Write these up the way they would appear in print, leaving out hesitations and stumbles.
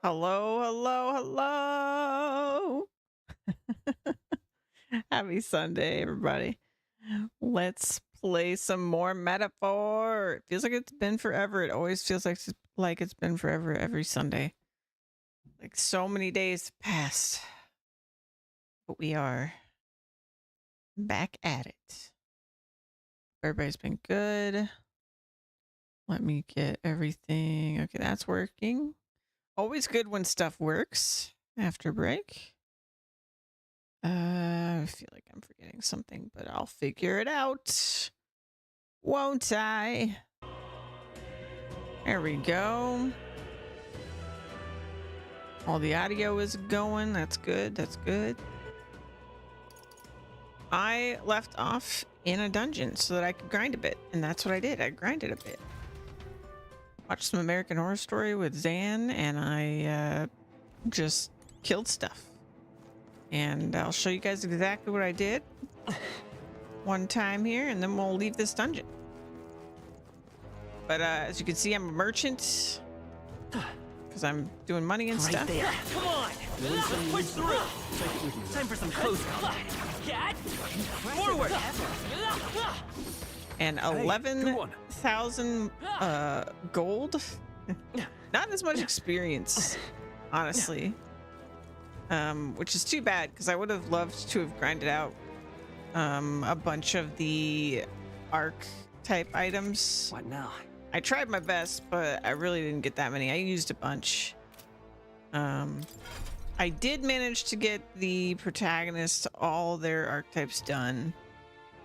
Hello, hello, hello. Happy Sunday, everybody. Let's play some more Metaphor. It feels like it's been forever. It always feels like it's been forever every Sunday. Like so many days passed. But we are back at it. Everybody's been good. Let me get everything. Okay, that's working. Always good when stuff works after break. I feel like I'm forgetting something, but I'll figure it out. Won't I? There we go. All the audio is going. That's good. That's good. I left off in a dungeon so that I could grind a bit, and that's what I did. I grinded a bit. Watched some American Horror Story with Zan, and I just killed stuff. And I'll show you guys exactly what I did one time here, and then we'll leave this dungeon. But as you can see, I'm a merchant because I'm doing money and stuff. There. Come on, let's push through. Time for some close combat. Forward. And 11,000 gold. Not as much experience, honestly. Which is too bad because I would have loved to have grinded out a bunch of the arc type items. What now? I tried my best, but I really didn't get that many. I used a bunch. I did manage to get the protagonists all their archetypes done.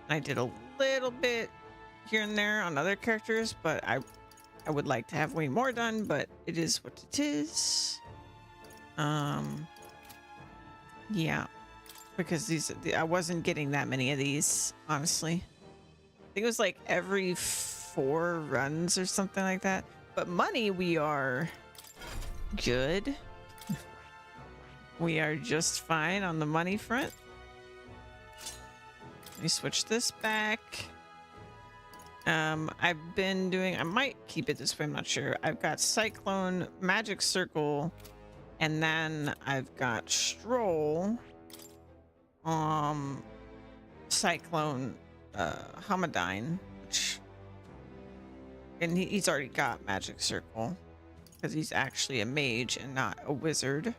I did a little bit here and there on other characters, but I would like to have way more done, but it is what it is. Yeah, because I wasn't getting that many of these, honestly. I think it was like every 4 runs or something like that. But money, we are good. We are just fine on the money front. Let me switch this back. I've been doing, I might keep it this way, I'm not sure. I've got Cyclone, Magic Circle, and then I've got Stroll, Cyclone, Hamadine, which, and he's already got Magic Circle because he's actually a mage and not a wizard.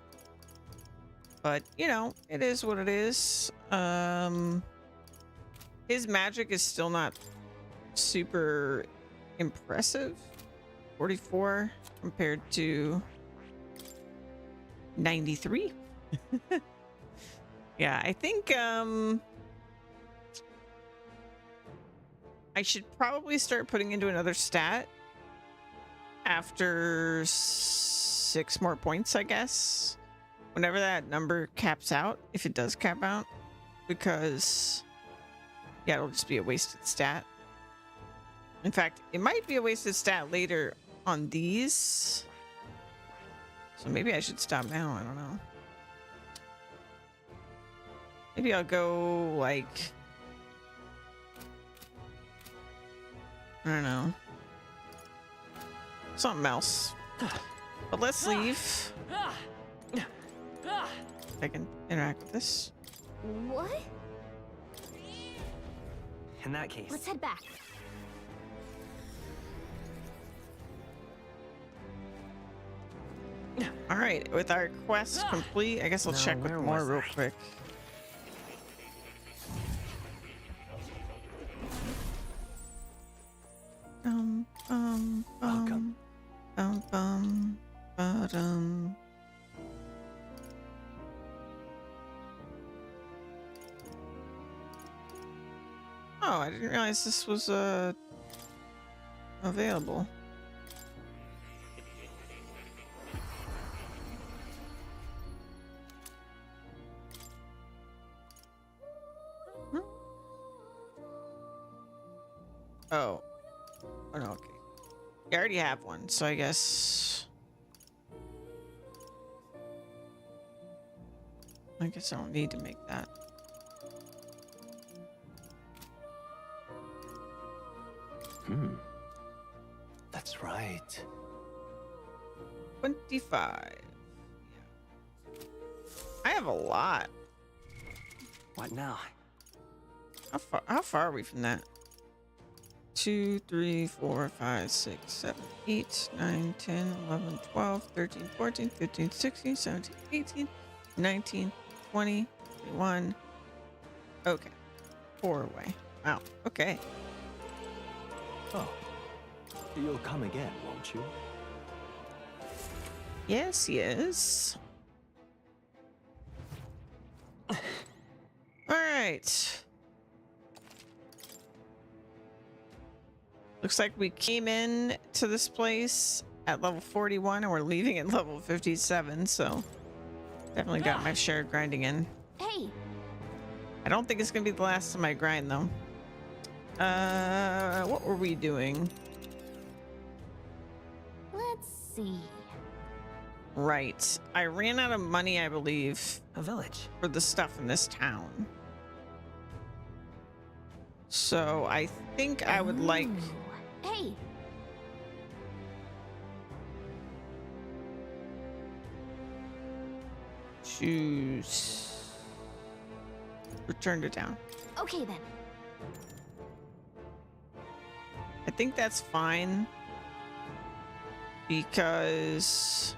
But you know, it is what it is. His magic is still not super impressive. 44 compared to 93. Yeah, I think I should probably start putting into another stat after 6 more points, I guess. Whenever that number caps out, if it does cap out, because yeah, it'll just be a wasted stat. In fact, it might be a wasted stat later on these. So maybe I should stop now. I don't know. Maybe I'll go like, I don't know, something else. But let's leave. I can interact with this. What? In that case, Let's head back. All right, with our quest complete, I guess I'll Now, check with where more was real I? quick. Welcome. Ba-dum. Oh, I didn't realize this was available. Huh? Oh. Oh no, okay. You already have one, so I guess I don't need to make that. That's right. 25. I have a lot. What now? How far are we from that? 2, 3, 4, 5, 6, 7, 8, 9, 10, 11, 12, 13, 14, 15, 16, 17, 18, 19, 20, 21. Okay. 4 away. Wow. Okay. Oh, you'll come again, won't you? Yes, yes. All right. Looks like we came in to this place at level 41 and we're leaving at level 57, so definitely got my share of grinding in. Hey, I don't think it's gonna be the last time I grind though. What were we doing? let's see. Right. I ran out of money, I believe, A village. for the stuff in this town. So I think I would like... Ooh. Hey, to return to town. okay then. I think that's fine because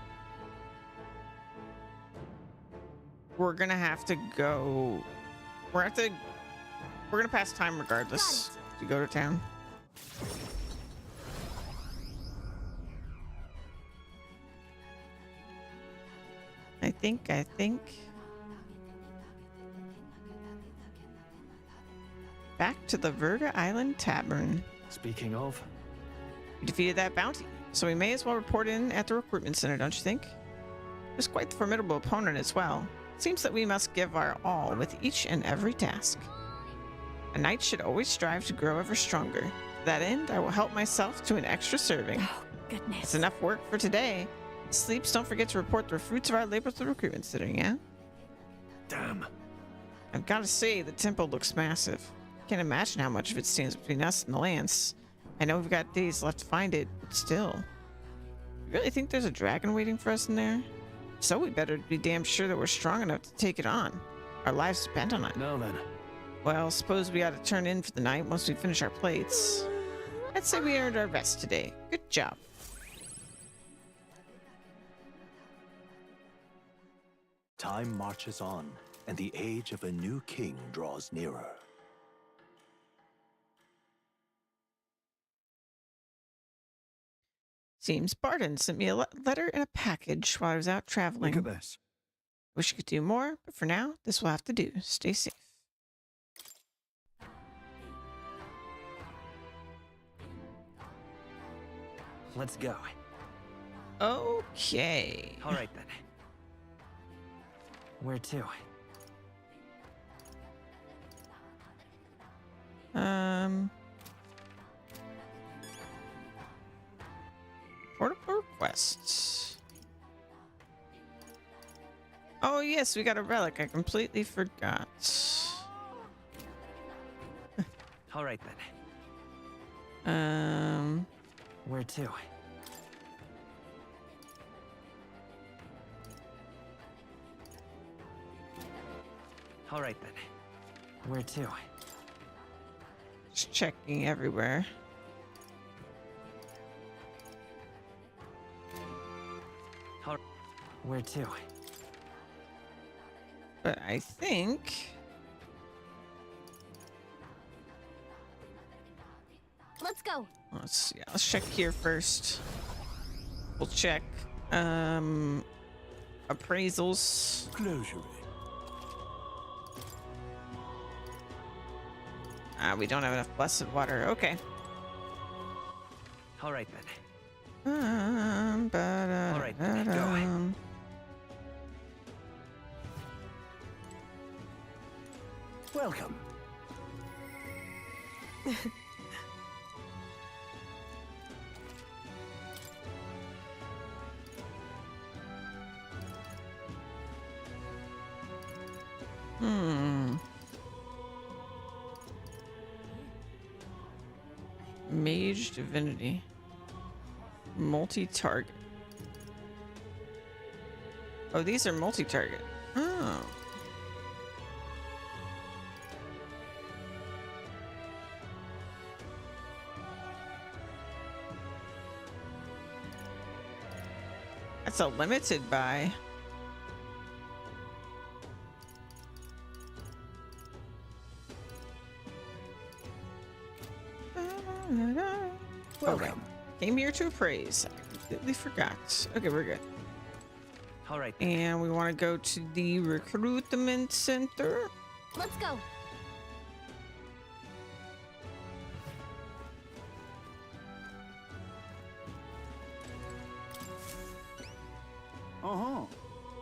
we're gonna have to go. We're gonna pass time regardless to go to town. I think. Back to the Verga Island Tavern. Speaking of, We defeated that bounty, so we may as well report in at the recruitment center, don't you think? It was quite the formidable opponent as well. It seems that we must give our all with each and every task. A knight should always strive to grow ever stronger. To that end, I will help myself to an extra serving. Oh, It's goodness. enough work for today. Sleeps, don't forget to report the fruits of our labor to the recruitment center, yeah? damn. I've got to say, the temple looks massive. Can't imagine how much of it stands between us and the lance. I know we've got days left to find it, but still. You really think there's a dragon waiting for us in there? So we better be damn sure that we're strong enough to take it on. Our lives depend on it. Now then, Well, suppose we ought to turn in for the night once we finish our plates. I'd say we earned our best today. Good job. time marches on, and the age of a new king draws nearer. Seems Barton sent me a letter and a package while I was out traveling. Look at this. Wish you could do more, but for now, this will have to do. Stay safe. Let's go. Okay. All right then. Where to? Portable requests. Oh yes, we got a relic. I completely forgot. All right then. Where to? All right then. Where to? Just checking everywhere. Where to? But I think Let's go. let's see. Let's check here first. We'll check appraisals. Closure. We don't have enough blessed water. Okay. All right then. All right, go. Welcome. Mage divinity. Multi-target. Oh, these are multi-target. Oh. That's a limited buy. Okay. Came here to appraise. I completely forgot. Okay, we're good. All right. And we want to go to the recruitment center. Let's go.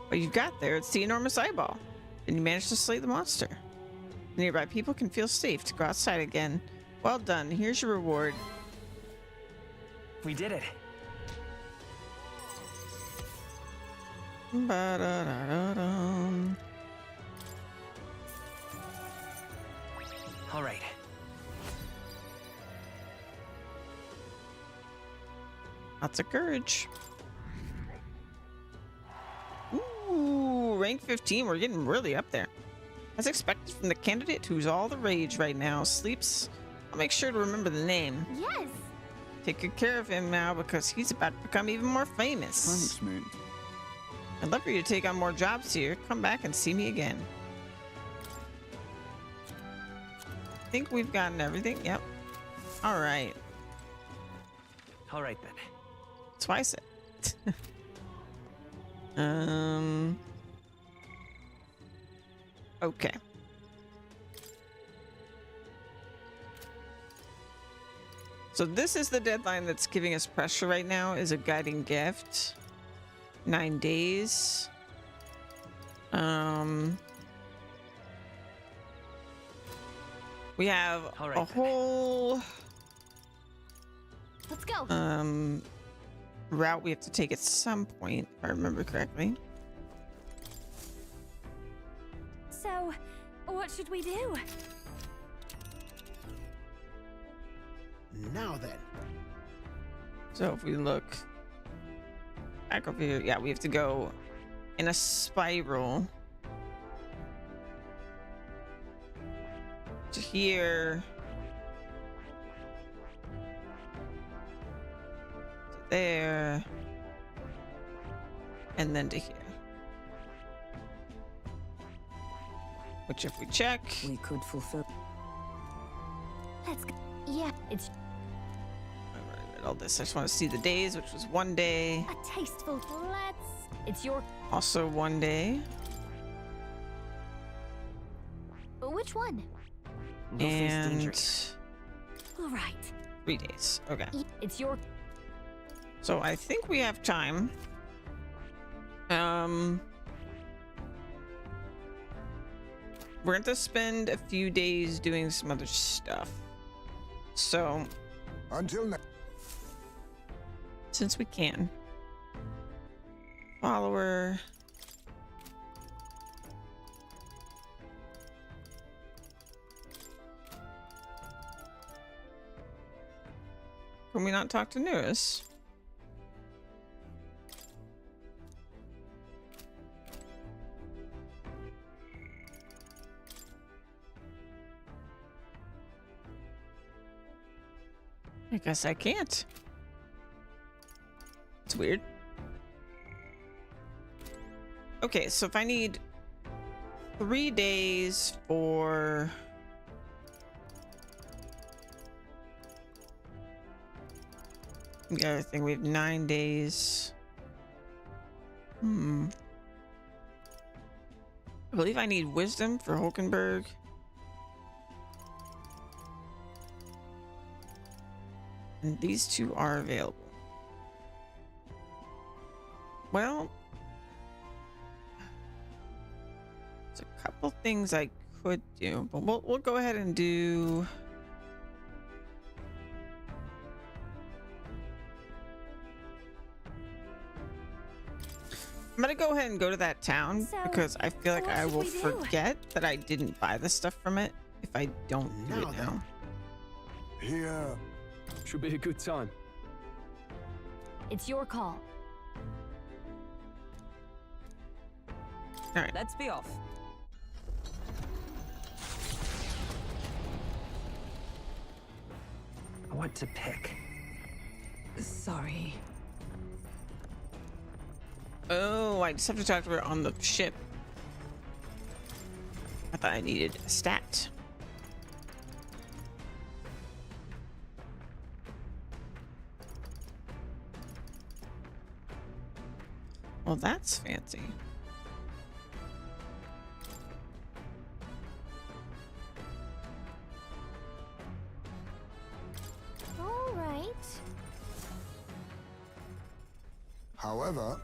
What you got there, it's the enormous eyeball. And you managed to slay the monster. The nearby people can feel safe to go outside again. Well done. Here's your reward. We did it. Ba-da-da-da-dum. All right. Lots of courage. Ooh, rank 15. We're getting really up there. As expected from the candidate who's all the rage right now, Sleeps. I'll make sure to remember the name. Yes. Take good care of him now because he's about to become even more famous. Thanks, mate. I'd love for you to take on more jobs here. Come back and see me again. I think we've gotten everything. Yep. All right. All right then. That's why I said. Okay. So this is the deadline that's giving us pressure right now, is a guiding gift. 9 days. We have All right, a then. whole Let's go. route we have to take at some point, if I remember correctly. So, what should we do? Now then. So if we look back over here, yeah, we have to go in a spiral to here, to there, and then to here. Which, if we check, We could fulfill. Let's go. Yeah, it's I read all this. I just want to see the days, which was 1 day, a tasteful. It's your. also 1 day, Which one? You'll face danger. and All right. 3 days. Okay. It's your. So I think we have time. We're going to spend a few days doing some other stuff. So, Until now. since we can. Follower. Can we not talk to Nurse? I guess I can't. It's weird. Okay, so if I need 3 days for the other thing, we have 9 days. I believe I need wisdom for Hulkenberg. And these two are available. Well, there's a couple things I could do, but we'll go ahead and do. I'm gonna go ahead and go to that town So, because I feel like what I should will we do? forget that I didn't buy the stuff from it if I don't do Now it then. now. Here. Should be a good time. It's your call. All right. Let's be off. What to pick? Sorry. Oh, I just have to talk to her on the ship. I thought I needed a stat. Well, that's fancy. All right. However,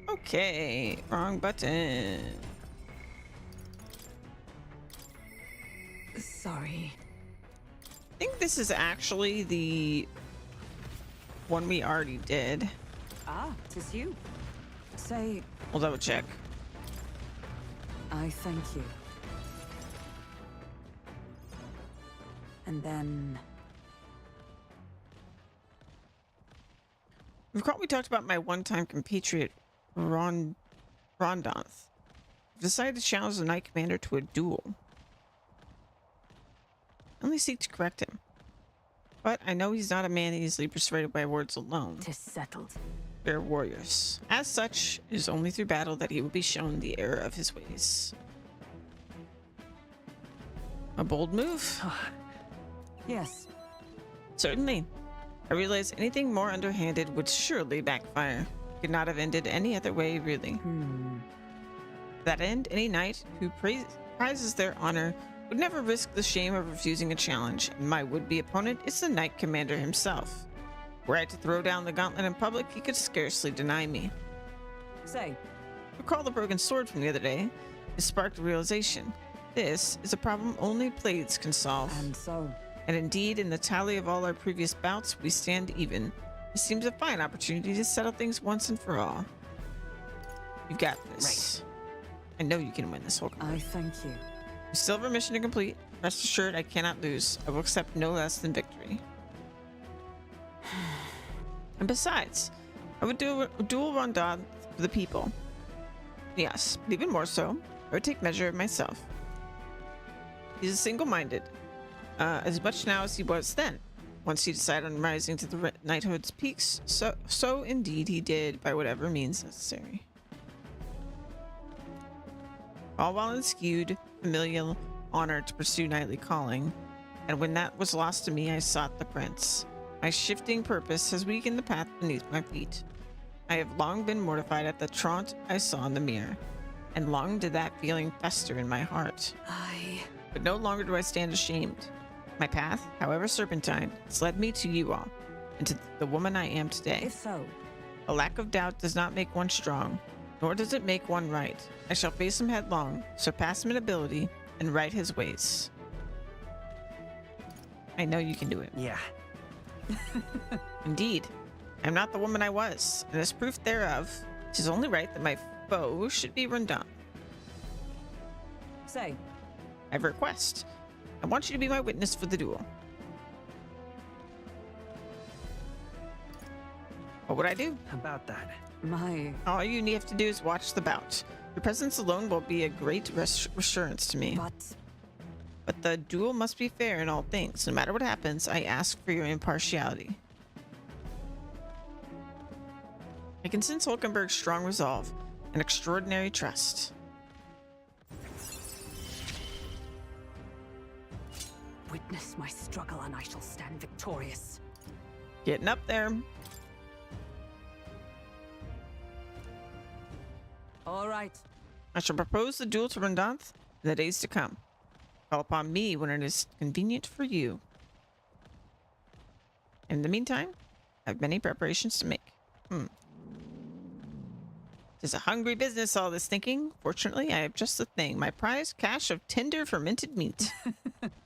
Okay, wrong button. Sorry. I think this is actually the one we already did. Ah, 'tis you. Say, We'll double check. I thank you. And then... Recall we talked about my one-time compatriot, Rondonth. I've decided to challenge the Knight Commander to a duel. I only seek to correct him. But I know he's not a man easily persuaded by words alone. 'Tis settled. We are warriors. As such, it is only through battle that he will be shown the error of his ways. A bold move? Yes. Certainly. I realize anything more underhanded would surely backfire. Could not have ended any other way, really. To that end, any knight who prizes their honor would never risk the shame of refusing a challenge, and my would-be opponent is the Knight Commander himself. Were I to throw down the gauntlet in public, he could scarcely deny me. Say, Recall the broken sword from the other day. It sparked a realization. This is a problem only blades can solve. and so... And indeed, in the tally of all our previous bouts, we stand even. It seems a fine opportunity to settle things once and for all. You got this. I know you can win this whole I thank you. We still have a mission to complete. Rest assured, I cannot lose. I will accept no less than victory. And besides, I would do a dual Rondon for the people. Yes, but even more so, I would take measure of myself. He's a single-minded. As much now as he was then. Once he decided on rising to the knighthood's peaks, so indeed he did, by whatever means necessary. All while in skewed, familial honor to pursue knightly calling, and when that was lost to me, I sought the prince. My shifting purpose has weakened the path beneath my feet. I have long been mortified at the traunt I saw in the mirror, and long did that feeling fester in my heart. But no longer do I stand ashamed. My path, however serpentine, has led me to you all, and to the woman I am today. If so, A lack of doubt does not make one strong, nor does it make one right. I shall face him headlong, surpass him in ability, and right his ways. I know you can do it. Yeah. Indeed, I am not the woman I was, and as proof thereof, 'tis only right that my foe should be run down. say, I have a request. I want you to be my witness for the duel. What would I do? About that. my... All you have to do is watch the bout. Your presence alone will be a great reassurance to me. But the duel must be fair in all things. No matter what happens, I ask for your impartiality. I can sense Hulkenberg's strong resolve and extraordinary trust. Witness my struggle and I shall stand victorious. Getting up there. All right. I shall propose the duel to Rondonth in the days to come. Call upon me when it is convenient for you. In the meantime, I have many preparations to make. Tis a hungry business, all this thinking. Fortunately, I have just the thing. My prize cache of tender fermented meat.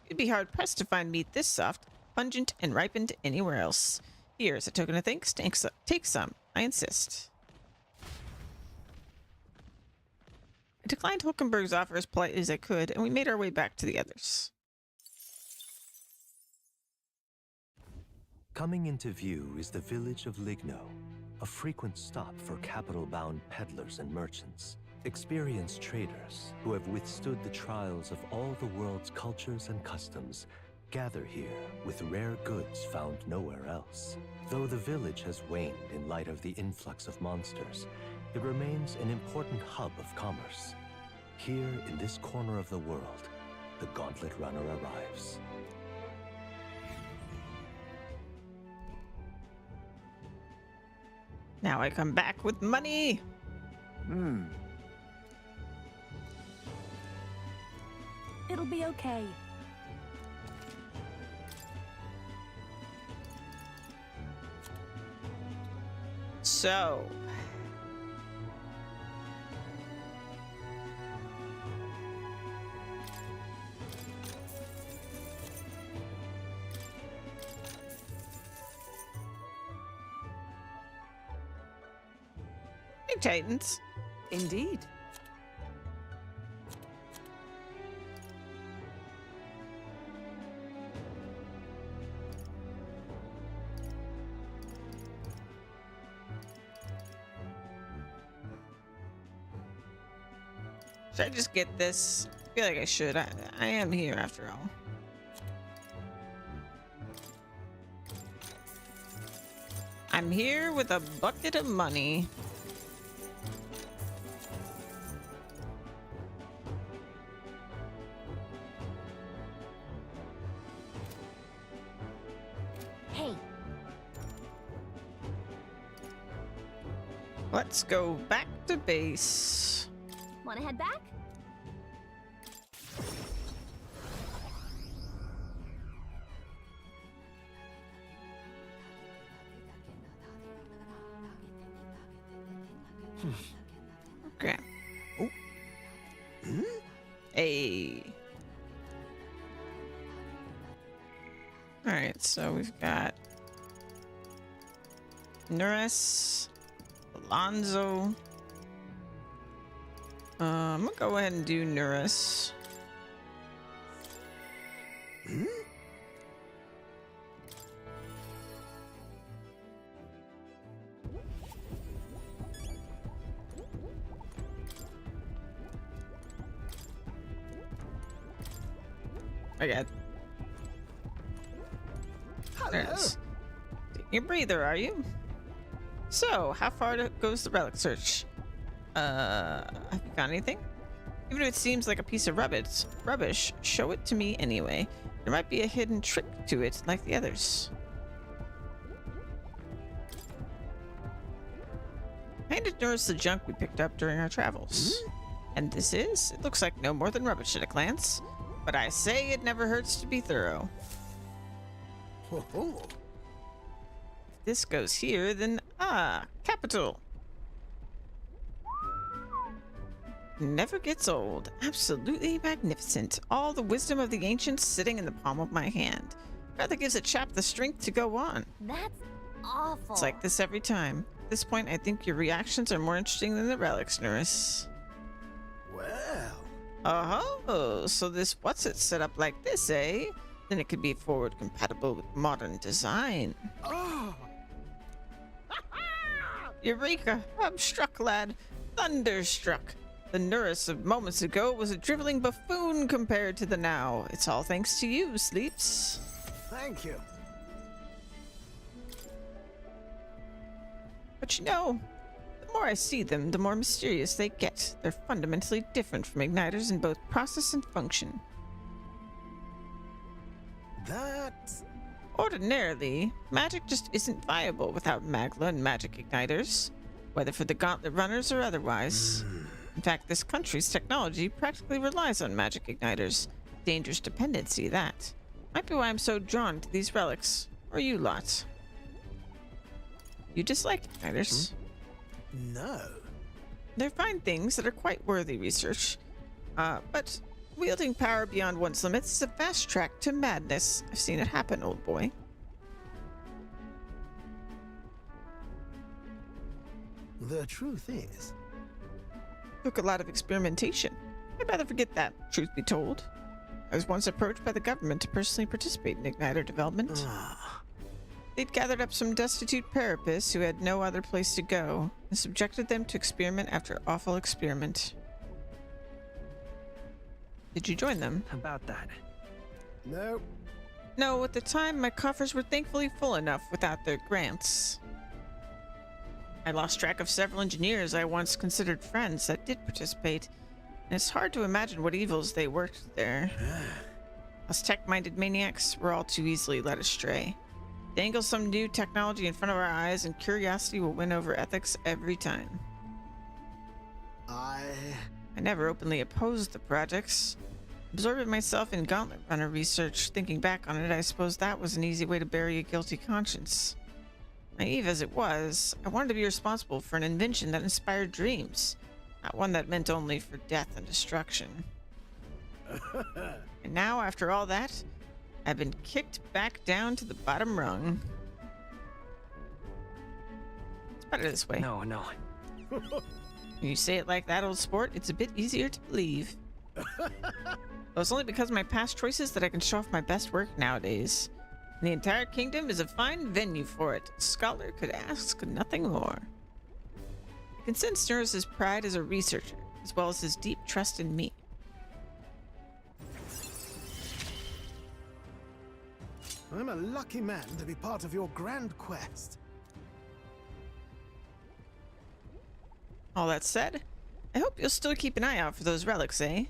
You'd be hard-pressed to find meat this soft, pungent, and ripened anywhere else. Here, as a token of thanks, take some. I insist. I declined Hulkenberg's offer as politely as I could, and we made our way back to the others. Coming into view is the village of Ligno, a frequent stop for capital-bound peddlers and merchants. Experienced traders who have withstood the trials of all the world's cultures and customs gather here with rare goods found nowhere else. Though the village has waned in light of the influx of monsters, it remains an important hub of commerce. Here in this corner of the world, the Gauntlet Runner arrives. Now I come back with money. It'll be okay. So, hey, Titans. Indeed. Should I just get this? I feel like I should. I am here after all. I'm here with a bucket of money. Hey, Let's go back to base. wanna head back? Okay. Ooh. Hey. All right, so we've got Nuris, Alonzo. I'm gonna go ahead and do Nuris. I got. There it is. Taking a breather, are you? So, how far goes the relic search? Have you found anything? Even if it seems like a piece of rubbish, show it to me anyway. There might be a hidden trick to it, like the others. I handed Norris the junk we picked up during our travels. And this is? It looks like no more than rubbish at a glance. But I say it never hurts to be thorough. If this goes here, then capital. Never gets old. Absolutely magnificent. All the wisdom of the ancients sitting in the palm of my hand. Rather gives a chap the strength to go on. That's awful. It's like this every time. At this point, I think your reactions are more interesting than the relics, Norris. Well, Oh, so this what's it set up like this, eh? Then it could be forward compatible with modern design. Eureka! I'm struck, lad. Thunderstruck. The Norris of moments ago was a driveling buffoon compared to the now. It's all thanks to you, Sleeps. thank you. But you know, the more I see them, the more mysterious they get. They're fundamentally different from igniters in both process and function. That's Ordinarily, magic just isn't viable without Magla and magic igniters, whether for the Gauntlet Runners or otherwise. In fact, this country's technology practically relies on magic igniters. Dangerous dependency, that. Might be why I'm so drawn to these relics. Or you lot. You dislike igniters? no. They're fine things that are quite worthy research. But wielding power beyond one's limits is a fast track to madness. I've seen it happen, old boy. The truth is, Took a lot of experimentation. I'd rather forget that, truth be told. I was once approached by the government to personally participate in igniter development. They'd gathered up some destitute parapists who had no other place to go and subjected them to experiment after awful experiment. Did you join them? About that. No. No, at the time my coffers were thankfully full enough without their grants. I lost track of several engineers I once considered friends that did participate, and it's hard to imagine what evils they worked there. Us tech-minded maniacs were all too easily led astray. Dangle some new technology in front of our eyes and curiosity will win over ethics every time. I never openly opposed the projects. Absorbing myself in gauntlet runner research, thinking back on it, I suppose that was an easy way to bury a guilty conscience. Naive as it was, I wanted to be responsible for an invention that inspired dreams, not one that meant only for death and destruction. And now, after all that, I've been kicked back down to the bottom rung. It's better this way. No. When you say it like that, old sport, it's a bit easier to believe. Though it's only because of my past choices that I can show off my best work nowadays. And the entire kingdom is a fine venue for it. A scholar could ask nothing more. I can sense Neuros's pride as a researcher, as well as his deep trust in me. I'm a lucky man to be part of your grand quest. All that said, I hope you'll still keep an eye out for those relics, eh?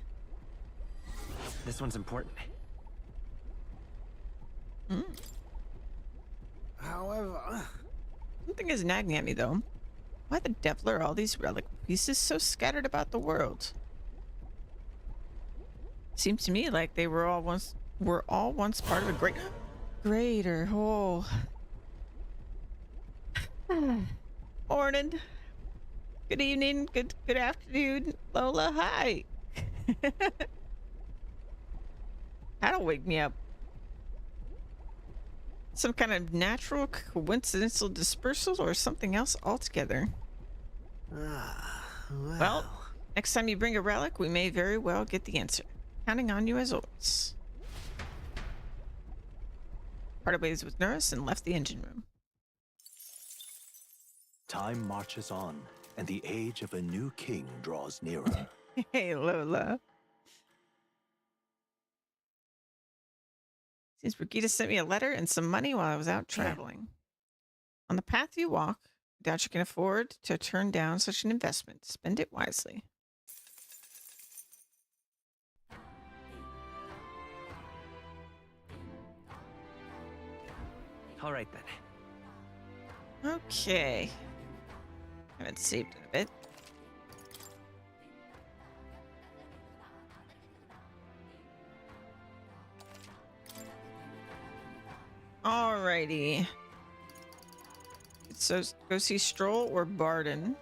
This one's important. However, Something is nagging at me, though. Why the devil are all these relic pieces so scattered about the world? Seems to me like they were all once part of a greater whole. Morning. Good evening. Good afternoon, Lola. Hi. That'll wake me up. Some kind of natural coincidental dispersal or something else altogether. Well, next time you bring a relic, we may very well get the answer. Counting on you as always. Parted ways with Nurse and left the engine room. Time marches on, and the age of a new king draws nearer. Hey, Lola. Seems Brigitte sent me a letter and some money while I was out traveling. On the path you walk, I doubt you can afford to turn down such an investment. Spend it wisely. All right then. Okay. Haven't saved in a bit. Alrighty. So go see Stroll or Barden.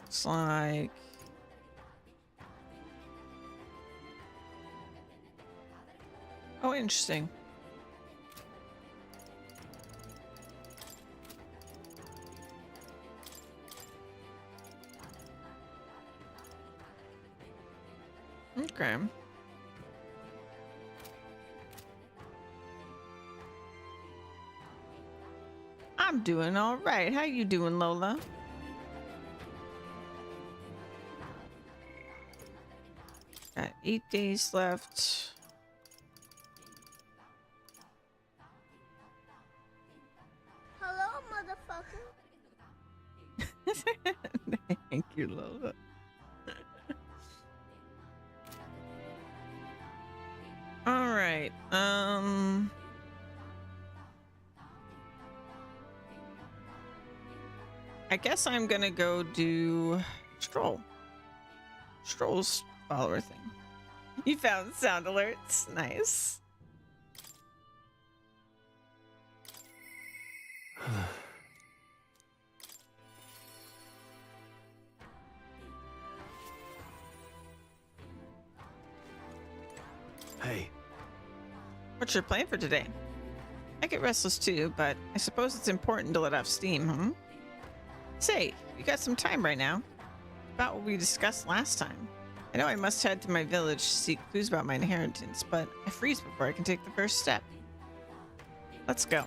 Looks like oh, interesting. Okay. I'm doing all right. How you doing, Lola? Got 8 days left. Hello, motherfucker. Thank you, Lola. All right. I guess I'm gonna go do Stroll. Stroll's follower thing. You found sound alerts. Nice. Hey, What's your plan for today? I get restless too, but I suppose it's important to let off steam, huh? Say, you got some time right now? About what we discussed last time. I know I must head to my village to seek clues about my inheritance, but I freeze before I can take the first step. Let's go.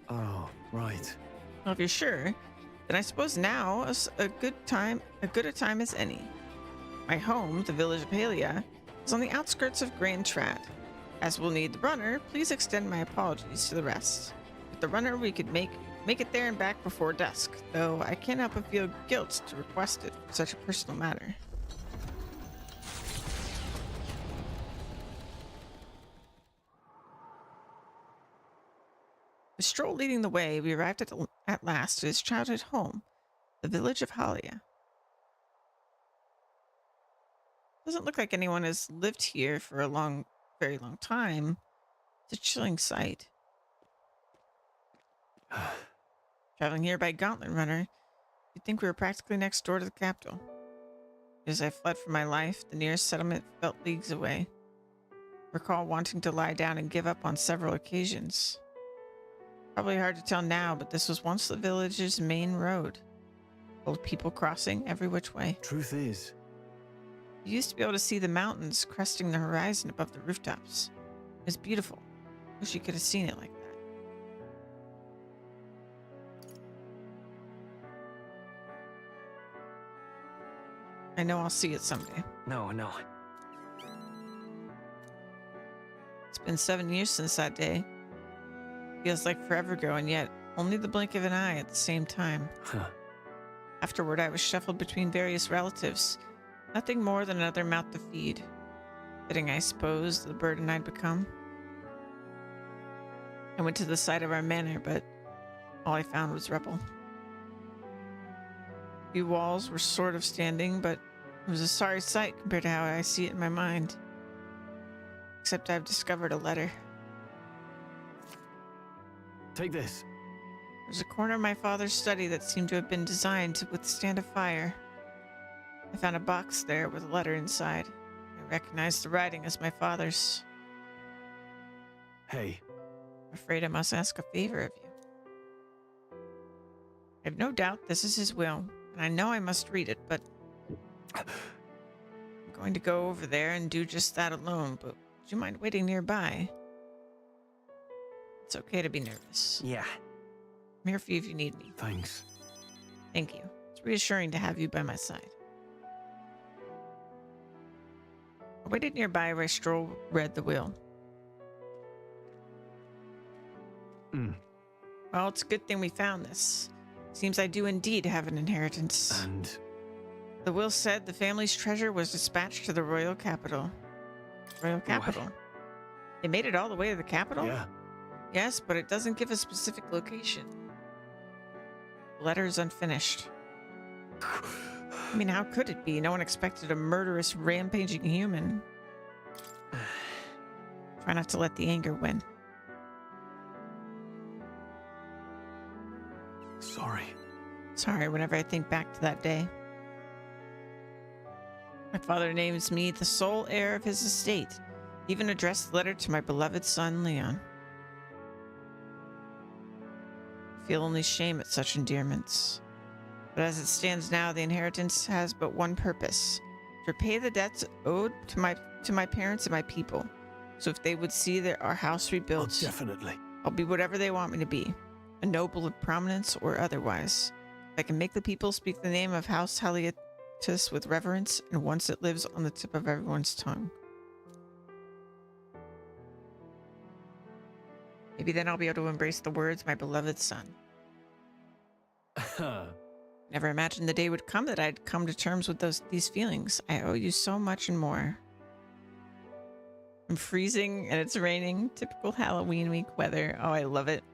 Oh, right. Well, if you're sure, then I suppose now is a good time as any. My home, the village of Halia, is on the outskirts of Grand Trad. As we'll need the runner, please extend my apologies to the rest. With the runner, we could make it there and back before dusk, though I can't help but feel guilt to request it for such a personal matter. With Stroll leading the way, we arrived at last at his childhood home, the village of Halia. Doesn't look like anyone has lived here for a very long time. It's a chilling sight. Traveling here by Gauntlet Runner, you'd think we were practically next door to the capital. As I fled for my life, the nearest settlement felt leagues away. Recall wanting to lie down and give up on several occasions. Probably hard to tell now, but this was once the village's main road, full of people crossing every which way. Truth is, You used to be able to see the mountains cresting the horizon above the rooftops. It was beautiful. Wish you could have seen it like that. I know I'll see it someday. No. It's been 7 years since that day. Feels like forever ago, and yet only the blink of an eye at the same time. huh. Afterward, I was shuffled between various relatives. Nothing more than another mouth to feed. Fitting, I suppose, the burden I'd become. I went to the site of our manor, but all I found was rubble. A few walls were sort of standing, but it was a sorry sight compared to how I see it in my mind. Except I've discovered a letter. Take this. There's a corner of my father's study that seemed to have been designed to withstand a fire. I found a box there with a letter inside. I recognized the writing as my father's. Hey, I'm afraid I must ask a favor of you. I have no doubt this is his will, and I know I must read it, but I'm going to go over there and do just that alone, but would you mind waiting nearby? It's okay to be nervous. Yeah. I'm here for you if you need me. thanks. Thank you. It's reassuring to have you by my side. I waited nearby where Stroll read the will. Well, it's a good thing we found this. Seems I do indeed have an inheritance. And The will said the family's treasure was dispatched to the royal capital. Royal capital? They made it all the way to the capital? yeah, Yes, but it doesn't give a specific location. The letter is unfinished. I mean, how could it be? No one expected a murderous, rampaging human. Try not to let the anger win. sorry. Sorry, whenever I think back to that day. My father names me the sole heir of his estate. He even addressed the letter to my beloved son, Leon. I feel only shame at such endearments. But as it stands now, the inheritance has but one purpose: to repay the debts owed to my parents and my people. So if they would see our house Oh, rebuilt, definitely. I'll be whatever they want me to be, a noble of prominence or otherwise. If I can make the people speak the name of House Haliotis with reverence, and once it lives on the tip of everyone's tongue. Maybe then I'll be able to embrace the words, my beloved son. Never imagined the day would come that I'd come to terms with these feelings. I owe you so much and more. I'm freezing and it's raining. Typical Halloween week weather. Oh, I love it.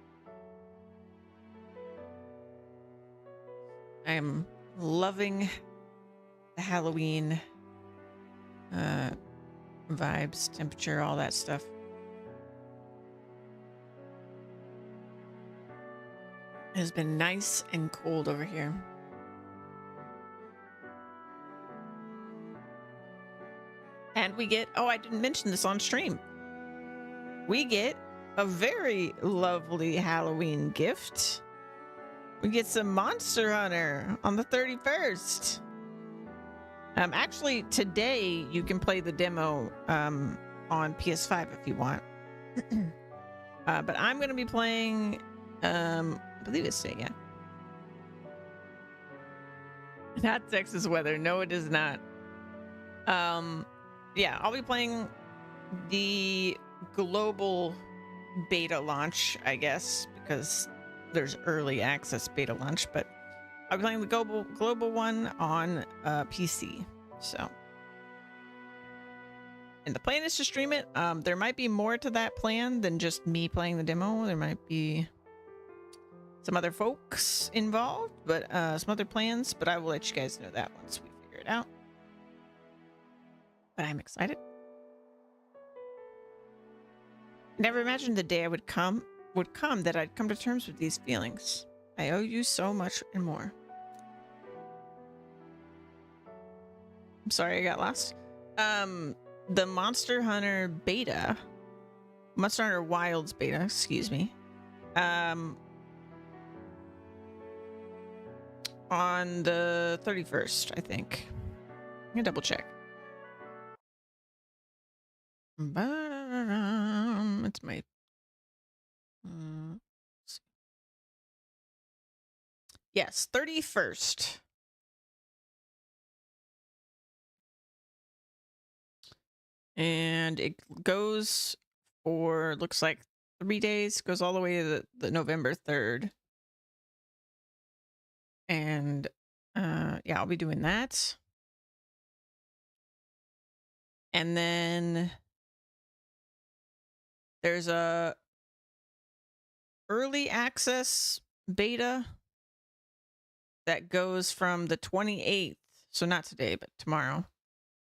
I am loving the Halloween vibes, temperature, all that stuff. It has been nice and cold over here. And we get, oh, I didn't mention this on stream. We get a very lovely Halloween gift. We get some Monster Hunter on the 31st. Actually, today you can play the demo on PS5 if you want. But I'm going to be playing, I believe it's today, yeah. Not Texas weather. No, it is not. Yeah, I'll be playing the global beta launch, I guess, because there's early access beta launch, but I'll be playing the global one on PC. So, and the plan is to stream it. There might be more to that plan than just me playing the demo. There might be some other folks involved, but some other plans, but I will let you guys know that once we figure it out. But I'm excited. Never imagined the day I would come that I'd come to terms with these feelings. I owe you so much and more. I'm sorry I got lost. The Monster Hunter beta, Monster Hunter Wilds beta, excuse me. On the 31st, I think. I'm gonna double check. It's my yes, 31st. And it goes for, looks like 3 days, goes all the way to the November 3rd. And yeah, I'll be doing that. And then there's a early access beta that goes from the 28th, so not today, but tomorrow,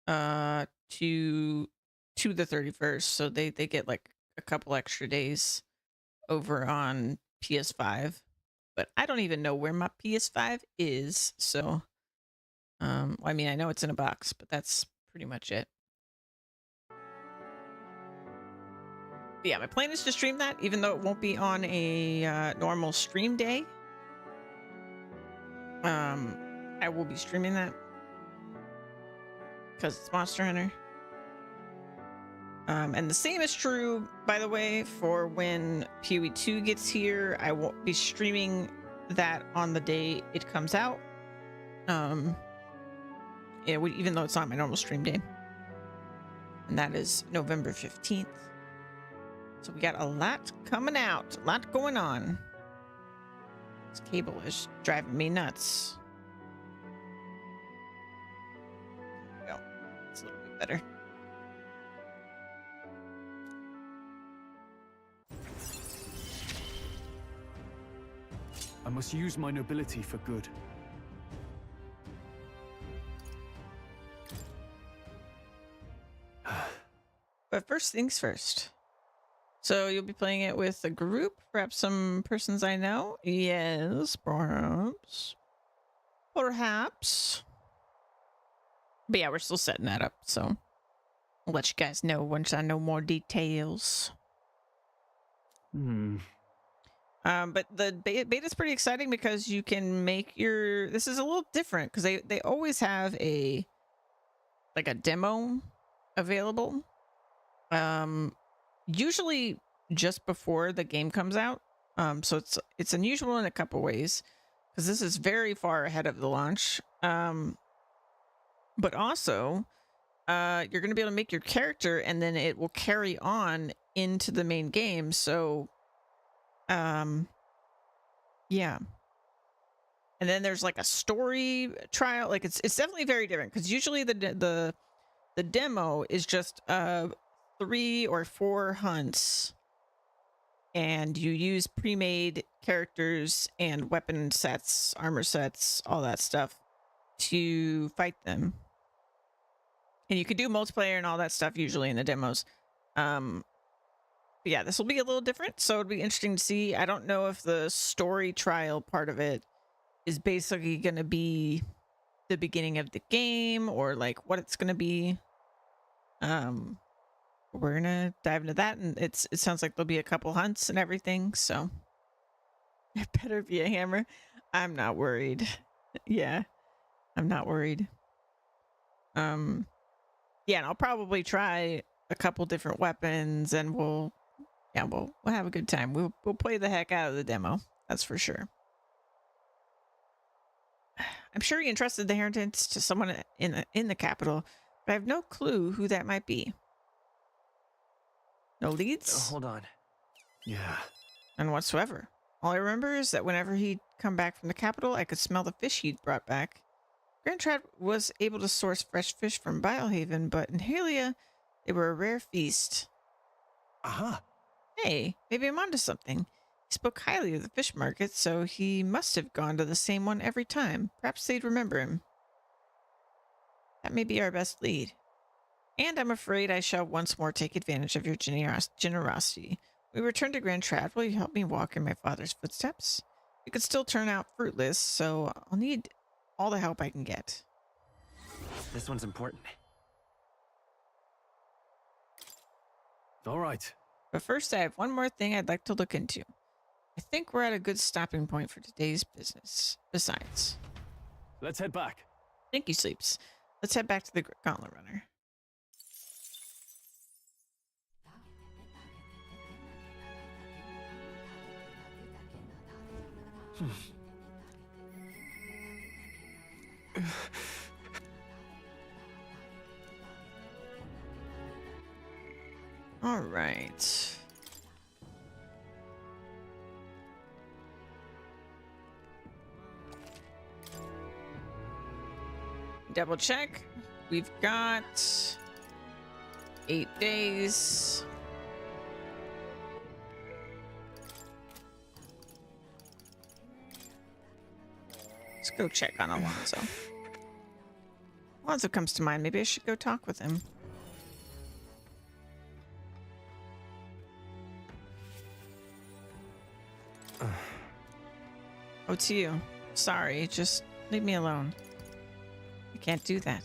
to the 31st. So they get like a couple extra days over on PS5. But I don't even know where my PS5 is, so I mean, I know it's in a box, but that's pretty much it. But yeah, my plan is to stream that, even though it won't be on a normal stream day. I will be streaming that because it's Monster Hunter. And the same is true, by the way, for when PoE 2 gets here. I won't be streaming that on the day it comes out. Even though it's not my normal stream day. And that is November 15th. So we got a lot coming out, a lot going on. This cable is driving me nuts. Well, it's a little bit better. I must use my nobility for good. But first things first. So you'll be playing it with a group, perhaps some persons I know. Yes, perhaps. Perhaps. But yeah, we're still setting that up, so I'll let you guys know once I know more details. But the beta is pretty exciting because you can make your, this is a little different because they always have a demo available. Usually just before the game comes out. So it's unusual in a couple ways because this is very far ahead of the launch. But also you're going to be able to make your character and then it will carry on into the main game. So yeah. And then there's like a story trial. Like it's definitely very different because usually the demo is just 3 or 4 hunts and you use pre-made characters and weapon sets, armor sets, all that stuff to fight them. And you can do multiplayer and all that stuff usually in the demos. But yeah, this will be a little different, so it'll be interesting to see. I don't know if the story trial part of it is basically going to be the beginning of the game or like what it's going to be. We're gonna dive into that, and it sounds like there'll be a couple hunts and everything, so it better be a hammer. I'm not worried. Yeah, I'm not worried. Yeah, and I'll probably try a couple different weapons, and we'll have a good time. We'll play the heck out of the demo. That's for sure. I'm sure he entrusted the inheritance to someone in the capital, but I have no clue who that might be. No leads? Hold on. Yeah. None whatsoever. All I remember is that whenever he'd come back from the capital, I could smell the fish he'd brought back. Grand Trad was able to source fresh fish from Biohaven, but in Helia, they were a rare feast. Aha. Hey, maybe I'm onto something. He spoke highly of the fish market, so he must have gone to the same one every time. Perhaps they'd remember him. That may be our best lead. And I'm afraid I shall once more take advantage of your generosity. We return to Grand Trad. Will you help me walk in my father's footsteps? It could still turn out fruitless, so I'll need all the help I can get. This one's important. All right. But first, I have one more thing I'd like to look into. I think we're at a good stopping point for today's business. Besides, Let's head back. Thank you, Sleeps. Let's head back to the Gauntlet Runner. All right. Double check. We've got 8 days. Let's go check on Alonzo. Alonzo comes to mind. Maybe I should go talk with him. Oh, to you. Sorry, just leave me alone. I can't do that.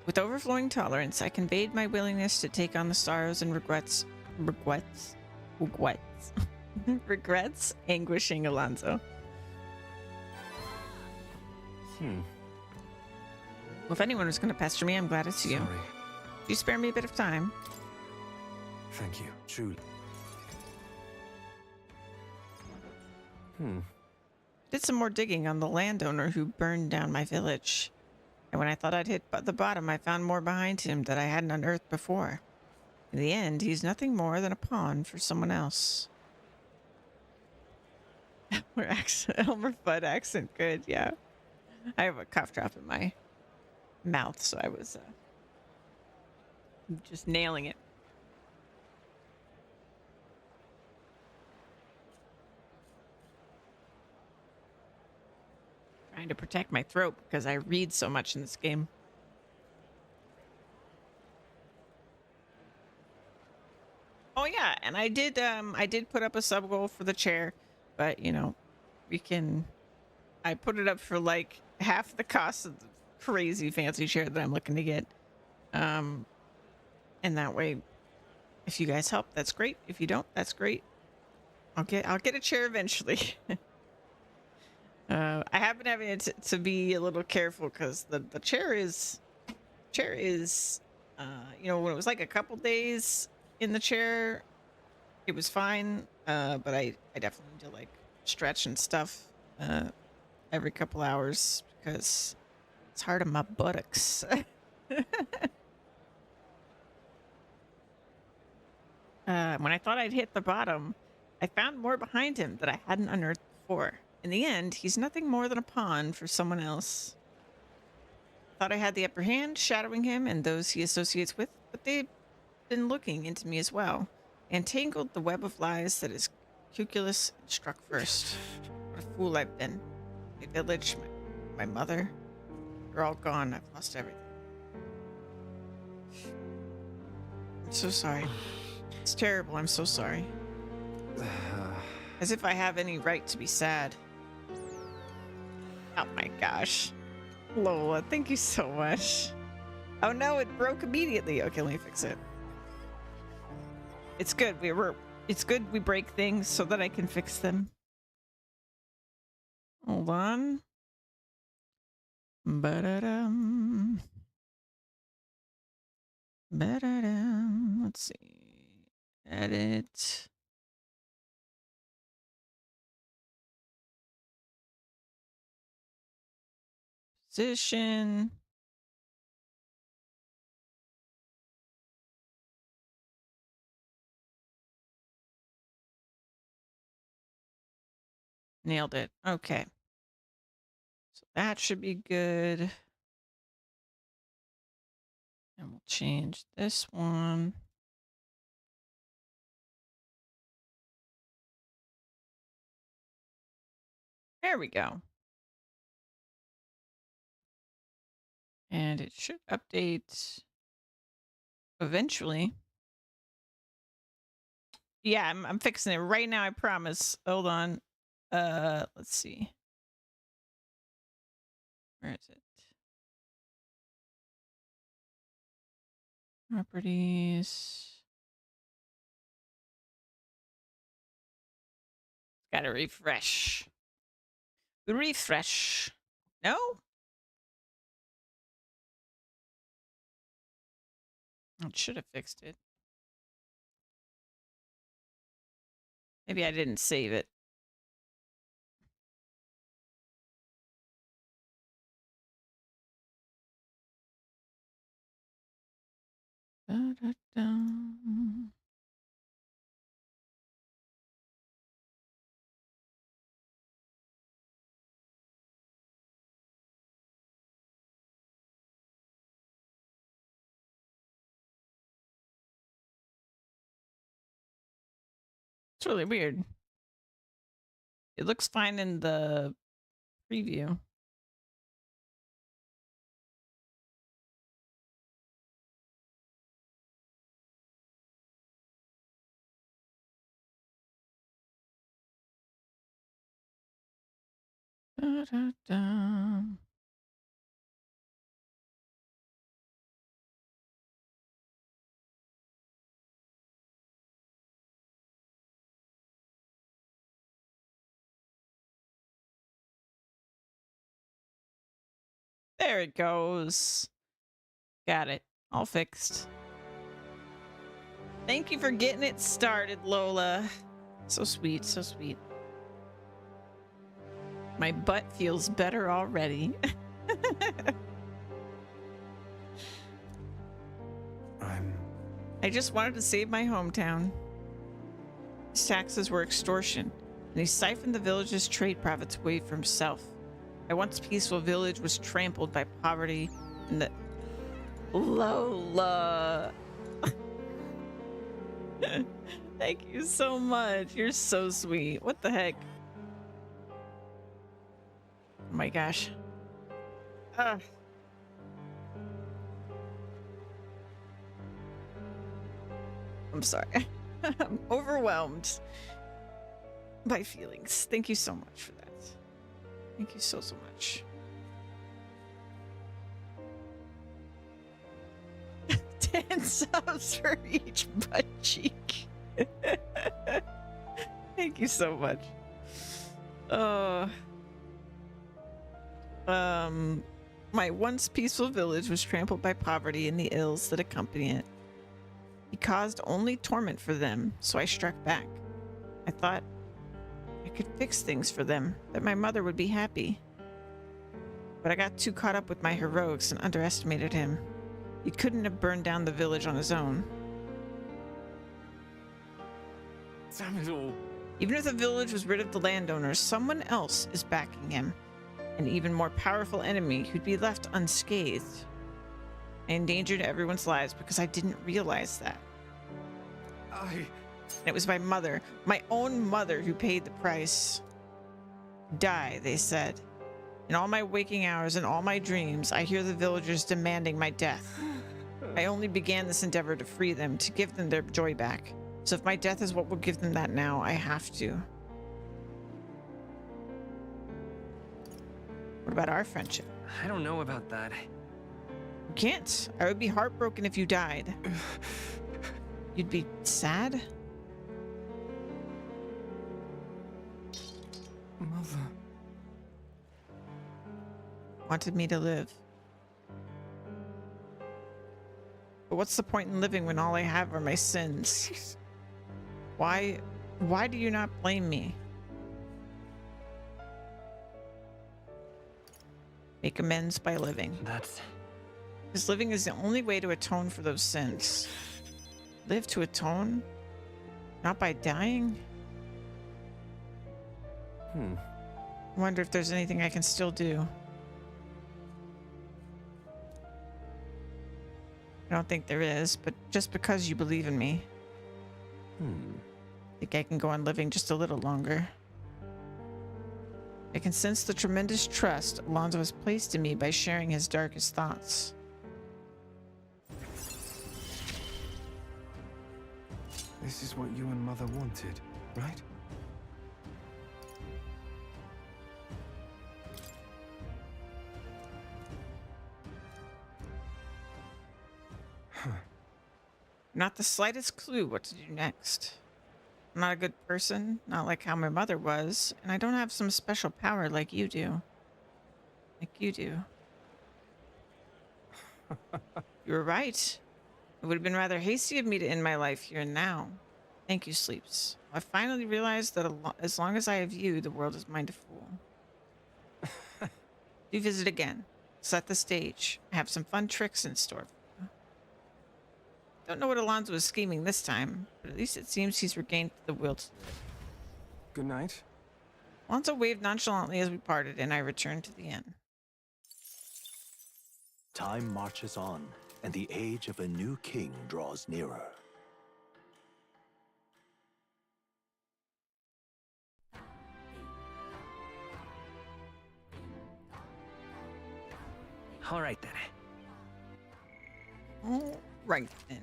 With overflowing tolerance, I conveyed my willingness to take on the sorrows and regrets, anguishing Alonzo. Well, if anyone was going to pester me, I'm glad it's you. Sorry. You spare me a bit of time. Thank you, truly. Did some more digging on the landowner who burned down my village. And when I thought I'd hit the bottom, I found more behind him that I hadn't unearthed before. In the end, he's nothing more than a pawn for someone else. Elmer Fudd accent, good, yeah. I have a cough drop in my mouth, so I was just nailing it. Trying to protect my throat because I read so much in this game. Oh yeah, and I did put up a sub goal for the chair, but you know, I put it up for like half the cost of the crazy fancy chair that I'm looking to get. And that way, if you guys help, that's great. If you don't, that's great. I'll get a chair eventually. I have been having to be a little careful because the chair is, you know, when it was like a couple days in the chair, it was fine. But I definitely need to like stretch and stuff every couple hours because it's hard on my buttocks. When I thought I'd hit the bottom, I found more behind him that I hadn't unearthed before. In the end, he's nothing more than a pawn for someone else. Thought I had the upper hand, shadowing him and those he associates with, but they've been looking into me as well, and tangled the web of lies that is Cuculus struck first. What a fool I've been. My village, my mother, they're all gone. I've lost everything. I'm so sorry. It's terrible. I'm so sorry. As if I have any right to be sad. Oh my gosh. Lola, thank you so much. Oh no, it broke immediately. Okay, let me fix it. It's good. It's good we break things so that I can fix them. Hold on. Ba-da-dum. Ba-da-dum. Let's see. Edit. Position. Nailed it. Okay. So that should be good. And we'll change this one. There we go. And it should update eventually. Yeah, I'm fixing it right now, I promise. Hold on. Let's see. Where is it? Properties. Gotta refresh. Refresh. No? It should have fixed it. Maybe I didn't save it. Da-da-da. It's really weird. It looks fine in the preview. Da-da-da. There it goes. Got it. All fixed. Thank you for getting it started, Lola. So sweet, so sweet. My butt feels better already. I just wanted to save my hometown. His taxes were extortion, and he siphoned the village's trade profits away for himself. My once peaceful village was trampled by poverty and the... Lola! Thank you so much. You're so sweet. What the heck? Oh my gosh. Ugh. I'm sorry. I'm overwhelmed by feelings. Thank you so much for that. Thank you so, so much. 10 subs for each butt cheek. Thank you so much. My once peaceful village was trampled by poverty and the ills that accompany it. He caused only torment for them, so I struck back. I thought I could fix things for them, that my mother would be happy. But I got too caught up with my heroics and underestimated him. He couldn't have burned down the village on his own. Samuel. Even if the village was rid of the landowners, someone else is backing him. An even more powerful enemy who'd be left unscathed. I endangered everyone's lives because I didn't realize that. And it was my mother, my own mother, who paid the price. Die, they said. In all my waking hours and all my dreams, I hear the villagers demanding my death. I only began this endeavor to free them, to give them their joy back. So if my death is what will give them that now, I have to. What about our friendship? I don't know about that. You can't. I would be heartbroken if you died. You'd be sad? Mother. Wanted me to live. But But what's the point in living when all I have are my sins? Why do you not blame me? Make amends by living. That's... Because living is the only way to atone for those sins. Live to atone? Not by dying? I wonder if there's anything I can still do. I don't think there is, but just because you believe in me. I think I can go on living just a little longer. I can sense the tremendous trust Alonso has placed in me by sharing his darkest thoughts. This is what you and Mother wanted, right? Not the slightest clue what to do next. I'm not a good person, not like how my mother was, and I don't have some special power like you do. Like you do. You were right. It would have been rather hasty of me to end my life here and now. Thank you, Sleeps. I finally realized that as long as I have you, the world is mine to fool. Do visit again. Set the stage. I have some fun tricks in store. Don't know what Alonso is scheming this time, but at least it seems he's regained the will to live. Good night. Alonso waved nonchalantly as we parted, and I returned to the inn. Time marches on, and the age of a new king draws nearer. All right, then. All right, then.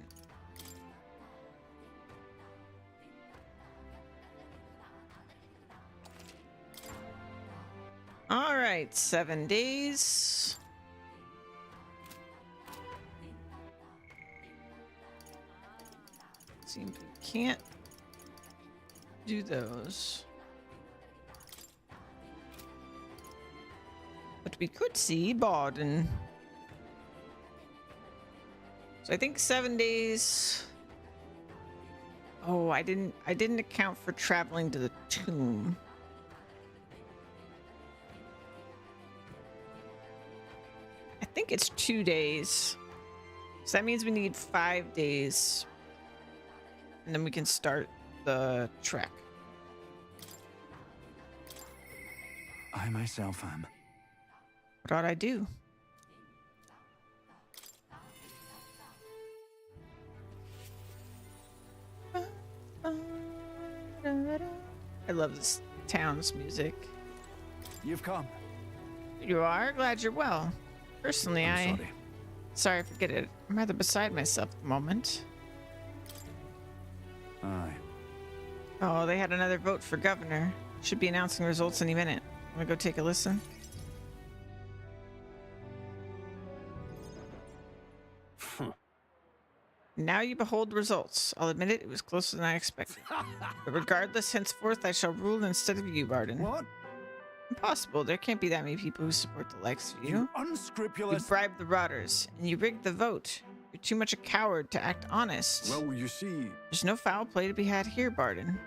All right, 7 days. Seems we can't do those. But we could see Bauden. So I think 7 days. Oh, I didn't account for traveling to the tomb. I think it's 2 days. So that means we need 5 days. And then we can start the trek. I myself am. What ought I do? I love this town's music. You've come. You are? Glad you're well. Personally, I'm sorry. Sorry, forget it. I'm rather beside myself at the moment. Aye. Oh, they had another vote for governor. Should be announcing results any minute. Wanna go take a listen? Now you behold the results. I'll admit it, it was closer than I expected. But regardless, henceforth I shall rule instead of you, Barden. What? Impossible. There can't be that many people who support the likes of you. You You unscrupulous... bribed the rotters, and you rigged the vote. You're too much a coward to act honest. Well, you see... There's no foul play to be had here, Barden.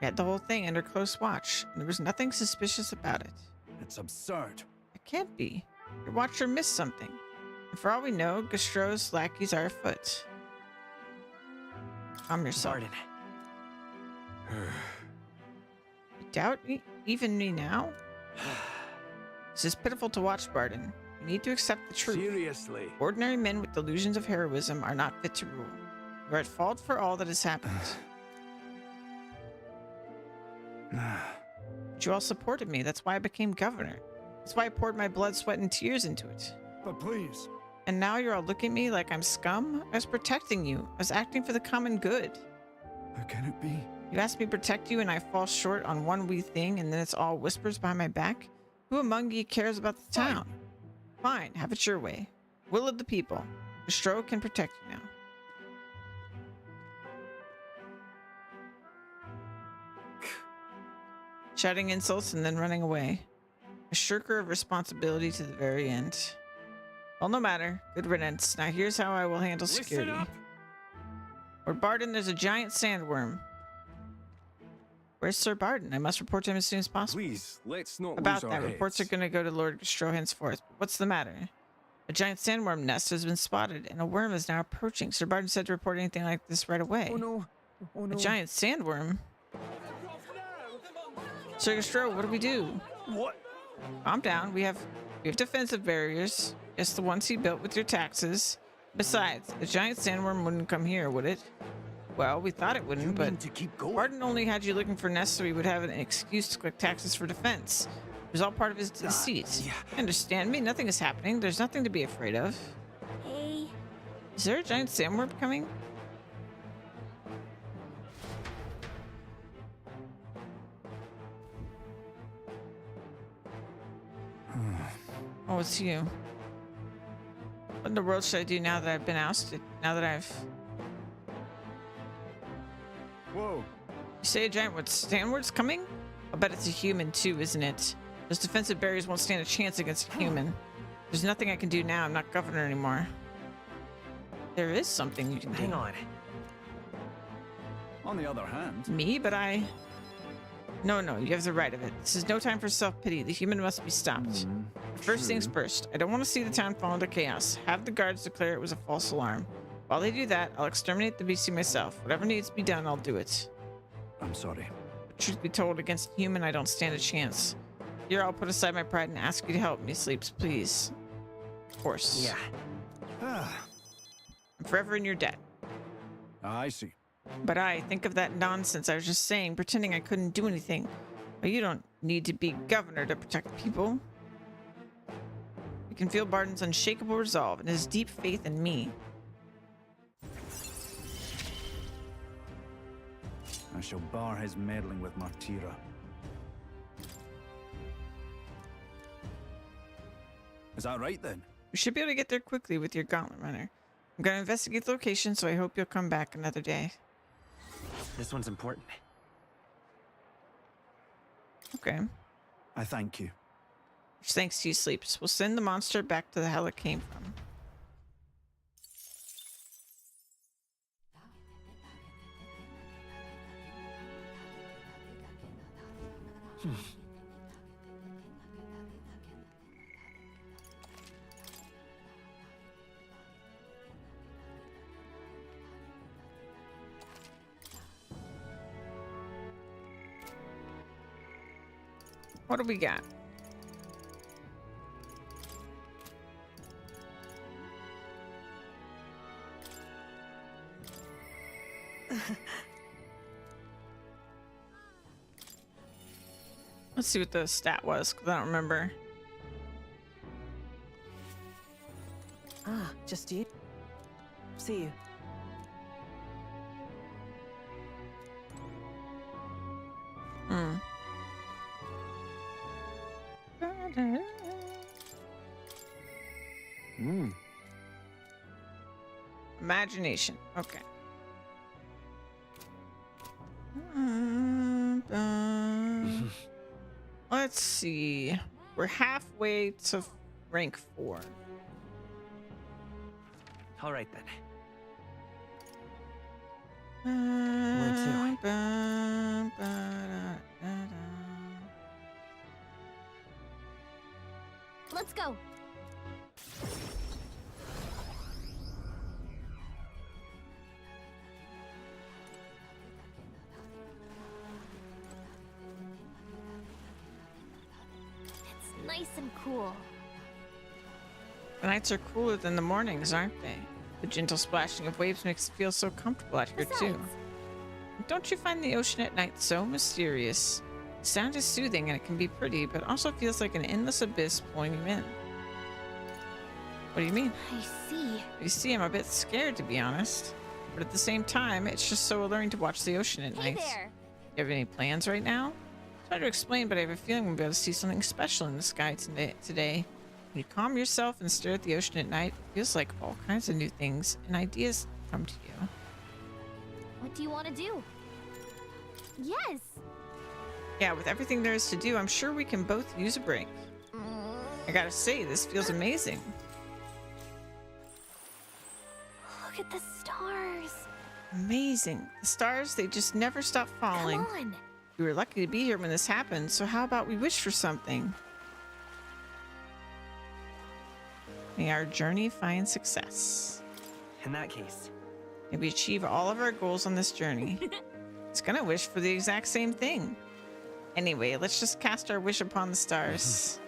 We had the whole thing under close watch, and there was nothing suspicious about it. It's absurd. It can't be. Your watcher missed something. And for all we know, Gastro's lackeys are afoot. Calm yourself. Barden. You doubt me, even me now? This is pitiful to watch, Barden. You need to accept the truth. Seriously. Ordinary men with delusions of heroism are not fit to rule. You are at fault for all that has happened. But you all supported me. That's why I became governor. That's why I poured my blood, sweat, and tears into it. But please. And now you're all looking at me like I'm scum? I was protecting you. I was acting for the common good. How can it be? You asked me to protect you and I fall short on one wee thing and then it's all whispers behind my back? Who among you cares about the town? Fine, have it your way. Will of the people. Gastro can protect you now. Shouting insults and then running away. A shirker of responsibility to the very end. Well, no matter. Good riddance. Now here's how I will handle Listen security. up. Lord Barden, there's a giant sandworm. Where's Sir Barden? I must report to him as soon as possible. Please, let's not About lose that, our reports are heads. going to go to Lord Stroh henceforth. What's the matter? A giant sandworm nest has been spotted, and a worm is now approaching. Sir Barden said to report anything like this right away. Oh no. Oh no. A giant sandworm? Sir Stroh, what do we do? What? Calm down. We have defensive barriers. It's the ones he built with your taxes. Besides, a giant sandworm wouldn't come here, would it? Well, we thought it wouldn't, You but mean to keep going? Barden only had you looking for nests so he would have an excuse to collect taxes for defense. It was all part of his deceit. yeah. You understand me? Nothing is happening. There's nothing to be afraid of. Hey. Is there a giant sandworm coming? Oh, it's you. What in the world should I do now that I've been ousted? Now that I've... Whoa. You say a giant sandworm's coming? I'll bet it's a human too, isn't it? Those defensive barriers won't stand a chance against a human. There's nothing I can do now. I'm not governor anymore. There is something you can do. Hang on. On the other hand, Me? But I... No, you have the right of it. This is no time for self-pity. The human must be stopped. First things first. I don't want to see the town fall into chaos. Have the guards declare it was a false alarm. While they do that, I'll exterminate the beastie myself. Whatever needs to be done, I'll do it. I'm sorry. But truth be told, against a human, I don't stand a chance. Here, I'll put aside my pride and ask you to help me, Sleeps, please. Of course. Yeah. Ah, I'm forever in your debt. I see. But think of that nonsense I was just saying, pretending I couldn't do anything. Well, you don't need to be governor to protect people. You can feel Barden's unshakable resolve and his deep faith in me. I shall bar his meddling with Martira. Is that right then? We should be able to get there quickly with your gauntlet runner. I'm going to investigate the location, so I hope you'll come back another day. This one's important. Okay. I thank you. Thanks to you, Sleeps. We'll send the monster back to the hell it came from. What do we got? Let's see what the stat was, because I don't remember. Ah, just you. See you. Hmm. Imagination. Okay. Let's see. We're halfway to rank 4. All right then. Let's go. It's nice and cool. The nights are cooler than the mornings, aren't they? The gentle splashing of waves makes it feel so comfortable out here, too. Besides, Don't you find the ocean at night so mysterious? The sound is soothing and it can be pretty, but also feels like an endless abyss pulling you in. What do you mean? I see. You see, I'm a bit scared, to be honest. But at the same time, it's just so alluring to watch the ocean at Hey night. there. You have any plans right now? It's hard to explain, but I have a feeling we'll be able to see something special in the sky today. When you calm yourself and stare at the ocean at night, it feels like all kinds of new things and ideas come to you. What do you want to do? Yes. Yeah, with everything there is to do, I'm sure we can both use a break. I gotta say, this feels amazing. Look at the stars. Amazing. The stars, they just never stop falling. Come on. We were lucky to be here when this happened, so how about we wish for something? May our journey find success. In that case, May we achieve all of our goals on this journey. It's gonna wish for the exact same thing. Anyway, let's just cast our wish upon the stars.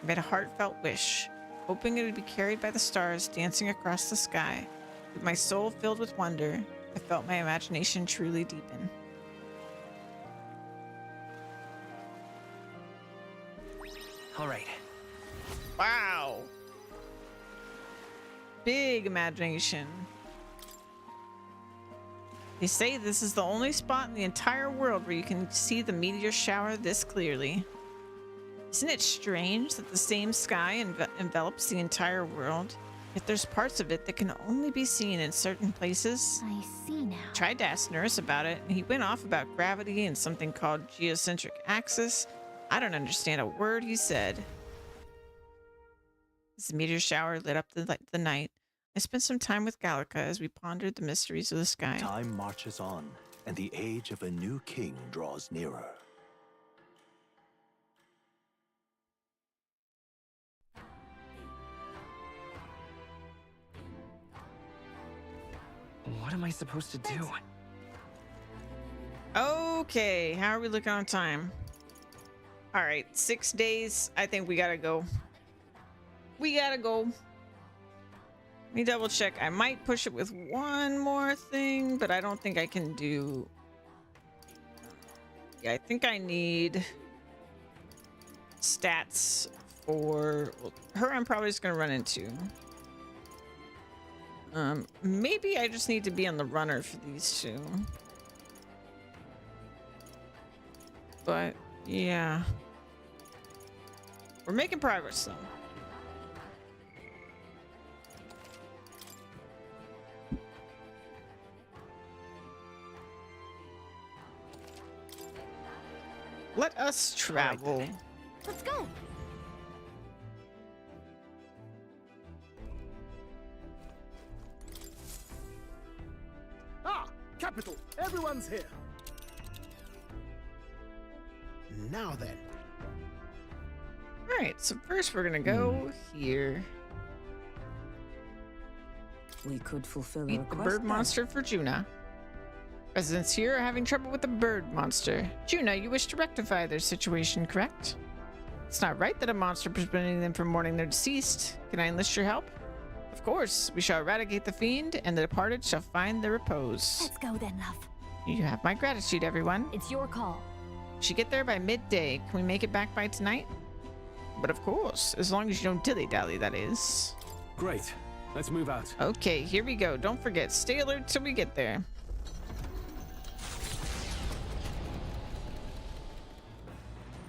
I made a heartfelt wish, hoping it would be carried by the stars dancing across the sky. With my soul filled with wonder, I felt my imagination truly deepen. all right. Wow. Big imagination. They say this is the only spot in the entire world where you can see the meteor shower this clearly. Isn't it strange that the same sky envelops the entire world, yet there's parts of it that can only be seen in certain places? I see now. Tried to ask Nurse about it, and he went off about gravity and something called geocentric axis. I don't understand a word he said. As the meteor shower lit up the night, I spent some time with Gallica as we pondered the mysteries of the sky. Time marches on, and the age of a new king draws nearer. What am I supposed to do? Okay, how are we looking on time? All right, 6 days. I think we gotta go. We gotta go. Let me double check. I might push it with one more thing, but I don't think I can do. Yeah, I think I need stats for her. I'm probably just gonna run into. Maybe I just need to be on the runner for these two. But yeah, we're making progress though. Let us travel. Let's go. Ah, capital. Everyone's here. Now then. All right, so first we're gonna go here. We could fulfill a Meet the request. bird then. monster for Juna. Residents here are having trouble with the bird monster. Juna, you wish to rectify their situation, correct? It's not right that a monster preventing them from mourning their deceased. Can I enlist your help? Of course. We shall eradicate the fiend, and the departed shall find their repose. Let's go then, love. You have my gratitude, everyone. It's your call. We should get there by midday. Can we make it back by tonight? But of course, as long as you don't dilly-dally, that is. Great. Let's move out. Okay, here we go. Don't forget, stay alert till we get there.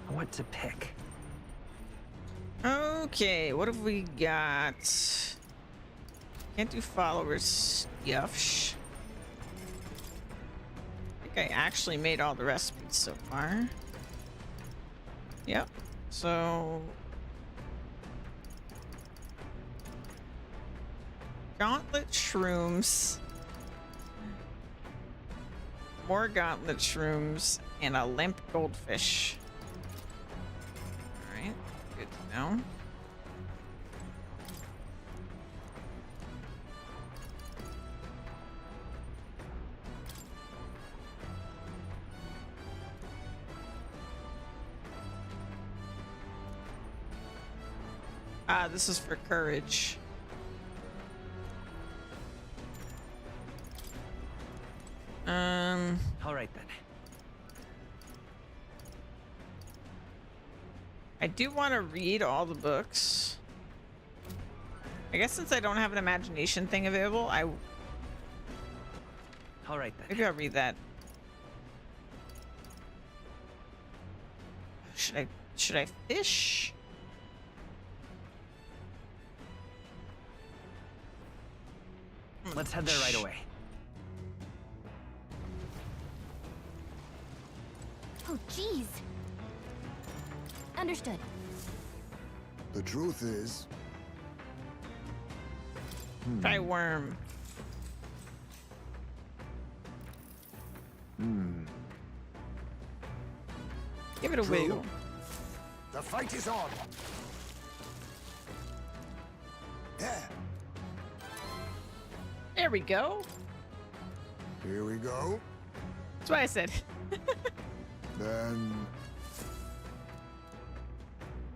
What to pick? Okay, what have we got? Can't do followers stuff. I think I actually made all the recipes so far. Yep. So gauntlet shrooms, more gauntlet shrooms, and a limp goldfish. All right, good to know. Ah, this is for courage. All right then. I do want to read all the books. I guess since I don't have an imagination thing available, All right then. maybe I'll read that. Should I fish? Let's head there right away. Oh, jeez. Understood. The truth is, Try worm. Give it a True. wiggle. The fight is on. There. There we go. Here we go. That's what I said. Then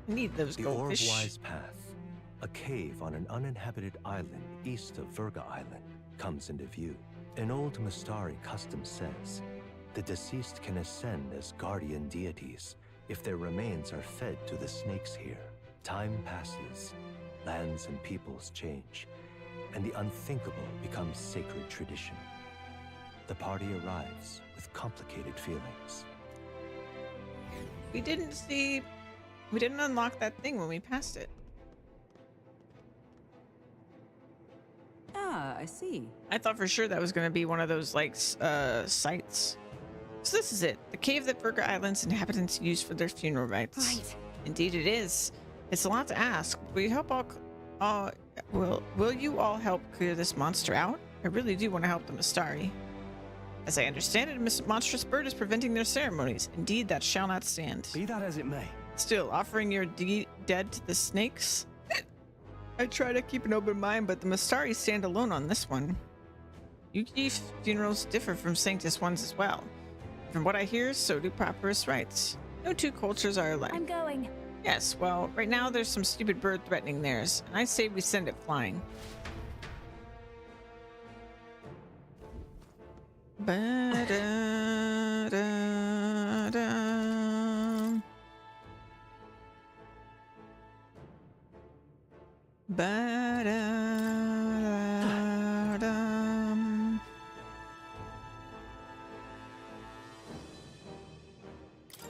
I need those The goldfish. Orb-Wise Path, a cave on an uninhabited island east of Virga Island, comes into view. An old Mystari custom says the deceased can ascend as guardian deities if their remains are fed to the snakes here. Time passes, lands and peoples change, and the unthinkable becomes sacred tradition. The party arrives with complicated feelings. We didn't unlock that thing when we passed it. Ah, I see. I thought for sure that was going to be one of those like sites. So this is it, the cave that Virga Island's inhabitants use for their funeral rites. Right. Indeed it is. It's a lot to ask. Will you help will you all help clear this monster out? I really do want to help the Mystari. As I understand it, a monstrous bird is preventing their ceremonies. Indeed, that shall not stand. Be that as it may. Still, offering your dead to the snakes? I try to keep an open mind, but the Mystari stand alone on this one. Yuki funerals differ from Sanctus ones as well. From what I hear, so do Papyrus rites. No two cultures are alike. I'm going. Yes, well, right now there's some stupid bird threatening theirs, and I say we send it flying. Ba-da-da-da. Ba-da-da-dum.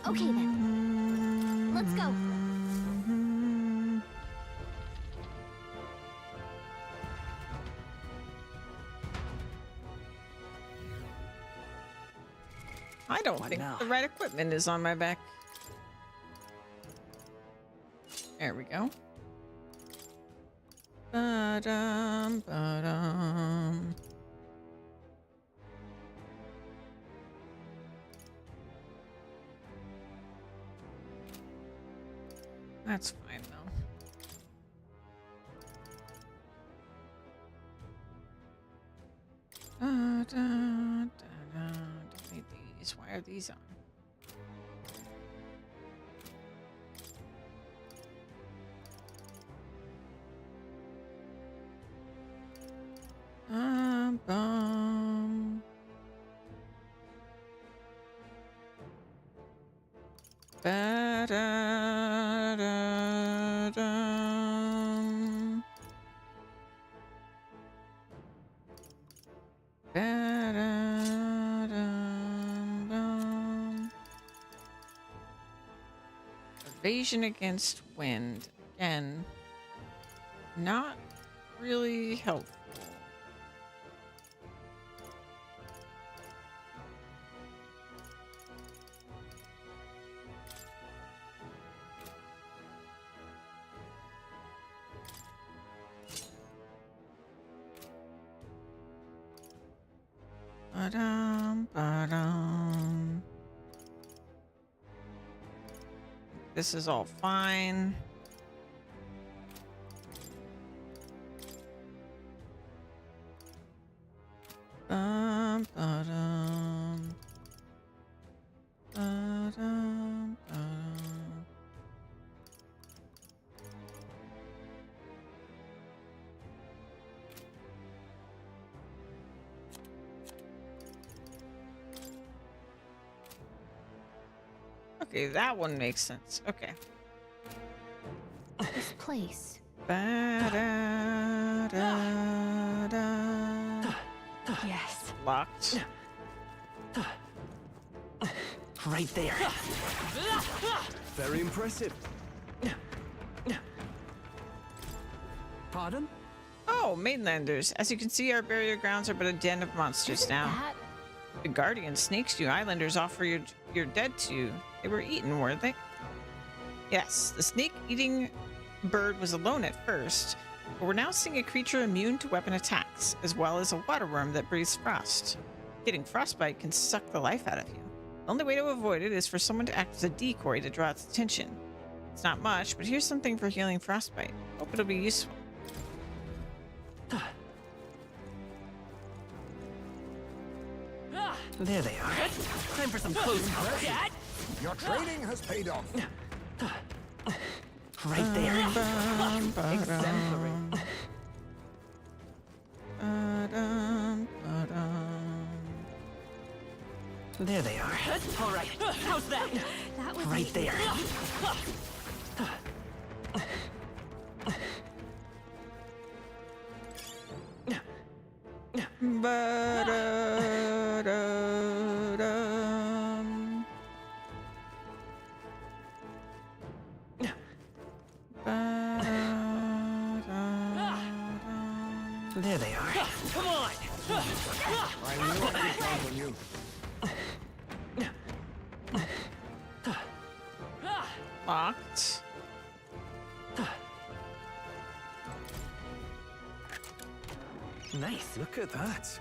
Okay then. Let's go. I don't What think now? the right equipment is on my back. There we go. Ba-dum, ba-dum. That's fine though. Don't need these. Why are these on? Bum. Ba-da-da-dum. Ba-da-dum-dum. Evasion against wind. Again, not really helpful. Ba-dum, ba-dum. This is all fine. Ba-dum. Ba-dum, ba-dum. Okay, that one makes sense. Okay. This place. Ba-da-da-da. Yes. Locked. Right there. Very impressive. Pardon? Oh, mainlanders. As you can see, our burial grounds are but a den of monsters Isn't now. that The guardian snakes you islanders offer your dead to. They were eaten, weren't they? Yes, the snake-eating bird was alone at first, but we're now seeing a creature immune to weapon attacks, as well as a water worm that breathes frost. Getting frostbite can suck the life out of you. The only way to avoid it is for someone to act as a decoy to draw its attention. It's not much, but here's something for healing frostbite. Hope it'll be useful. There they are. Time for some close combat. Your training has paid off. Right there. Exemplary. There they are. All right. How's that? That was Right there. Ba-da-dum. Ba-da-dum. There they are. Come on. I know I can count on you. Locked. Nice. Look at that.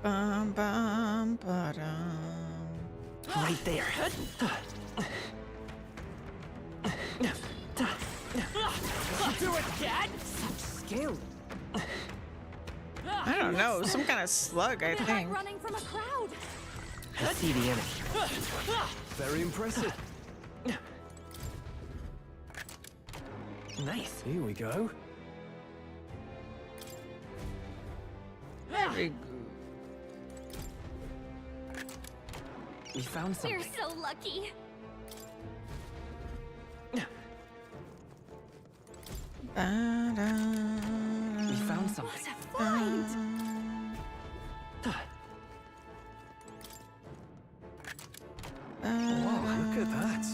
Bum bum ba-dum. Right there. Do it, Cat. Such skill. I don't know, some kind of slug, I They're think. like running from a crowd. I see the enemy. Very impressive. Nice. Here we go. Very good. We found We're something. so lucky. Ba-dum. We found something. What a find! Wow, look at that.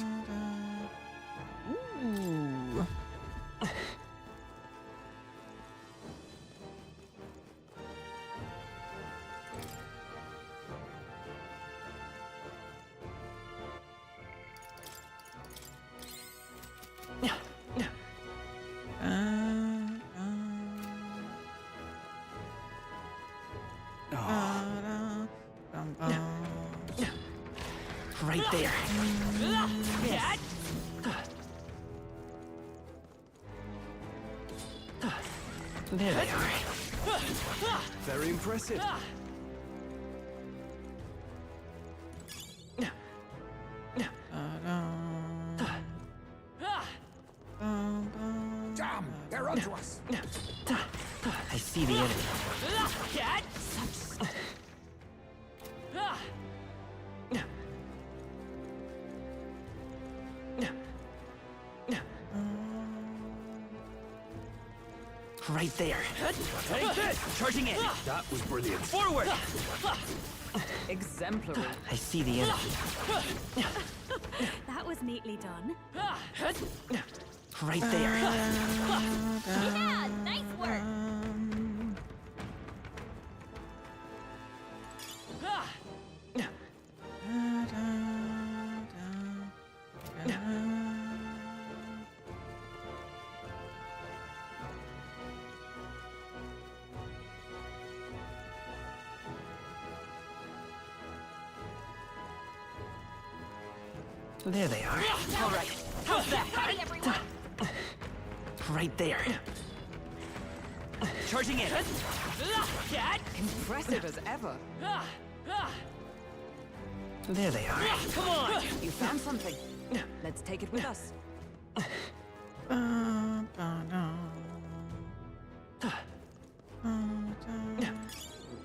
Ooh. Right there. Cat. There they are. Very impressive. Damn, they're onto us. I see the enemy. Cat. Right there. Take this! Charging in. That was brilliant. Forward! Exemplary. I see the enemy. That was neatly done. Right there. Yeah, nice work. There they are. All right. How's that? Ready, everyone. Right there. Charging in. Cat. Impressive as ever. There they are. Come on. You found something. Let's take it with us.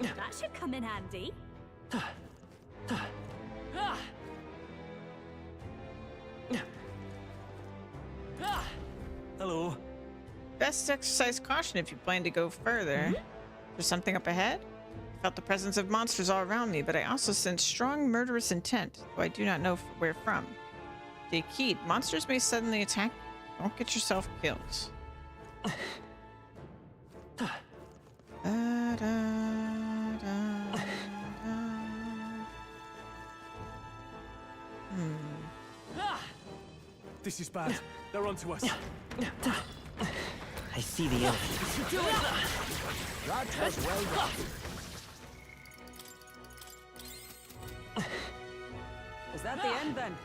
That should come in handy. Hello. Best exercise caution if you plan to go further. There's something up ahead? I felt the presence of monsters all around me, but I also sensed strong murderous intent, though I do not know where from. Take heed, monsters may suddenly attack. Don't get yourself killed. This is bad. They're onto us. I see the enemy. That was well done. Is that the end then?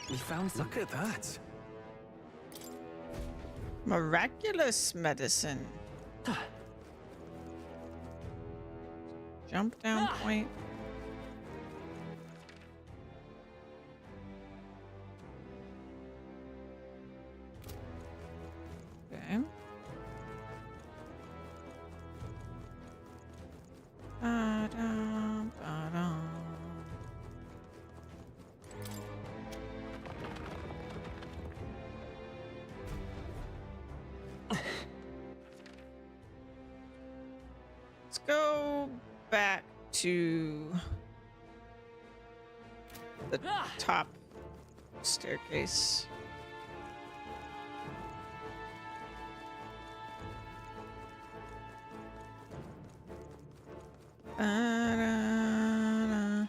We found some. Look at that. Miraculous medicine. Jump down point. Okay. Ba-dum, ba-dum. Let's go back to the top staircase. Ba-da-da.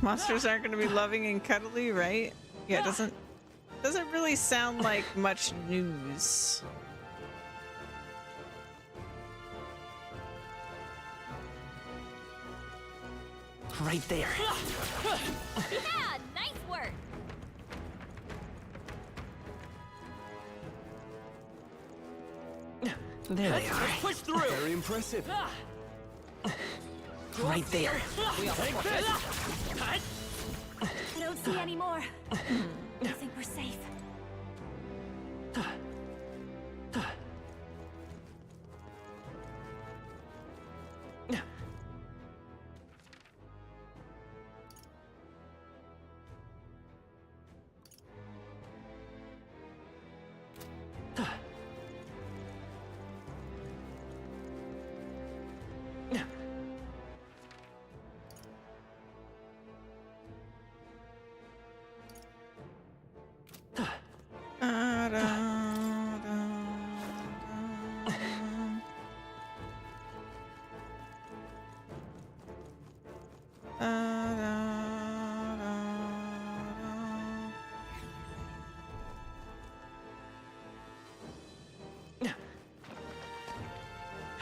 Monsters aren't going to be loving and cuddly, right? Yeah, it doesn't really sound like much news. Right there. Yeah, nice work. There they are. Push through! Very impressive. Right there. I don't see any more. I think we're safe.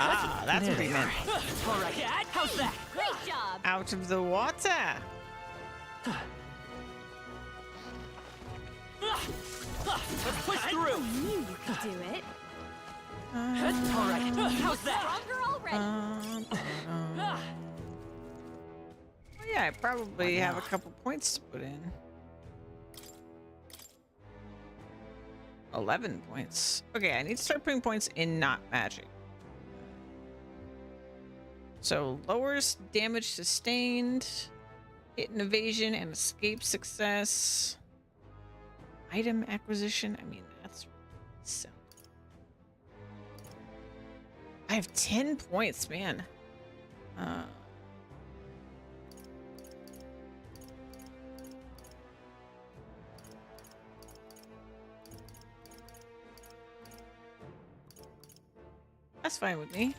Ah, that's what he meant. All right. How's that? Great job. Out of the water. Let's push through. I knew you could do it. All right. How's that? Stronger already. Oh, yeah, I probably have a couple points to put in. 11 points. Okay, I need to start putting points in not magic. So lowers damage sustained, hit and evasion, and escape success. Item acquisition. I mean, that's so. I have 10 points, man. That's fine with me.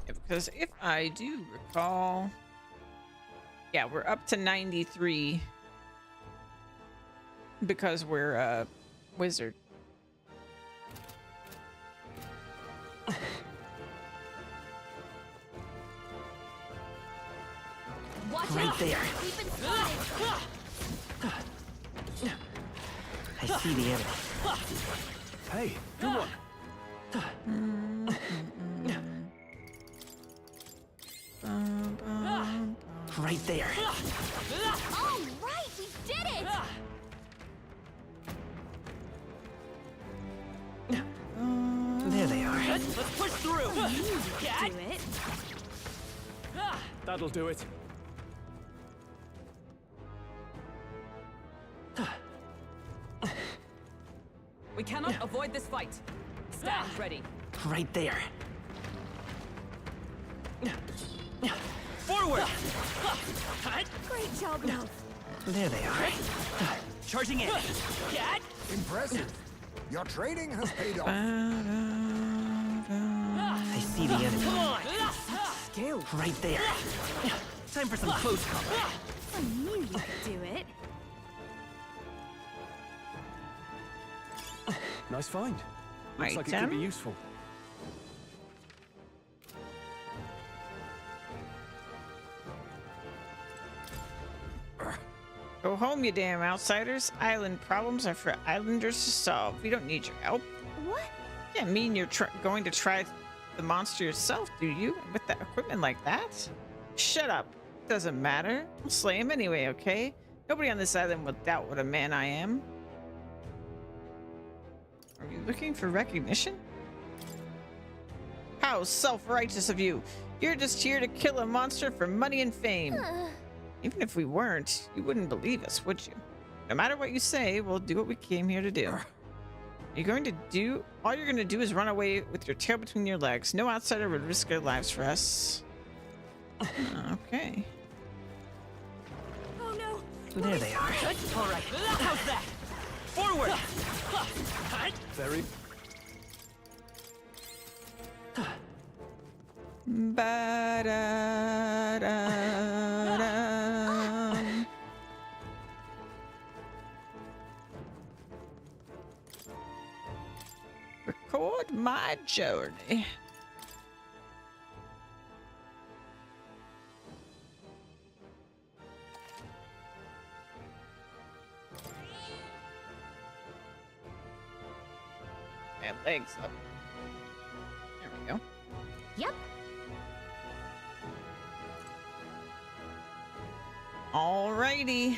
Yeah, because if I do recall, yeah, we're up to 93 because we're a wizard. Watch Right out. there. We've been spotted. I see the enemy. Hey, come on. Right there. All right, we did it. There they are. Let's push through! I knew you could do it. That'll do it. We cannot avoid this fight. Stand ready. Right there. Forward! Great job, Ralph. There they are. Charging in. Get! Impressive. Your training has paid off. I see the enemy. Come on! Skill. Right there. Time for some close combat. I knew you could do it. Nice find. Looks like it could be useful. Go home, you damn outsiders. Island problems are for islanders to solve. We don't need your help. What? Yeah, mean you're going to try the monster yourself, do you? With that equipment like that? Shut up. Doesn't matter. I'll slay him anyway, okay? Nobody on this island will doubt what a man I am. Are you looking for recognition? How self-righteous of you. You're just here to kill a monster for money and fame. Even if we weren't, you wouldn't believe us, would you? No matter what you say, we'll do what we came here to do. You're going to do... All you're going to do is run away with your tail between your legs. No outsider would risk their lives for us. Okay. Oh no. There they are. All right. How's that? Forward! Very. Ba-da-da-dum. Record my journey. And legs up. There we go. Yep. Alrighty.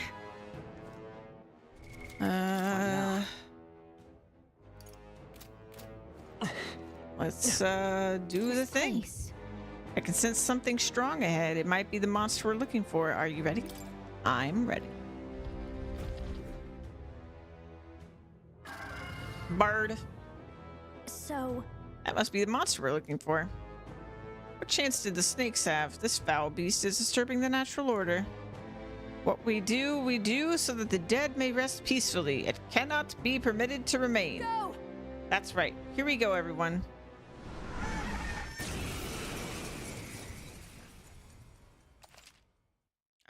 Let's do the thing. Place. I can sense something strong ahead. It might be the monster we're looking for. Are you ready? I'm ready. Bird. So, That must be the monster we're looking for. What chance did the snakes have? This foul beast is disturbing the natural order. What we do so that the dead may rest peacefully. It cannot be permitted to remain. go! That's right. Here we go, everyone.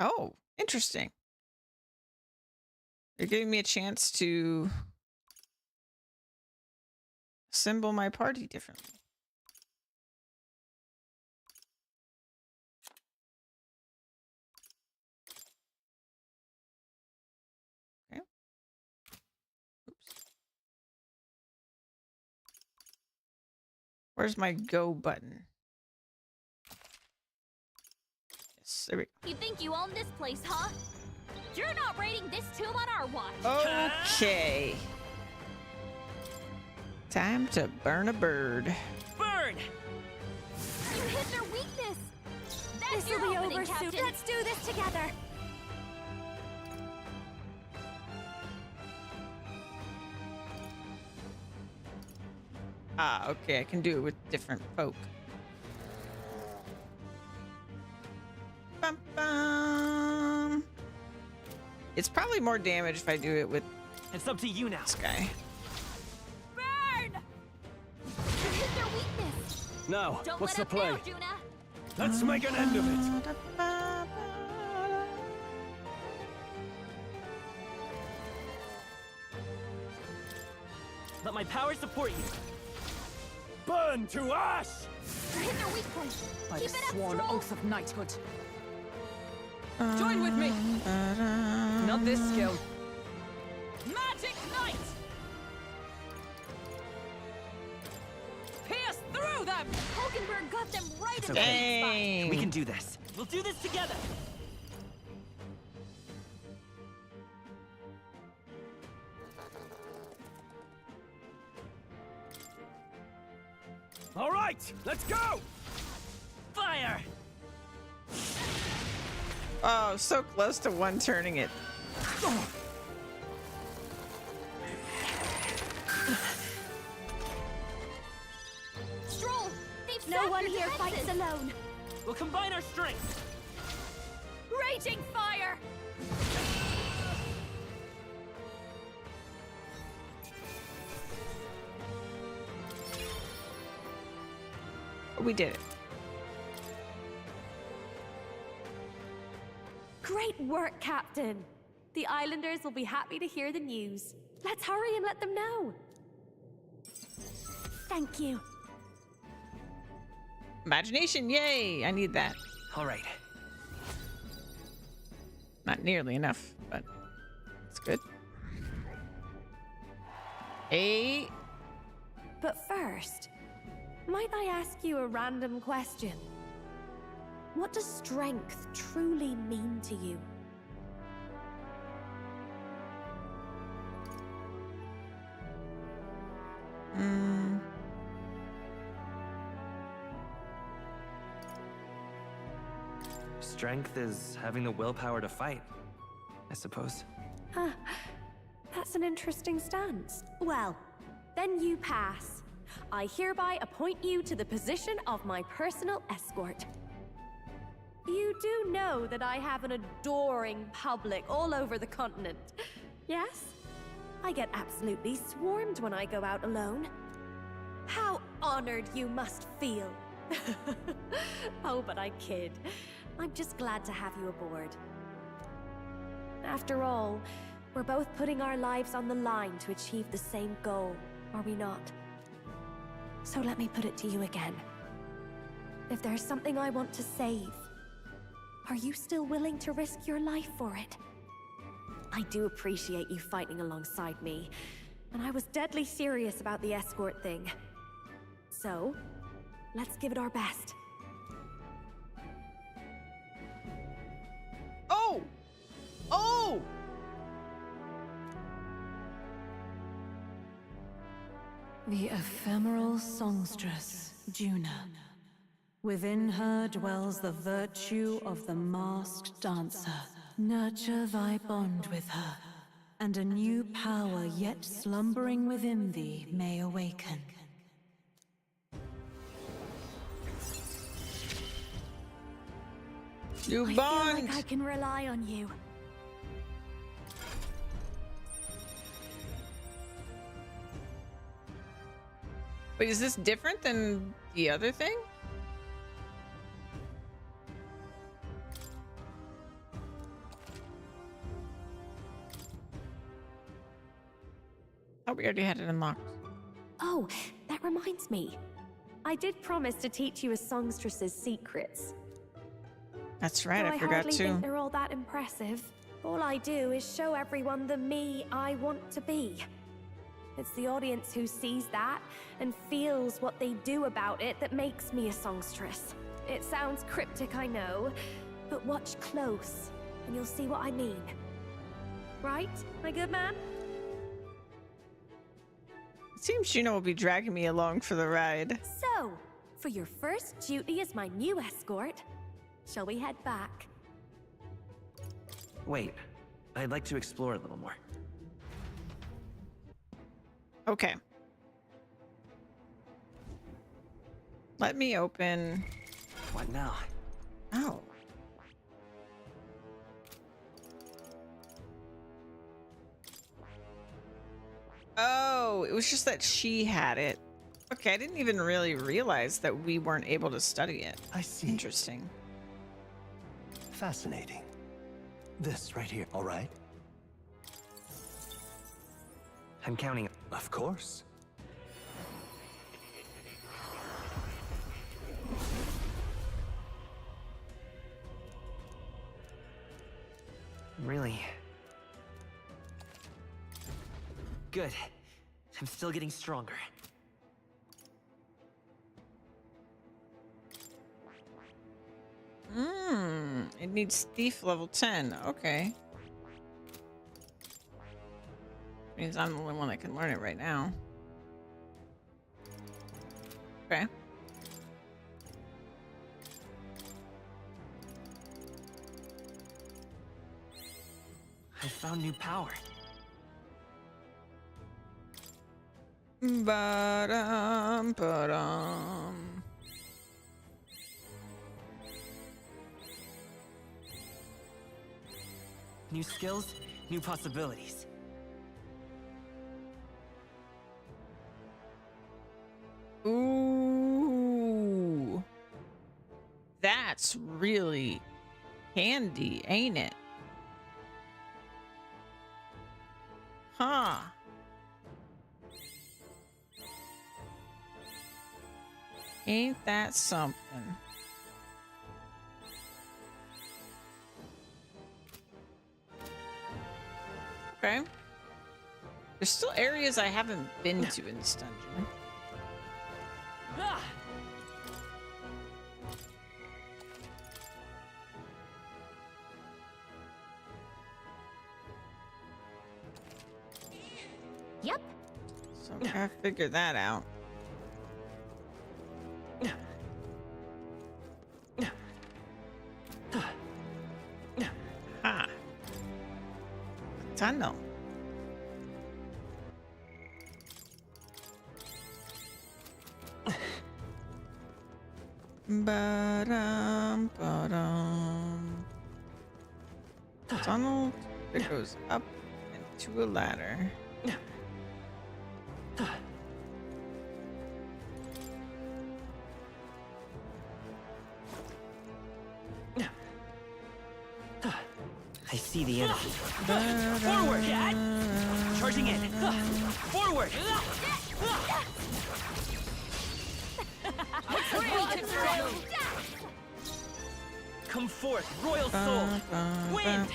Oh, interesting. You're giving me a chance to assemble my party differently. Okay. Oops. Where's my go button? Yes, there we go. You think you own this place, huh? You're not raiding this tomb on our watch. Okay. Time to burn a bird. Burn! You hit their weakness. That's This'll your be opening, over soon. Captain. Let's do this together. Ah, okay, I can do it with different folk. Bum, bum. It's probably more damage if I do it with It's up to you now. this guy. Burn! You hit their weakness. Now, Don't what's let the up play? now, Juna. Let's make an end of it. Let my power support you. Burn to ash! You hit their weak point. By Keep the it up, sworn Stroll. oath of knighthood. Join with me. Not this skill. Magic Knight! Pierce through them! Hulkenberg got them right It's in the okay. spot. Dang. We can do this. We'll do this together. All right, let's go! Fire! Oh, so close to one turning it. Stroll, they've No sapped one your here defenses. fights alone. We'll combine our strength. Raging fire! We did it. Great work, Captain. The islanders will be happy to hear the news. Let's hurry and let them know. Thank you. Imagination, yay! I need that. All right. Not nearly enough, but it's good. Hey. But first, might I ask you a random question? What does strength truly mean to you? Strength is having the willpower to fight, I suppose. Huh. That's an interesting stance. Well, then you pass. I hereby appoint you to the position of my personal escort. You do know that I have an adoring public all over the continent. Yes? I get absolutely swarmed when I go out alone. How honored you must feel. Oh, but I kid. I'm just glad to have you aboard. After all, we're both putting our lives on the line to achieve the same goal, are we not? So let me put it to you again. If there's something I want to save, are you still willing to risk your life for it? I do appreciate you fighting alongside me, and I was deadly serious about the escort thing. So, let's give it our best. Oh! Oh! The ephemeral songstress, Juna. Within her dwells the virtue of the masked dancer. Nurture thy bond with her, and a new power yet slumbering within thee may awaken. You I bond! feel like I can rely on you. Wait, is this different than the other thing? Oh, we already had it unlocked. Oh, that reminds me. I did promise to teach you a songstress's secrets. That's right, Though I I forgot hardly think to. they're all that impressive. All I do is show everyone the me I want to be. It's the audience who sees that and feels what they do about it that makes me a songstress. It sounds cryptic, I know, but watch close and you'll see what I mean. Right, my good man? It seems Juno will be dragging me along for the ride. So, for your first duty as my new escort, shall we head back? Wait, I'd like to explore a little more. Okay. Let me open. What now? Oh. Oh, it was just that she had it. Okay, I didn't even really realize that we weren't able to study it. I see. Interesting. Fascinating. This right here, all right? I'm counting. Of course. Really? Good. I'm still getting stronger. It needs thief level 10. Okay. Means I'm the only one that can learn it right now. Okay. I found new power. Ba-dum, ba-dum. New skills, new possibilities. Ooh. That's really handy, ain't it? Huh. Ain't that something? Okay. There's still areas I haven't been to in this dungeon. Ah! Yep. So I gotta figure that out. Ha. A tunnel. Ba-dum, ba-dum. Tunnel that goes up and to a ladder. I see the enemy. Forward! Charging in. Forward! Come forth, royal soul! Wind!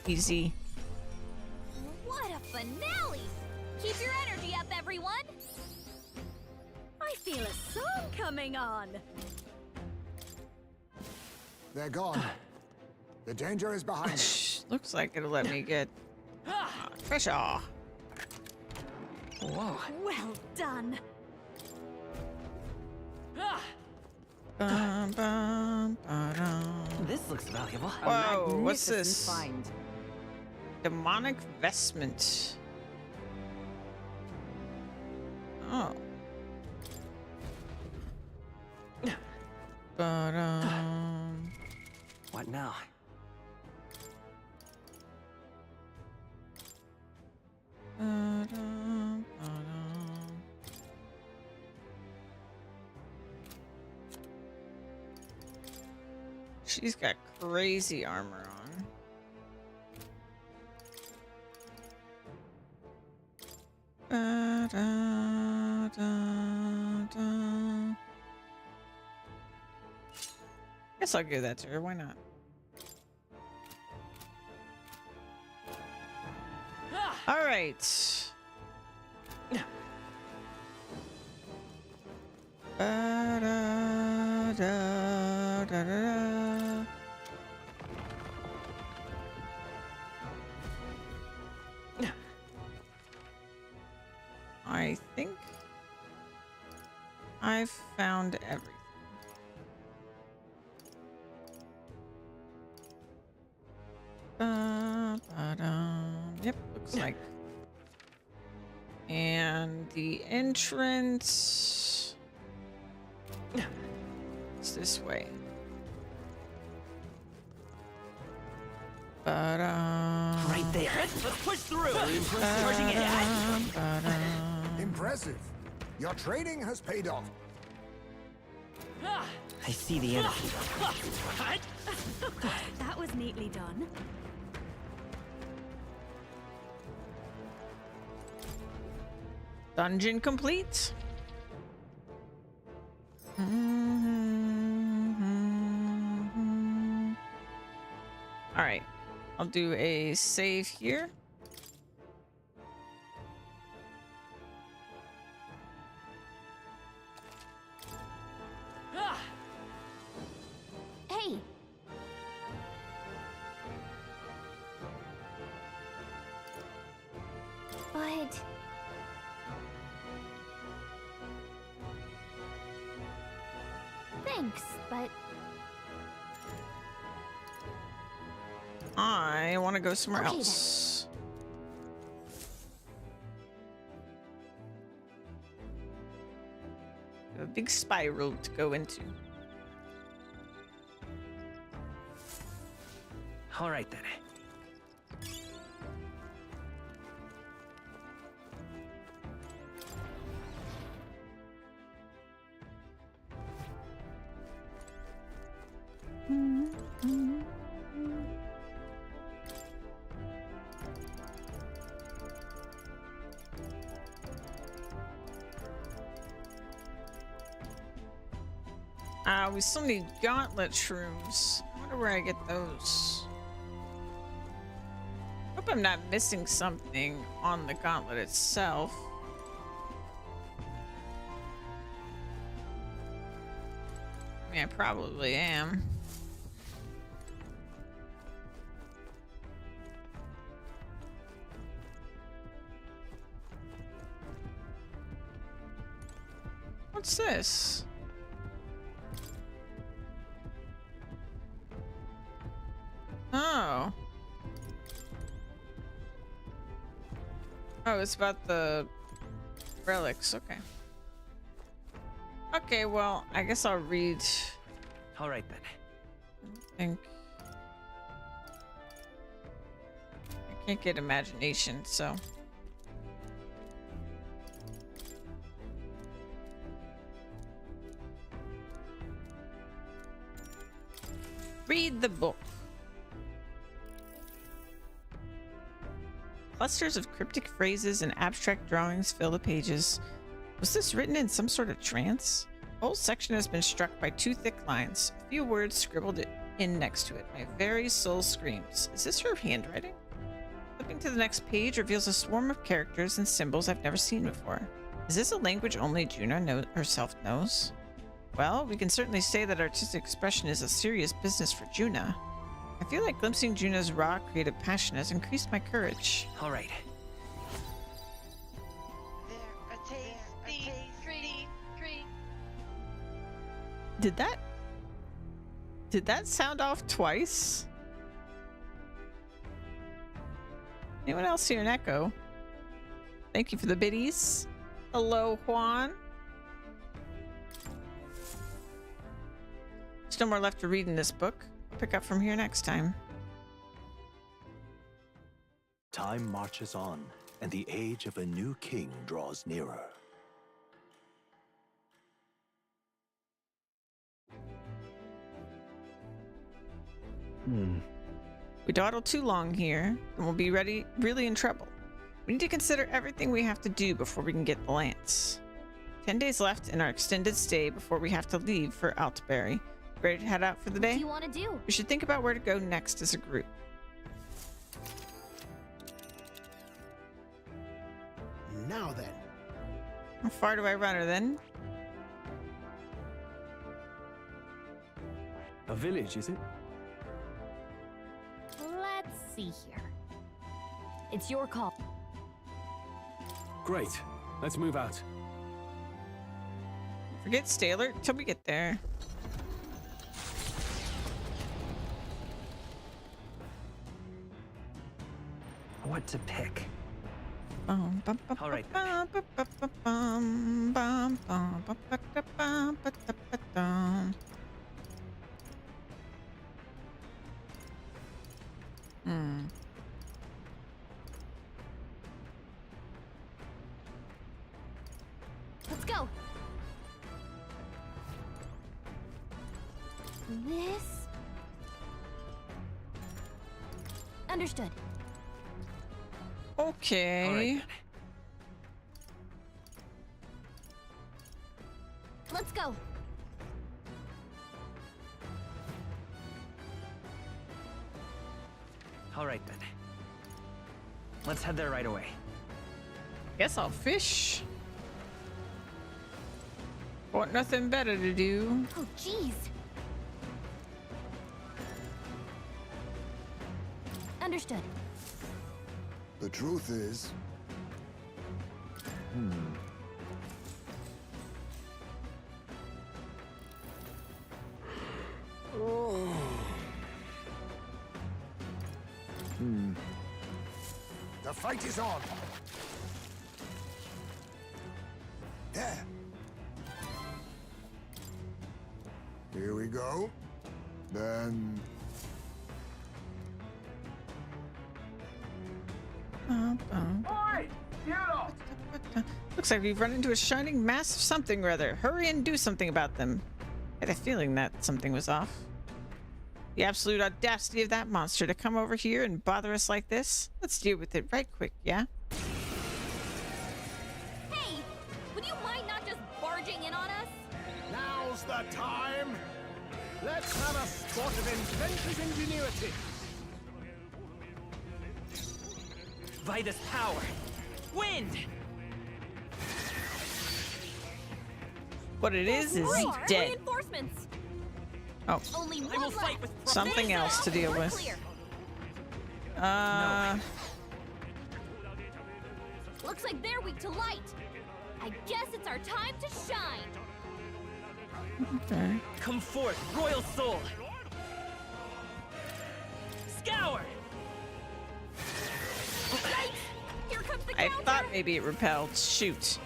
Easy. What a finale! Keep your energy up, everyone! I feel a song coming on! They're gone. The danger is behind us. Shh, looks like it'll let me get pressure. Whoa. Well done! Ah! Bum, bum, ba-dum. This looks valuable. Whoa, what's Magnificent this? Find. Demonic vestment. Oh. Ba-dum. What now? Ba-dum, ba-dum. She's got crazy armor on. Ba-da-da-da. Guess I'll give that to her. Why not? All right. Ba-da-da-da-da. I think I've found everything. Yep, looks like. And the entrance. It's this way. Right there. Let's push through. Charging in. Impressive. Your training has paid off. I see the enemy. That was neatly done. Dungeon complete. All right, I'll do a save here. Hey! But... Thanks, but... I want to go somewhere Okay, then. else. A big spiral to go into. All right then. we still need gauntlet shrooms. I wonder where I get those. Hope I'm not missing something on the gauntlet itself. I mean, I probably am. What's this? Oh. Oh, it's about the relics. Okay. Okay, well, I guess I'll read. All right then. I think I can't get imagination, so. Read the book. Clusters of cryptic phrases and abstract drawings fill the pages. Was this written in some sort of trance? The whole section has been struck by two thick lines, a few words scribbled in next to it. My very soul screams. Is this her handwriting? Flipping to the next page reveals a swarm of characters and symbols I've never seen before. Is this a language only Juna herself knows? Well, we can certainly say that artistic expression is a serious business for Juna. I feel like glimpsing Juna's raw creative passion has increased my courage. All right. Did that sound off twice? Anyone else hear an echo? Thank you for the biddies. Hello, Juan. There's no more left to read in this book. I'll pick up from here next time. Time marches on, and the age of a new king draws nearer. We dawdle too long here, and we'll be really in trouble. We need to consider everything we have to do before we can get the lance. 10 days left in our extended stay before we have to leave for Altberry. Ready to head out for the day? What do you want to do? We should think about where to go next as a group. Now then. How far do I run her then? A village, is it? Let's see here. It's your call. Great. Let's move out. Forget stay alert till we get there. What to pick? All right. Let's go. This. Understood. Okay. All right then. Let's go. All right then. Let's head there right away. Guess I'll fish. Want nothing better to do. Oh, jeez. Understood. The truth is... The fight is on. There. Here we go. Then... Looks like we've run into a shining mass of something or other. Hurry and do something about them. I had a feeling that something was off. The absolute audacity of that monster to come over here and bother us like this. Let's deal with it right quick, yeah? Hey, would you mind not just barging in on us? Now's the time. Let's have a spot of inventor's ingenuity. Vitus power. Wind. What it is Roar, dead. Reinforcements. Oh, Only one I will left. fight with something else to deal We're with. clear. Looks like they're weak to light. I guess it's our time to shine. Okay. Come forth, royal soul. Scour. Yikes! Here comes the I counter. thought maybe it repelled. Shoot.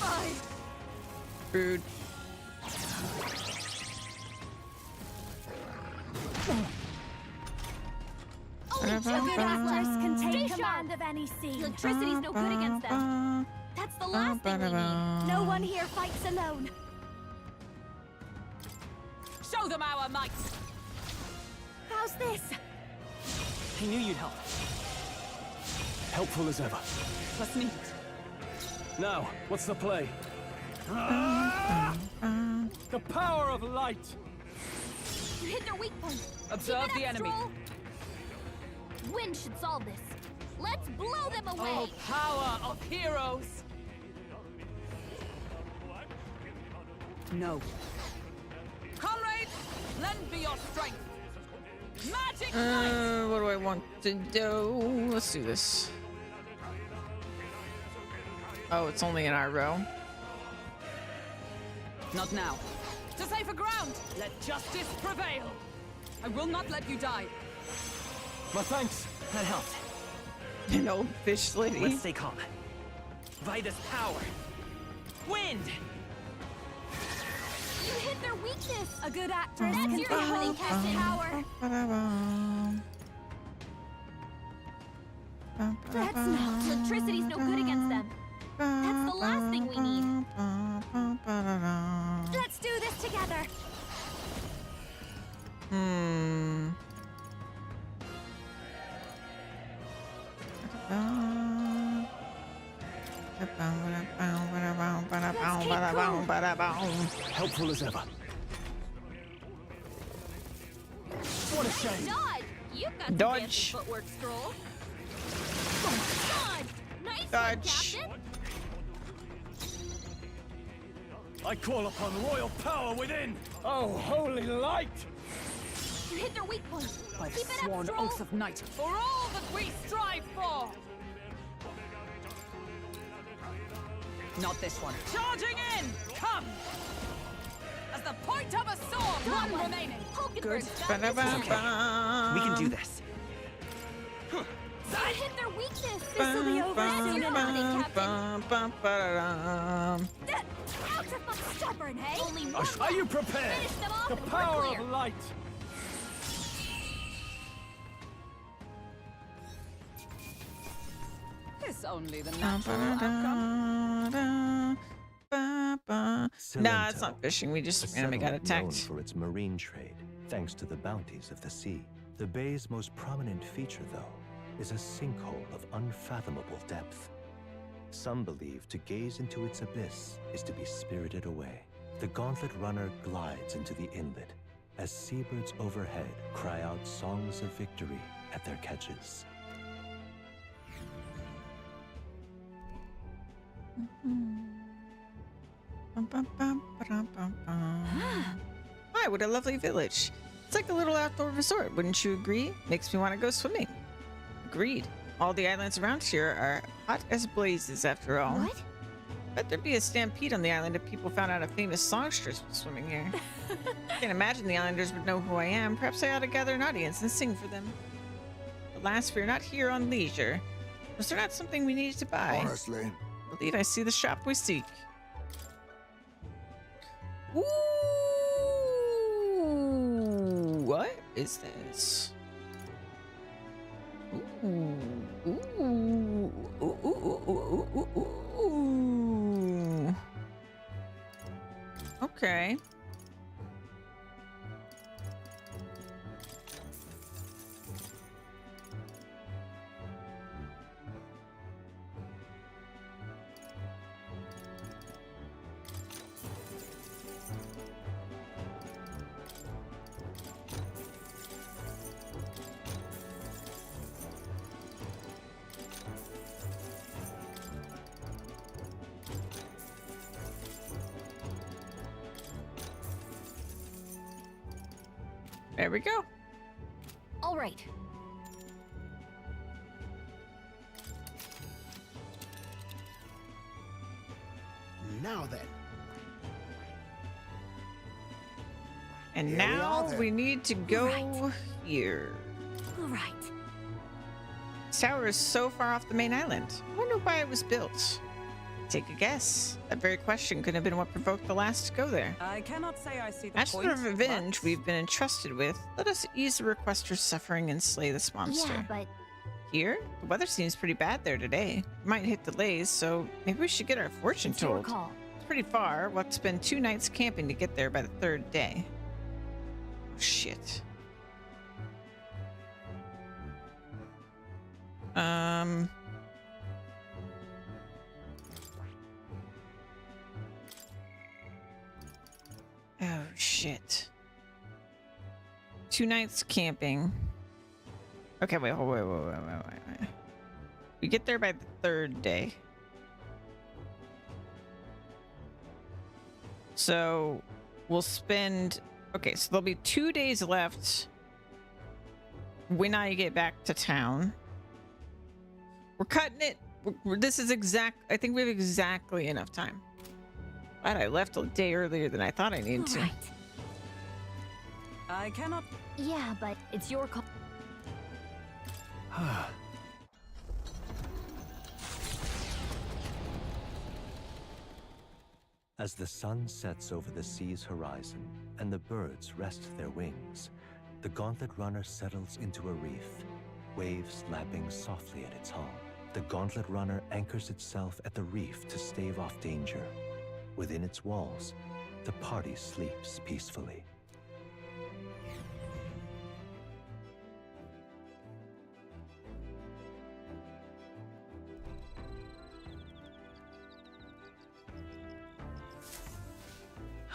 Five. Rude. Only two good actors can take command of any scene. Electricity's no good against them. That's the last thing we need. No one here fights alone. Show them our might! How's this? I knew you'd help. Helpful as ever. Let's meet. Now, what's the play? The power of light! You hit their weak point. Observe Keep it the up, enemy. Stroll. Wind should solve this. Let's blow them away. Oh, power of heroes! No. Comrades, lend me your strength. Magic light! What do I want to do? Let's do this. Oh, it's only in our row. Not now. To safer ground, let justice prevail. I will not let you die. My thanks. That helped. An old fish lady. Let's stay calm. Vitus power. Wind. You hit their weakness. A good actress That's can your opening casting power. That's not. Electricity's no good against them. That's the last thing we need. Let's do this together. Helpful as ever. What a shame. Dodge! You've got some Dodge. fancy footwork, Stroll. Dodge! Nice one, Dodge. Captain. I call upon royal power within. Oh, holy light! You hit their weak point. By the Keep it sworn up, Stroll. oath of night, for all that we strive for! Not this one. Charging in! Come! As the point of a sword, one remaining. Hulkenberg's Good. got this one. We can do this. You hit their weakness. This'll be over soon, opening, Captain. Out of my stubborn, hey? Only one Are you left. prepared? Finish them off The and we're power clear. of light! Is only the natural outcome. Nah, it's not fishing. We just A randomly got settlement known attacked. for its marine trade, thanks to the bounties of the sea. The bay's most prominent feature, though, is a sinkhole of unfathomable depth. Some believe to gaze into its abyss is to be spirited away. The gauntlet runner glides into the inlet as seabirds overhead cry out songs of victory at their catches. Hi, what a lovely village. It's like a little outdoor resort, wouldn't you agree? Makes me want to go swimming. Agreed. All the islands around here are hot as blazes after all. What? Bet there'd be a stampede on the island if people found out a famous songstress was swimming here. Can't imagine the islanders would know who I am. Perhaps I ought to gather an audience and sing for them. Alas, we're not here on leisure. Was there not something we needed to buy? Honestly, I believe I see the shop we seek. Ooh, what is this? Ooh, ooh, ooh, ooh, ooh, ooh, ooh, ooh. Okay. There we go. All right. Now then. And Here we are, now then. we need to go Right. here. All right. This tower is so far off the main island. I wonder why it was built. Take a guess. That very question could have been what provoked the last to go there. I cannot say I see the As for point, the revenge but- we've been entrusted with, let us ease the requester's suffering and slay this monster. Yeah, but Here, the weather seems pretty bad there today. Might hit delays, so maybe we should get our fortune it's your told. call. It's pretty far. We'll have to spend 2 nights camping to get there by the 3rd day. Oh, shit. Oh, shit. 2 nights camping. Okay, wait. We get there by the 3rd day. So we'll spend... Okay, so there'll be 2 days left when I get back to town. We're cutting it. This is exact... I think we have exactly enough time. Glad I left a day earlier than I thought I needed to. Right. I cannot. Yeah, but it's your call. As the sun sets over the sea's horizon and the birds rest their wings, the Gauntlet Runner settles into a reef, waves lapping softly at its hull. The Gauntlet Runner anchors itself at the reef to stave off danger. Within its walls, the party sleeps peacefully.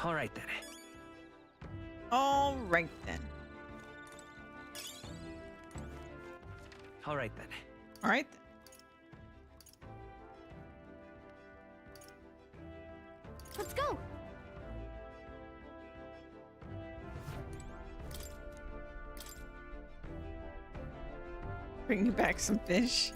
All right then. All right, then. All right then. All right, then. Let's go. Bring you back some fish.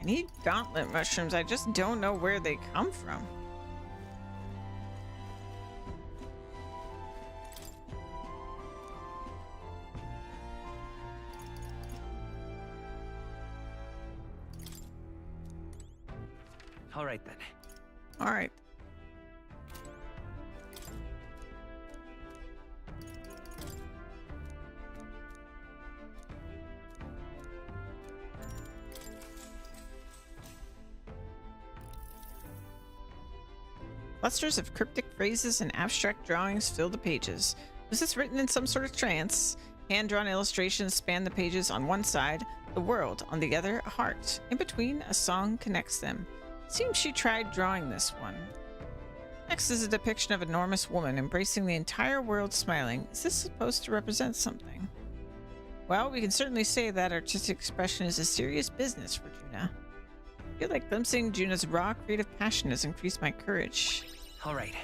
I need gauntlet mushrooms. I just don't know where they come from. All right then. All right. Clusters of cryptic phrases and abstract drawings fill the pages. Was this written in some sort of trance? Hand-drawn illustrations span the pages on one side, the world, on the other, a heart. In between, a song connects them. Seems she tried drawing this one. Next is a depiction of an enormous woman embracing the entire world smiling. Is this supposed to represent something? Well, we can certainly say that artistic expression is a serious business for Juna. I feel like glimpsing Juna's raw creative passion has increased my courage. All right.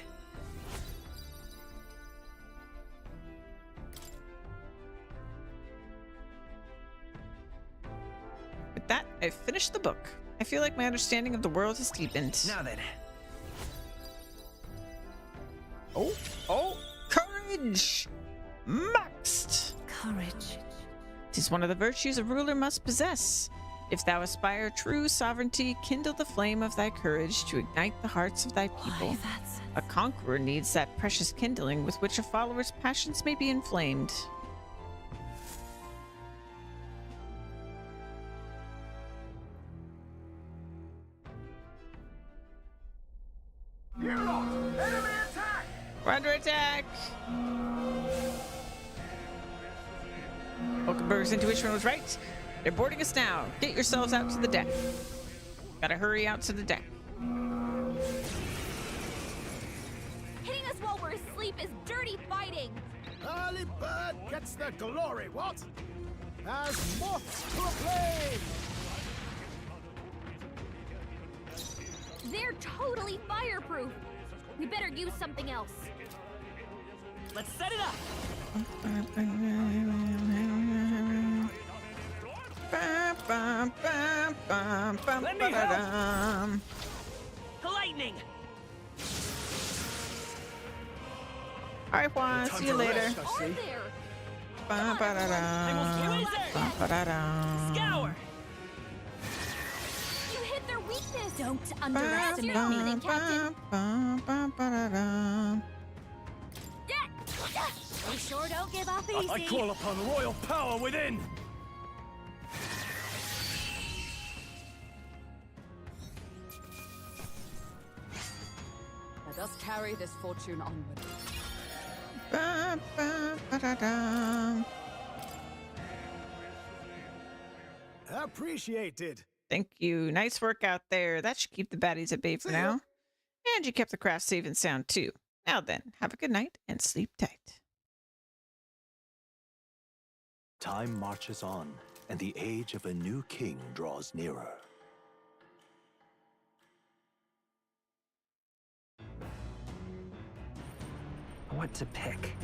With that, I've finished the book. I feel like my understanding of the world has deepened. Now then. Oh, courage! Maxed! Courage. 'Tis one of the virtues a ruler must possess. If thou aspire true sovereignty, kindle the flame of thy courage to ignite the hearts of thy people. Why, that's... A conqueror needs that precious kindling with which a follower's passions may be inflamed. We're under attack! Hulkenberg's intuition was right. They're boarding us now. Get yourselves out to the deck. Gotta hurry out to the deck. Hitting us while we're asleep is dirty fighting. Early bird gets the glory, what? As moths to a flame! They're totally fireproof. We better use something else. Let's set it up. Let me help. Lightning. All right, Juan. See you later. Scour. You hit their weakness. Don't underestimate me, Captain. We sure don't give up easy. I call upon royal power within. Let us carry this fortune onward. Appreciated. Thank you. Nice work out there. That should keep the baddies at bay for now. And you kept the craft safe and sound too. Now then, have a good night and sleep tight. Time marches on, and the age of a new king draws nearer. What to pick?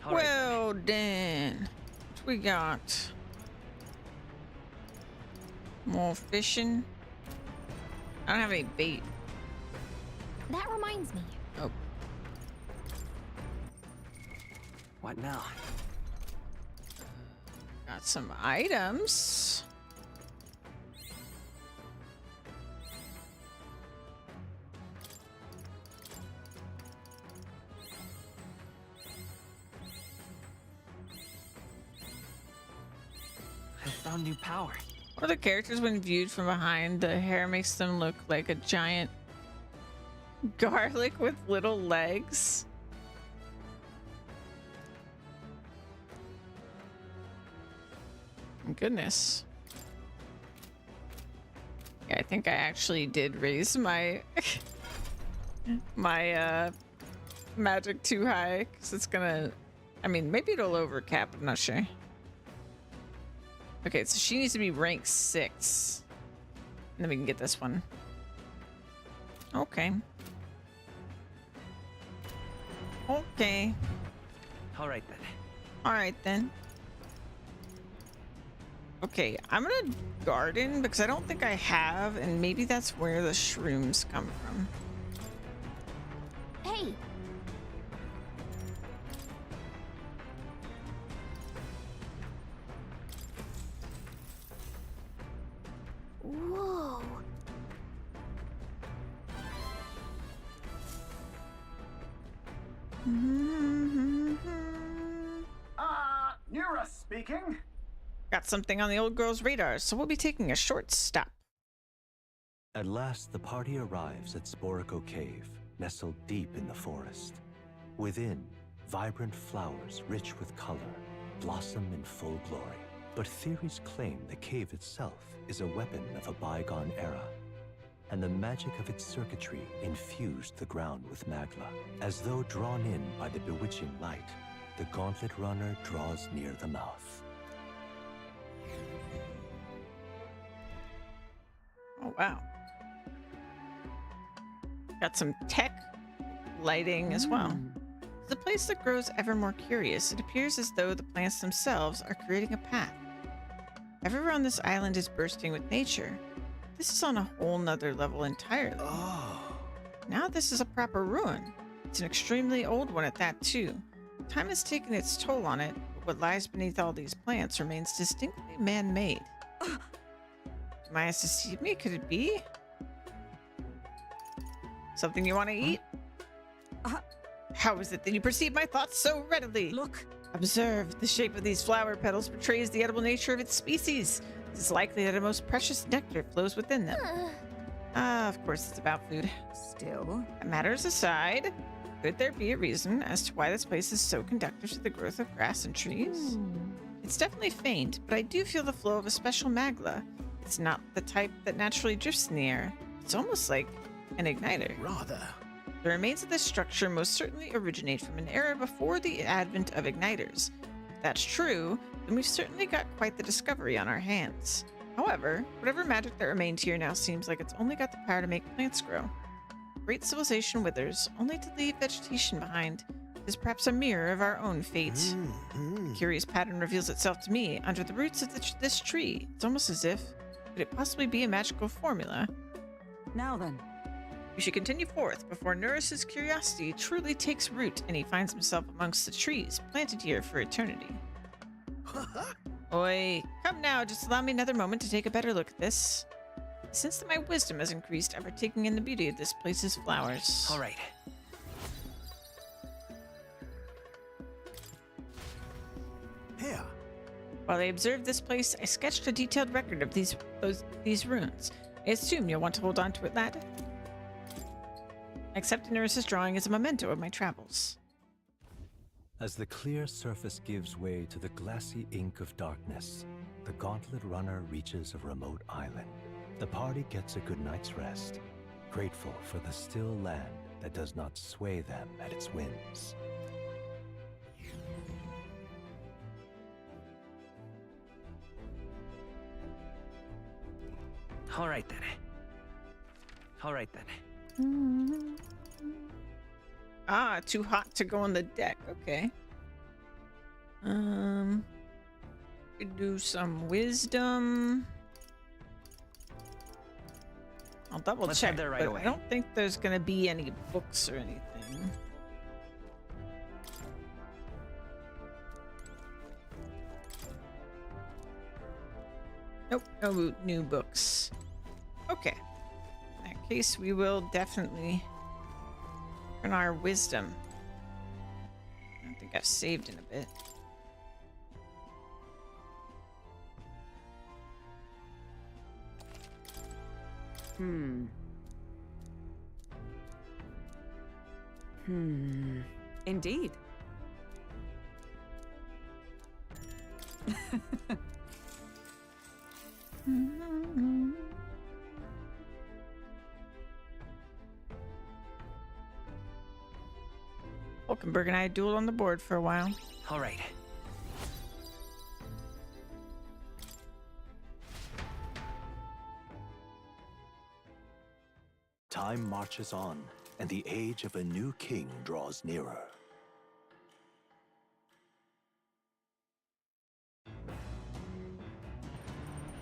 All right. Well then, what we got? More fishing. I don't have any bait. That reminds me. Oh, What now? got some items. I found new power. One of the characters, when viewed from behind, the hair makes them look like a giant garlic with little legs. Goodness. Yeah, I think I actually did raise my my magic too high because it's gonna, I mean, maybe it'll overcap, I'm not sure. Okay, so she needs to be rank 6. And then we can get this one. Okay. Okay. All right then. All right then. Okay, I'm gonna garden because I don't think I have, and maybe that's where the shrooms come from. Hey, whoa. Nura speaking. Got something on the old girl's radar, so we'll be taking a short stop. At last, the party arrives at Sporico Cave, nestled deep in the forest. Within, vibrant flowers rich with color blossom in full glory. But theories claim the cave itself is a weapon of a bygone era, and the magic of its circuitry infused the ground with magla. As though drawn in by the bewitching light, the gauntlet runner draws near the mouth. Oh, wow. Got some tech lighting as well. It's a place that grows ever more curious. It appears as though the plants themselves are creating a path. Everywhere on this island is bursting with nature. This is on a whole nother level entirely. Now this is a proper ruin. It's an extremely old one at that too. Time has taken its toll on it, but what lies beneath all these plants remains distinctly man-made. Maya to see me? Could it be? Something you want to eat? How is it that you perceive my thoughts so readily? Look. Observe. The shape of these flower petals betrays the edible nature of its species. It is likely that a most precious nectar flows within them. Of course it's about food. Still. Matters aside, could there be a reason as to why this place is so conducive to the growth of grass and trees? It's definitely faint, but I do feel the flow of a special magla. It's not the type that naturally drifts in the air. It's almost like an igniter. Rather. The remains of this structure most certainly originate from an era before the advent of igniters. If that's true, then we've certainly got quite the discovery on our hands. However, whatever magic that remained here now seems like it's only got the power to make plants grow. Great civilization withers, only to leave vegetation behind. is perhaps a mirror of our own fate. A curious pattern reveals itself to me under the roots of this tree. It's almost as if, could it possibly be a magical formula? Now then. We should continue forth before Neris's curiosity truly takes root and he finds himself amongst the trees planted here for eternity. Oi, come now, just allow me another moment to take a better look at this. Since that my wisdom has increased, I'm partaking in the beauty of this place's flowers. All right. Here. While I observed this place, I sketched a detailed record of these runes. I assume you'll want to hold on to it, lad. I accept Neris's drawing as a memento of my travels. As the clear surface gives way to the glassy ink of darkness, the gauntlet runner reaches a remote island. The party gets a good night's rest, grateful for the still land that does not sway them at its whims. All right then. All right then. Ah, too hot to go on the deck. Okay. Could do some wisdom. I'll double Let's check. head there right but away. I don't think there's gonna be any books or anything. Nope, no new books. Okay. In that case, we will definitely earn our wisdom. I don't think I've saved in a bit. Indeed. Hulkenberg and I dueled on the board for a while. All right. Time marches on, and the age of a new king draws nearer.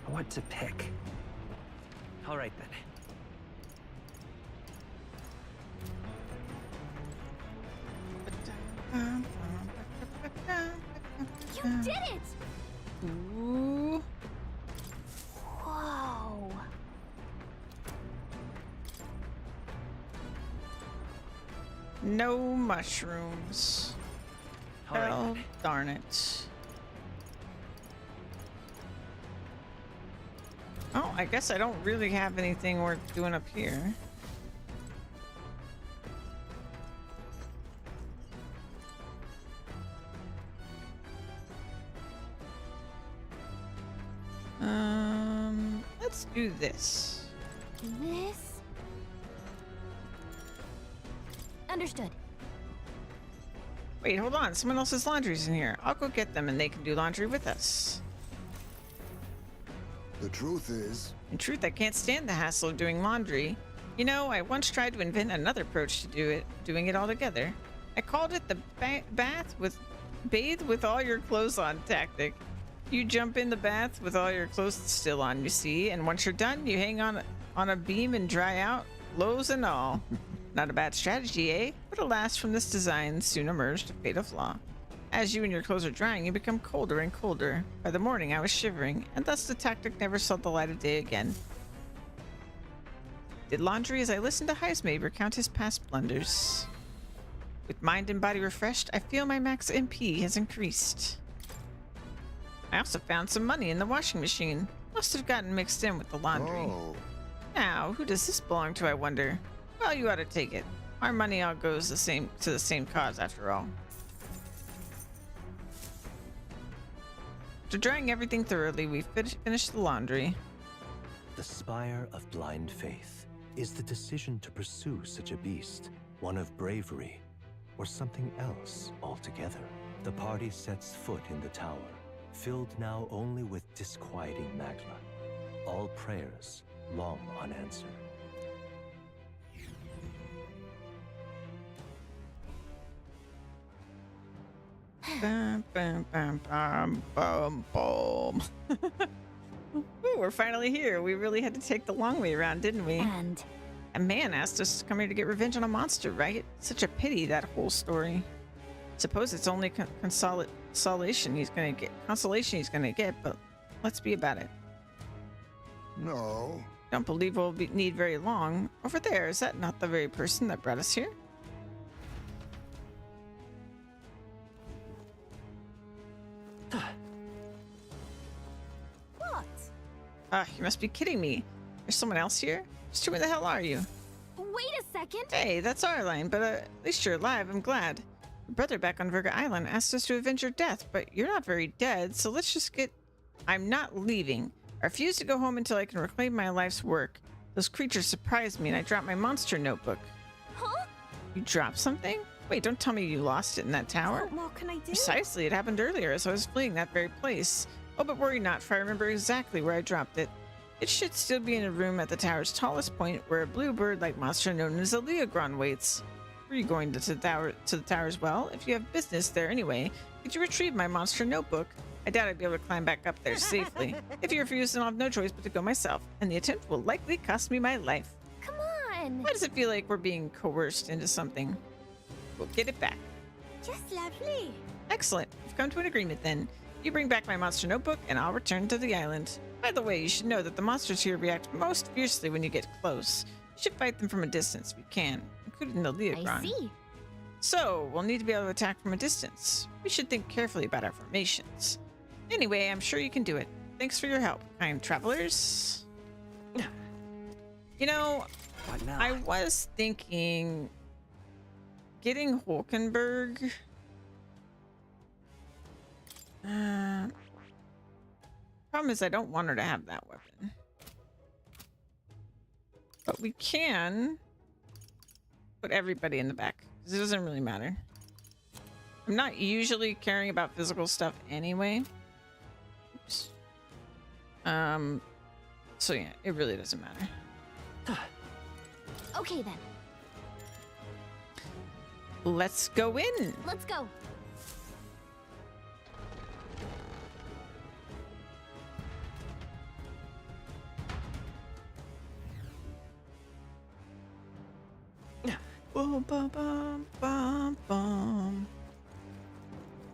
What to pick? All right then. You did it! Ooh. Whoa. No mushrooms. All right Well, then. darn it. Oh, I guess I don't really have anything worth doing up here. Let's do this. This? Understood. Wait, hold on. Someone else's laundry's in here. I'll go get them and they can do laundry with us. The truth is, In truth, I can't stand the hassle of doing laundry. You know, I once tried to invent another approach to doing it all together. I called it the bathe with all your clothes on tactic. You jump in the bath with all your clothes still on, you see, and once you're done, you hang on a beam and dry out, clothes and all. Not a bad strategy, eh? But alas, from this design soon emerged a fatal flaw. As you and your clothes are drying, you become colder and colder. By the morning, I was shivering, and thus the tactic never saw the light of day again. Did laundry as I listened to Heismaid recount his past blunders. With mind and body refreshed, I feel my max MP has increased. I also found some money in the washing machine. Must have gotten mixed in with the laundry. oh, Now, who does this belong to, I wonder? Well, you ought to take it. Our money all goes to the same cause, after all. After drying everything thoroughly, we finished the laundry. The spire of blind faith is the decision to pursue such a beast, one of bravery, or something else altogether. The party sets foot in the tower, filled now only with disquieting magma, all prayers long unanswered. Bum, bum, bum, bum, bum, bum. Ooh, we're finally here. We really had to take the long way around, didn't we? And A man asked us to come here to get revenge on a monster, right? Such a pity, that whole story. Suppose it's only consolation he's gonna get, but let's be about it. No. Don't believe need very long. Over there, is that not the very person that brought us here? what? Ah, you must be kidding me. There's someone else here? Just who the hell are you? Wait a second. Hey, that's our line, but at least you're alive. I'm glad. Your brother back on Virga Island asked us to avenge your death, but you're not very dead, so let's just get... I'm not leaving. I refuse to go home until I can reclaim my life's work. Those creatures surprised me and I dropped my monster notebook. Huh? You dropped something? Wait, don't tell me you lost it in that tower. What more can I do? Precisely, it happened earlier as I was fleeing that very place. Oh, but worry not, for I remember exactly where I dropped it. It should still be in a room at the tower's tallest point where a blue bird-like monster known as a Leogron waits. Were you going to the tower as well? If you have business there anyway, could you retrieve my monster notebook? I doubt I'd be able to climb back up there safely. If you refuse, then I'll have no choice but to go myself, and the attempt will likely cost me my life. Come on. Why does it feel like we're being coerced into something? We'll get it back. Just lovely. Excellent. We've come to an agreement then. You bring back my monster notebook, and I'll return to the island. By the way, you should know that the monsters here react most fiercely when you get close. You should fight them from a distance if you can, including the Leogron. I see. So, we'll need to be able to attack from a distance. We should think carefully about our formations. Anyway, I'm sure you can do it. Thanks for your help, kind travelers. You know, What now? I was thinking getting Hulkenberg. Problem is I don't want her to have that weapon. But we can put everybody in the back, because it doesn't really matter. I'm not usually caring about physical stuff anyway. Oops. So yeah, it really doesn't matter. Okay then. Let's go in. Let's go. Boom, bum, bum, bum, bum.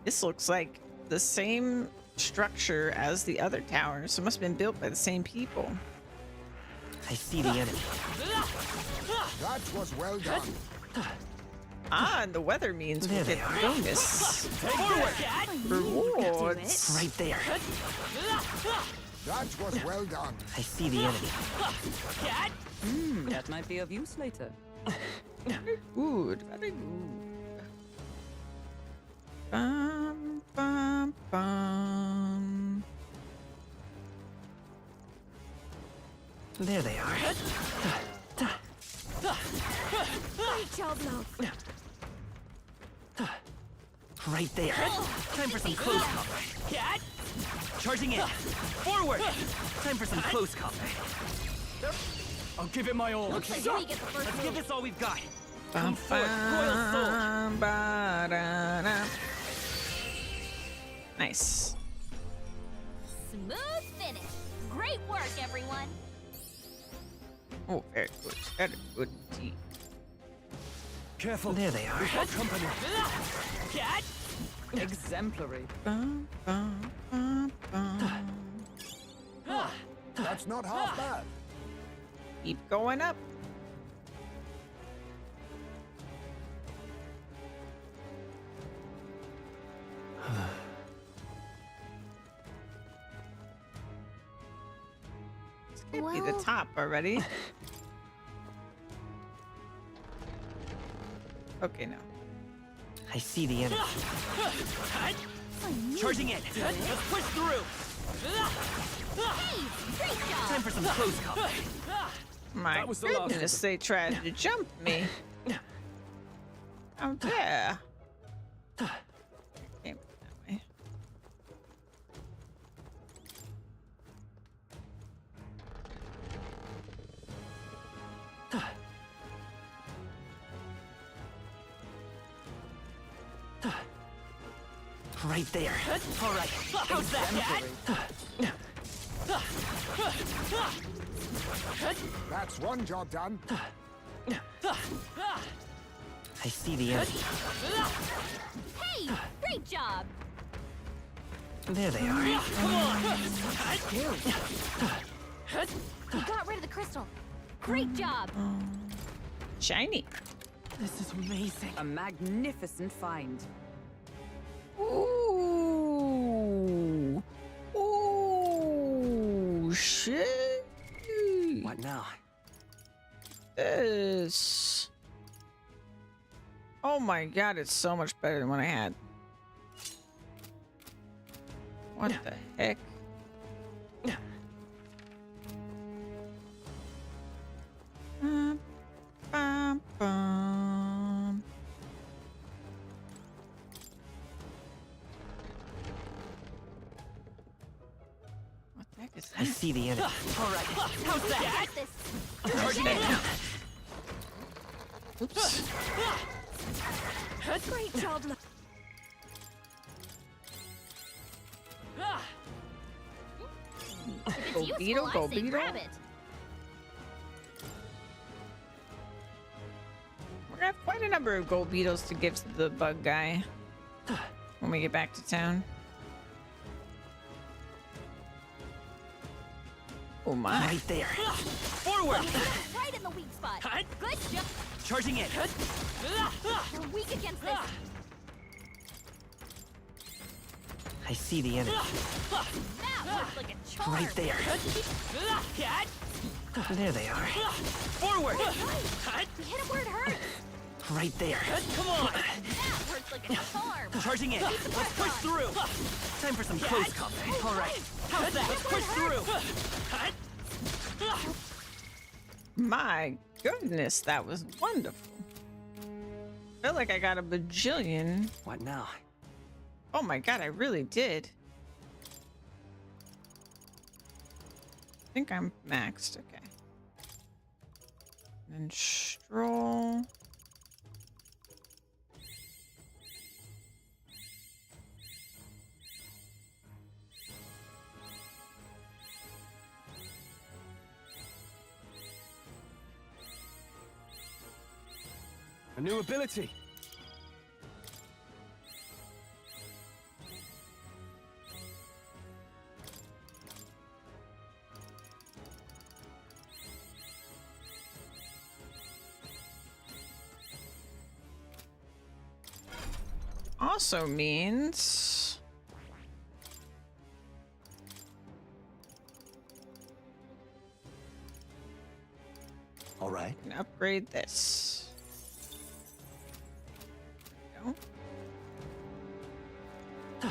This looks like the same structure as the other tower, so it must have been built by the same people. I see the enemy. That was well done. Ah, and the weather means we There they get are. bonus rewards. Right there. That was well done. I see the enemy. That might be of use later. Good, very good. Bum, bum, bum. There they are. Great job, love. Right there. Time for some close combat. Charging in. Forward. Time for some close combat. I'll give it my all. Looks like we get the first Let's give this all we've got. Bum, forth, royal soul. bum, ba-da-da. Nice. Smooth finish. Great work, everyone. Oh, very good. Very good indeed. Careful. There they are. We've got company. Exemplary. Bum, bum, bum, bum. That's not half bad. Keep going up. This can't be the Well- top already. Okay, no. I see the enemy. Charging in. Let's push through. Great job. Time for some close combat. My That was the last of goodness, they tried to jump me. How dare. Came that way. Right there. All right. How's that? That's one job done. I see the enemy. Hey, great job. There they are. Come on. You got rid of the crystal. Great job. Shiny. This is amazing. A magnificent find. Ooh. Ooh. Shit. What now? This. Oh my god, it's so much better than what I had. What the heck? Bum, bum. What the heck is I that? see the enemy. All right. How's that? Got this. Charging in. Oops. Great job. If it's Go useful, beetle, I go say beetle. grab it. We're gonna have quite a number of gold beetles to give to the bug guy when we get back to town. Oh my. Right there. Forward. Right in the weak spot. Good job. Charging in. You're weak against this. I see the enemy. That works like a charm. Right there. There they are. Forward. You hit it where it hurts. Right there. Come on. That works like a charm. Charging in. Let's push through. Time for some close combat. All right. How's that? Let's push through. My goodness, that was wonderful. Feel like I got a bajillion. What now? Oh my god, I really did. I think I'm maxed. Okay. And stroll. A new ability. Also means All right. I can upgrade this. There we go.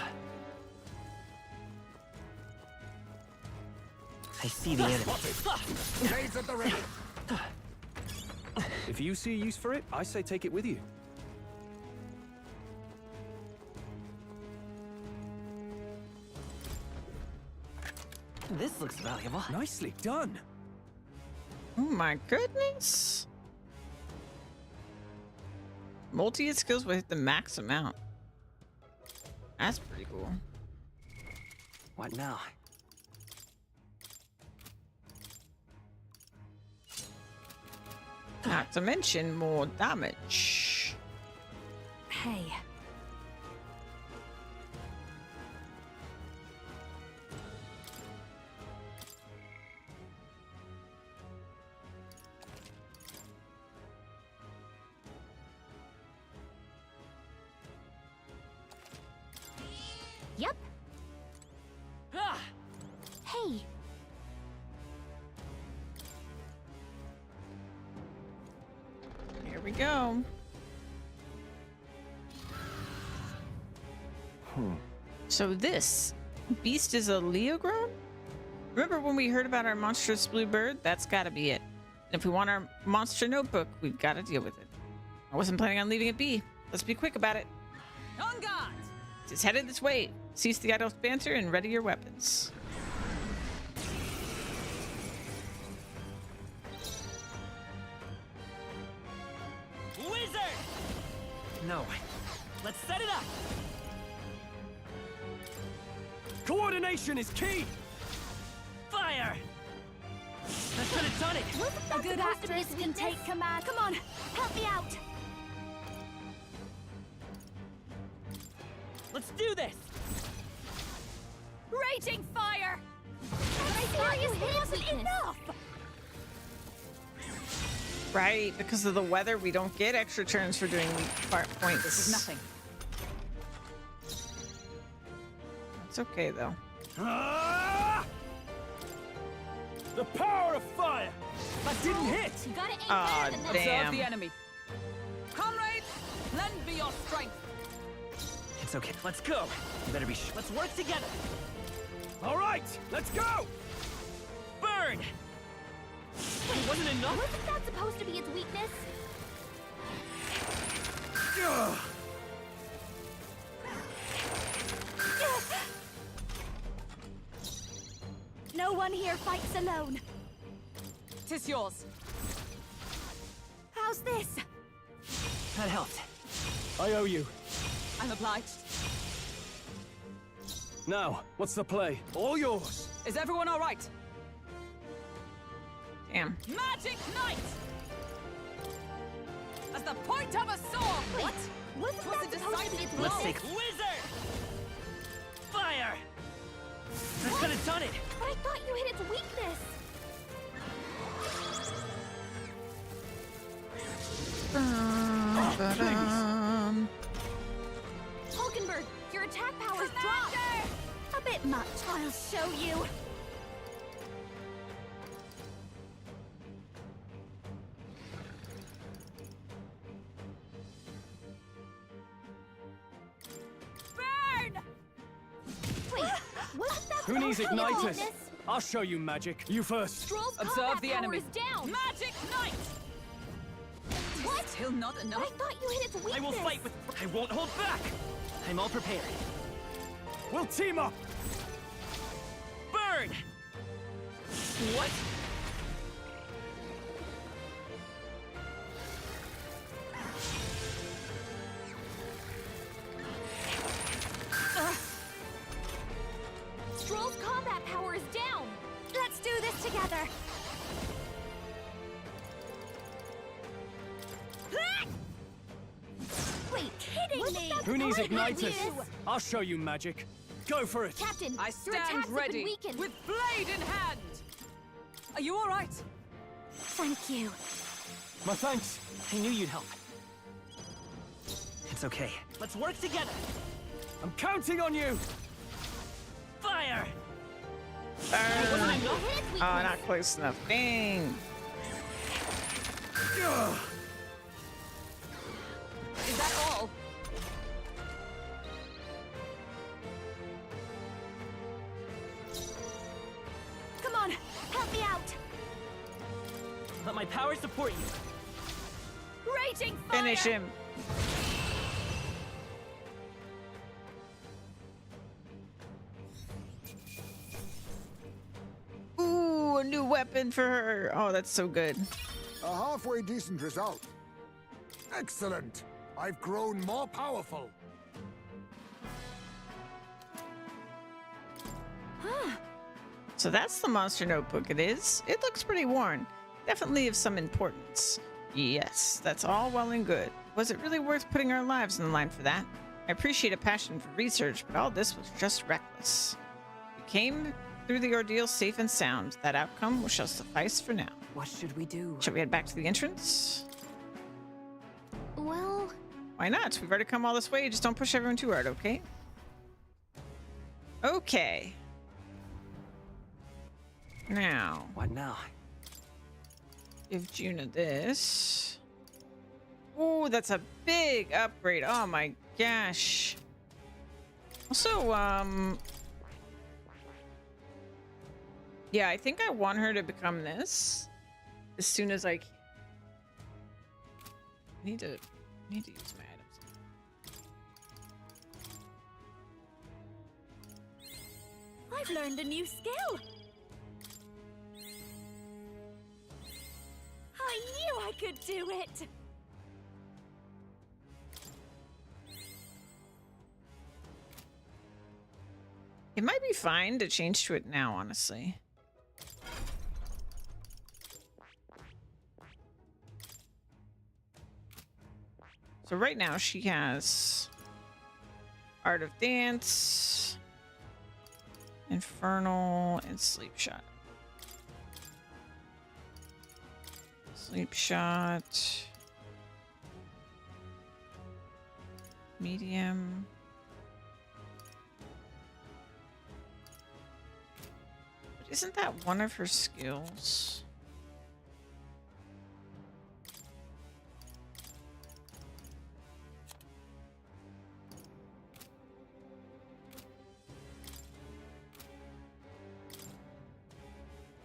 I see the enemy. Blades at the ready. If you see a use for it, I say take it with you. This looks valuable. Nicely done. Oh my goodness. Multi-hit skills will hit the max amount. That's pretty cool. What now? Not to mention more damage. Hey. Yep. Hey. Here we go. So this beast is a Leogron? Remember when we heard about our monstrous blue bird? That's gotta be it. And if we want our monster notebook, we've gotta deal with it. I wasn't planning on leaving it be. Let's be quick about it. On guard! It's headed this way. Cease the idle banter and ready your weapons. Wizard! No. Let's set it up. Coordination is key! Fire! That could have done it! A good actress can take command. Come on, help me out. Let's do this! Raging fire! Seriously, wasn't enough! Right, because of the weather, we don't get extra turns for doing points. This is nothing. It's okay, though. Ah! The power of fire! That didn't hit! You gotta aim Aw, better than that. damn. Observe the enemy. Comrades, lend me your strength. It's okay. Let's go. You better be Let's work together. All right, let's go! Burn! Wait, wasn't enough? Wasn't that supposed to be its weakness? Ugh. No one here fights alone. Tis yours. How's this? That helped. I owe you. I'm obliged. Now, what's the play? All yours. Is everyone all right? Damn. Magic Knight! As the point of a sword! What? Wasn't Was that it supposed to be its decided? Let's weakness? take Wizard! Fire! That could have done it! But I thought you hit its weakness. Hulkenberg, your attack power's dropped. A bit much. I'll show you. Burn! Wait, wasn't that Who needs supposed to be its igniters? weakness? I'll show you magic. You first. Stroll's Observe combat the power enemy. is down. Magic Knight! What? Still not I enough? thought you hit its weakness. I will fight with... I won't hold back! I'm all prepared. We'll team up. Burn! What? Stroll's combat power is down. Let's do this together. Wait, kidding me? Who needs Great igniters? news. I'll show you magic. Go for it. Captain, I your stand attacks have ready been weakened. with blade in hand. Are you all right? Thank you. My thanks. I knew you'd help. It's okay. Let's work together. I'm counting on you. Fire! Burn. Wasn't enough? Hit its weakness. Oh, not close enough. Dang. Ugh. Is that all? Come on, help me out. Let my power support you. Raging fire. Finish him. Ooh, a new weapon for her. Oh, that's so good. A halfway decent result. Excellent. I've grown more powerful. So that's the monster notebook it is. It looks pretty worn. Definitely of some importance. Yes, that's all well and good. Was it really worth putting our lives on the line for that? I appreciate a passion for research, but all this was just reckless. We came through the ordeal safe and sound. That outcome shall suffice for now. What should we do? Shall we head back to the entrance? Well, Why not? We've already come all this way. Just don't push everyone too hard, okay? Okay. Now, What now? give Juna this. Oh, that's a big upgrade. Oh my gosh. Also, yeah, I think I want her to become this as soon as I can. I need to use my items. I've learned a new skill. I knew I could do it. It might be fine to change to it now, honestly. So right now she has Art of Dance, Infernal, and Sleep Shot. Sleep Shot. Medium. But isn't that one of her skills?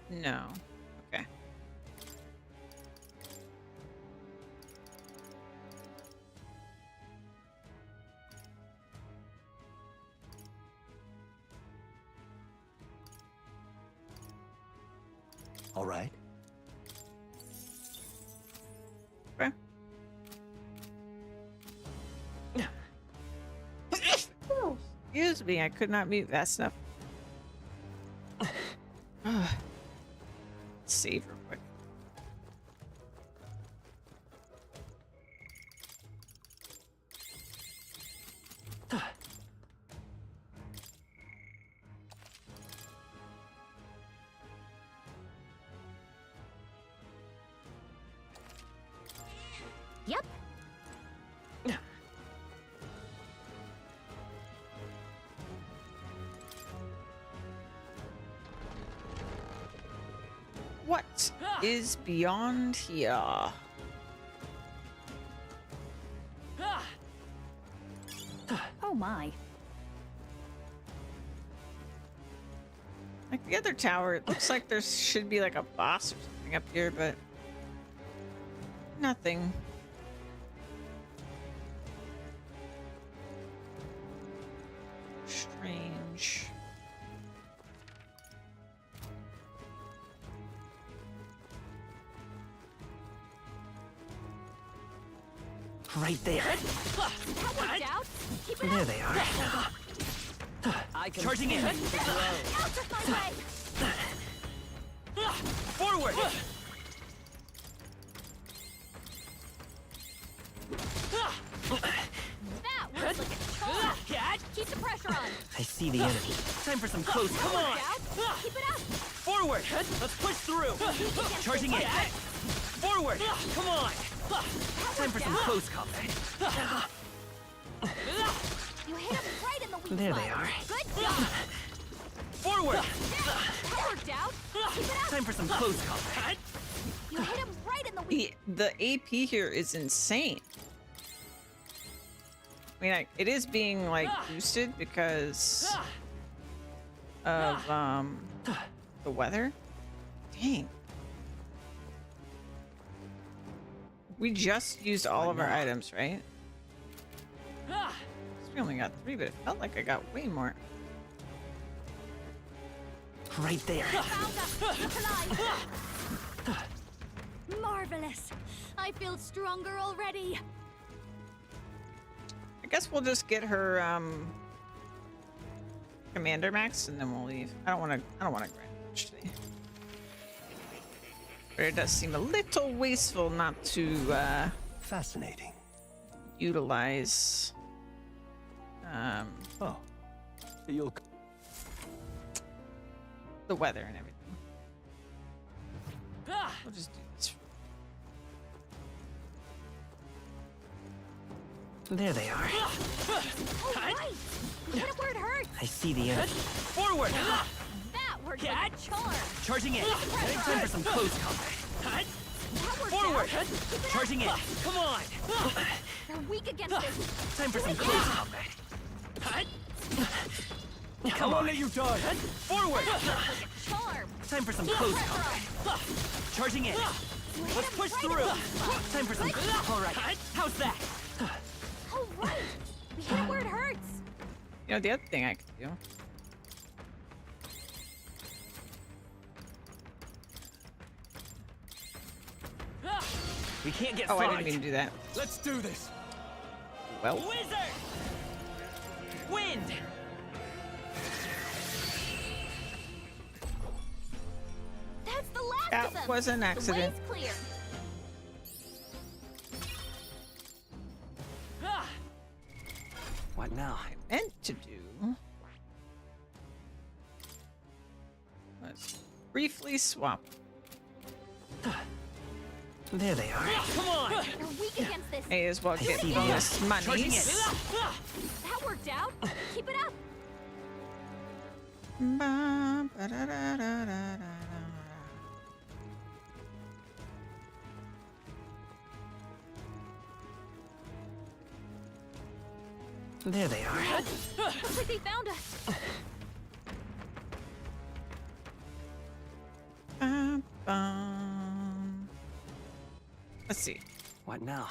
No. Okay. All right. Okay. Excuse me, I could not mute fast enough. Save real quick. Yep. What is beyond here? Oh my. Like the other tower, it looks like there should be like a boss or something up here, but nothing. Strange. Right there. That worked out. Keep it There up. they are. I can Charging in. Out of my way. Forward. That works like a charm. Keep the pressure on. I see the enemy. Time for some close. Come on. Out. Keep it up. Forward. Let's push through. Charging in. Forward. Come on. Time for some close combat. You hit him right in the weak There spot. they are. Good job. Forward. That worked out. Keep it up. Time for some close combat. You hit him right in the weak. The AP here is insane. I mean, it is being like boosted because of the weather. Dang. We just used all of our items, right? We only got 3, but it felt like I got way more. Right there. Found us. Look alive. Marvelous. I feel stronger already. I guess we'll just get her commander max and then we'll leave. I don't want to grind much today. But it does seem a little wasteful not to Fascinating. utilize Oh, you'll. the weather and everything. We'll just do this. There they are. Oh, right. You hit it where it hurts. I see the enemy. Forward. That worked like a charm. Charging in. Time for some close combat. That worked Forward. out. Keep it up. Charging in. Come on. They're weak against this. Time for some close combat. I won't let you die. Forward. Charm. Time for some close combat. Charging in. Let's push through. Time for some. All right. How's that? Oh, right. We hit it where it hurts. You know, the other thing I could do. We can't get Oh, I far. didn't mean to do that. Let's do this. Well, Wizard. Wind. That of them. was an The accident. way's clear. What now? Meant to do was briefly swap. There they are. Come on! You're weak against this. May as well get see bonus Charging monies. it. That worked out. Keep it up. Ba, ba, da, da, da, da, da, da. There they are. Looks like they found us. Bum, bum. Let's see. What now?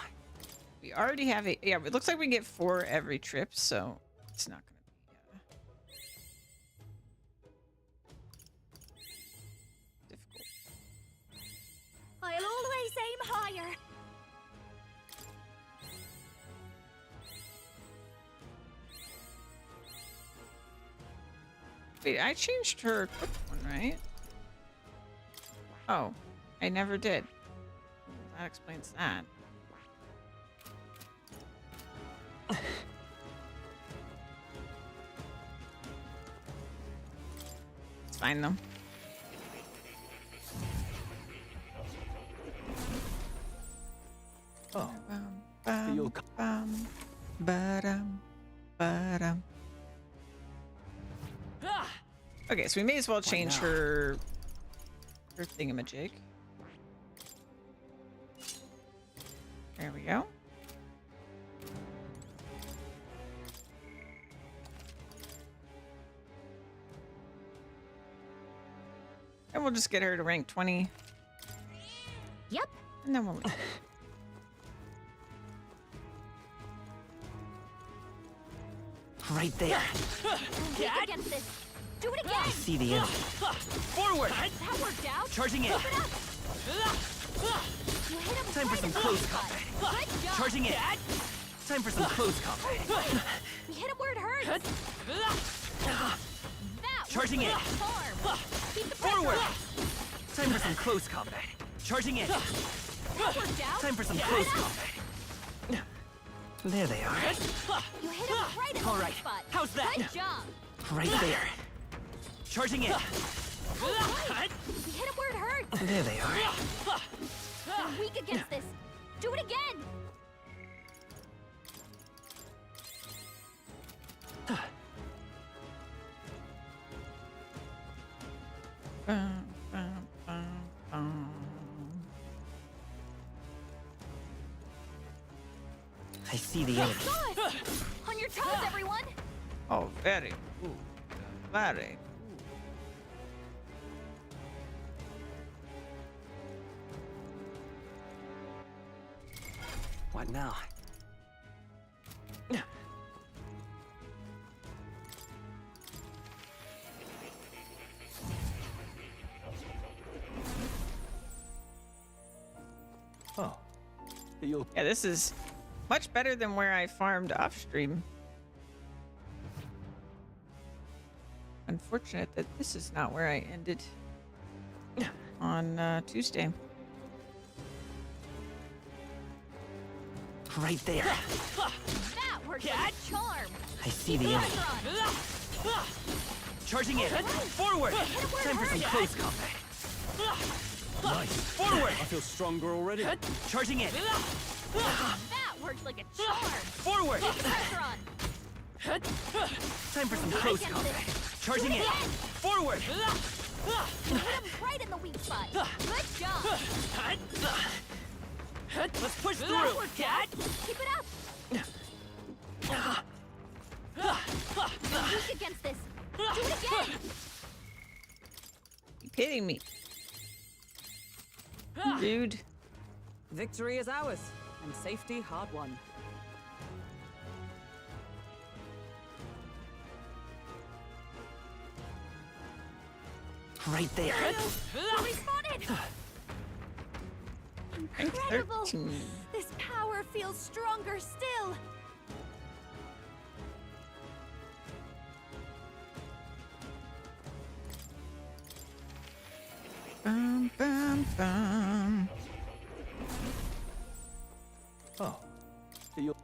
We already have a. Yeah, it looks like we get 4 every trip, so it's not going to be difficult. I'll always aim higher. Wait, I changed her quick one, right? Oh, I never did. That explains that. It's fine though. Oh, Bum, you'll bum, ba-dum, ba-dum. Okay, so we may as well change now? her thingamajig. There we go. And we'll just get her to rank 20. Yep. And then we'll leave. Right there. Weak against this. Do it again. I see the enemy. Forward! That worked out. Charging in. Keep it up. You hit him Time for right some in the close weak spot. combat. Good job. Charging in. Time for some close combat. We hit him where it hurts. That Charging was in. like a charm. Keep the pressure Forward! up. Time for some close combat. Charging in. That worked out. Time for some Keep close it up. combat. There they are. You hit him right in the All weak right. spot. How's that? Good job. Right there. Charging in. We hit him where it hurts. There they are. You're weak against this. Do it again. Bum, bum, bum, bum. I see the enemy. Good. On your toes, everyone. Oh, very good. Very. What now? Oh, you'll Yeah, this is much better than where I farmed off stream. Unfortunate that this is not where I ended on Tuesday. Right there. That worked like a charm. I see the enemy. Pressure on. Charging in. Forward! Time for some close combat. Nice. Forward! I feel stronger already. Charging in. That worked like a charm. Forward! Pressure on. Time for some close combat. Charging in. Forward! You hit him right in the weak spot. Good job. Let's push That through. worked out. Keep it up. You're weak against this. Do it again. You kidding me? Dude. Victory is ours, and safety hard won. Right there. We're respawted. Rank Incredible. 13. This power feels stronger still. Bum, bum, bum. Oh. You.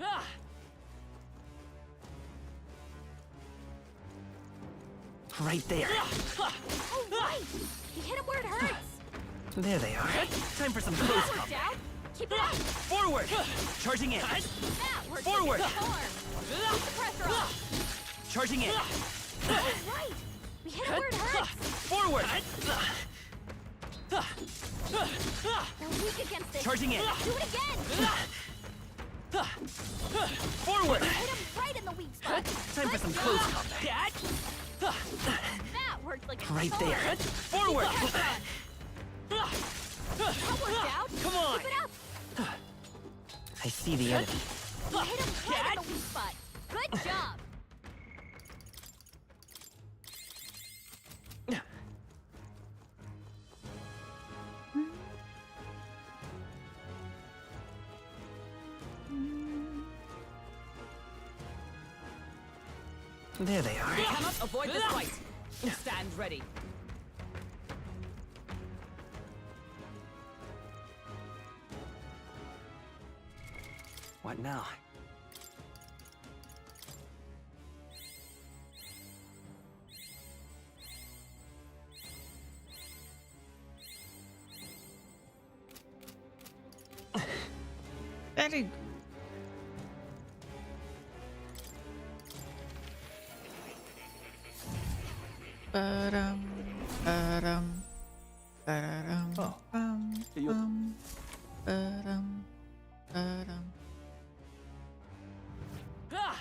Ah! Right there. All right! You hit him where it hurts! There they are. Time for some close That worked combat. out! Keep it up! Forward! Charging in. That worked Forward. like before! Keep the pressure on! Charging in. All right! We hit him where it hurts! Forward! They're weak against it! Charging in. Do it again! Forward! Hit him right in the weak spot! Time for some close combat. That worked like a Right charm. there. Forward! That worked out! Come on. Keep it up! I see the enemy. You hit him right in the weak spot! Good job! There they are. We cannot avoid this fight. Stand ready. What now? Very Ba-dum, ba-dum, ba-dum, Oh. bum, You. bum, ba-dum, ba-dum. Ah!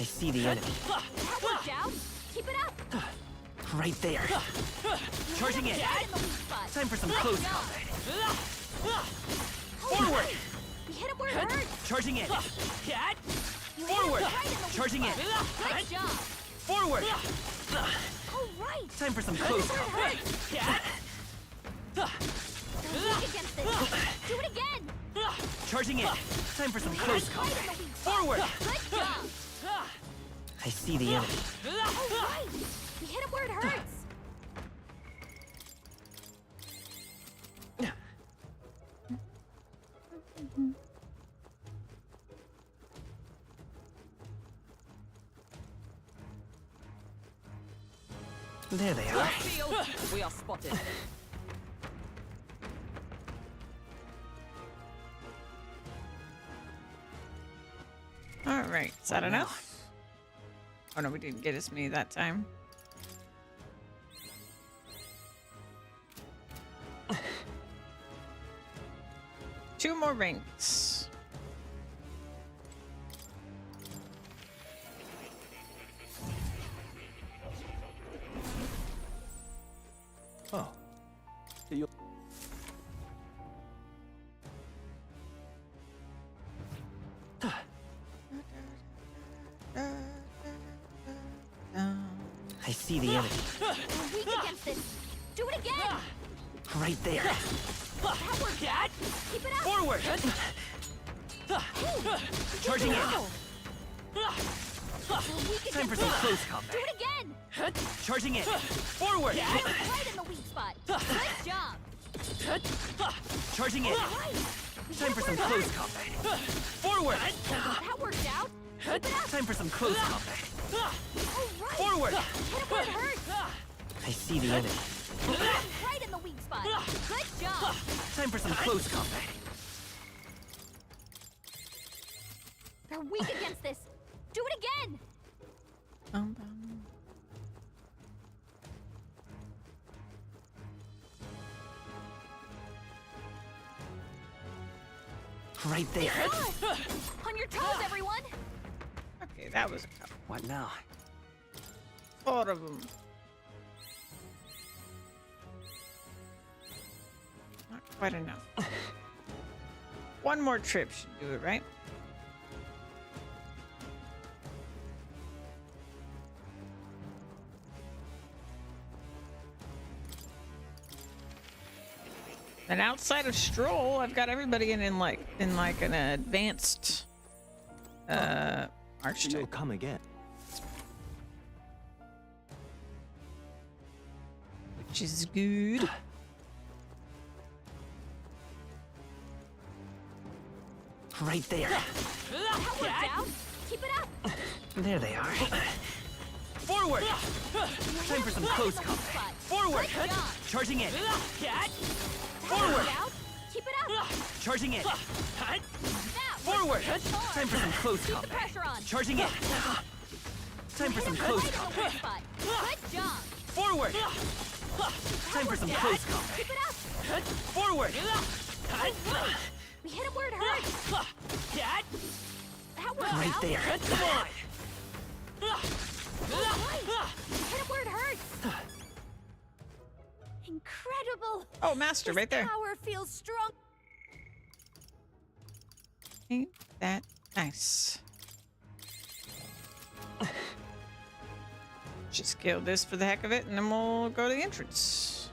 I see the enemy. That worked out! Keep it up! Right there. Charging in. Right in the weak spot! Time for some Good close job. combat. All Forward! right. We hit him where it hurts! Charging in. You hit him Forward! right in the weak Charging in. spot. Good job! Forward! All right! Time for some Hit him close where it combat. hurts! They're weak against it! Do it again! Charging in. Time for some close Right in combat. the weak spot! Forward! Good job! I see the enemy. All right! We hit him where it hurts! There they are. Field, we are spotted. All right, is that What now? enough? Oh no, we didn't get as many that time. Two more ranks. Oh. You. I see the enemy. They're weak against it! Do it again! Right there. That worked out! Keep it up! Forward! Charging in. Wow. They're weak Time for against some it! close Do combat. it again! Charging in. Forward! Hit him right in the weak spot! Good job! Charging in. All right! We hit Time him for where some it close hurts. combat. Forward! That worked out! Keep it up! Time for some close combat. All right! Forward! Hit him where it hurts! I see the enemy. Hit him right in the weak spot! Good job! Time for some close combat. They're weak against this! Do it again! Bum, bum. Right there. Yes! On your toes, everyone! Okay, that was a couple. What now? 4 of them. Not quite enough. One more trip should do it, right? And outside of Stroll, I've got everybody in like an advanced March You'll type. come again. Which is good. Right there. That worked out. Keep it up. There they are. Forward! Time for some close combat. Forward! Charging in. Forward! Worked out. Keep it up. Charging in. That Forward! worked hard. Time for some close Keep the combat. pressure on. Charging in. Time for some close Right in the combat. weak spot. Good job. Forward! Time for some close Keep combat. it up. Forward! We hit him where it hurts. That worked Right out. there. Come on! We hit him where it hurts. Incredible. Oh, master, This right there. power feels strong. Ain't that nice? Just scale this for the heck of it, and then we'll go to the entrance.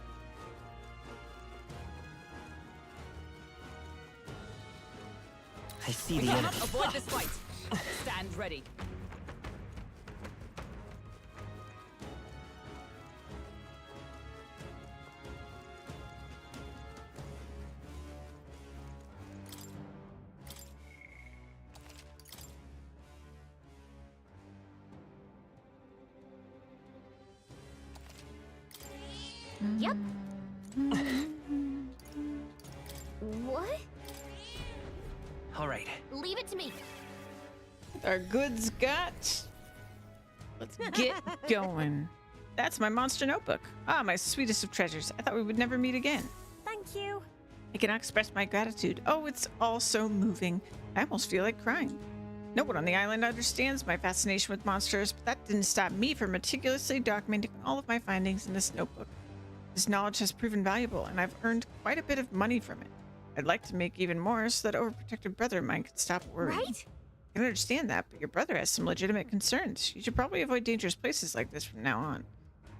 I see We the cannot enemy. avoid this fight. Stand ready. Yep. What? All right. Leave it to me. Our goods got. Let's get going. That's my monster notebook. Ah, my sweetest of treasures. I thought we would never meet again. Thank you. I cannot express my gratitude. Oh, it's all so moving. I almost feel like crying. No one on the island understands my fascination with monsters, but that didn't stop me from meticulously documenting all of my findings in this notebook. This knowledge has proven valuable, and I've earned quite a bit of money from it. I'd like to make even more so that overprotective brother of mine could stop worrying. Right? I can understand that, but your brother has some legitimate concerns. You should probably avoid dangerous places like this from now on.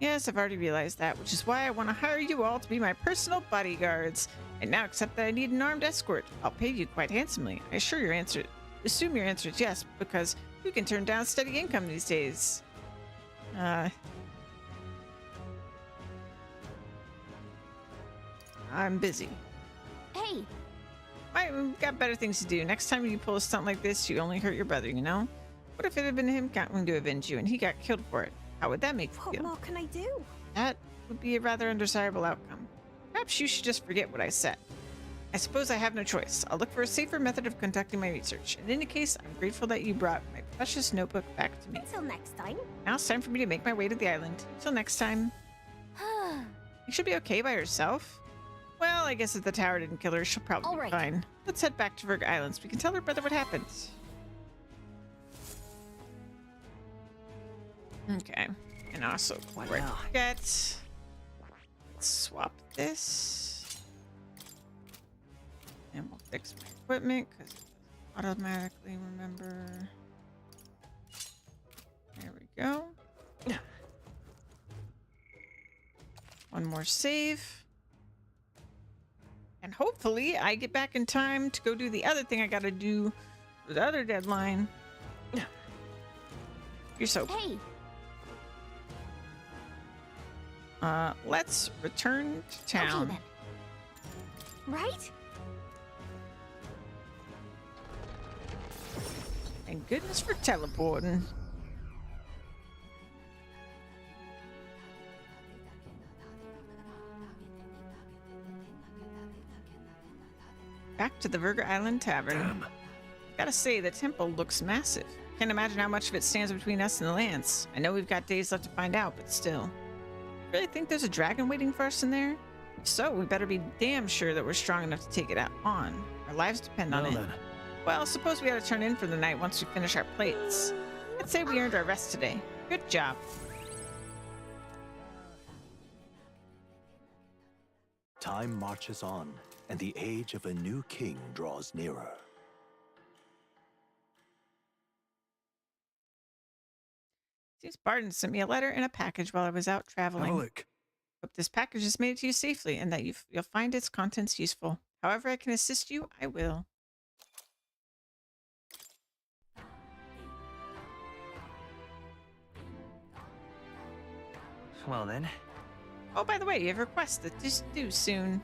Yes, I've already realized that, which is why I want to hire you all to be my personal bodyguards. And now accept that I need an armed escort. I'll pay you quite handsomely. I assume your answer is yes, because who can turn down steady income these days? I'm busy. Hey, We've got better things to do. Next time you pull a stunt like this, you only hurt your brother, you know? What if it had been him coming to avenge you and he got killed for it? How would that make you what feel? more can I do? That would be a rather undesirable outcome. Perhaps you should just forget what I said. I suppose I have no choice. I'll look for a safer method of conducting my research. In any case, I'm grateful that you brought my precious notebook back to me. Until next time. Now it's time for me to make my way to the island. Till next time. You should be okay by yourself. Well, I guess if the tower didn't kill her, she'll probably All be right. fine. Let's head back to Virg Islands. We can tell her brother what happened. Okay. And also, What before I now? forget, let's swap this. And we'll fix my equipment because it doesn't automatically remember. There we go. One more save. And hopefully I get back in time to go do the other thing I gotta do for the other deadline. You're so Hey, let's return to town. okay then. Right? Thank goodness for teleporting. Back to the Virga Island Tavern. Gotta say, the temple looks massive. Can't imagine how much of it stands between us and the lands. I know we've got days left to find out, but still. You really think there's a dragon waiting for us in there? If so, we better be damn sure that we're strong enough to take it out on. Our lives depend on Well it. then. Well, suppose we ought to turn in for the night once we finish our plates. I'd say we earned our rest today. Good job. Time marches on, and the age of a new king draws nearer. Seems Barton sent me a letter and a package while I was out traveling. Alec, Hope this package has made it to you safely and that you'll find its contents useful. However I can assist you, I will. Well then. Oh, by the way, you have requests that just due soon.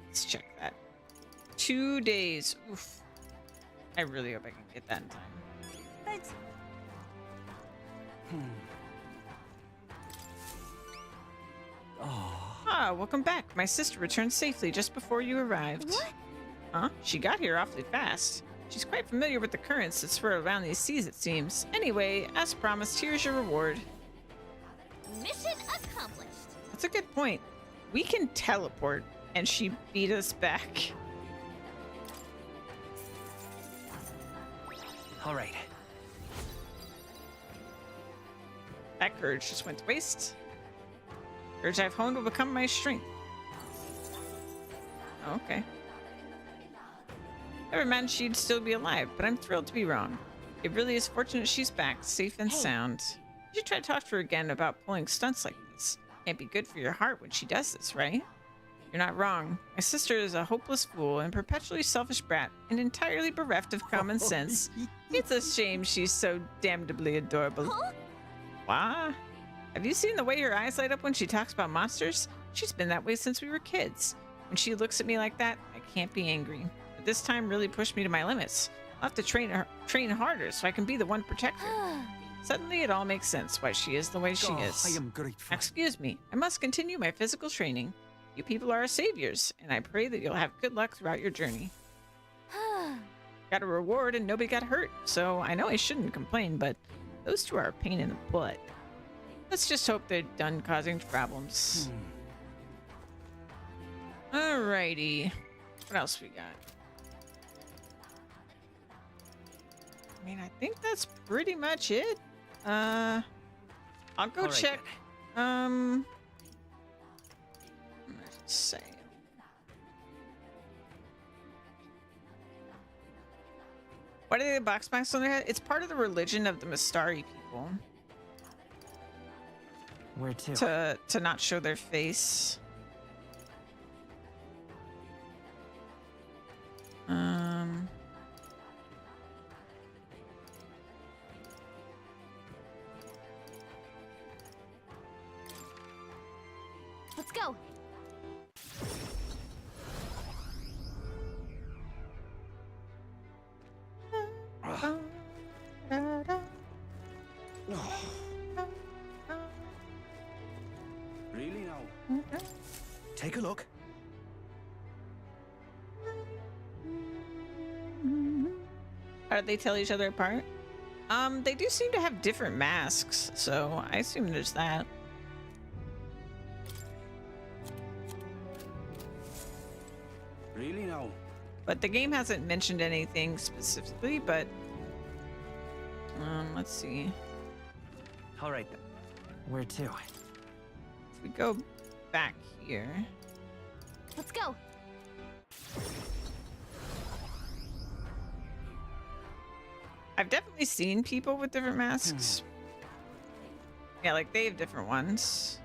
Let's check that. 2 days. Oof. I really hope I can get that in time. Thanks. Ah, welcome back. My sister returned safely just before you arrived. What? Huh? She got here awfully fast. She's quite familiar with the currents that swirl around these seas, it seems. Anyway, as promised, here's your reward. Mission accomplished. That's a good point. We can teleport, and she beat us back. All right. That courage just went to waste. Courage I've honed will become my strength. Okay. Never imagined she'd still be alive, but I'm thrilled to be wrong. It really is fortunate she's back, safe and sound. You should try to talk to her again about pulling stunts like this. Can't be good for your heart when she does this, right? You're not wrong. My sister is a hopeless fool and perpetually selfish brat and entirely bereft of common sense. It's a shame she's so damnably adorable. Huh? Why? Have you seen the way her eyes light up when she talks about monsters? She's been that way since we were kids. When she looks at me like that, I can't be angry. But this time really pushed me to my limits. I'll have to train harder so I can be the one to protect her. Suddenly it all makes sense why she is the way she is. I am grateful. Excuse me, I must continue my physical training. You people are our saviors, and I pray that you'll have good luck throughout your journey. Got a reward and nobody got hurt, so I know I shouldn't complain, but those two are a pain in the butt. Let's just hope they're done causing problems. Alrighty. What else we got? I mean, I think that's pretty much it. I'll go All right, check. then. Let's say. What are the box marks on their head? It's part of the religion of the Mistari people Where to? to not show their face. Let's go. Really now? Take a look. How do they tell each other apart? They do seem to have different masks, so I assume there's that. Really now? But the game hasn't mentioned anything specifically, but let's see. All right then. Where to? If we go back here. Let's go. I've definitely seen people with different masks. Yeah, like they have different ones.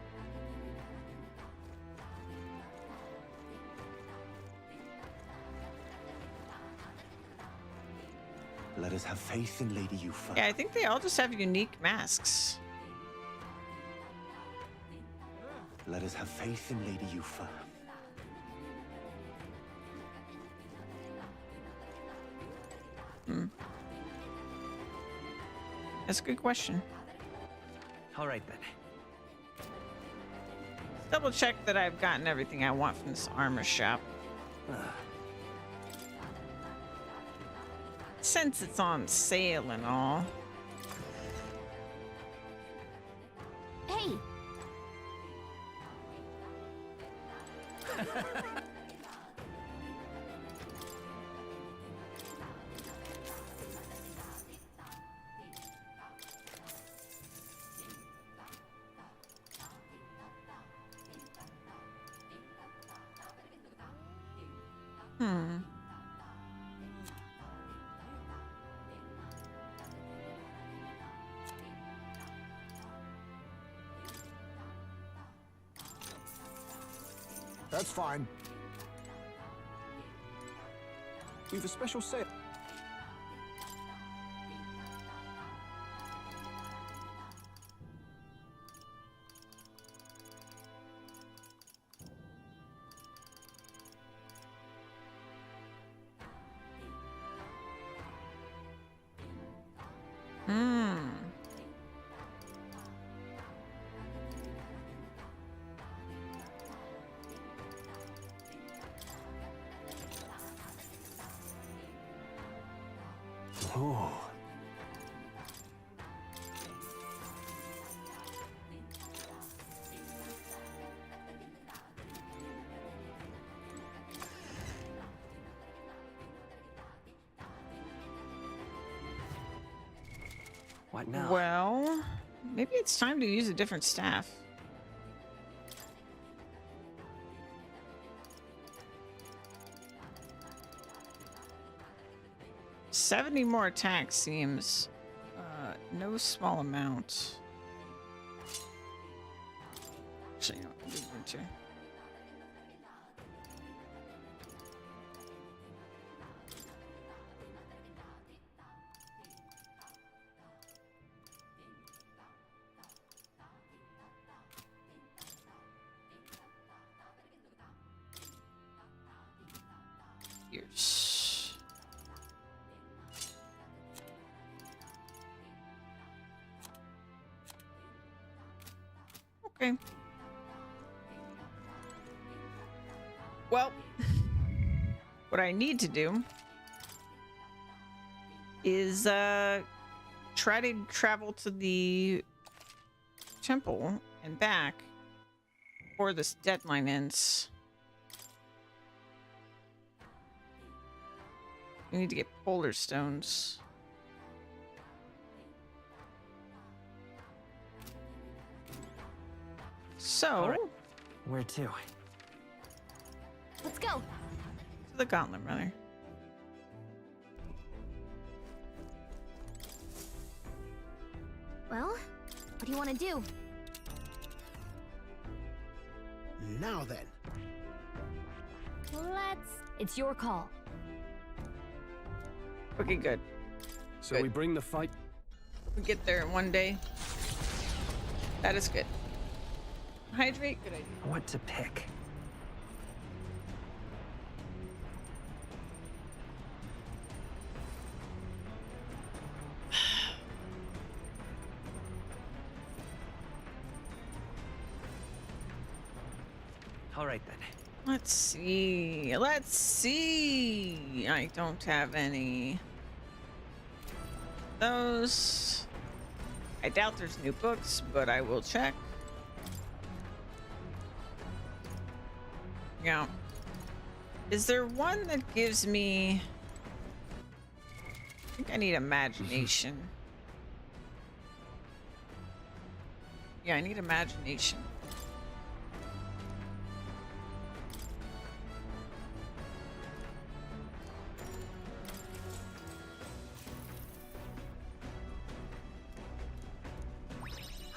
Let us have faith in Lady Yufa. Yeah, I think they all just have unique masks. Let us have faith in Lady Yufa. That's a good question. All right then. Double check that I've gotten everything I want from this armor shop. Since it's on sale and all. Hey. That's fine. We've a special sale. Hmm. Ooh. What now? Well, maybe it's time to use a different staff. $70 more attack seems no small amount. Actually, no, I didn't want to. Years. Okay. Well, what I need to do is try to travel to the temple and back before this deadline ends. We need to get polar stones. So, All right. Where to? Let's go. to the gauntlet runner. Well, what do you want to do? Now then. It's your call. Okay, good. So Good. we bring the fight. We get there in one day. That is good. Hydrate, good idea. What to pick? All right then. Let's see. Let's see. I don't have any. Those. I doubt there's new books, but I will check. Yeah. Is there one that gives me... I think I need imagination. Yeah, I need imagination.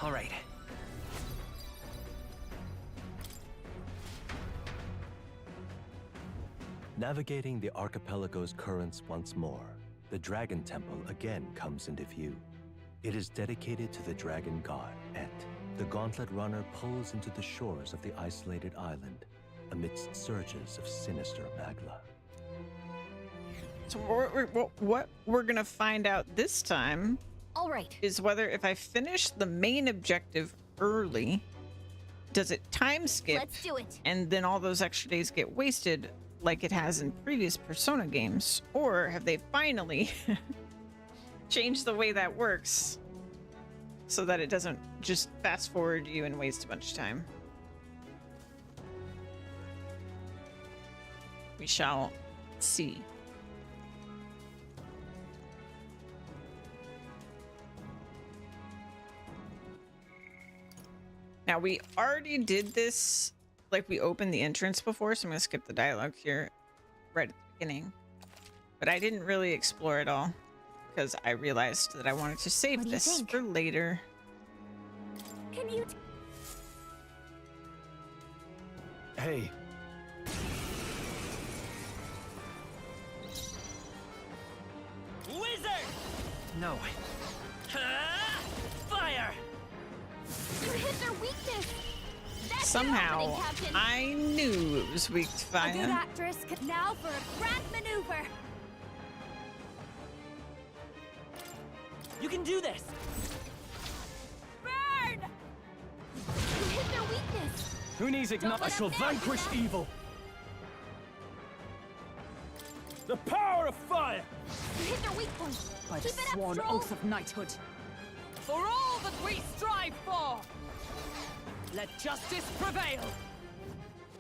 All right. Navigating the archipelago's currents once more, the Dragon Temple again comes into view. It is dedicated to the dragon god, Et. The gauntlet runner pulls into the shores of the isolated island amidst surges of sinister magma. So what we're gonna find out this time All right. is whether if I finish the main objective early, does it time skip Let's do it. and then all those extra days get wasted like it has in previous Persona games? Or have they finally changed the way that works so that it doesn't just fast forward you and waste a bunch of time? We shall see. Now, we already did this, like we opened the entrance before, so I'm going to skip the dialogue here right at the beginning. But I didn't really explore it all because I realized that I wanted to save What do you this think? for later. Can you... Hey, Wizard! No. Fire! You hit their weakness! That's Somehow, your opening, Captain. I knew it was weak to A good fire. actress. Now for a grand maneuver. You can do this! Burn! You hit their weakness. Who needs ignite? I shall vanquish evil. The power of fire! You hit their weak point. By the Keep it sworn up, Stroll. oath of knighthood. For all that we strive for! Let justice prevail!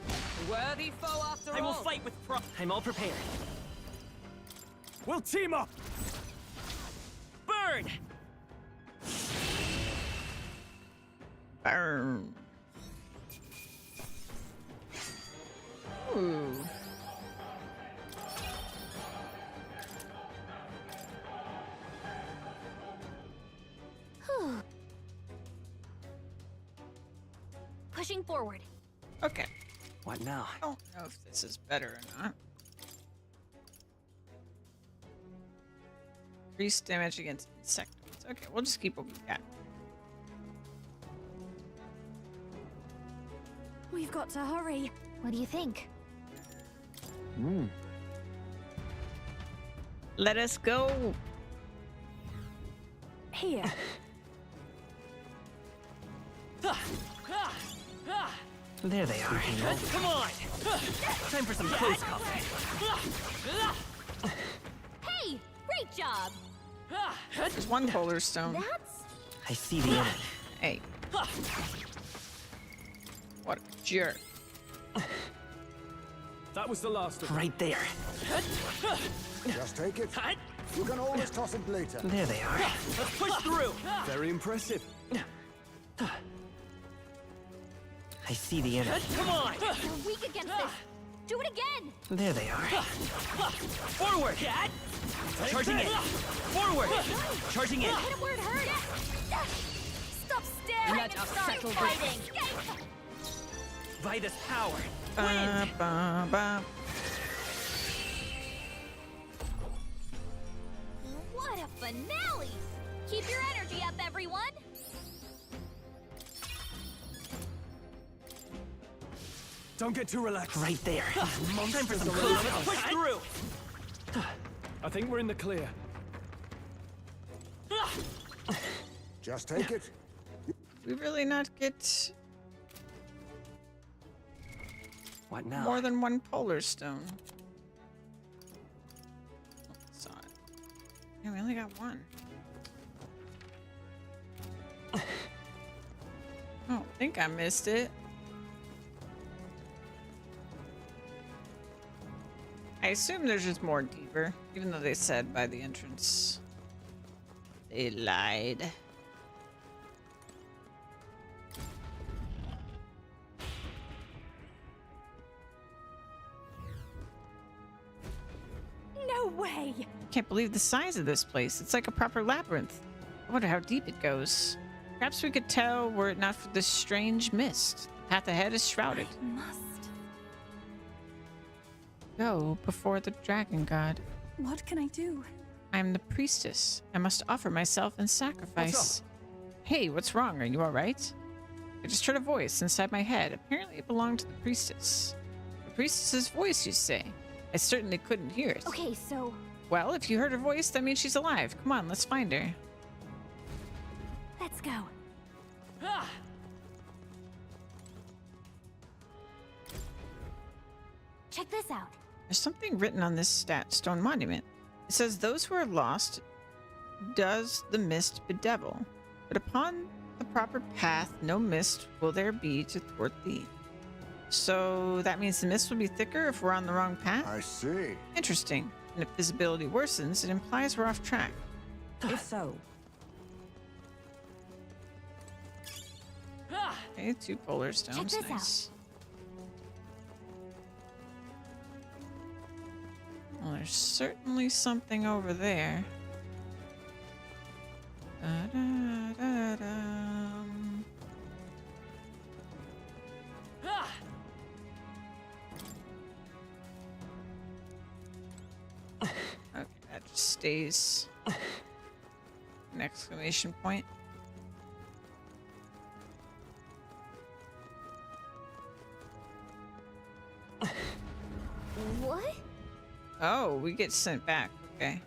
A worthy foe after all! I will fight with I'm all prepared. We'll team up! Burn! Burn. Ooh. Pushing forward. Okay. What now? I don't know if this is better or not. Increased damage against insectoids. Okay, we'll just keep what we got. We've got to hurry. What do you think? Let us go. Here. There they are. Come on! Time for some close combat. Hey! Great job! There's one polar stone. That's... I see the enemy. Hey. What a jerk. That was the last of them. Right there. Just take it. You can always toss it later. There they are. Let's push through! Very impressive. I see the enemy. Come on! We're weak against this. Do it again! There they are. Forward! Charging in! Forward! Charging in! Hit him where it hurts! Stop staring Let and us start settle this. fighting! By this power! Ba, Wind! ba, ba. What a finale! Keep your energy up, everyone! Don't get too relaxed. Right there. Time for some close combat. Push through! I think we're in the clear. Just take it. We really not get What now? more than one polar stone. Oh, saw it. Yeah, we only got one. I don't think I missed it. I assume there's just more deeper, even though they said by the entrance. They lied. No way! Can't believe the size of this place. It's like a proper labyrinth. I wonder how deep it goes. Perhaps we could tell were it not for this strange mist. The path ahead is shrouded. Must. Go before the dragon god. What can I do? I am the priestess. I must offer myself in sacrifice. Hey, what's wrong? Are you alright? I just heard a voice inside my head. Apparently it belonged to the priestess. The priestess's voice, you say? I certainly couldn't hear it. Okay, so... Well, if you heard her voice, that means she's alive. Come on, let's find her. let's go. Check this out. There's something written on this stone monument. It says, those who are lost does the mist bedevil, but upon the proper path no mist will there be to thwart thee. So that means the mist will be thicker if we're on the wrong path? I see. Interesting. And if visibility worsens, it implies we're off track. If so, Okay, 2 polar stones. this out. Nice. Well, there's certainly something over there. Da-da-da-dum. Okay, that just stays an exclamation point. What? Oh, we get sent back. Okay.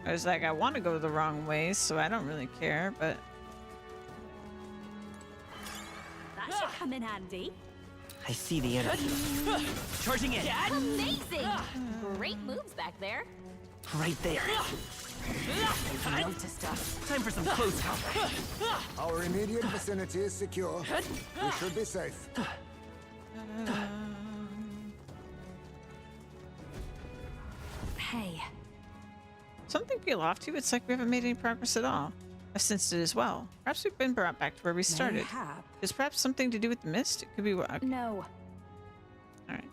I was like, I want to go the wrong way, so I don't really care, but That should come in handy. I see the enemy. Charging in. Amazing! Great moves back there. Right there. They've noticed us. Time for some close combat. Our immediate vicinity is secure. We should be safe. Hey, something feel off to you. It's like we haven't made any progress at all. I've sensed it as well. Perhaps we've been brought back to where we started. Mayhap. Is perhaps something to do with the mist? It could be what. no. Alright.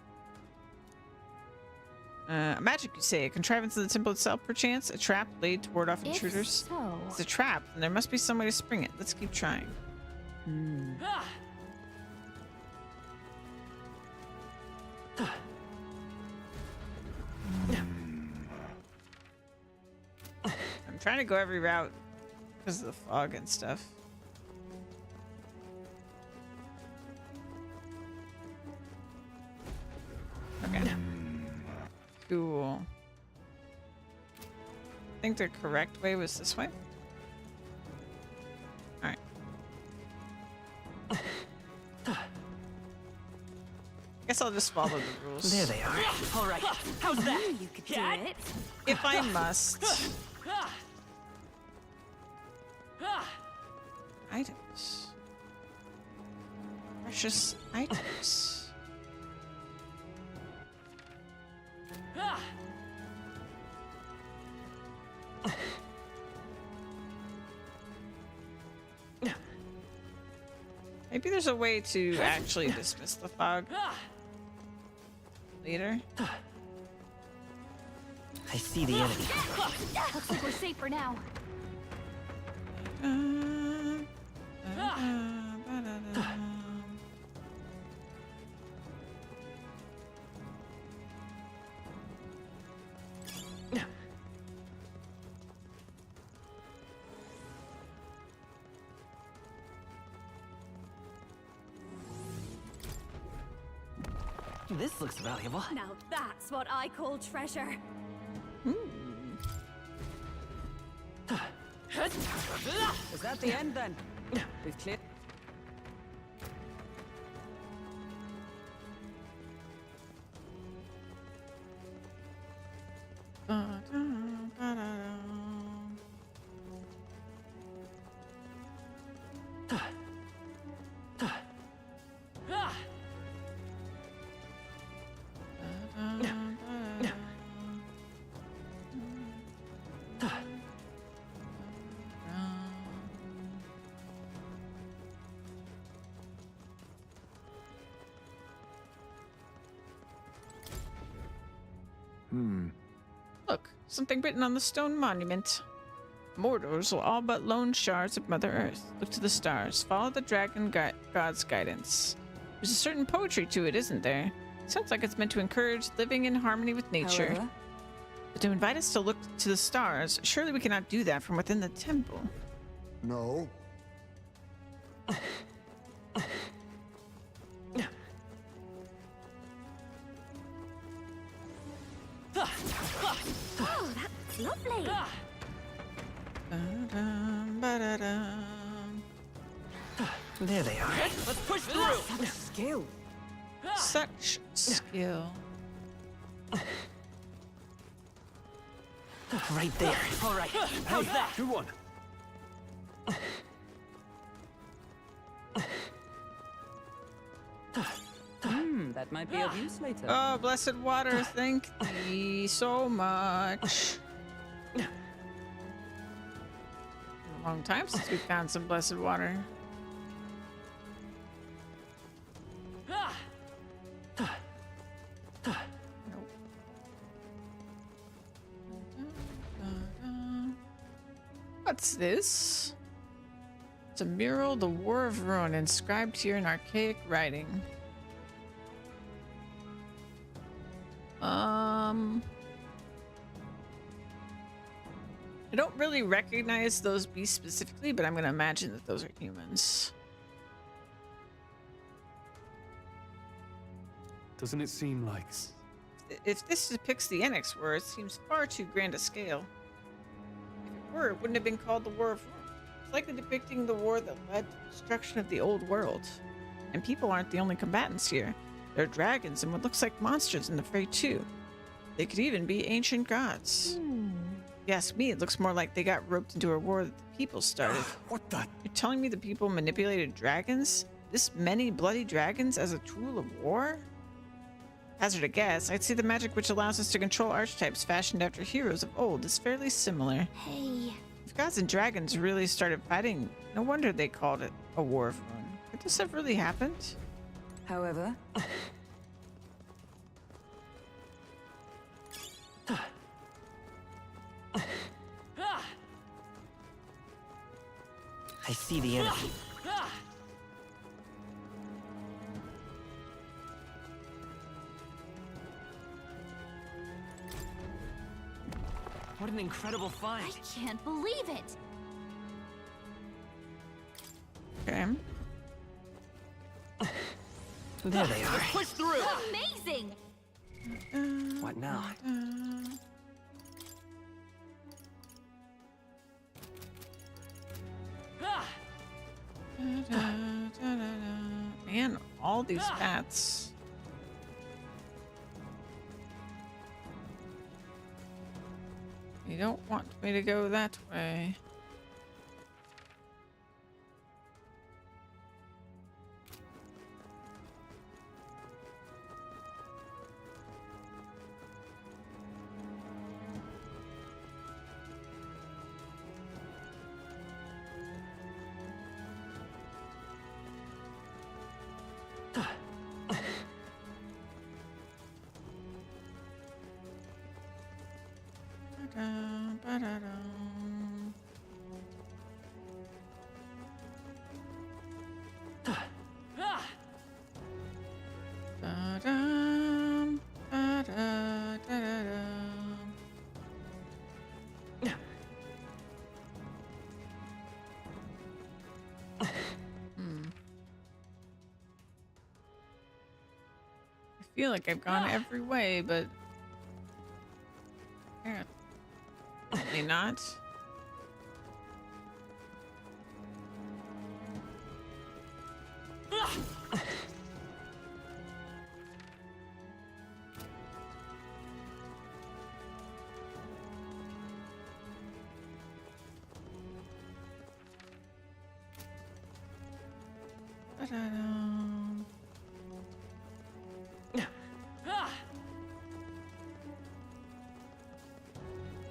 Magic, you say? A contrivance of the temple itself, perchance? A trap laid to ward off If intruders? so, It's a trap, and there must be some way to spring it. Let's keep trying. I'm trying to go every route because of the fog and stuff. Okay. Cool. I think the correct way was this way. Alright. Guess I'll just follow the rules. There they are. All right. How's that? you could do it. If I must. Items. Precious items. Maybe there's a way to actually dismiss the fog later. I see the enemy. Looks like we're safe for now. This looks valuable. Now that's what I call treasure. Is that the end then? We've cleared. Look, something written on the stone monument. Mortals are all but lone shards of Mother Earth. Look to the stars. Follow the dragon god's guidance. There's a certain poetry to it, isn't there? Sounds like it's meant to encourage living in harmony with nature. However, But to invite us to look to the stars, surely we cannot do that from within the temple. No. Oh, that's lovely. Ba-dum, ba-da-dum. There they are. let's push through. Skill. Such skill. Right there. All right. How's that? Good one. That might be of use later. Oh, blessed water, thank thee so much. A long time since we found some blessed water. What's this? It's a mural, the War of Ruin, inscribed here in archaic writing. I don't really recognize those beasts specifically, but I'm going to imagine that those are humans. Doesn't it seem like... If this depicts the Enix war, it seems far too grand a scale. were, it wouldn't have been called the War of Rome. It's likely depicting the war that led to the destruction of the old world. And people aren't the only combatants here. There are dragons and what looks like monsters in the fray too. They could even be ancient gods. If you ask me, it looks more like they got roped into a war that the people started. What the? You're telling me the people manipulated dragons? This many bloody dragons as a tool of war? Hazard a guess, I'd say the magic which allows us to control archetypes fashioned after heroes of old is fairly similar. Hey. If gods and dragons really started fighting, no wonder they called it a war of ruin. Could this have really happened? However, I see the enemy. What an incredible find. I can't believe it. Okay. There they are. Push through! Amazing! What now? Man, all these bats. You don't want me to go that way. Ba-dum, ba-da-dum. Ba-dum, ba-da-da-da-dum. I feel like I've gone every way, but apparently not. Ba-da-dum.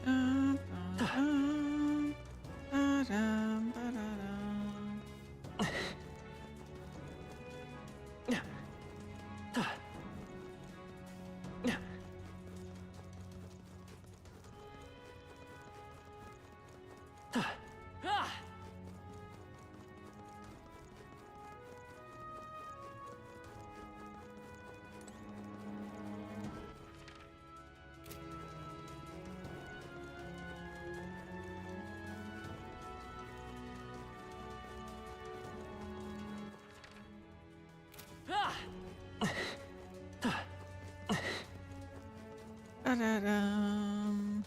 Dum, dum, dum, ba-dum, ba-da-dum. Ba-da-dum.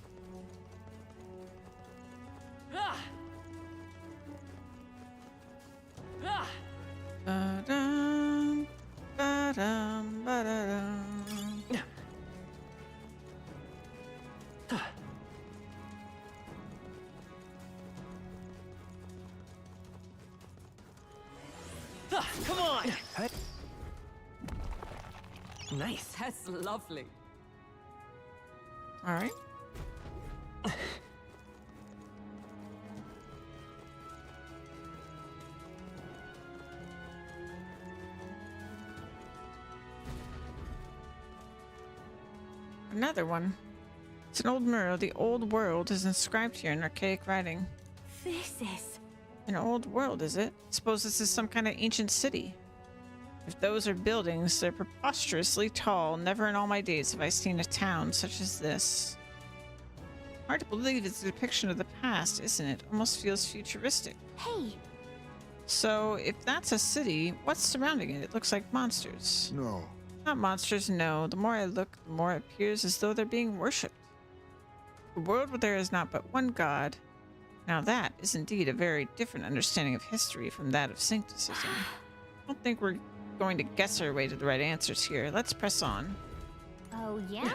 Ba-dum, ba-dum, ba-da-dum. Come on! Nice. That's lovely. All right. Another one. It's an old mural. The old world is inscribed here in archaic writing. This is... An old world, is it? Suppose this is some kind of ancient city. If those are buildings, they're preposterously tall. Never in all my days have I seen a town such as this. Hard to believe it's a depiction of the past, isn't it? Almost feels futuristic. Hey, So, if that's a city, what's surrounding it? It looks like monsters. No. Not monsters, no. The more I look, the more it appears as though they're being worshipped. A world where there is not but one god, Now that is indeed a very different understanding of history from that of syncretism. I don't think we're going to guess our way to the right answers here. Let's press on. Oh, yeah?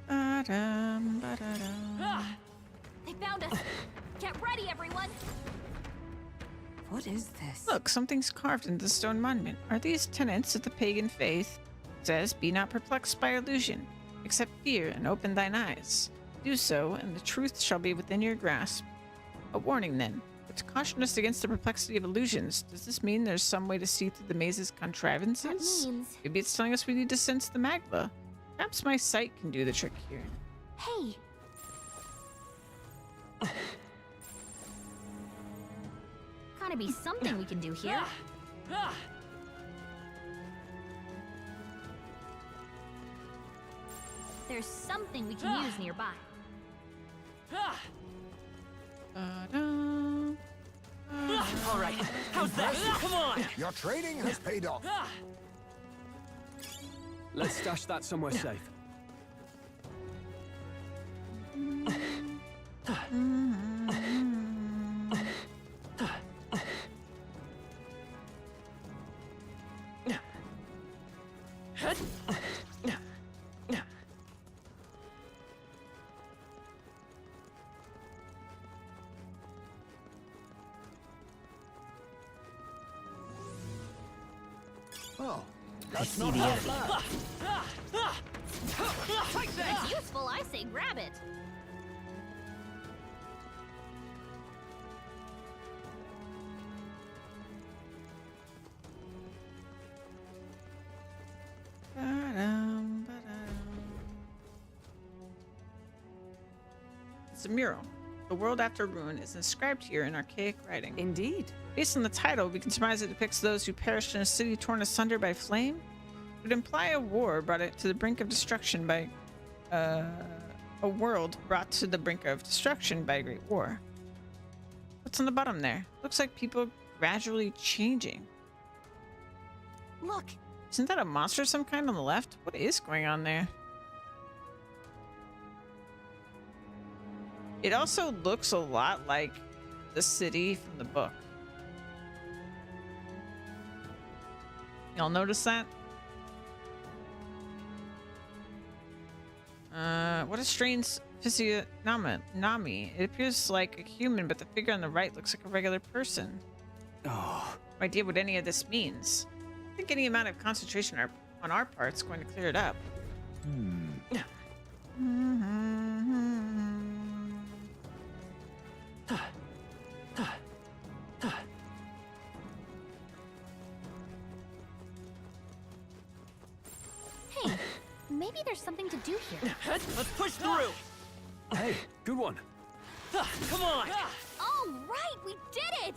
Ba-dum, ba-da-dum. They found us! Get ready, everyone! What is this? Look, something's carved into the stone monument. Are these tenets of the pagan faith? It says, "Be not perplexed by illusion. Accept fear and open thine eyes. Do so, and the truth shall be within your grasp." A warning, then. But to caution us against the perplexity of illusions, does this mean there's some way to see through the maze's contrivances? That means... Maybe it's telling us we need to sense the magma. Perhaps my sight can do the trick here. Hey! Gotta be something we can do here. There's something we can use nearby. Ba-dum. All right, how's that? Come on! Your training has paid off. Let's stash that somewhere safe. Oh, I that's see not the half enemy. bad. If it's useful, I say grab it. Ba-dum, ba-dum. It's a mural. The world after ruin is inscribed here in archaic writing. Indeed. Based on the title, we can surmise it depicts those who perished in a city torn asunder by flame. It would imply a war brought it to the brink of destruction by a world brought to the brink of destruction by a great war. What's on the bottom there? Looks like people gradually changing. Look, Isn't that a monster of some kind on the left? What is going on there? It also looks a lot like the city from the book. Y'all notice that? What a strange physiognomy. It appears like a human, but the figure on the right looks like a regular person. Oh, No idea what any of this means. I think any amount of concentration on our part is going to clear it up. hey, maybe there's something to do here. Let's push through! hey, good one. Come on! All right, we did it!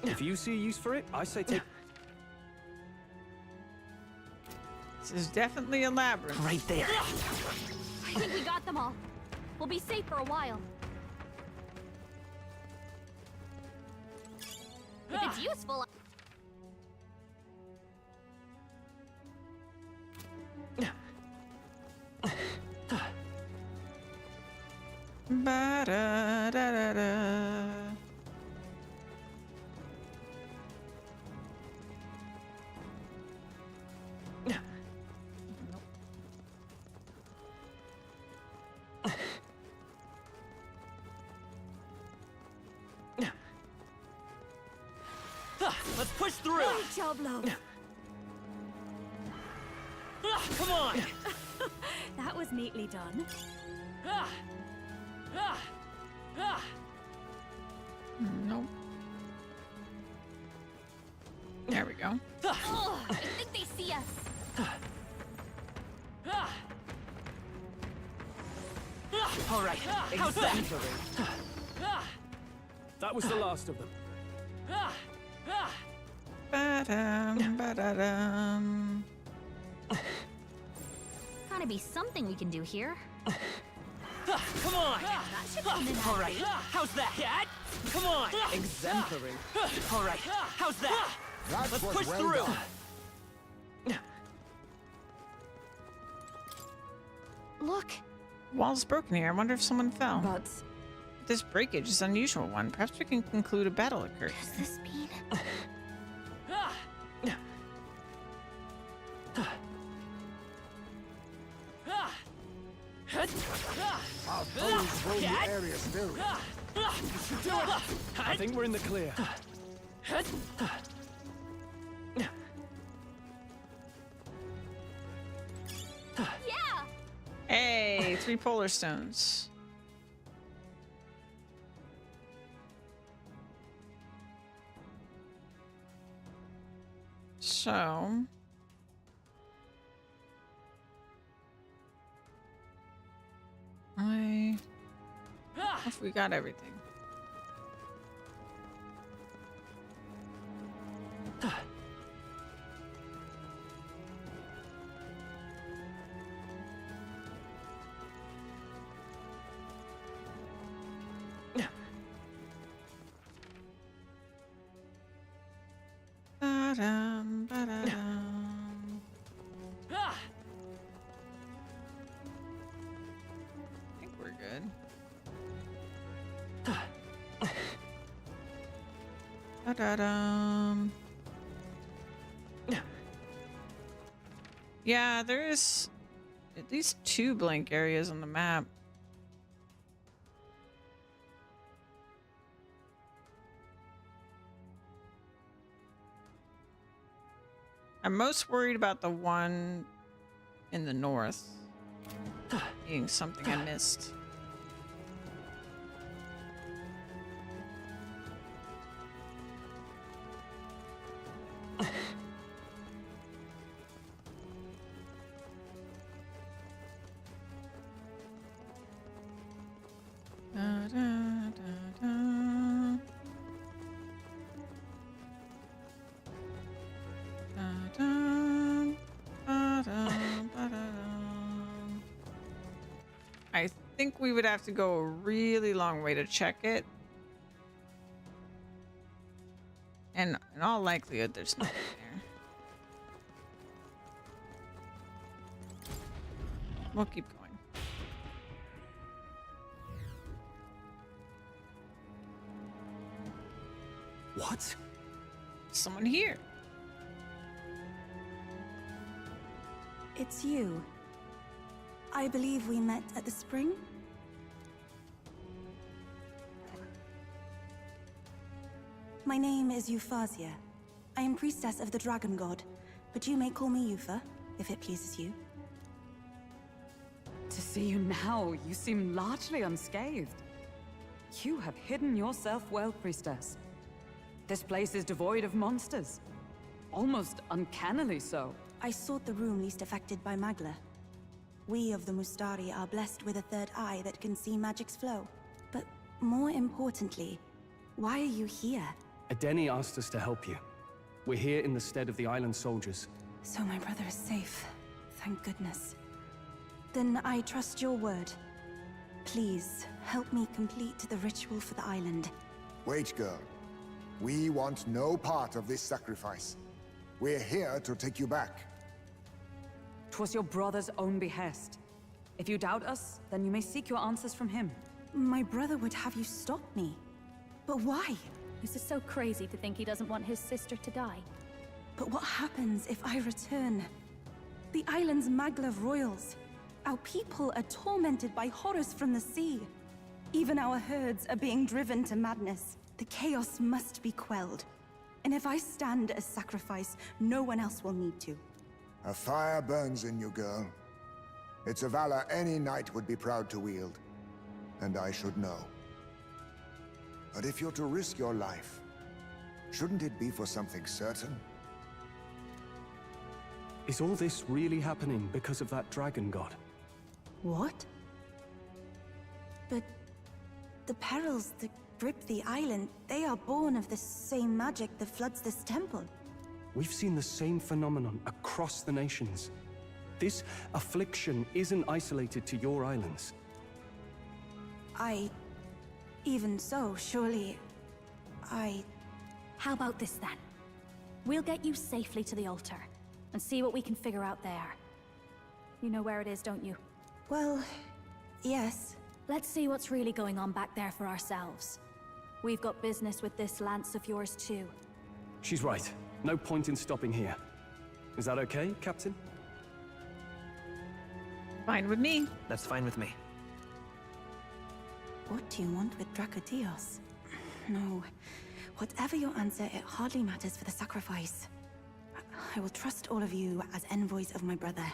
If you see a use for it, I say take. This is definitely a labyrinth. Right there. I think we got them all. We'll be safe for a while. If it's useful, Ba-da-da-da-da. Let's push through! great job, love. Come on! That was neatly done. Nope. There we go. Oh, I think they see us. All right, how's that? That was the last of them. Ba-dum, ba-da-dum. Gotta be something we can do here. Come on! All right, how's that? Come on! Exemplary. All right, how's that? That Let's was push well through! done. Look, Wall's broken here. I wonder if someone fell. But This breakage is an unusual one. Perhaps we can conclude a battle occurred. does this mean? Our foes roam the area still. I think we're in the clear. Yeah! Hey, 3 polar stones. So, if we got everything. Ba-dum, ba-da-dum. I think we're good. Da-da-dum. Yeah, there's at least 2 blank areas on the map. I'm most worried about the one in the north being something I missed. Da, da, da, da. Da-dum, ba-dum, ba-da-dum. I think we would have to go a really long way to check it. And in all likelihood, there's nothing there. We'll keep going. What? Someone here. It's you. I believe we met at the spring? My name is Euphazia. I am priestess of the dragon god, but you may call me Eupha, if it pleases you. to see you now, you seem largely unscathed. You have hidden yourself well, priestess. This place is devoid of monsters. Almost uncannily so. I sought the room least affected by Magla. We of the Mustari are blessed with a third eye that can see magic's flow. But more importantly, why are you here? Adeni asked us to help you. We're here in the stead of the island soldiers. So my brother is safe. Thank goodness. Then I trust your word. Please, help me complete the ritual for the island. Wait, girl. We want no part of this sacrifice. We're here to take you back. 'Twas your brother's own behest. If you doubt us, then you may seek your answers from him. My brother would have you stop me. But why? This is so crazy to think he doesn't want his sister to die. But what happens if I return? The island's Maglev royals. Our people are tormented by horrors from the sea. Even our herds are being driven to madness. The chaos must be quelled. And if I stand as sacrifice, no one else will need to. A fire burns in you, girl. It's a valor any knight would be proud to wield. And I should know. But if you're to risk your life, shouldn't it be for something certain? Is all this really happening because of that dragon god? What? But the perils that grip the island, they are born of the same magic that floods this temple. We've seen the same phenomenon across the nations. This affliction isn't isolated to your islands. Even so, surely... How about this then? We'll get you safely to the altar, and see what we can figure out there. You know where it is, don't you? Well, yes. Let's see what's really going on back there for ourselves. We've got business with this lance of yours too. She's right. No point in stopping here. Is that okay, Captain? Fine with me. That's fine with me. What do you want with Dracotios? No. Whatever your answer, it hardly matters for the sacrifice. I will trust all of you as envoys of my brother.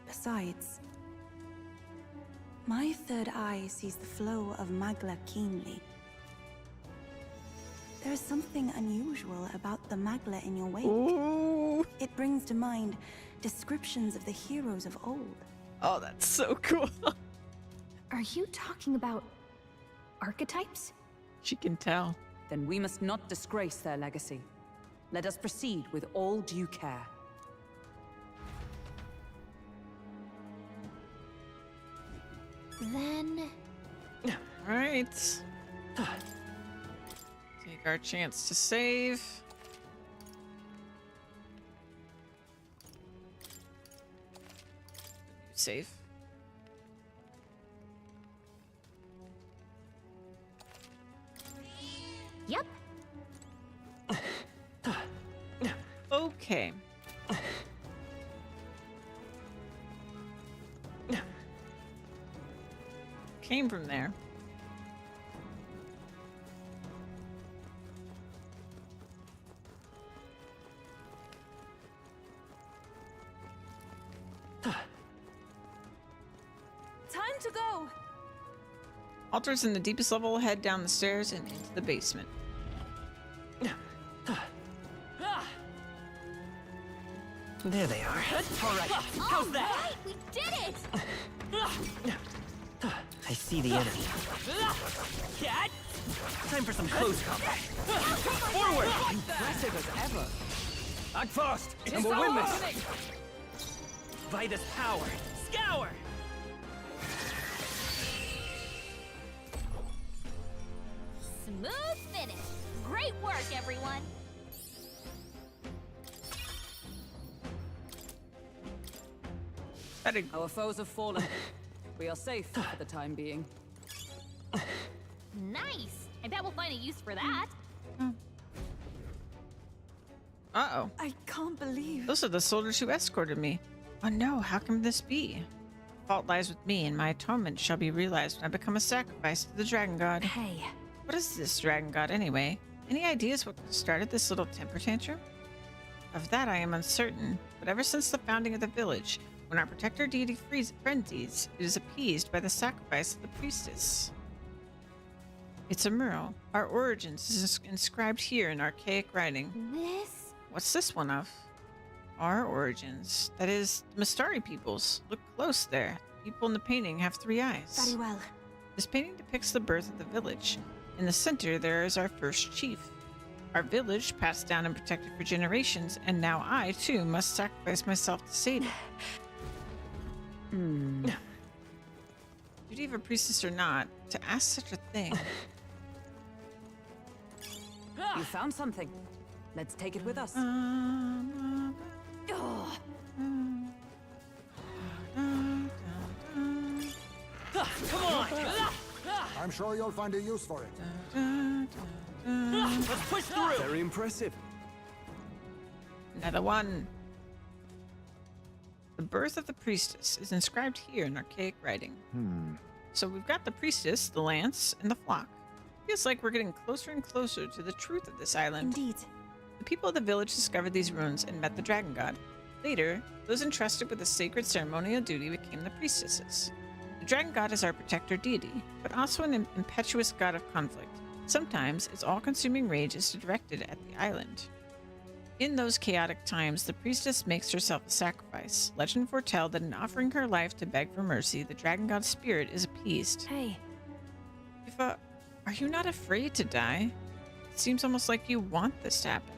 Besides, my third eye sees the flow of Magla keenly. There is something unusual about the Magla in your wake. Ooh. It brings to mind descriptions of the heroes of old. Oh, that's so cool. Are you talking about archetypes? She can tell. Then we must not disgrace their legacy. Let us proceed with all due care. Then... All right. Take our chance to save. Save. Yep. Okay. Came from there. Time to go! Altars in the deepest level, head down the stairs and into the basement. There they are. All right. How's that? Right, we did it! I see the enemy. Cat! Time for some close combat. Forward! Impressive as ever. Act fast, and we'll win this! Vitus power. Scour! Smooth finish. Great work, everyone. Our foes have fallen. We are safe for the time being. Nice. I bet we'll find a use for that. Uh-oh. I can't believe... Those are the soldiers who escorted me. Oh no, how can this be? Fault lies with me, and my atonement shall be realized when I become a sacrifice to the dragon god. Hey. What is this dragon god anyway? Any ideas what started this little temper tantrum? Of that I am uncertain, but ever since the founding of the village, when our protector deity frenzies, it is appeased by the sacrifice of the priestess. It's a mural. Our origins is inscribed here in archaic writing. This? What's this one of? Our origins. That is, the Mistari peoples. Look close there. The people in the painting have 3 eyes. Very well. This painting depicts the birth of the village. In the center, there is our first chief. Our village, passed down and protected for generations, and now I, too, must sacrifice myself to save it. Duty of a priestess or not, to ask such a thing. You found something. Let's take it with us. Come on! I'm sure you'll find a use for it. Let's push through! Very impressive. Another one. The birth of the priestess is inscribed here in archaic writing. So we've got the priestess, the lance, and the flock. Feels like we're getting closer and closer to the truth of this island. Indeed. The people of the village discovered these ruins and met the dragon god. Later, those entrusted with the sacred ceremonial duty became the priestesses. The dragon god is our protector deity, but also an impetuous god of conflict. Sometimes its all-consuming rage is directed at the island. In those chaotic times, the priestess makes herself a sacrifice. Legend foretell that in offering her life to beg for mercy, the dragon god's spirit is appeased. Hey. Tifa, are you not afraid to die? It seems almost like you want this to happen.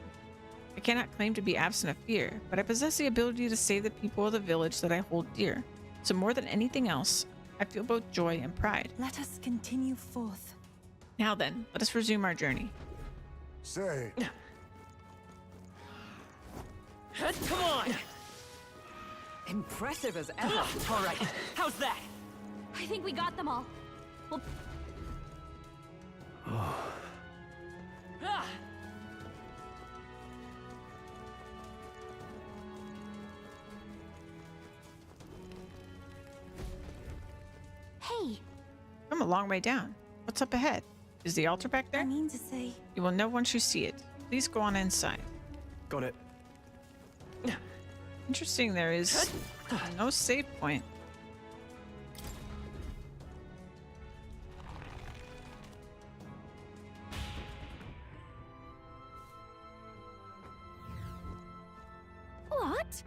I cannot claim to be absent of fear, but I possess the ability to save the people of the village that I hold dear. So more than anything else, I feel both joy and pride. Let us continue forth. Now then, let us resume our journey. Say, Come on! Impressive as ever. All right, how's that? I think we got them all. Well, Ah! hey, I'm a long way down. What's up ahead? Is the altar back I there? mean to say, You will know once you see it. Please go on inside. Got it. Interesting, there is no save point. what?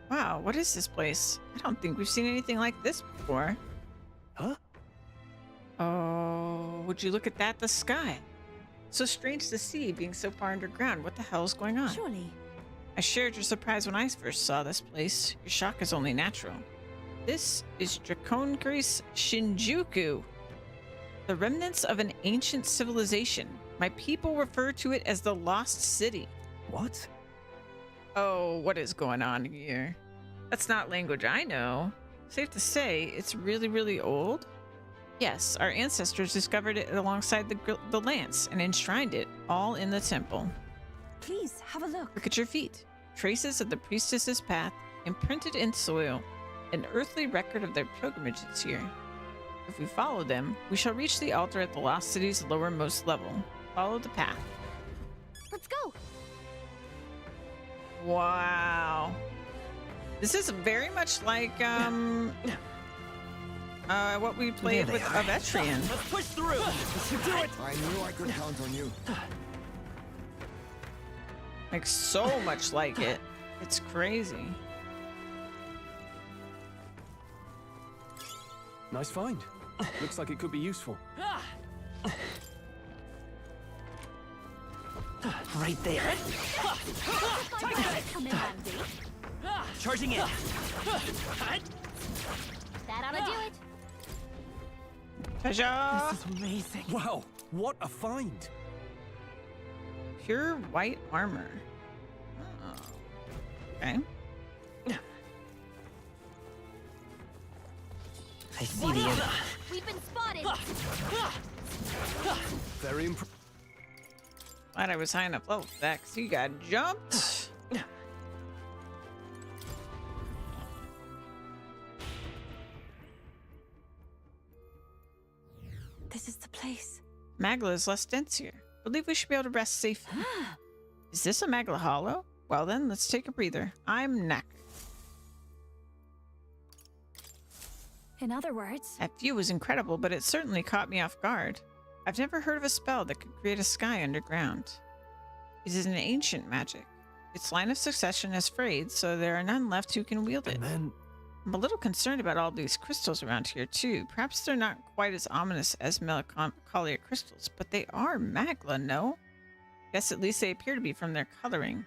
Wow, what is this place? I don't think we've seen anything like this before. Huh? Oh, would you look at that? The sky. So strange to see being so far underground. What the hell is going on? surely. I shared your surprise when I first saw this place. Your shock is only natural. This is Draconcrease Shinjuku, the remnants of an ancient civilization. My people refer to it as the Lost City. What? Oh, what is going on here? That's not language I know. Safe to say, it's really, really old. Yes, our ancestors discovered it alongside the lance and enshrined it, all in the temple. Please, have a look. Look at your feet. Traces of the priestess's path, imprinted in soil, an earthly record of their pilgrimages here. If we follow them, we shall reach the altar at the Lost City's lowermost level. Follow the path. Let's go. Wow. This is very much like what we played There with they are. Avetrian. Let's push through. You do it. I knew I could count on you. Like so much like it. It's crazy. Nice find. Looks like it could be useful. Ah! Right there. Come in handy. Charging in. That ought to do it. Ta-da! This is amazing. Wow, what a find! Pure white armor. Oh. Okay. I see the enemy. We've been spotted. Very impressive. Glad I was high enough level for that, 'cause you got jumped. This is the place. Magla is less dense here. Believe we should be able to rest safely. Is this a Magla Hollow? Well then, let's take a breather. I'm knackered. In other words, That view was incredible, but it certainly caught me off guard. I've never heard of a spell that could create a sky underground. It is an ancient magic. Its line of succession has frayed, so there are none left who can wield it. And then, I'm a little concerned about all these crystals around here, too. Perhaps they're not quite as ominous as melancholia crystals, but they are Magla, no? Yes, at least they appear to be from their coloring.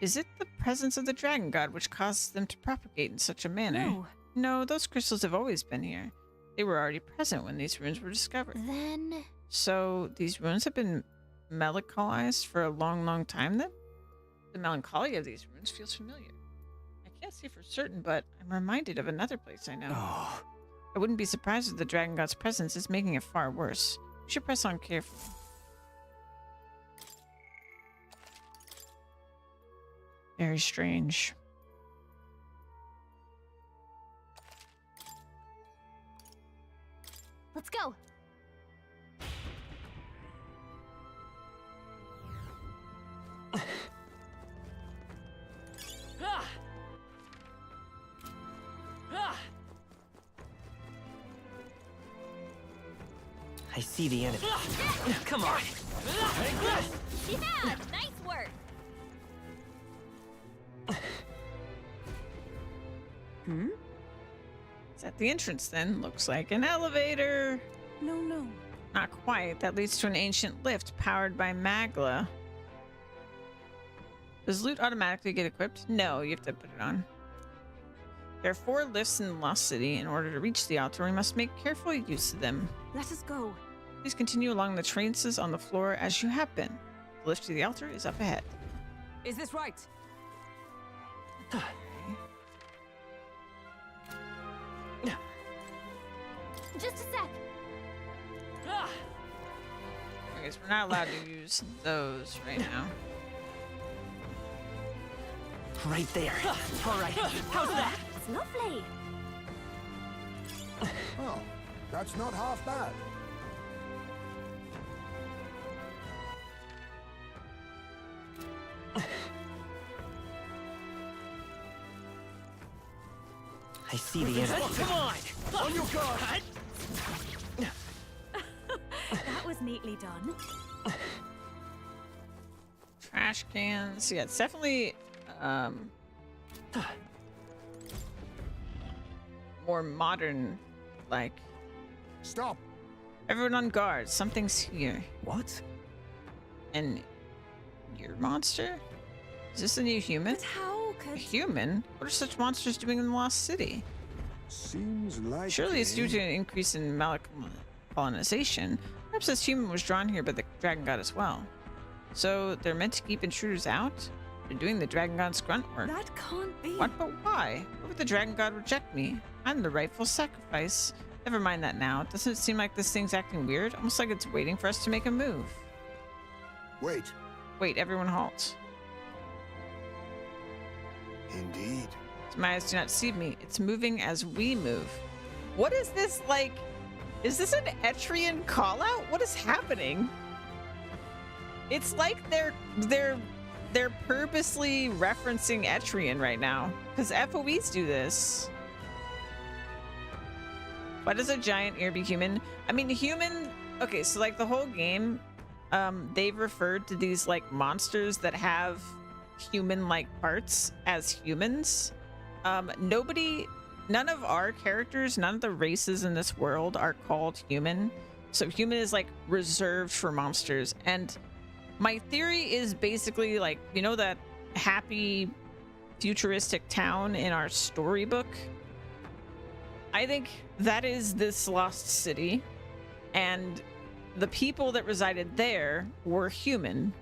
Is it the presence of the dragon god which causes them to propagate in such a manner? No. No, those crystals have always been here. They were already present when these runes were discovered. then So these runes have been melancholized for a long, long time then? The melancholy of these runes feels familiar. I can't say for certain, but I'm reminded of another place I know. oh, I wouldn't be surprised if the dragon god's presence is making it far worse. We should press on carefully. Very strange. let's go. Ah! Ah! I see the enemy. Come on. Yeah, nice work. It's at the entrance then. Looks like an elevator. No, no. Not quite. That leads to an ancient lift powered by Magla. Does loot automatically get equipped? No, you have to put it on. There are 4 lifts in the Lost City. In order to reach the altar, we must make careful use of them. Let us go. Please continue along the traces on the floor as you have been. The lift to the altar is up ahead. Is this right? Just a sec. Okay, so we're not allowed to use those right now. Right there. All right. How's that? It's lovely. Well, that's not half bad. I see the enemy. Come on! On your guard! That was neatly done. Trash cans. Yeah, it's definitely more modern, like. Stop. Everyone on guard. Something's here. What? And your monster? Is this a new human? But how A could... human? What are such monsters doing in the Lost City? Seems like Surely it's due to an increase in colonization. Perhaps this human was drawn here by the dragon god as well. So they're meant to keep intruders out? They're doing the dragon god's grunt work. That can't be. What? But why? Why would the dragon god reject me? I'm the rightful sacrifice. Never mind that now. Doesn't it seem like this thing's acting weird? Almost like it's waiting for us to make a move. Wait. Wait, everyone halt. Indeed. My eyes do not deceive me. It's moving as we move. What is this like? Is this an Etrian call out? What is happening? It's like they're purposely referencing Etrian right now because FOEs do this. Why does a giant ear be human? I mean, human. Okay, so like the whole game, they've referred to these like monsters that have human-like parts as humans. None of our characters, none of the races in this world are called human. So human is like reserved for monsters. And my theory is basically like, you know, that happy futuristic town in our storybook? I think that is this lost city. And the people that resided there were human.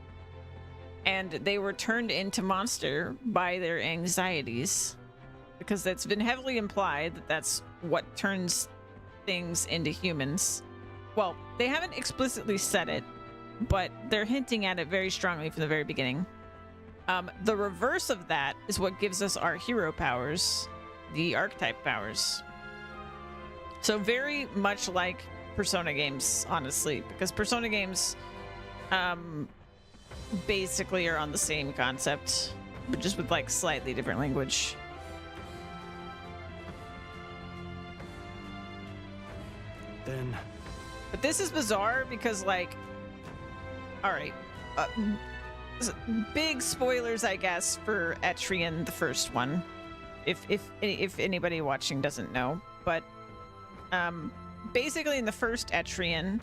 And they were turned into monster by their anxieties. Because it's been heavily implied that that's what turns things into humans. Well, they haven't explicitly said it, but they're hinting at it very strongly from the very beginning. The reverse of that is what gives us our hero powers, the archetype powers. So very much like Persona games, honestly, because Persona games basically are on the same concept, but just with like slightly different language. Then But this is bizarre because, like, all right, big spoilers, I guess, for Etrian, the first one, if anybody watching doesn't know. But basically, in the first Etrian,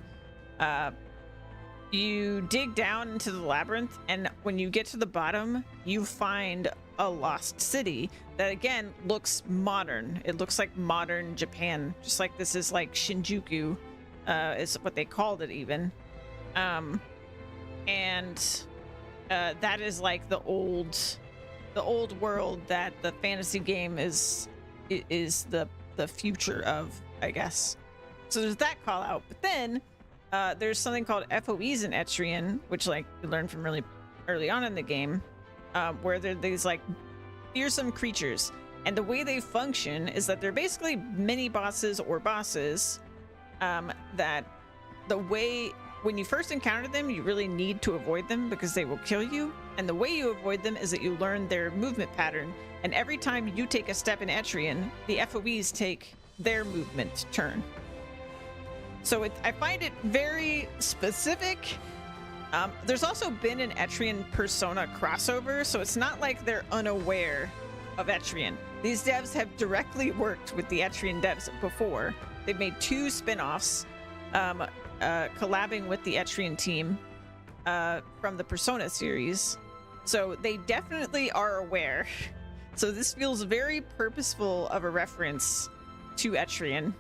you dig down into the labyrinth, and when you get to the bottom, you find a lost city that again looks modern. It looks like modern Japan, just like this is like Shinjuku, is what they called it even. And that is like the old world that the fantasy game is the future of, I guess. So there's that call out, but then there's something called FOEs in Etrian, which like you learn from really early on in the game, where they're these like fearsome creatures, and the way they function is that they're basically mini bosses or bosses. That the way when you first encounter them, you really need to avoid them because they will kill you. And the way you avoid them is that you learn their movement pattern. And every time you take a step in Etrian, the FOEs take their movement turn. So I find it very specific. There's also been an Etrian Persona crossover, so it's not like they're unaware of Etrian. These devs have directly worked with the Etrian devs before. They've made 2 spin-offs, collabing with the Etrian team from the Persona series. So they definitely are aware So this feels very purposeful of a reference to Etrian.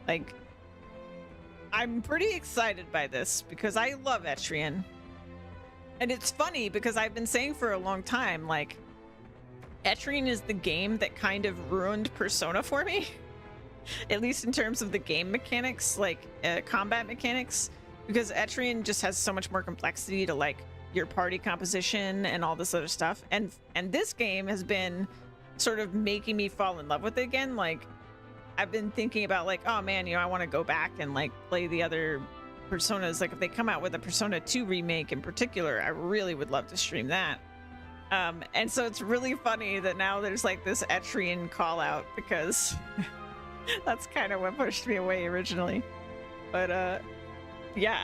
Like, I'm pretty excited by this because I love Etrian. And it's funny because I've been saying for a long time, like, Etrian is the game that kind of ruined Persona for me. At least in terms of the game mechanics, like combat mechanics. Because Etrian just has so much more complexity to, like, your party composition and all this other stuff. And this game has been sort of making me fall in love with it again. Like, I've been thinking about, like, oh man, you know, I want to go back and, like, play the other Personas. Like, if they come out with a Persona 2 remake in particular, I really would love to stream that. And so it's really funny that now there's, like, this Etrian call out because that's kind of what pushed me away originally. But yeah,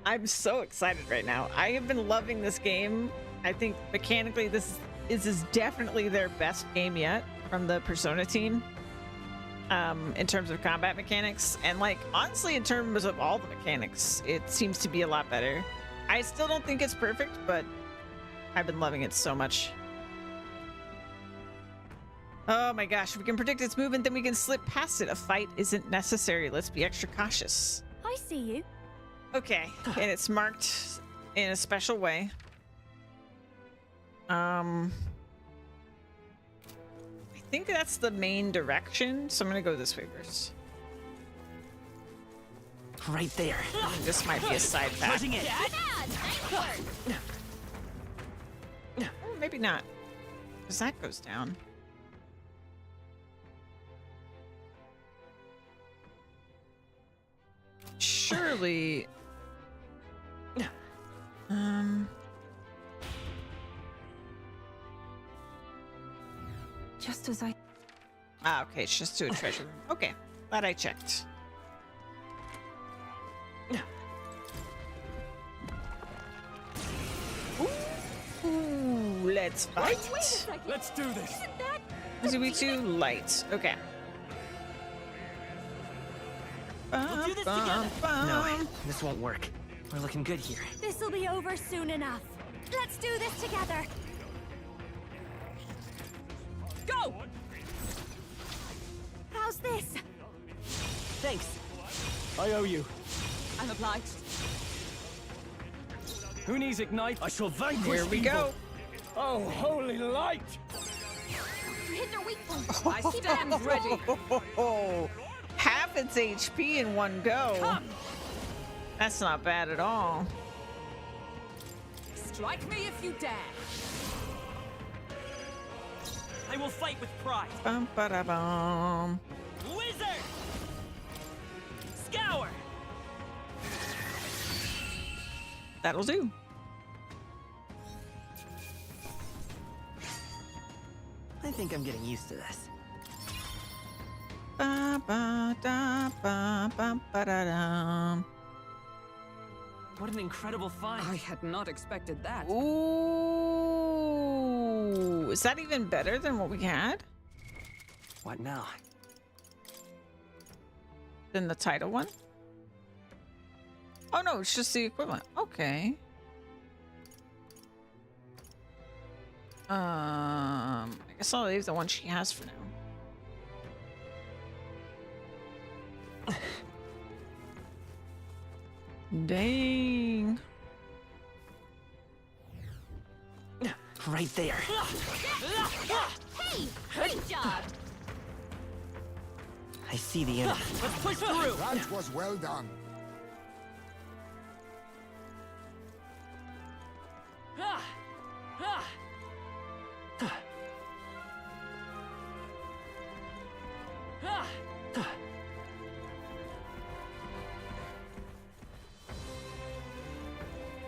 I'm so excited right now. I have been loving this game. I think mechanically this is definitely their best game yet from the Persona team. In terms of combat mechanics, and, like, honestly, in terms of all the mechanics, it seems to be a lot better. I still don't think it's perfect, but I've been loving it so much. Oh my gosh, if we can predict its movement, then we can slip past it. A fight isn't necessary. Let's be extra cautious. I see you. Okay, and it's marked in a special way. I think that's the main direction, so I'm gonna go this way first. Right there. This might be a side path. Charging in. Oh, maybe not, because that goes down. Surely. Just as I... Ah, okay, it's just to a treasure room. Okay, glad I checked. Ooh, let's fight. Wait a second. Let's do this. Isn't that... ZB2 light. Okay. We'll do this together. No, this won't work. We're looking good here. This'll be over soon enough. Let's do this together. Go! How's this? Thanks. I owe you. I'm obliged. Who needs ignite? I shall vanquish Here we evil. go. Oh, holy light! You hit their weak point. I stand ready. Half its HP in one go. Come. That's not bad at all. Strike me if you dare. I will fight with pride. Bum, ba-da-bum. Wizard! Scour! That'll do. I think I'm getting used to this. Ba, ba, da, ba, ba, ba, da, dum. What an incredible find. I had not expected that. Ooh, is that even better than what we had? What now? Than the title one? Oh no, it's just the equivalent. Okay. I guess I'll leave the one she has for now. Dang. Right there. Hey, great job. I see the enemy. Let's push through. That was well done.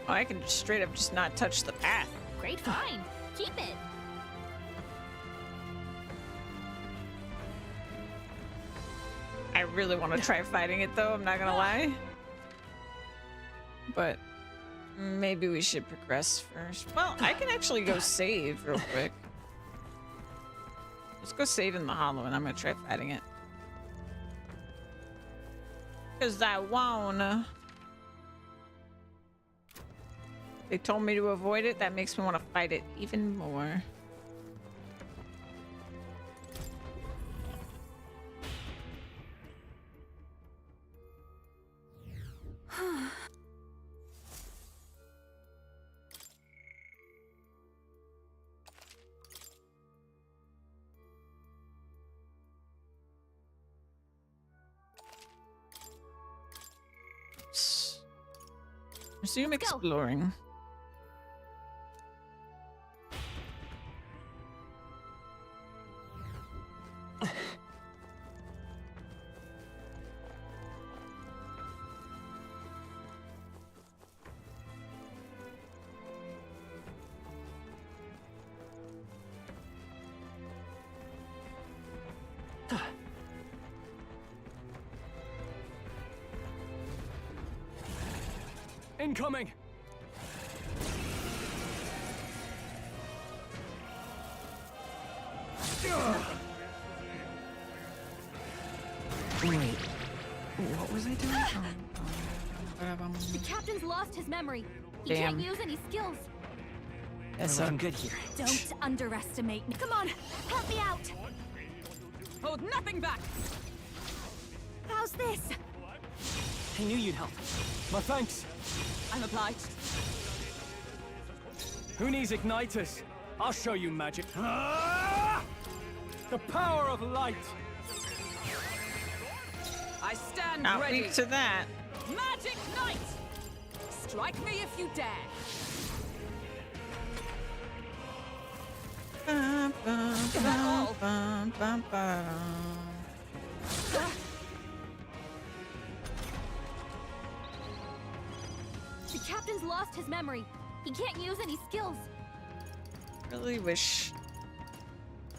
Oh, I can just straight up just not touch the path. Great find. Keep it. I really want to try fighting it though, I'm not gonna lie. But maybe we should progress first. Well, I can actually go save real quick. Let's go save in the hollow and I'm gonna try fighting it. Cause I wanna. They told me to avoid it. That makes me want to fight it even more. Resume exploring. Incoming! Wait, what was I doing? The captain's lost his memory. He Damn. can't use any skills. Yes, We're looking good here. Don't underestimate me. Come on, help me out. Hold nothing back! How's this? I knew you'd help. My thanks! I'm obliged. Who needs igniters? I'll show you magic. Ah! The power of light! I stand Not ready. weak to that. Magic Knight! Strike me if you dare. Bum, bum, Is that all? bum, bum, bum. The captain's lost his memory. He can't use any skills. Really wish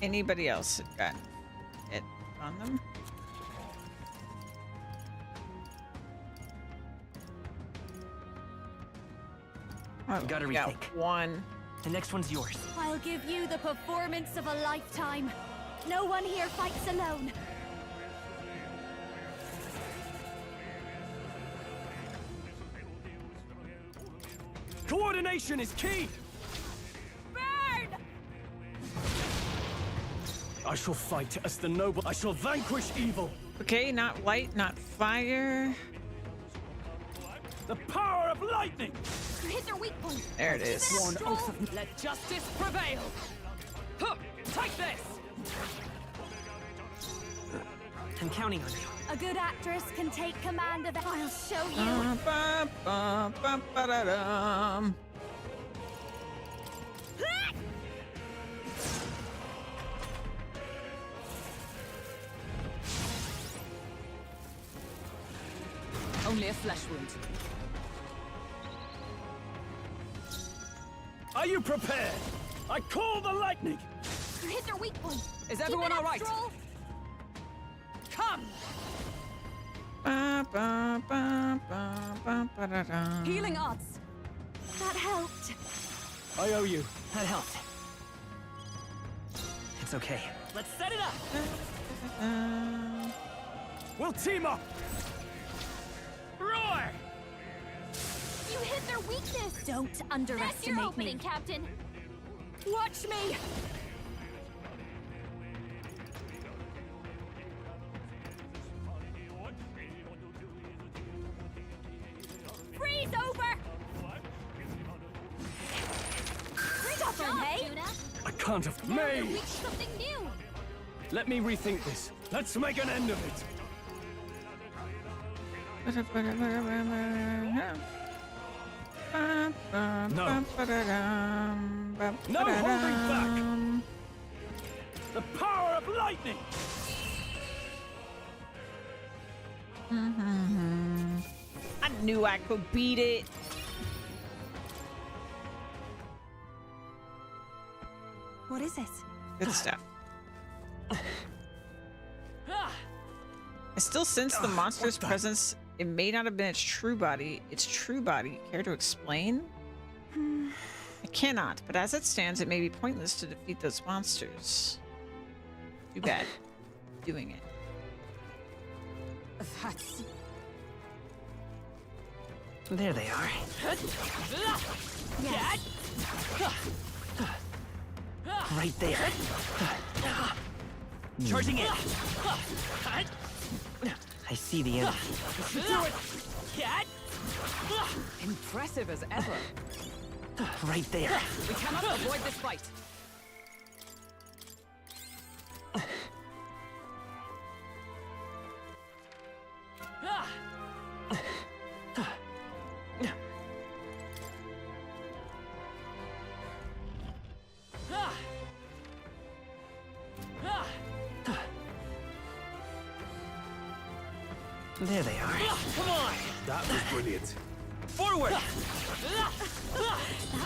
anybody else had gotten it on them. Oh, Gotta we got rethink. one. The next one's yours. I'll give you the performance of a lifetime. No one here fights alone. Coordination is key! Burn! I shall fight as the noble. I shall vanquish evil. Okay, not light, not fire. The power of lightning! You hit their weak point. There it is. Keep it up, Stroll. Let justice prevail. Huh, take this! I'm counting on you. A good actress can take command of it. I'll show you. Ba, ba, ba, ba, da, dum. Only a flesh wound. Are you prepared? I call the lightning! You hit their weak point. Is Keep everyone it up, all right? Stroll. Come! Ba, ba, ba, ba, ba, ba, da, dum. Healing arts. That helped. I owe you. That helped. It's okay. Let's set it up! We'll team up! Roar! You hit their weakness. Don't underestimate That's your opening, me. Captain. Watch me. Freeze over. Stubborn, hey? I can't have. Now you May! reach something new. Let me rethink this. Let's make an end of it. No. No holding back. The power of lightning! I knew I could beat it. What is it? Good stuff. Ah! I still sense the monster's presence. It may not have been its true body. Its true body. Care to explain? I cannot, but as it stands, it may be pointless to defeat those monsters. Too bad. Doing it. That's... There they are. Right there. Charging in. I see the enemy. Do it! Impressive as ever. Right there. We cannot avoid this fight. There they are. Come on! That was brilliant. Forward! That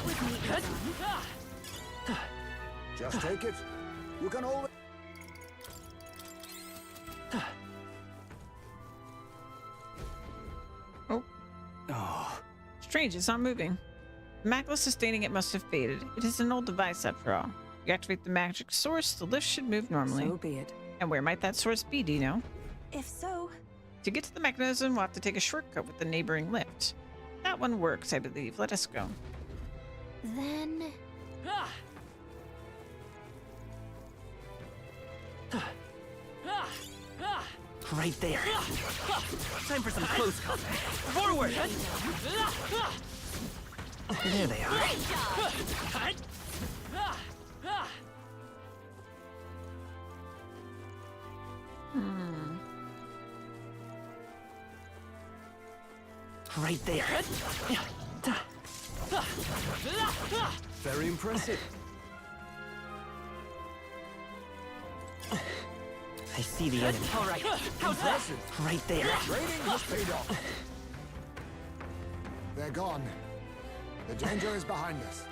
was neatly done. Just take it. You can always... Oh. Strange, it's not moving. The macula sustaining it must have faded. It is an old device after all. You activate the magic source, the lift should move normally. So be it. And where might that source be, do you know? If so, To get to the mechanism, we'll have to take a shortcut with the neighboring lift. That one works, I believe. Let us go. Then... Right there. Time for some close combat. Forward! There they are. Right there. Very impressive. I see the enemy. All right. How's that? Right there. Training has paid off. They're gone. The danger is behind us.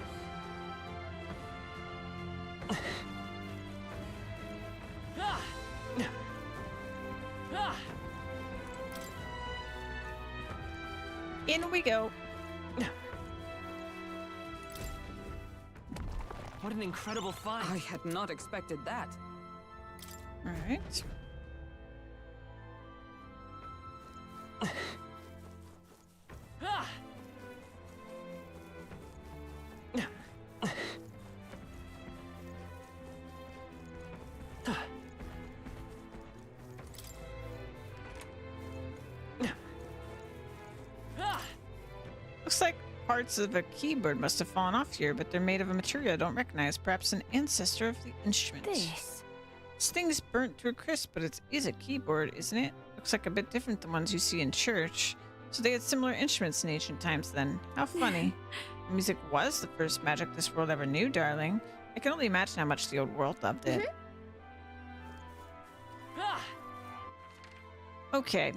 In we go. What an incredible find. I had not expected that. All right. Looks like parts of a keyboard must have fallen off here, but they're made of a material I don't recognize. Perhaps an ancestor of the instrument. This. This thing's burnt to a crisp, but it is a keyboard, isn't it? Looks like a bit different than ones you see in church. So they had similar instruments in ancient times then. How funny. Music was the first magic this world ever knew, darling. I can only imagine how much the old world loved it. Okay.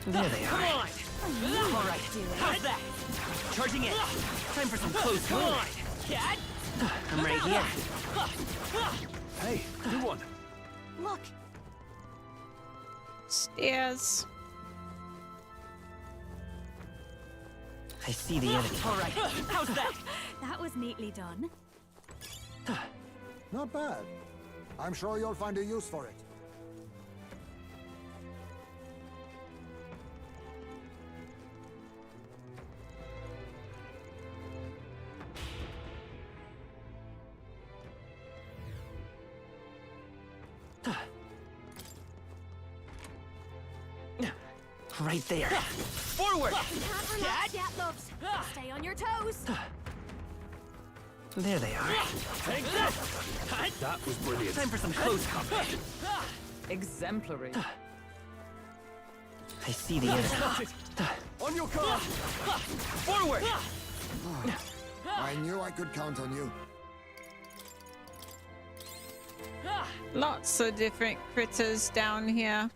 There they are. All right. How's that? Charging in. Time for some close combat. I'm right here. Hey, good one. look, Stairs. I see the enemy. All right. How's that? that was neatly done. Not bad. I'm sure you'll find a use for it. Right there. Forward! Can't relax yet, loves. Stay on your toes. There they are. Take this! That was brilliant. Time for some close combat. Exemplary. I see the enemy. Got it. On your car! Forward! I knew I could count on you. Lots of different critters down here.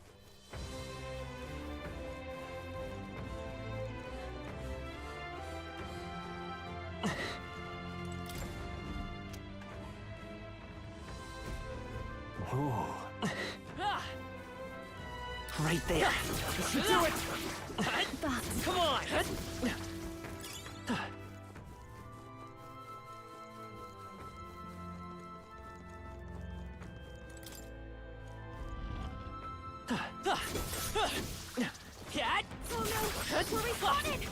Right there. This should do it! Come on! Cat! Oh no! We're respawning!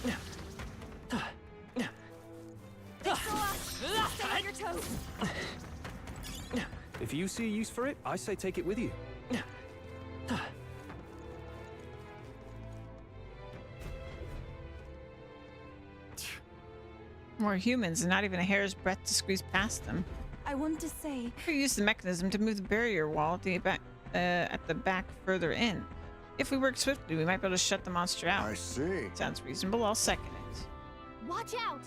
They saw us! Stay on your toes! If you see a use for it, I say take it with you. More humans and not even a hair's breadth to squeeze past them. I want to say, We use the mechanism to move the barrier wall at the back further in. If we work swiftly, we might be able to shut the monster out. I see. Sounds reasonable. I'll second it. Watch out!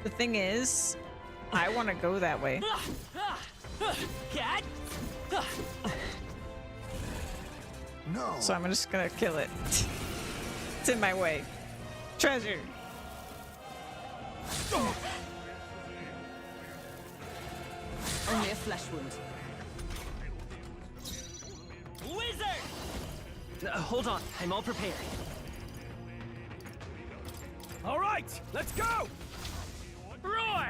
The thing is, I want to go that way. Cat! No. So I'm just gonna kill it. It's in my way. Treasure. Only a flesh wound. Wizard! Hold on, I'm all prepared. All right, let's go! Roar!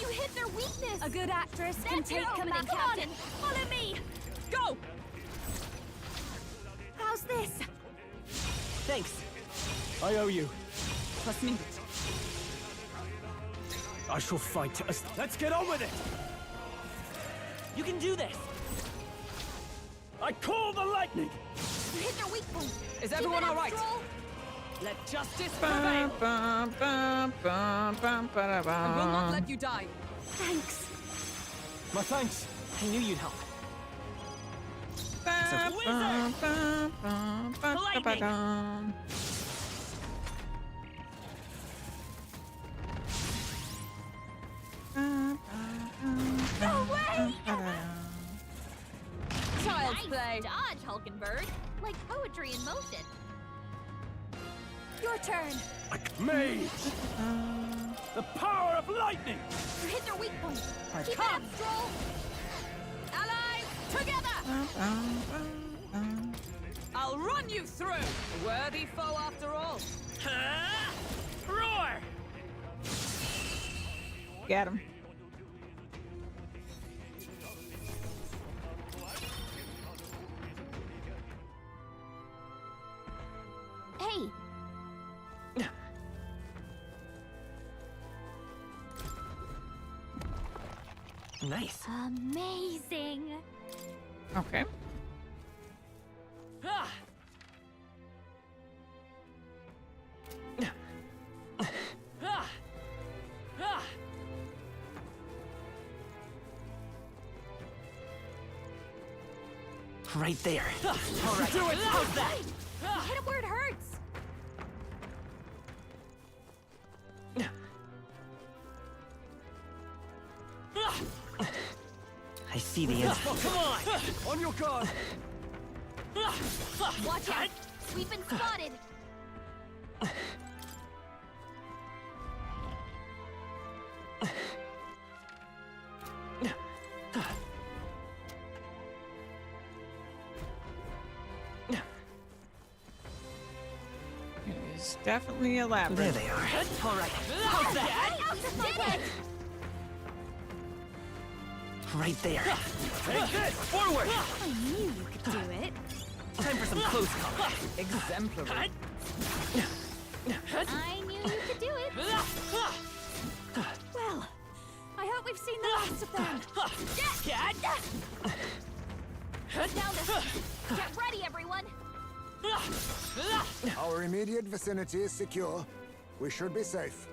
You hit their weakness! a good actress can That's take your own command. back. Come on, follow me! Go! How's this? Thanks. I owe you. Trust me. I shall fight. Let's get on with it! You can do this! I call the lightning! You hit their weak point! Is Keep everyone it up, all right? Stroll. Let justice Bum, prevail! bum, bum, bum, bum, ba, da, I will not bum. let you die. Thanks. My thanks. I knew you'd help. Bum, wizard. bum, bum, bum, ba, da, ba, Lightning. dum. Bum, bum, bum, No way! ba, da, dum. Child's Nice play. dodge, Hulkenberg. Like poetry in motion. Your turn. Mage! The power of lightning! You hit their weak point. I've Keep come. it up, Stroll. Allies, together! Bum, bum, bum, bum. I'll run you through! A worthy foe after all. Roar! Get him. Hey, Nice. amazing. Okay. Ah. Ah. Ah. Right there. All right. Do it! How's that? Hit it where it hurts. I see the end. Oh, come on! On your guard! Watch out. We've been spotted. It is definitely a There labyrinth. they are. All right. How's that? Did it! Right there. Take this! Forward. I knew you could do it. Time for some close combat. Exemplary. I knew you could do it. Well, I hope we've seen the last of them. Cat. Now this. Get ready, everyone. Our immediate vicinity is secure. We should be safe.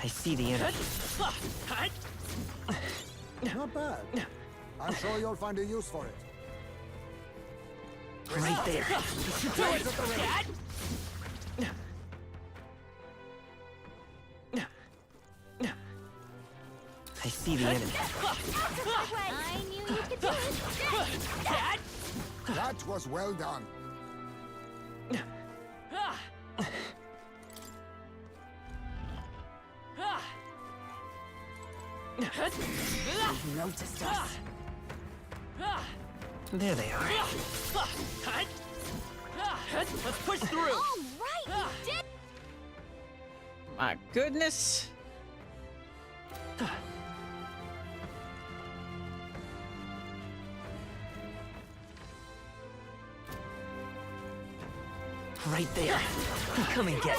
I see the enemy. Not bad. I'm sure you'll find a use for it. Right there. Cat. I see see the enemy. I knew you could do it. That was well done. You've noticed us. There they are. Let's push through. All right, we did. My goodness. Right there. Come and get.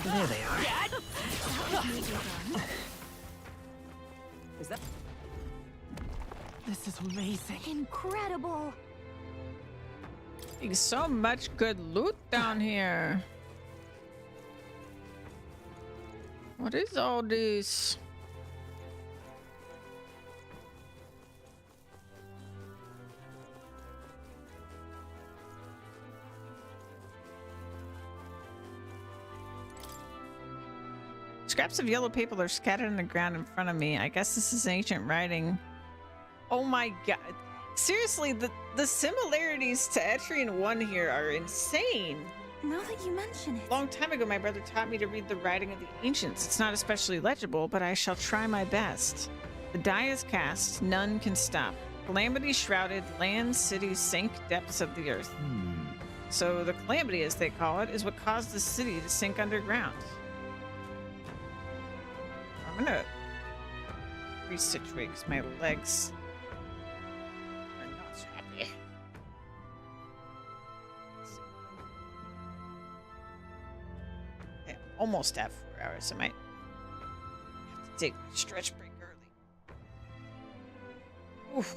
There they are. Is that? This is amazing. Incredible. There's so much good loot down here. What is all this? Scraps of yellow paper are scattered on the ground in front of me. I guess this is ancient writing. Oh my god. Seriously, the similarities to Etrian 1 here are insane. Now that you mention it. A long time ago, my brother taught me to read the writing of the ancients. It's not especially legible, but I shall try my best. The die is cast, none can stop. Calamity shrouded, land, cities, sink depths of the earth. So the calamity, as they call it, is what caused the city to sink underground. I'm gonna resituate because my legs are not so happy. Okay, I'm almost at 4 hours. I might have to take my stretch break early. Oof.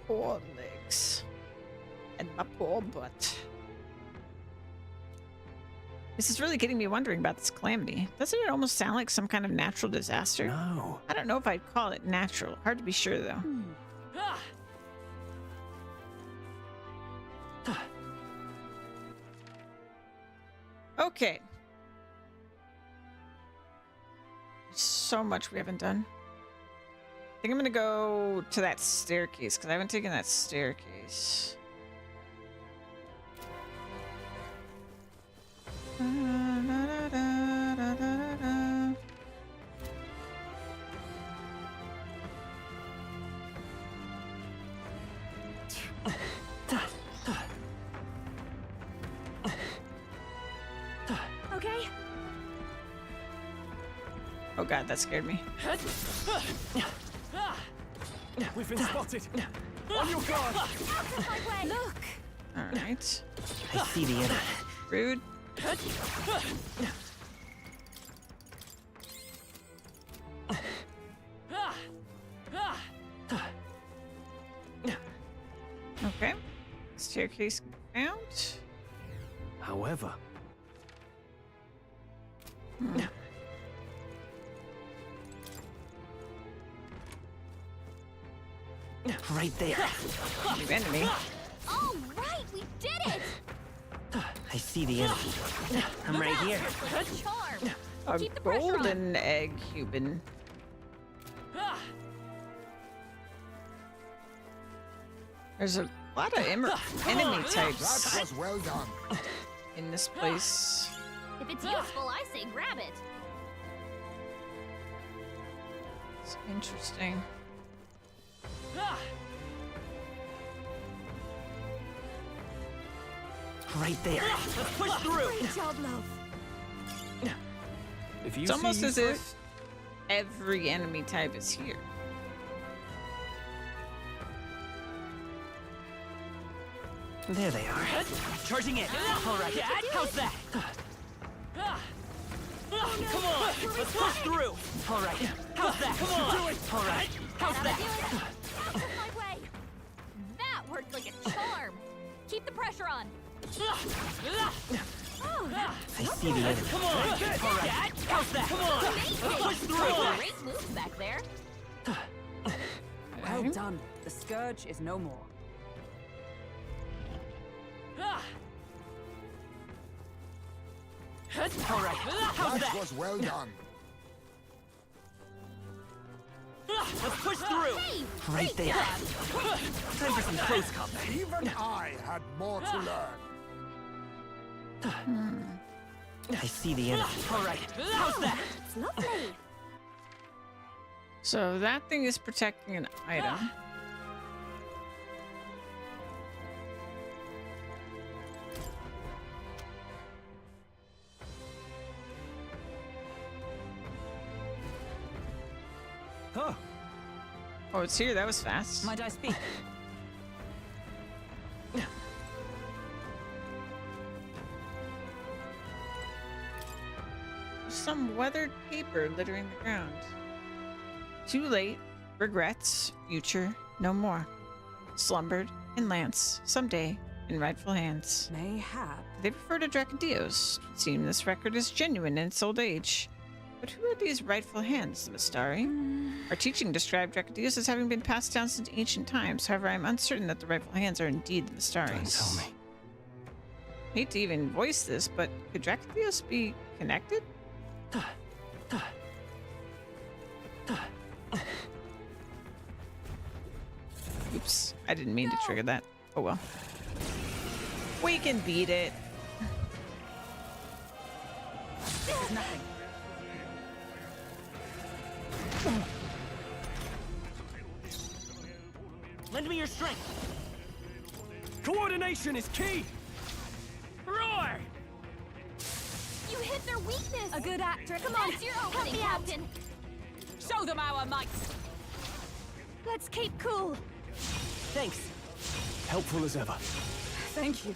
Poor legs. And my poor butt. This is really getting me wondering about this calamity. Doesn't it almost sound like some kind of natural disaster? No. I don't know if I'd call it natural. Hard to be sure, though. Okay. There's so much we haven't done. I think I'm gonna go to that staircase because I haven't taken that staircase. Okay. Oh god, that scared me. We've been spotted. On your guard. Out of my way. Look. All right. I see the enemy. Rude. Okay. Staircase found. However, Right there. New enemy. All right, we did it. I see the enemy. I'm right here. Charm. A Keep the pressure on. golden egg Cuban. There's a lot of enemy That types was well done. in this place. If it's useful, I say grab it. It's interesting. Right there. Let's push through. Great job, love. If you It's almost see as if every enemy type is here. There they are. Charging in. All right. How's that? Come on, let's push through. All right, how's that? Come on. Do it. All right, how's that? Out of my way! That worked like a charm! Keep the pressure on! I see the enemy. Come on. All right, how's that? Come on, let's push through. Great moves back there. Well done. The scourge is no more. All right, how's That that? was well done. Let's push through. Right there. Time for some close combat. Even I had more to learn. I see the enemy. All right, how's that? It's lovely! So that thing is protecting an item. Huh. Oh, it's here. That was fast. Might I speak? Some weathered paper littering the ground. Too late. Regrets. Future. No more. Slumbered in Lance. Someday. In rightful hands. Mayhap. They refer to Dracondios. It seems this record is genuine in its old age. But who are these rightful hands, the Mistari? Our teaching described Dracondios as having been passed down since ancient times. However, I am uncertain that the rightful hands are indeed the Mistaris. Don't tell me. Hate to even voice this, but could Dracondios be connected? Oops, I didn't mean to trigger that. Oh well. We can beat it. Nothing. Lend me your strength. Coordination is key. Roar! You hit their weakness! A good actor. Come on, That's your help opening, me out. Captain. Show them our might. Let's keep cool! Thanks. Helpful as ever. Thank you.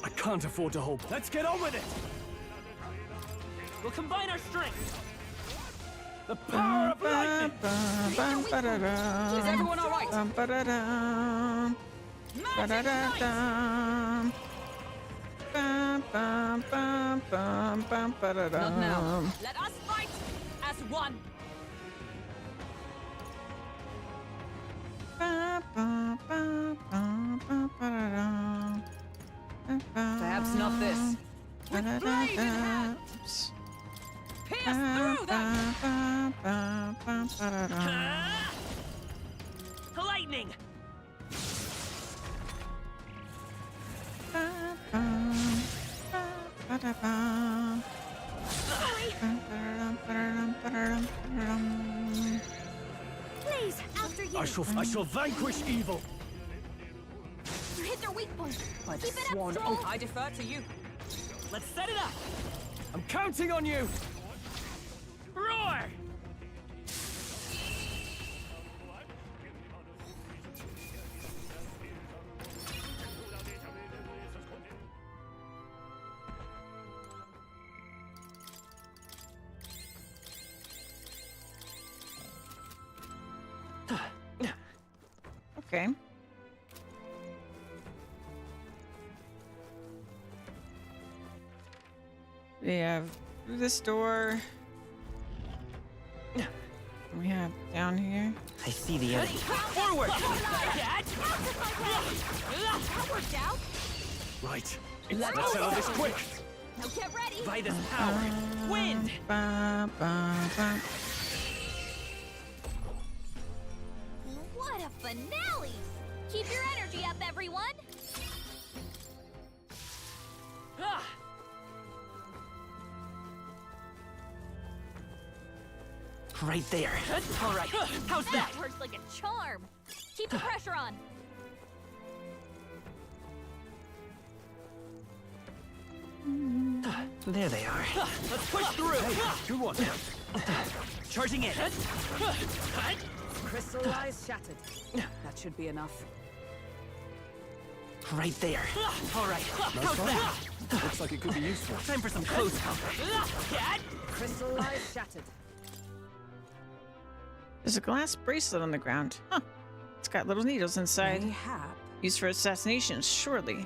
I can't afford to hold. Let's get on with it. We'll combine our strength. The power of lightning. Is everyone all right? Magic might. Not now. Let us fight as one. Perhaps not this. With blade in hand. Pierce through them. Lightning! Please, after you! I shall vanquish evil. You hit their weak point! I've Keep it up, sworn Stroll! oath. I defer to you. Let's set it up! I'm counting on you. Roar! Okay. We have through this door. We have down here. I see the enemy. Forward! Dad! That worked out! Right. Let's settle this quick. Now get ready! By this power, wind! What a finale! Keep your energy up, everyone! Ah! Right there. All right, how's that? That worked like a charm! Keep the pressure on! There they are. Let's push through. Good one. Charging in. Crystallized shattered. That should be enough. Right there. All right. Nice How's try. that? Looks like it could be useful. Time for some close combat. Crystal eyes shattered. There's a glass bracelet on the ground. Huh. It's got little needles inside. Mayhap. Used for assassinations, surely.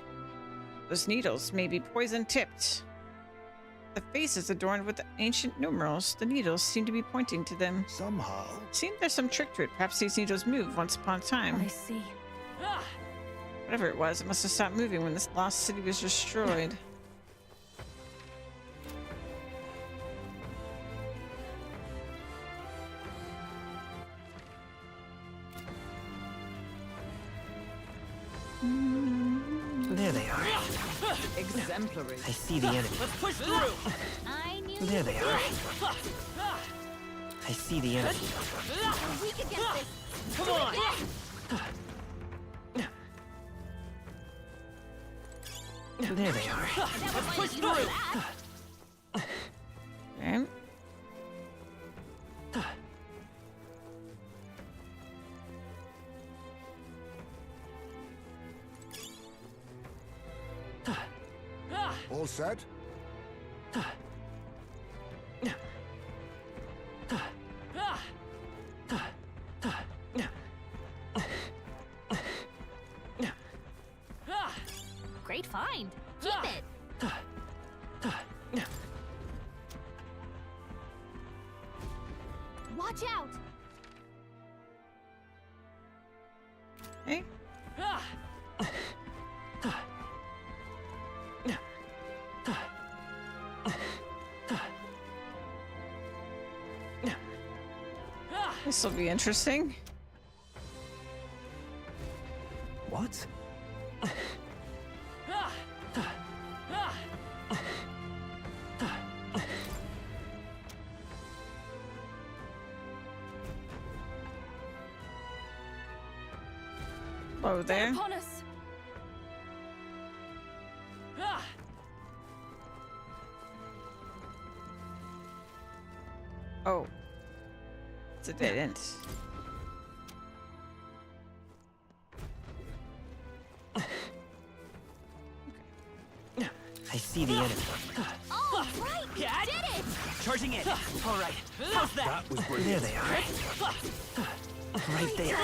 Those needles may be poison-tipped. The face is adorned with ancient numerals. The needles seem to be pointing to them. Somehow, Seems there's some trick to it. Perhaps these needles moved once upon a time. I see. Whatever it was, it must have stopped moving when this lost city was destroyed. There they are. Exemplary. I see the enemy. Let's push through. I knew There they are. I see the enemy. we could get this. Come on. There they are. Let's push through. Okay. all set? Great find. Keep it. Watch out. Hey. This will be interesting. What? Hello there. Upon us. Oh. It's a dead end. I see the enemy. All right, we did it. Charging in. All right. How's that? That was There brilliant. they are. Right there.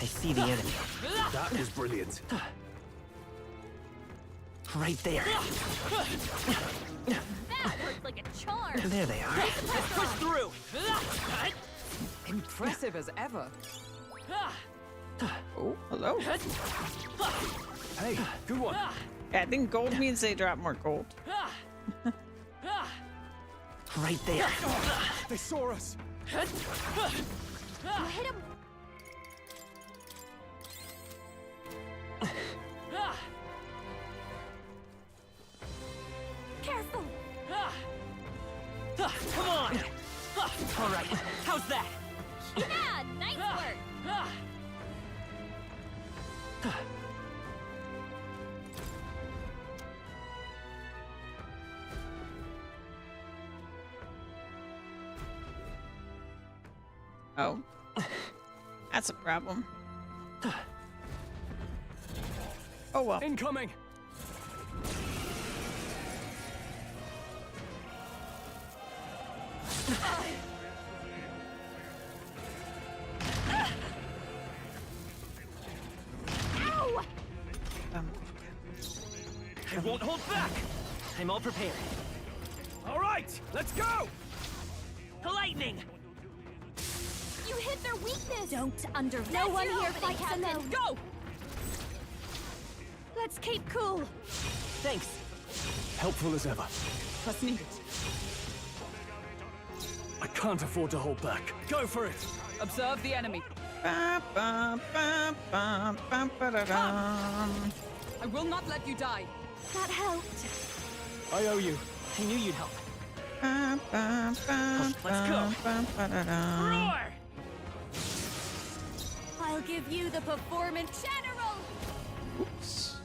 I see the enemy. That was brilliant. Right there. That worked like a charm. There they are. Let's push through. Impressive as ever. Oh, hello. Hey, good one. Yeah, I think gold means they drop more gold. Right there. They saw us. You hit him. Careful. Come on. All right. How's that? Yeah, nice work. Oh. That's a problem. Oh well. Incoming. Ow! I won't hold back. I'm all prepared. All right, let's go. Lightning. You hit their weakness. Don't undervalue. No one here fights alone. Go. Let's keep cool. Thanks. Helpful as ever. That's needed. I can't afford to hold back. Go for it. Observe the enemy. Ba, ba, ba, ba, ba, ba, da, dum. I will not let you die. That helped. I owe you. I knew you'd help. Ba, ba, ba, Let's go. ba, ba, da, dum. Roar! I'll give you the performance general. Oops.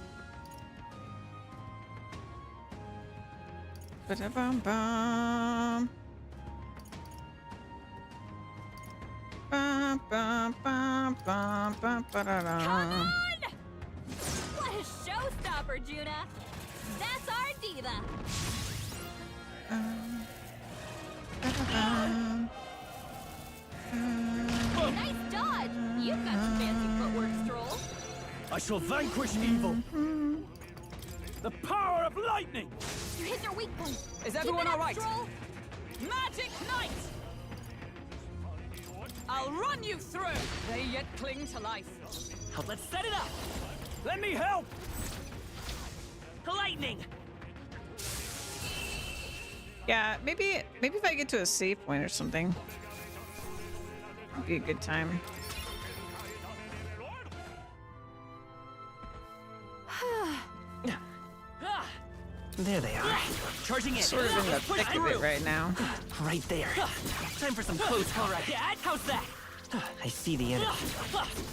Ba-da-bum-bum. Ba, ba, ba, ba, ba, ba, da, dum. Come on! What a showstopper, Juna! That's our diva! Nice dodge! You've got some fancy footwork, Stroll. I shall vanquish evil. The power of lightning! You hit their weak point. Is everyone Keep it all up, right? Stroll. Magic Knight! I'll run you through! They yet cling to life. Let's set it up. Let me help! Lightning. Yeah, maybe if I get to a save point or something, it'd be a good time. There they are. Charging in. Sort of in the thick of it right now. Right there. Time for some close combat. How's that? I see the enemy.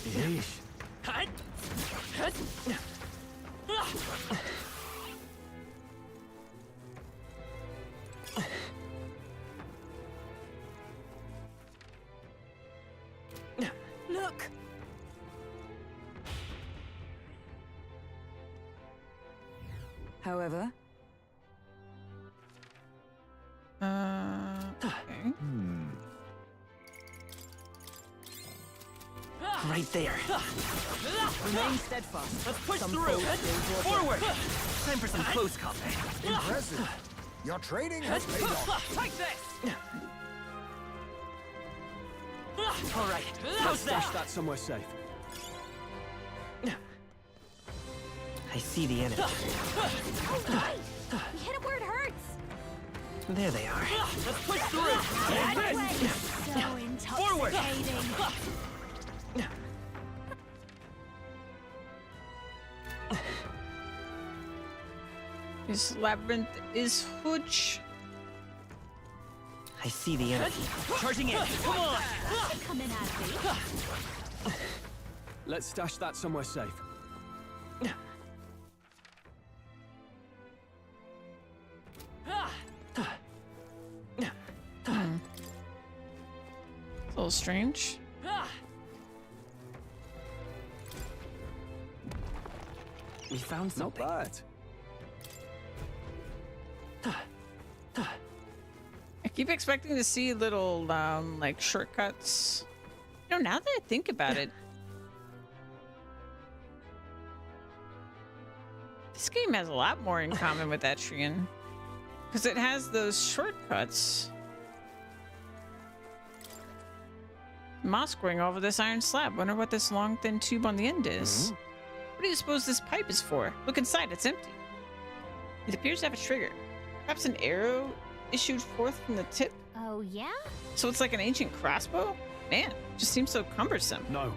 Yeesh. Look! However, Okay. Right there. Remain steadfast. Let's push Some through. foes will draw Forward. Time for some close combat. Impressive. Your training has paid off. Take this! All right. Let's How's stash that? that somewhere safe. I see the enemy. Alright! We hit it where it hurts! There they are. Let's push through. That way! So Forward. intoxicating! This labyrinth is huge. I see the enemy. Charging in. Come on. Come in handy. Let's stash that somewhere safe. It's a little strange. We found Not something. bad. I keep expecting to see little like shortcuts. You know, now that I think about it, this game has a lot more in common with Etrian, because it has those shortcuts. Moss growing over this iron slab. Wonder what this long thin tube on the end is. What do you suppose this pipe is for? Look inside, it's empty. It appears to have a trigger. Perhaps an arrow issued forth from the tip? Oh, yeah? So it's like an ancient crossbow? Man, just seems so cumbersome. No.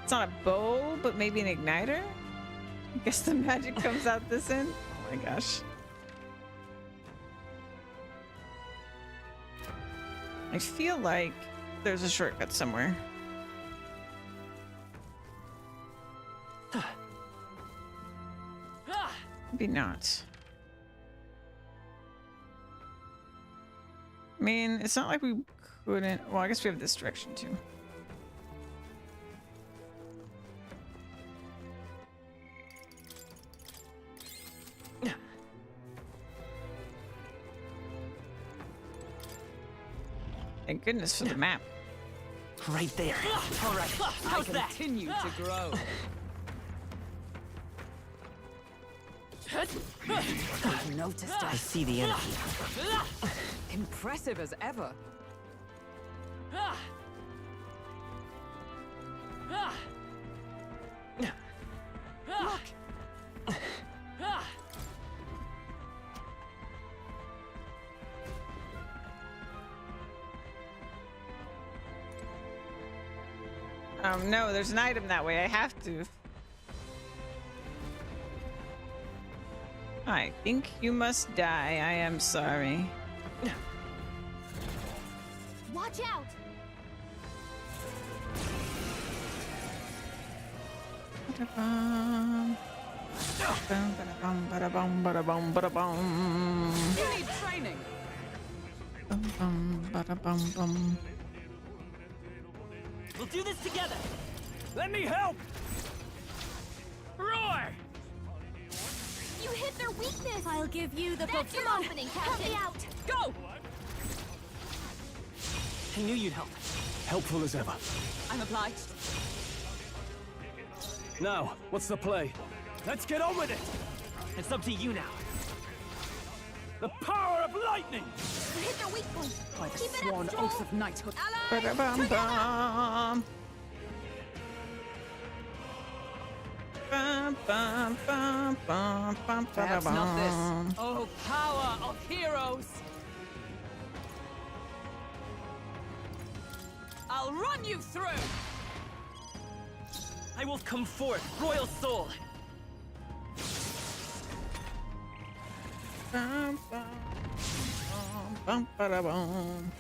It's not a bow, but maybe an igniter? I guess the magic comes out this end? Oh my gosh. I feel like there's a shortcut somewhere. Maybe not. I mean, it's not like we couldn't... Well, I guess we have this direction too. Thank goodness for the map. Right there. All right. How's that? Continue to grow. You noticed I us. see the enemy. Impressive as ever. Look! No, there's an item that way. I have to. I think you must die. I am sorry. Watch out! Ba-da-bum. Ba-da-bum, ba-da-bum, ba-da-bum, ba-da-bum. You need training. Bum, ba-da-bum, bum. We'll do this together. Let me help! hit their weakness. I'll give you the That's your opening, Captain. Help me out. Go! I knew you'd help. Helpful as ever. I'm obliged. Now, what's the play? Let's get on with it! It's up to you now. The power of lightning! Hit their weak point. By the Keep it sworn up, Stroll. oath of knighthood. Allies, Ba-da-bum, together. bum. Bum, bum, bum, bum, bum, Perhaps not ba-da-bum. this. Oh, power of heroes! I'll run you through! I will come forth, royal soul. Bum, bum, bum, bum, ba-da-bum.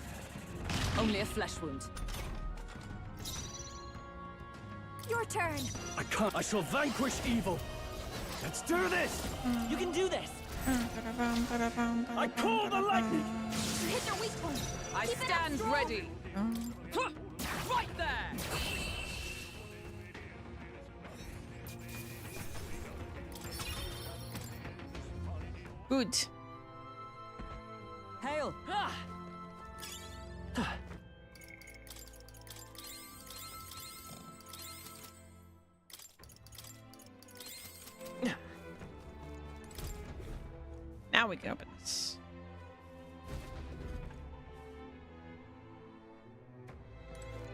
Only a flesh wound. Your turn. I can't. I shall vanquish evil. Let's do this! You can do this. Ba-da-bum, ba-da-bum, I call the lightning! Hit their weak point. I Keep it up, stand Stroll. ready. Huh, right there! Good. Hail! Ah! Now we can open this.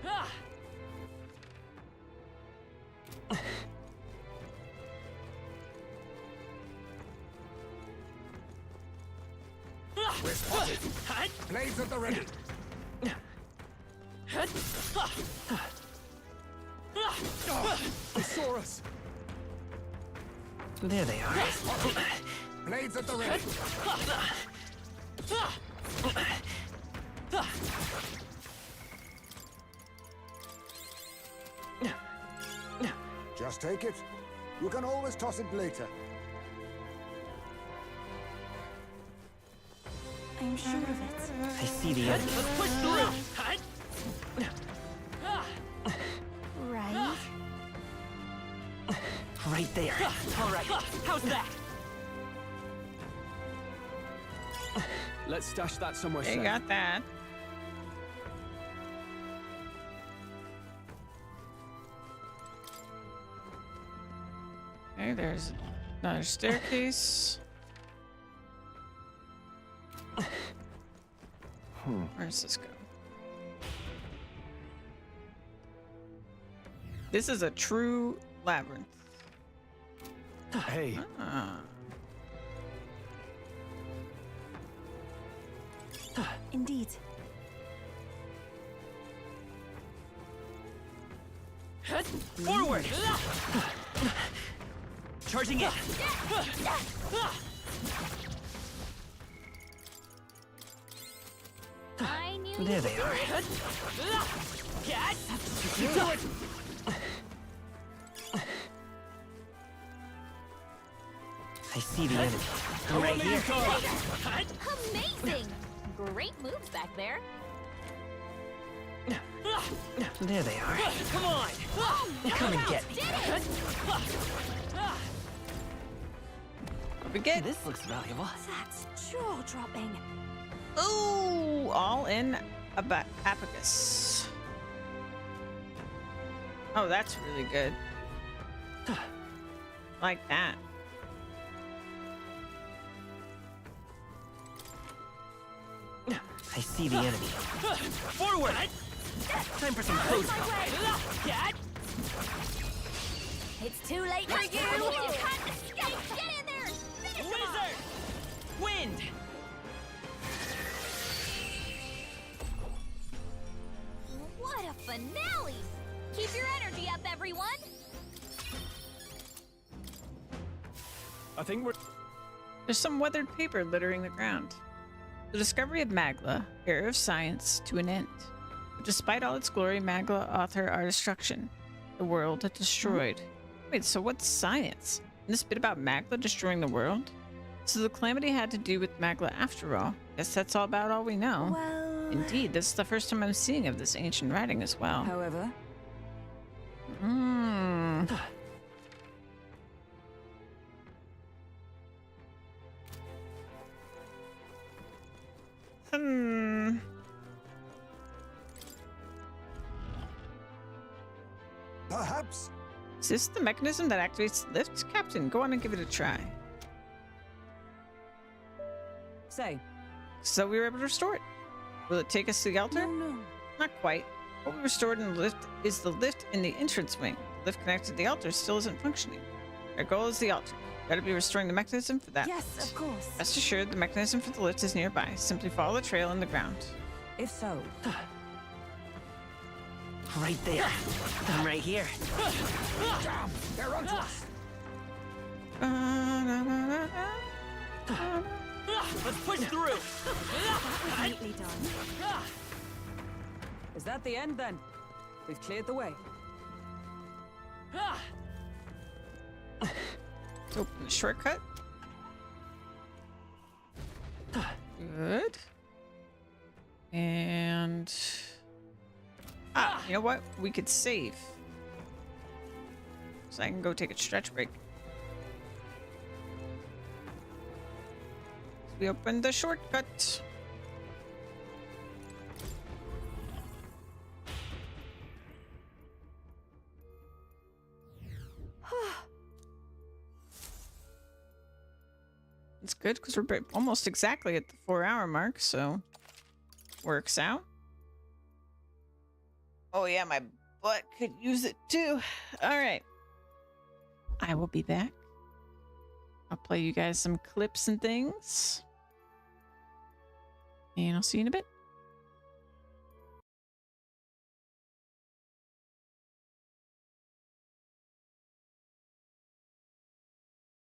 Ah! We're spotted. Blades at the ready. They saw us! There they are. Blades at the ready. Just take it. You can always toss it later. I'm sure of it. I see the enemy. Let's push through. Right. Right there. All right. How's that? Let's stash that somewhere You safe. got that. Okay, there's another staircase. Where does this go? This is a true labyrinth. Hey, Ah. Indeed. Forward. Charging in. I knew There you they could are. Get! You do it. I see the enemy. Right here. Amazing! Great moves back there. There they are. Come on! Come and get me. Did it! Forget. This looks valuable. That's jaw-dropping. Ooh, all in abacus. Oh, that's really good. Like that. I see the enemy. Forward! Time for some close combat. Get! It's too late for you! You can't escape! Get in there! Finish him off! Wizard! Wind! What a finale! Keep your energy up, everyone! I think we're... There's some weathered paper littering the ground. The discovery of Magla, heir of science, to an end. But despite all its glory, Magla author our destruction. The world destroyed. Wait, so what's science? And this bit about Magla destroying the world? So the calamity had to do with Magla after all. Guess that's all about all we know. Well, Indeed, this is the first time I'm seeing of this ancient writing as well. However, perhaps? Is this the mechanism that activates the lift? Captain, go on and give it a try. Say, So we were able to restore it. Will it take us to the altar? No. Not quite. What we restored in the lift is the lift in the entrance wing. The lift connected to the altar still isn't functioning. Our goal is the altar. Gotta be restoring the mechanism for that. Yes, of course. Rest assured, the mechanism for the lift is nearby. Simply follow the trail in the ground. if so, Right there. I'm right here. Damn, they're onto us. Let's push through. Neatly done. is that the end then? We've cleared the way. Open the shortcut. Good. And you know what? We could save. So I can go take a stretch break. We opened the shortcut. It's good because we're almost exactly at the 4-hour mark, so works out. Oh yeah, my butt could use it too. All right. I will be back. I'll play you guys some clips and things. And I'll see you in a bit.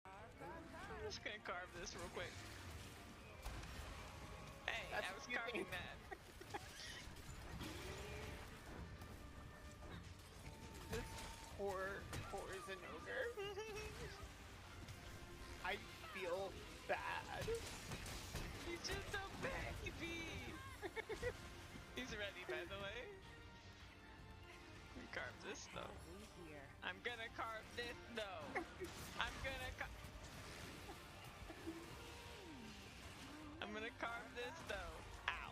I'm just gonna carve this real quick. Hey, I was carving that. This poor is an ogre. I feel bad. He's just a baby. He's ready, by the way. Carve this though. I'm gonna carve this though. I'm gonna carve this though. Ow.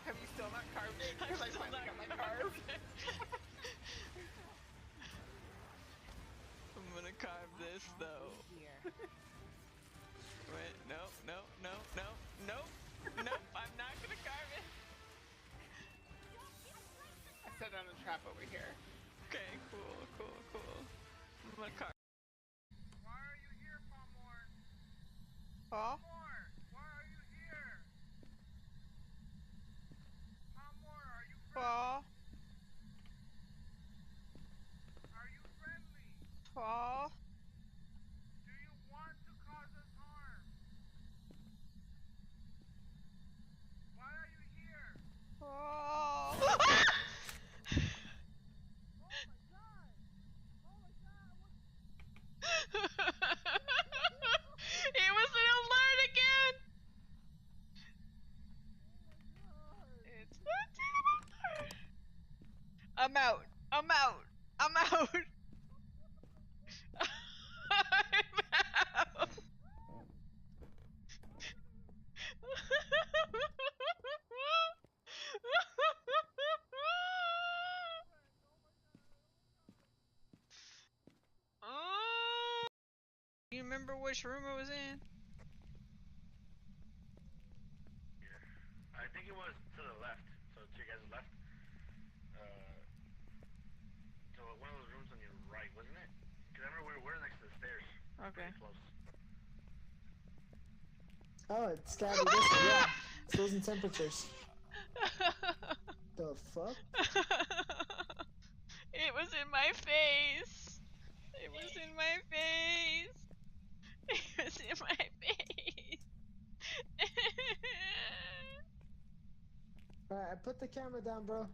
Have you still not carved it? Because I finally got my carve. I'm gonna carve this though. Wait, no. I'm not gonna carve it. I set down a trap over here. Okay, cool. I'm gonna carve. Why are you here, Palmore? Paul? Why are you here? Palmore, are you Paul? Are you friendly? Paul? Do you want to cause us harm? Why are you here? Paul? It was an alert again! It's not an alert! I'm out! I'm out! Do you remember which room it was in? I think it was to the left. So to your guys' left. So one of those rooms on your right, wasn't it? Because I remember we're next to the stairs. Okay. Pretty close. Oh, it's gotta be this one, yeah. It's frozen temperatures. The fuck? It was in my face. It was in my face. It was in my face. Alright, I put the camera down, bro.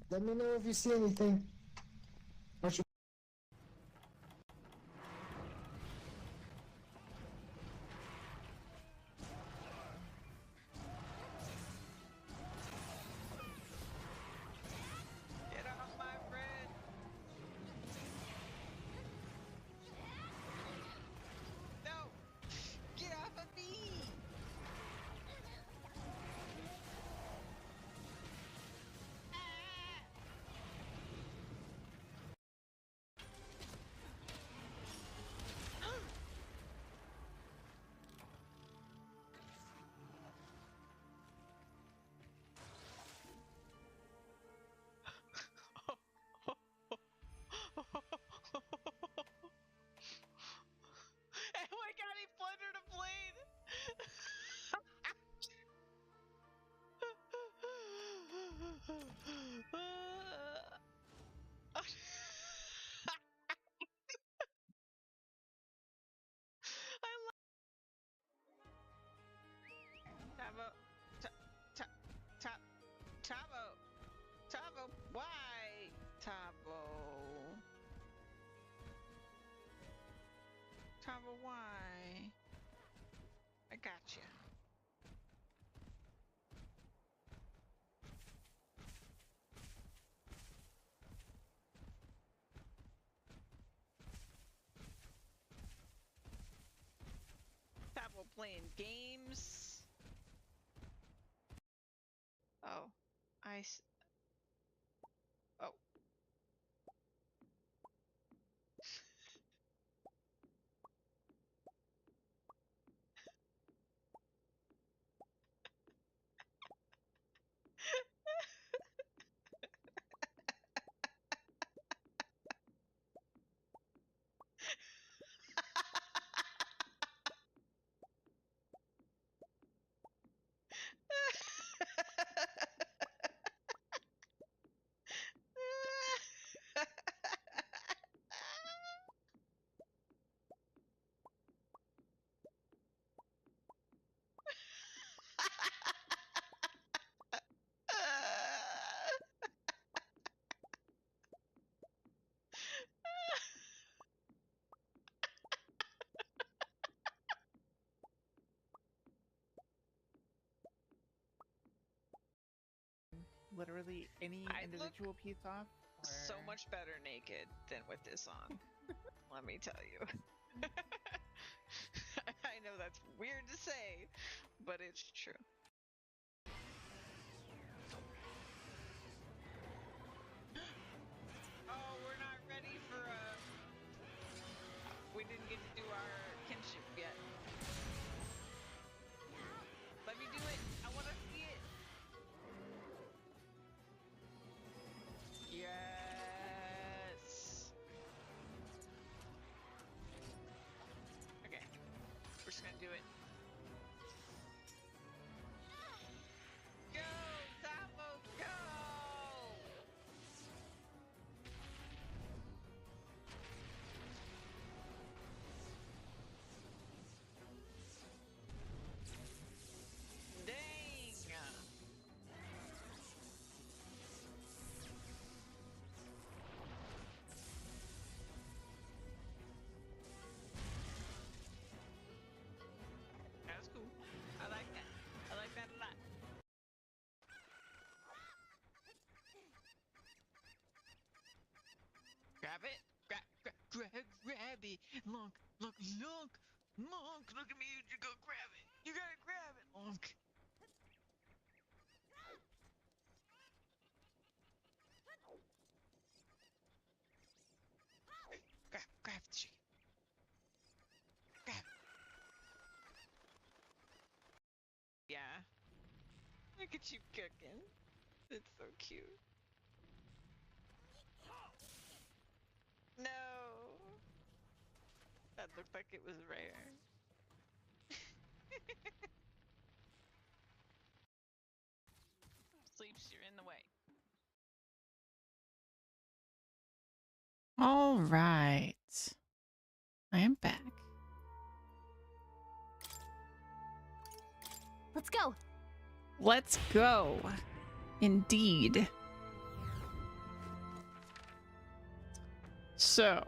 Let me know if you see anything. Get off my friend. No. Get off of me. Tavo, Tavo, Tavo, why? Tavo, Tavo, why? I got you. Tavo playing games. Oh, oh. Literally any individual piece off? So much better naked than with this on. Let me tell you. I know that's weird to say, but it's true. Oh, we're not ready for we didn't get to do our kinship yet. Let me do it. I want to see it. Yes. Okay. We're just gonna do it. Go, Tavo, go! Dang! That's cool. I like that. I like that a lot. Grab it. Grab it. Look. Look at me. You go grab it. You gotta grab it. Look. Grab the chicken. Grab. Yeah. Look at you cooking. It's so cute. No. That looked like it was rare. Sleeps, you're in the way. All right. I am back. Let's go. Let's go. Indeed. So,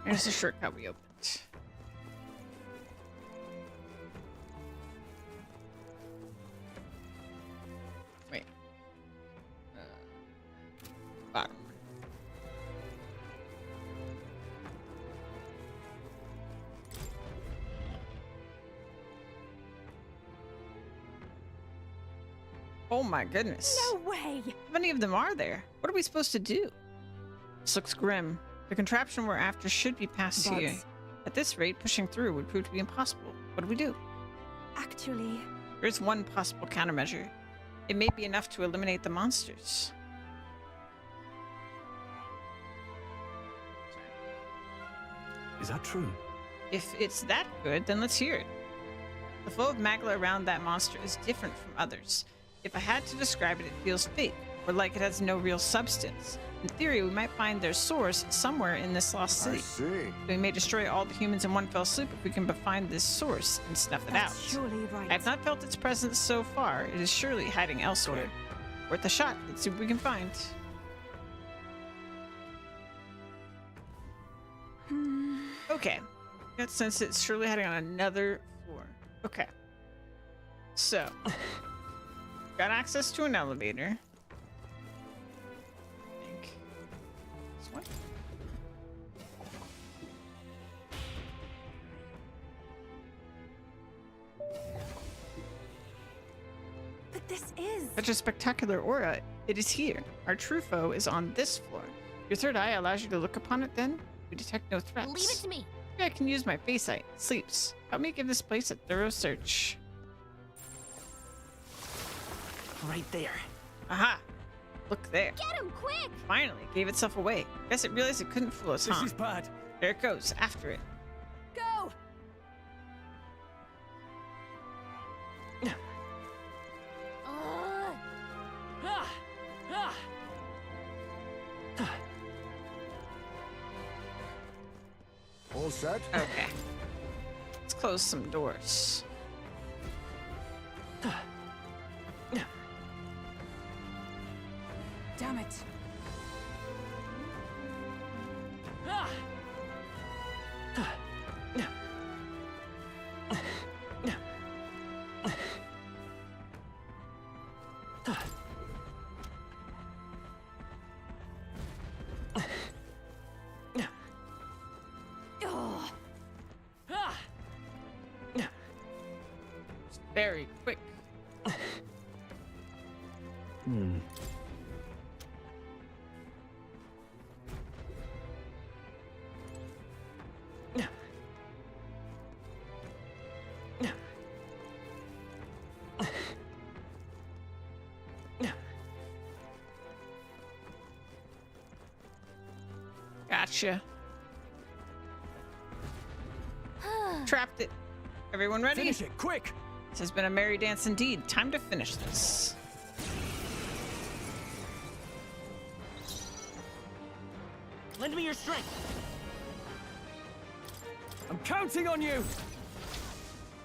here's the shortcut we opened. Wait. Bottom. Oh my goodness. No way! How many of them are there? What are we supposed to do? This looks grim. The contraption we're after should be passed here. At this rate, pushing through would prove to be impossible. What do we do? Actually, There's one possible countermeasure. It may be enough to eliminate the monsters. Is that true? If it's that good, then let's hear it. The flow of magla around that monster is different from others. If I had to describe it, it feels fake, or like it has no real substance. In theory, we might find their source somewhere in this lost I city. see. We may destroy all the humans in one fell swoop if we can find this source and snuff it That's out. surely right. I have not felt its presence so far. It is surely hiding elsewhere. Worth a shot. Let's see what we can find. Okay. Got sense it's surely hiding on another floor. Okay. So, got access to an elevator. I think. This one? But this is... Such a spectacular aura. It is here. Our true foe is on this floor. Your third eye allows you to look upon it then? We detect no threats. Leave it to me. Maybe I can use my face sight. Sleeps. Help me give this place a thorough search. Right there. Aha! Look there. Get him, quick! Finally, it gave itself away. Guess it realized it couldn't fool us, This huh? is bad. There it goes. After it. Go! Ah! Ah! All set? Okay. Let's close some doors. Damn it. Ah! Ah! Very quick. Gotcha. Trapped it. Everyone ready? Finish it, quick! This has been a merry dance indeed. Time to finish this. Lend me your strength. I'm counting on you!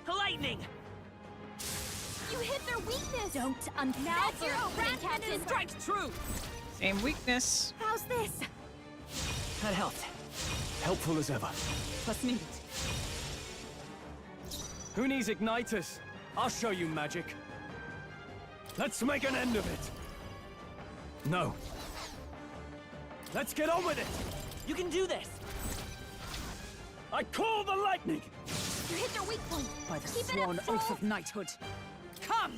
Lightning! You hit their weakness! Don't Now unpack for opening, Captain! Strike true! Same weakness. How's this? That helped. Helpful as ever. Let's meet. Who needs igniters? I'll show you magic. Let's make an end of it. No. Let's get on with it! You can do this! I call the lightning! You hit their weak point! By the Keep it sworn up, oath fool. of knighthood. Come!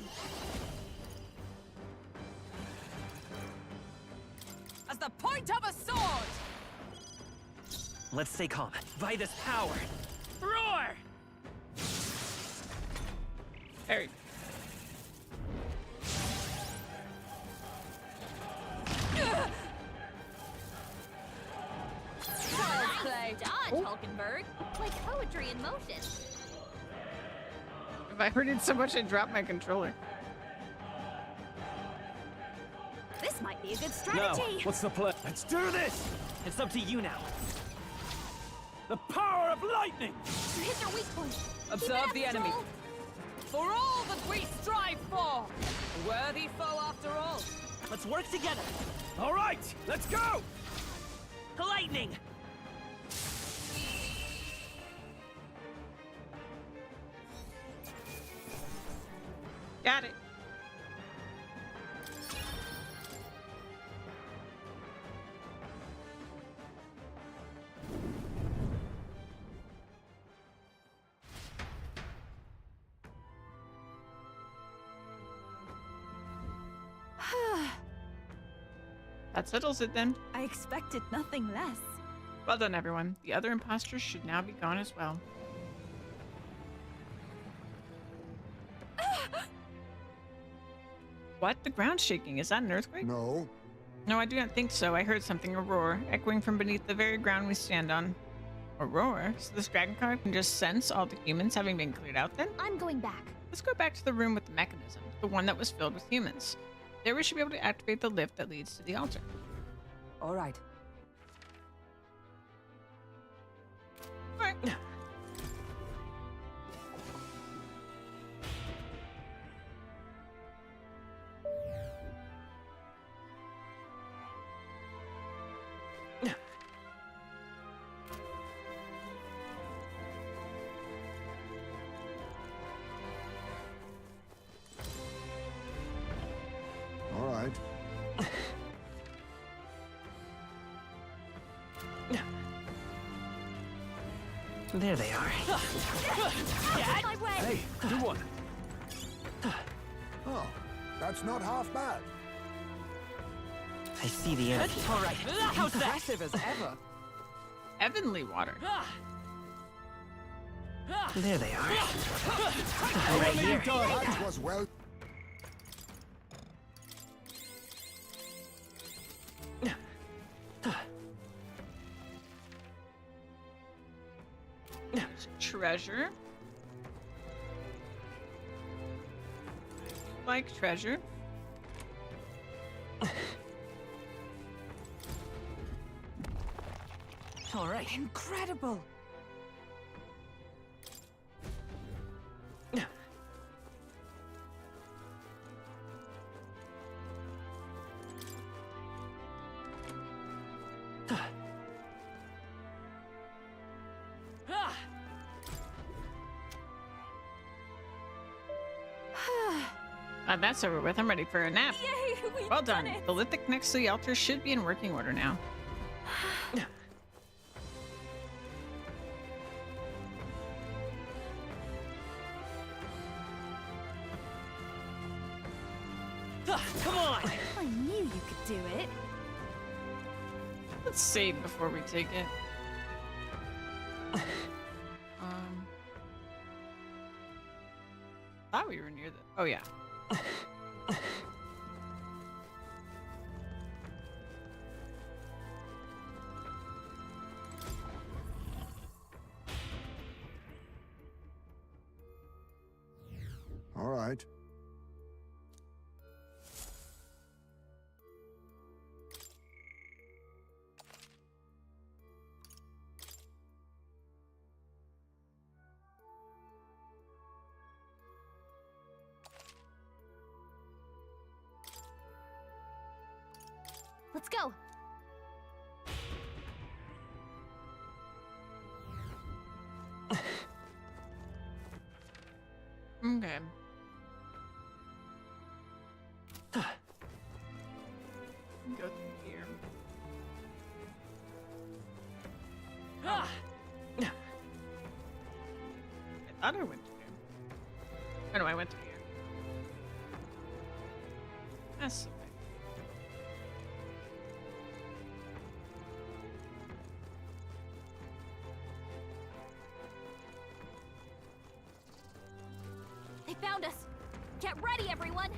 As the point of a sword! Let's stay calm. By this power. Roar! Very. Nice play. dodge, Hulkenberg. Like poetry in motion. If I heard it so much, I dropped my controller. This might be a good Now, strategy. what's the plan? Let's do this! It's up to you now. The power of lightning! You hit their weak point. Observe the enemy. Joel. For all that we strive for! A worthy foe after all. Let's work together. All right, let's go! Lightning! Got it. That settles it then. I expected nothing less. Well done, everyone. The other imposters should now be gone as well. What? The ground's shaking. Is that an earthquake? No. No, I do not think so. I heard something, a roar, echoing from beneath the very ground we stand on. A roar? So this dragon car can just sense all the humans having been cleared out then? I'm going back. Let's go back to the room with the mechanism. the one that was filled with humans. There we should be able to activate the lift that leads to the altar. All right. Alright. All right. There they are. My way! Hey, good one. Oh, that's not half bad. I see the energy. All right. How's that? Impressive as ever. Heavenly water. There they are. What Right have here. you done? That was well. Treasure. Like treasure. All right. Incredible! That's over with. I'm ready for a nap. Yay! We've Well done. it. The lithic next to the altar should be in working order now. Come on! I knew you could do it. Let's save before we take it. Thought we were near the. Oh yeah. All right. Let's go. Okay. Go through here. I thought I went through here. Oh no, I went through here. That's okay. They found us. Get ready, everyone.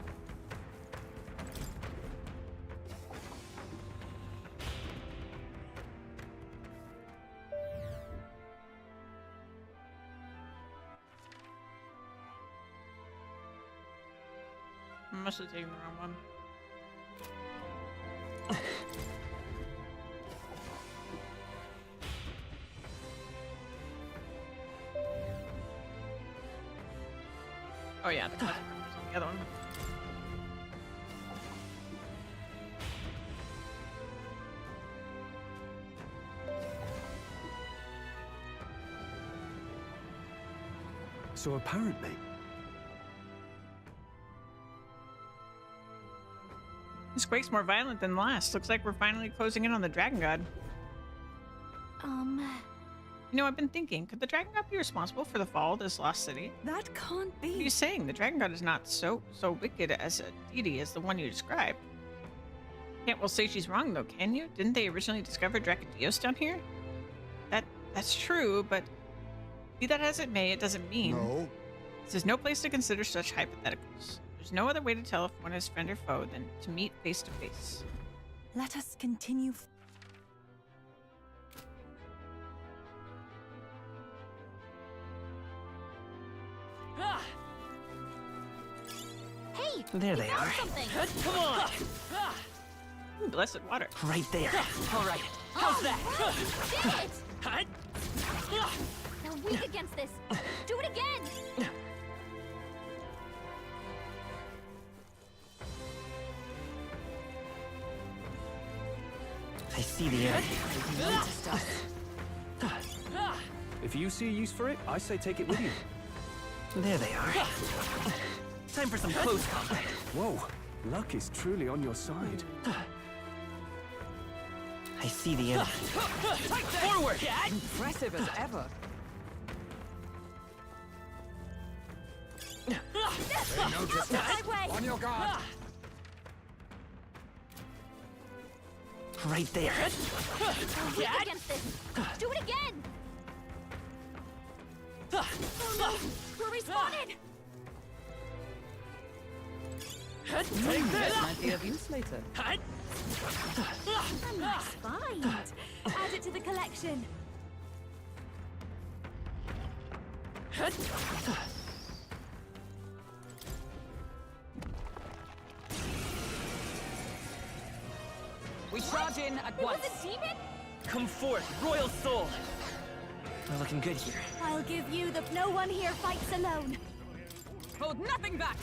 I must have taken the wrong one. Oh yeah, the custom was on the other one. So apparently, This quake's more violent than the last. Looks like we're finally closing in on the Dragon God. You know, I've been thinking, could the Dragon God be responsible for the fall of this lost city? That can't What are you be. saying? The Dragon God is not so wicked as a deity as the one you described. Can't well say she's wrong though, can you? Didn't they originally discover Dracodios down here? That's true, but be that as it may, it doesn't mean. No. This is no place to consider such hypotheticals. There's no other way to tell if one is friend or foe than to meet face to face. Let us continue. Hey, There they are. Something. Come on! Ooh, blessed water. Right there. All right. How's that? Did it! They're weak against this. Do it again! I see the enemy. If you see a use for it, I say take it with you. There they are. Time for some close combat. Whoa, luck is truly on your side. I see the enemy. Forward! Impressive as ever. My way! On your guard. Right there. They're weak against this. Do it again! Oh no! We're respawning! Take this! Might be of use later. A nice find. Add it to the collection. We charge in at It was once. a demon? Come forth, royal soul. We're looking good here. I'll give you the no one here fights alone. Hold nothing back.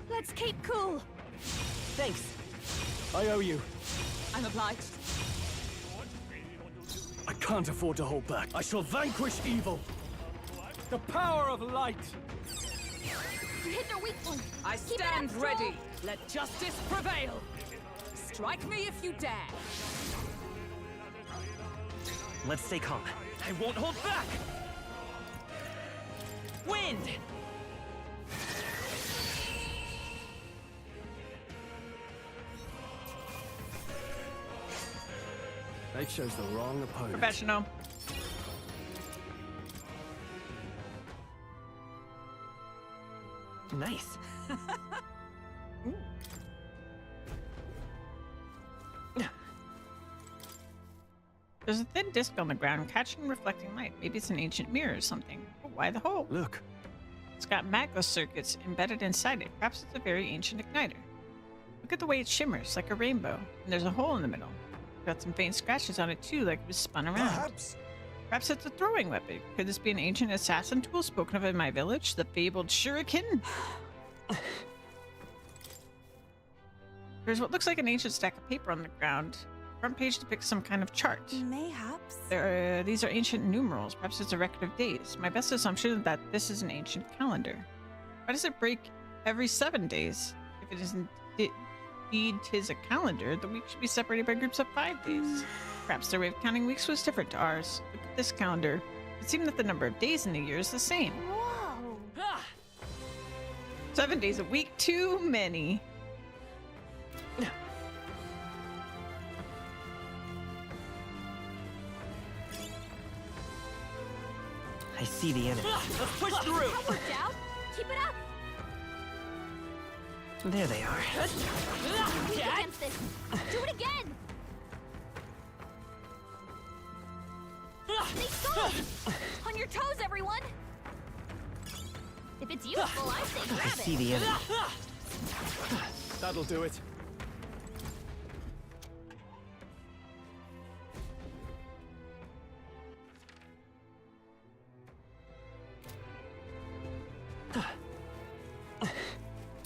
Let's keep cool. Thanks. I owe you. I'm obliged. I can't afford to hold back. I shall vanquish evil. The power of light. You hit their weak point. I Keep it stand up, ready. Joel. Let justice prevail. Strike me if you dare. Let's stay calm. I won't hold back. Wind! They chose the wrong opponent. Professional. Nice. There's a thin disc on the ground catching reflecting light. Maybe it's an ancient mirror or something. But why the hole? Look, It's got magma circuits embedded inside it. Perhaps it's a very ancient igniter. Look at the way it shimmers, like a rainbow. And there's a hole in the middle. Got some faint scratches on it too, like it was spun around. Perhaps it's a throwing weapon. Could this be an ancient assassin tool spoken of in my village? The fabled shuriken? There's what looks like an ancient stack of paper on the ground. Front page depicts some kind of chart. Mayhaps. These are ancient numerals. Perhaps it's a record of days. My best assumption is that this is an ancient calendar. Why does it break every 7 days? If it isn't indeed tis a calendar, the week should be separated by groups of 5 days. Perhaps their way of counting weeks was different to ours. Look at this calendar. It seemed that the number of days in the year is the same. Whoa! 7 days a week, too many. I see the enemy. Let's push through. That worked out. Keep it up. There they are. Weak against this. Do it again. They saw it. On your toes, everyone. If it's useful, I say I grab see it. the enemy. that'll do it.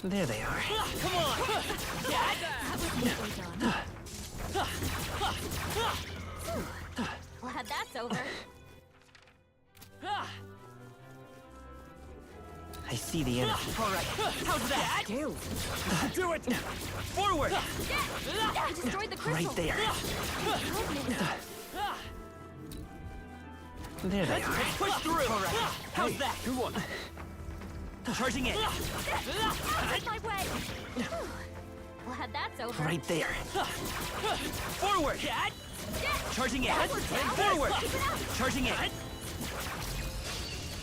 There they are. Come on. That was easily done. Glad that's over. I see the enemy. All right. How's that? Skill. Do it! Forward! I destroyed the crystal. Right there. There they are. Push through. All right. How's Hey, that? good one. Charging in. Out of my way. Glad that's over. Right there. Forward. Charging in. That worked out. Forward. Keep it up. Charging in.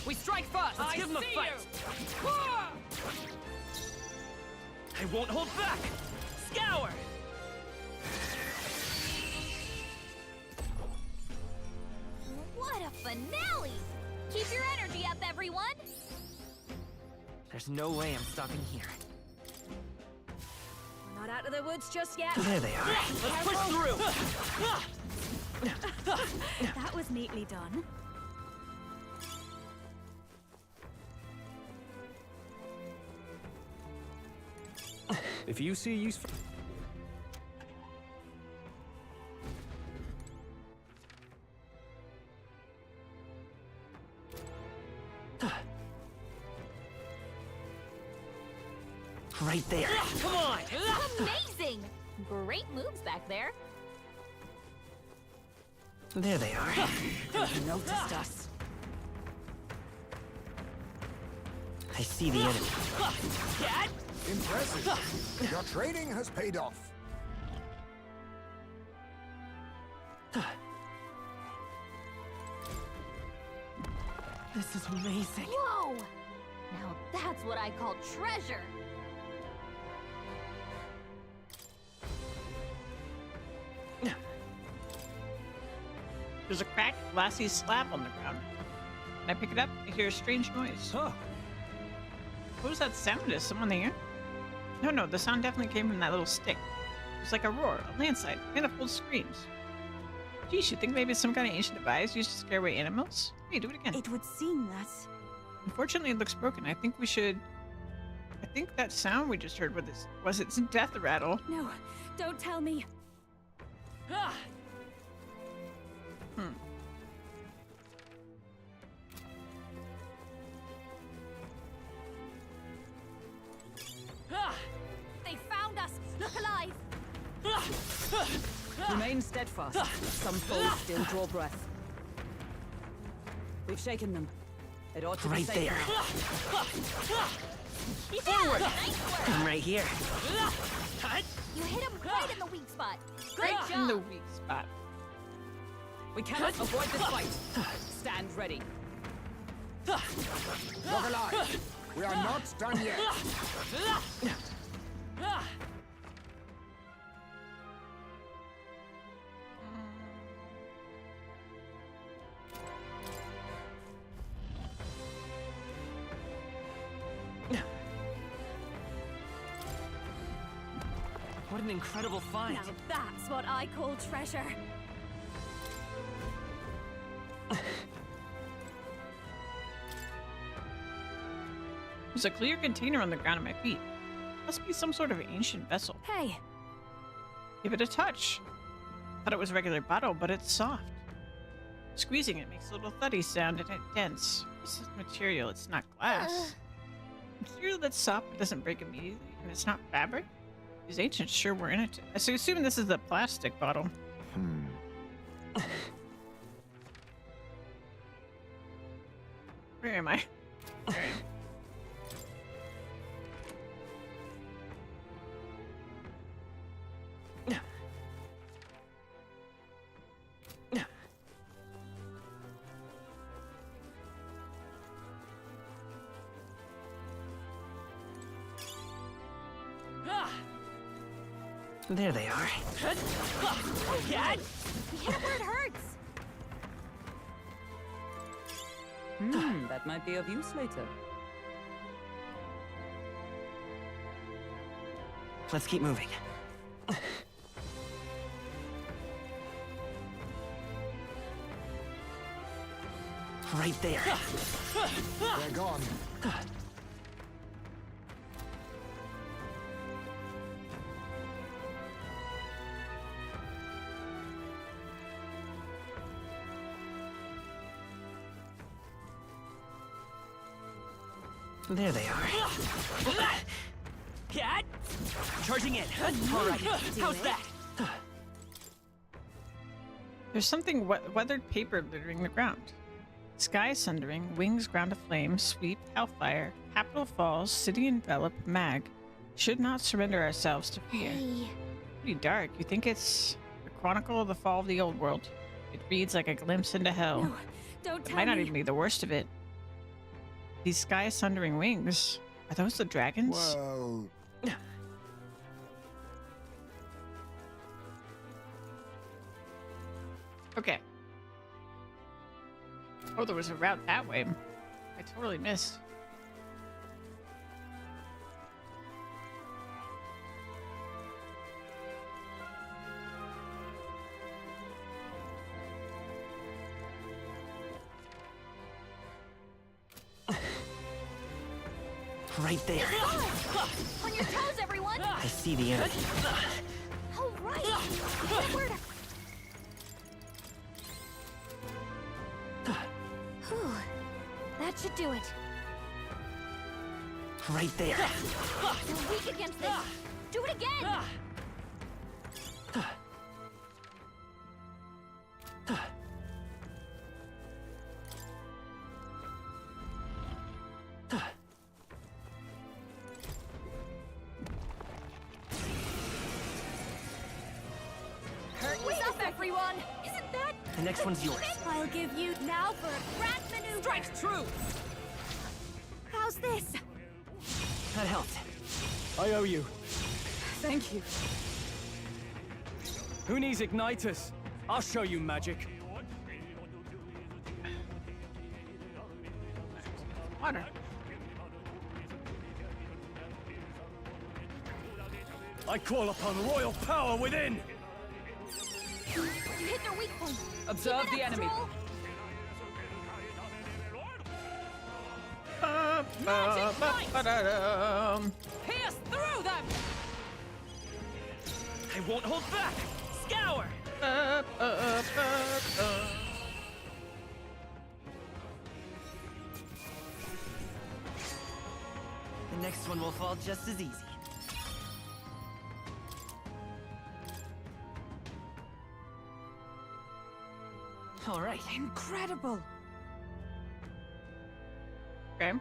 We strike first. Let's give them a fight. I won't hold back. Scour. What a finale! Keep your energy up, everyone! There's no way I'm stopping here. the woods just yet. There they are. Let's push through. That was neatly done. If you see use for... Right there. Come on! Amazing! Great moves back there. There they are. They noticed us. I see the enemy. Impressive. Your training has paid off. This is amazing. Whoa! Now that's what I call treasure. There's a cracked, glassy slab on the ground. When I pick it up, I hear a strange noise. Huh. What was that sound? Is someone there? No, the sound definitely came from that little stick. It was like a roar, a landslide, and a full screams. Geez, you think maybe it's some kind of ancient device used to scare away animals? Hey, do it again. It would seem that. Unfortunately, it looks broken. I think we should... I think that sound we just heard was its death rattle. No, don't tell me. They found us! Look alive! Remain steadfast. Some foes still draw breath. We've shaken them. It ought to be Right safe there. Forward! Nice work! I'm right here. You hit him right in the weak spot. Great In the job! weak spot. We cannot avoid this fight. Stand ready. Walk alive. We are not done yet. What an incredible find. Now that's what I call treasure. There's a clear container on the ground at my feet. Must be some sort of ancient vessel. Hey, Give it a touch. Thought it was a regular bottle, but it's soft. Squeezing it makes a little thuddy sound and it's dense. This is material, it's not glass. Material that's soft but doesn't break immediately, and it's not fabric? These ancients sure were in it. So assuming this is a plastic bottle. Where am I? There I am. There they are. You hit him where it hurts! That might be of use later. Let's keep moving. Right there. They're gone. There they are. Cat! Charging in. All right. How's that? There's something weathered paper littering the ground. Sky sundering, wings ground aflame, sweep, hellfire, capital falls, city enveloped, mag. Should not surrender ourselves to fear. Hey. Pretty dark. You think it's a chronicle of the fall of the old world? It reads like a glimpse into hell. no, don't It tell might not me. even be the worst of it. These sky sundering wings, are those the dragons? Well, Okay. Oh, there was a route that way. I totally missed. Right there. On your toes, everyone! I see the enemy. All right! Forward! Whew. That should do it. Right there. You're weak against this. Do it again! What's up, everyone? Isn't that... The next one's yours. I'll give you now for a grand maneuver. Strikes true! How's this? That helped. I owe you. Thank you. Who needs igniters? I'll show you magic. Water. I call upon royal power within! You hit their weak point. Observe Keep it the up, enemy. Stroll. Pierce through them! I won't hold back. Scour. The next one will fall just as easy. All right. Incredible. Okay. Is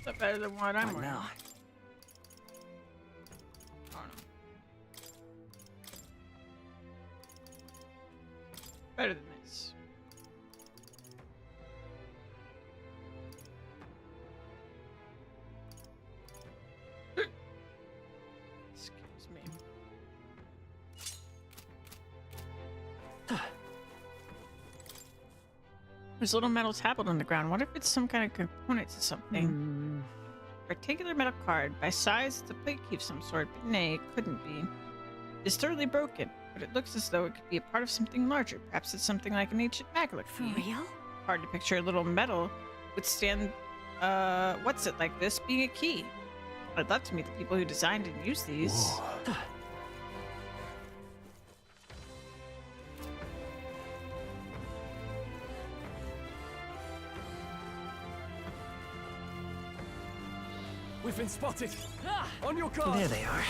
that better than what I'm What wearing? now? Oh, no. Better than this. Excuse me. There's a little metal tablet on the ground. What if it's some kind of component to something? Particular metal card. By size, it's a plate key of some sort, but nay, it couldn't be. It's thoroughly broken, but it looks as though it could be a part of something larger. Perhaps it's something like an ancient maglet For key. real? Hard to picture a little metal withstand, what's it like this being a key? I'd love to meet the people who designed and used these. We've been spotted. On your guard. There they are.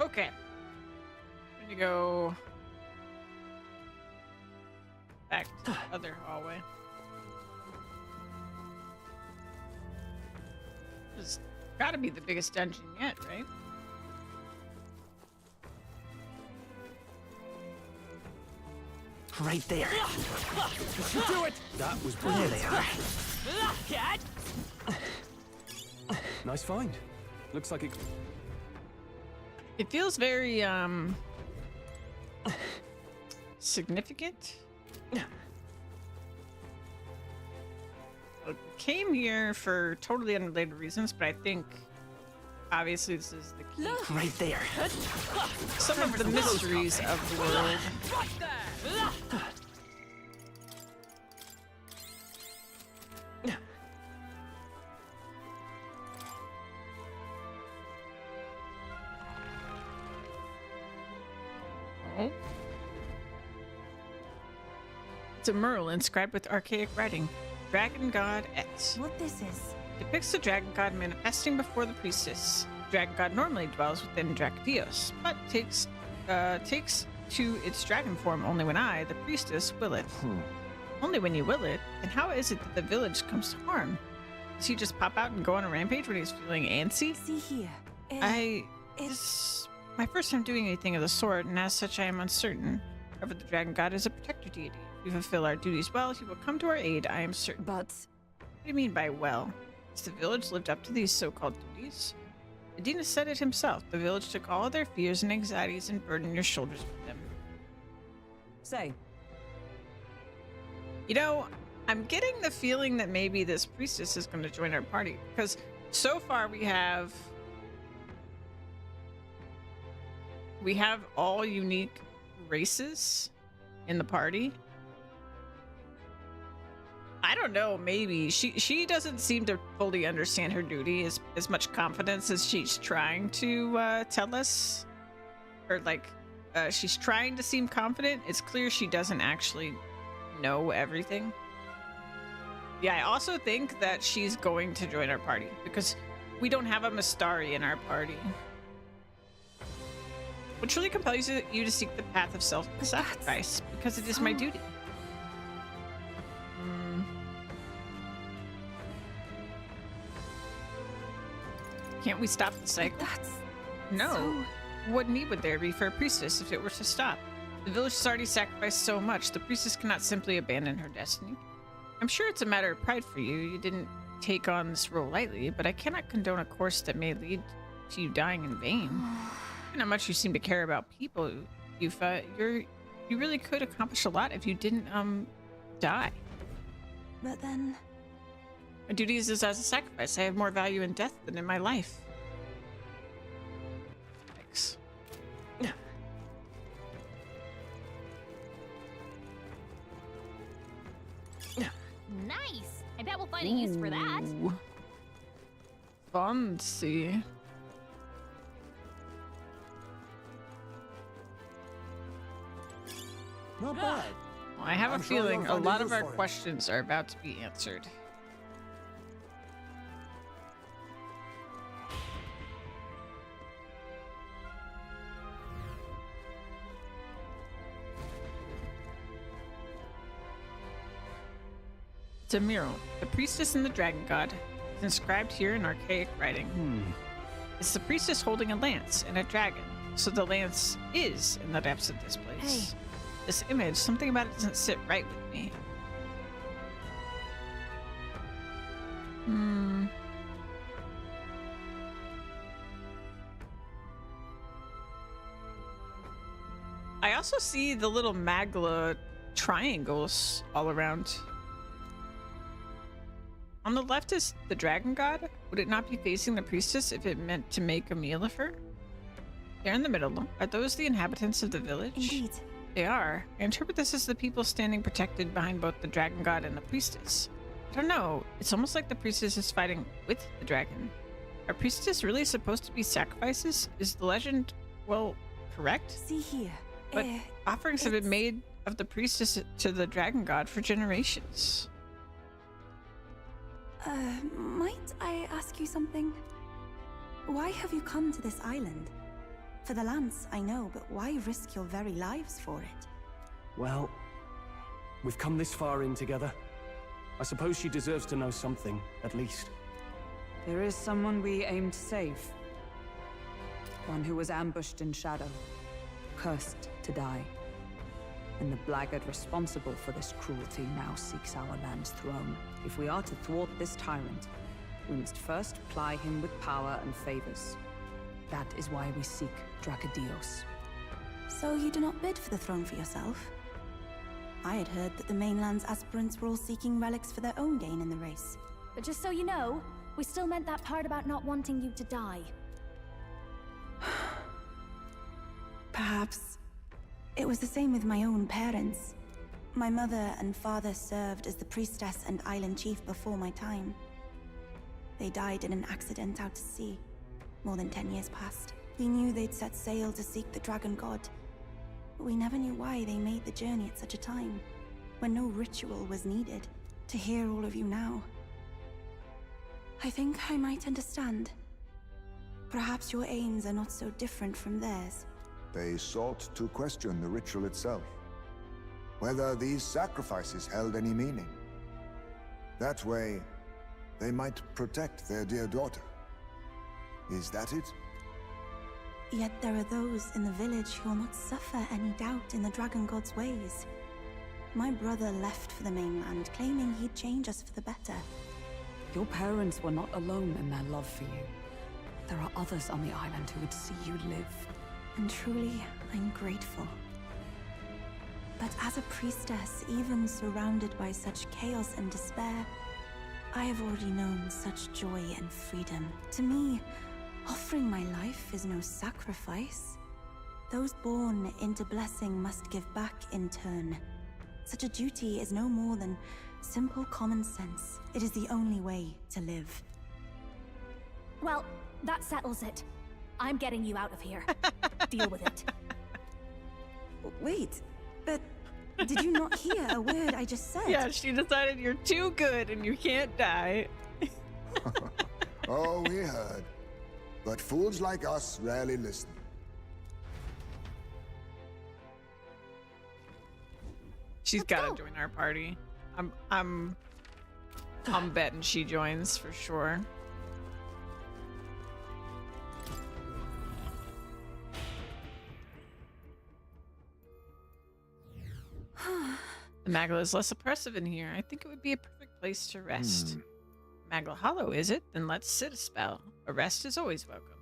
Okay. I'm gonna go back to the other hallway. This has gotta be the biggest dungeon yet, right? Right there. You do it. That was There brilliant. they are. Nice find. Looks like it. It feels very, significant. I came here for totally unrelated reasons, but I think obviously this is the key. Right there. Some of the mysteries of the world. Right there! Oh. It's a mural inscribed with archaic writing. Dragon God X. What this is? Depicts the dragon god manifesting before the priestess. Dragon god normally dwells within Dracadios, but takes to its dragon form only when I, the priestess, will it. Only when you will it. And how is it that the village comes to harm? Does he just pop out and go on a rampage when he's feeling antsy? See here. This is my first time doing anything of the sort, and as such I am uncertain. However, the dragon god is a protector deity. If we fulfill our duties well, he will come to our aid, I am certain. But What do you mean by well? Has the village lived up to these so-called duties? Adina said it himself. The village took all of their fears and anxieties and burdened your shoulders with them. Say, You know, I'm getting the feeling that maybe this priestess is going to join our party, because so far we have all unique races in the party. I don't know, maybe. She doesn't seem to fully understand her duty as much confidence as she's trying to tell us. Or like she's trying to seem confident. It's clear she doesn't actually know everything. Yeah, I also think that she's going to join our party because we don't have a Mastari in our party. Which really compels you to seek the path of self-sacrifice because it is my duty. Can't we stop the cycle? No. What need would there be for a priestess if it were to stop? The village has already sacrificed so much, the priestess cannot simply abandon her destiny. I'm sure it's a matter of pride for you. You didn't take on this role lightly, but I cannot condone a course that may lead to you dying in vain. Given how much you seem to care about people, Yufa, you really could accomplish a lot if you didn't die. But then... My duty is as a sacrifice. I have more value in death than in my life. Thanks. Nice! I bet we'll find a use for that. Fancy. Not bad. Well, I have I'm a sure you'll feeling a find a lot of use our for it. questions are about to be answered. It's a mural. The priestess and the dragon god. It's inscribed here in archaic writing. It's the priestess holding a lance and a dragon. So the lance is in the depths of this place. Hey. This image, something about it doesn't sit right with me. I also see the little magla triangles all around. On the left is the dragon god. Would it not be facing the priestess if it meant to make a meal of her? There in the middle. Are those the inhabitants of the village? Indeed. They are. I interpret this as the people standing protected behind both the dragon god and the priestess. I don't know. It's almost like the priestess is fighting with the dragon. Are priestesses really supposed to be sacrifices? Is the legend, well, correct? See here. But offerings have been made of the priestess to the dragon god for generations. Might I ask you something? Why have you come to this island? For the lance, I know, but why risk your very lives for it? Well, we've come this far in together. I suppose she deserves to know something, at least. There is someone we aim to save. One who was ambushed in shadow, cursed to die. And the blackguard responsible for this cruelty now seeks our land's throne. If we are to thwart this tyrant, we must first ply him with power and favors. That is why we seek Dracodios. So you do not bid for the throne for yourself? I had heard that the mainland's aspirants were all seeking relics for their own gain in the race. But just so you know, we still meant that part about not wanting you to die. Perhaps it was the same with my own parents. My mother and father served as the priestess and island chief before my time. They died in an accident out to sea, more than 10 years past. We knew they'd set sail to seek the dragon god, but we never knew why they made the journey at such a time, when no ritual was needed. To hear all of you now, I think I might understand. Perhaps your aims are not so different from theirs. They sought to question the ritual itself, whether these sacrifices held any meaning. That way, they might protect their dear daughter. Is that it? Yet there are those in the village who will not suffer any doubt in the dragon god's ways. My brother left for the mainland, claiming he'd change us for the better. Your parents were not alone in their love for you. There are others on the island who would see you live. And truly, I'm grateful. But as a priestess, even surrounded by such chaos and despair, I have already known such joy and freedom. To me, offering my life is no sacrifice. Those born into blessing must give back in turn. Such a duty is no more than Simple common sense. It is the only way to live. Well, that settles it. I'm getting you out of here. Deal with it. Wait, but did you not hear a word I just said? Yeah, she decided you're too good and you can't die. Oh, we heard. But fools like us rarely listen. She's gotta join our party. I'm betting she joins for sure. The Magla is less oppressive in here. I think it would be a perfect place to rest. Magla Hollow, is it? Then let's sit a spell. A rest is always welcome.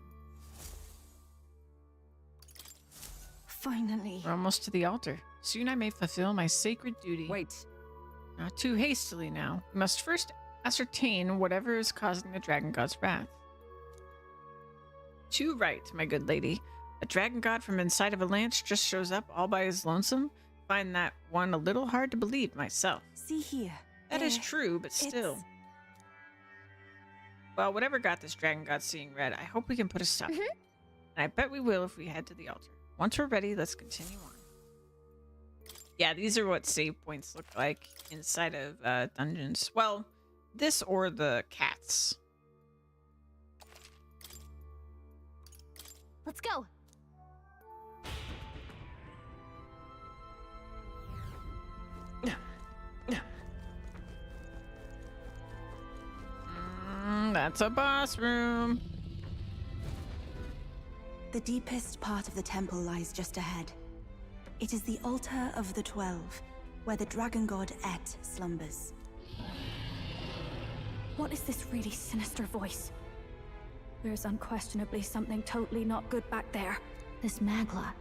Finally. We're almost to the altar. Soon I may fulfill my sacred duty. Wait. Not too hastily now. We must first ascertain whatever is causing the dragon god's wrath. Too right, my good lady. A dragon god from inside of a lance just shows up all by his lonesome? Find that one a little hard to believe myself. See here. That is true, but still. Well, whatever got this dragon god seeing red, I hope we can put a stop. And I bet we will if we head to the altar. Once we're ready, let's continue on. Yeah, these are what save points look like inside of dungeons. Well, this or the cats. Let's go. That's a boss room. The deepest part of the temple lies just ahead. It is the altar of the 12, where the dragon god Et slumbers. What is this really sinister voice? There's unquestionably something totally not good back there. This Magla.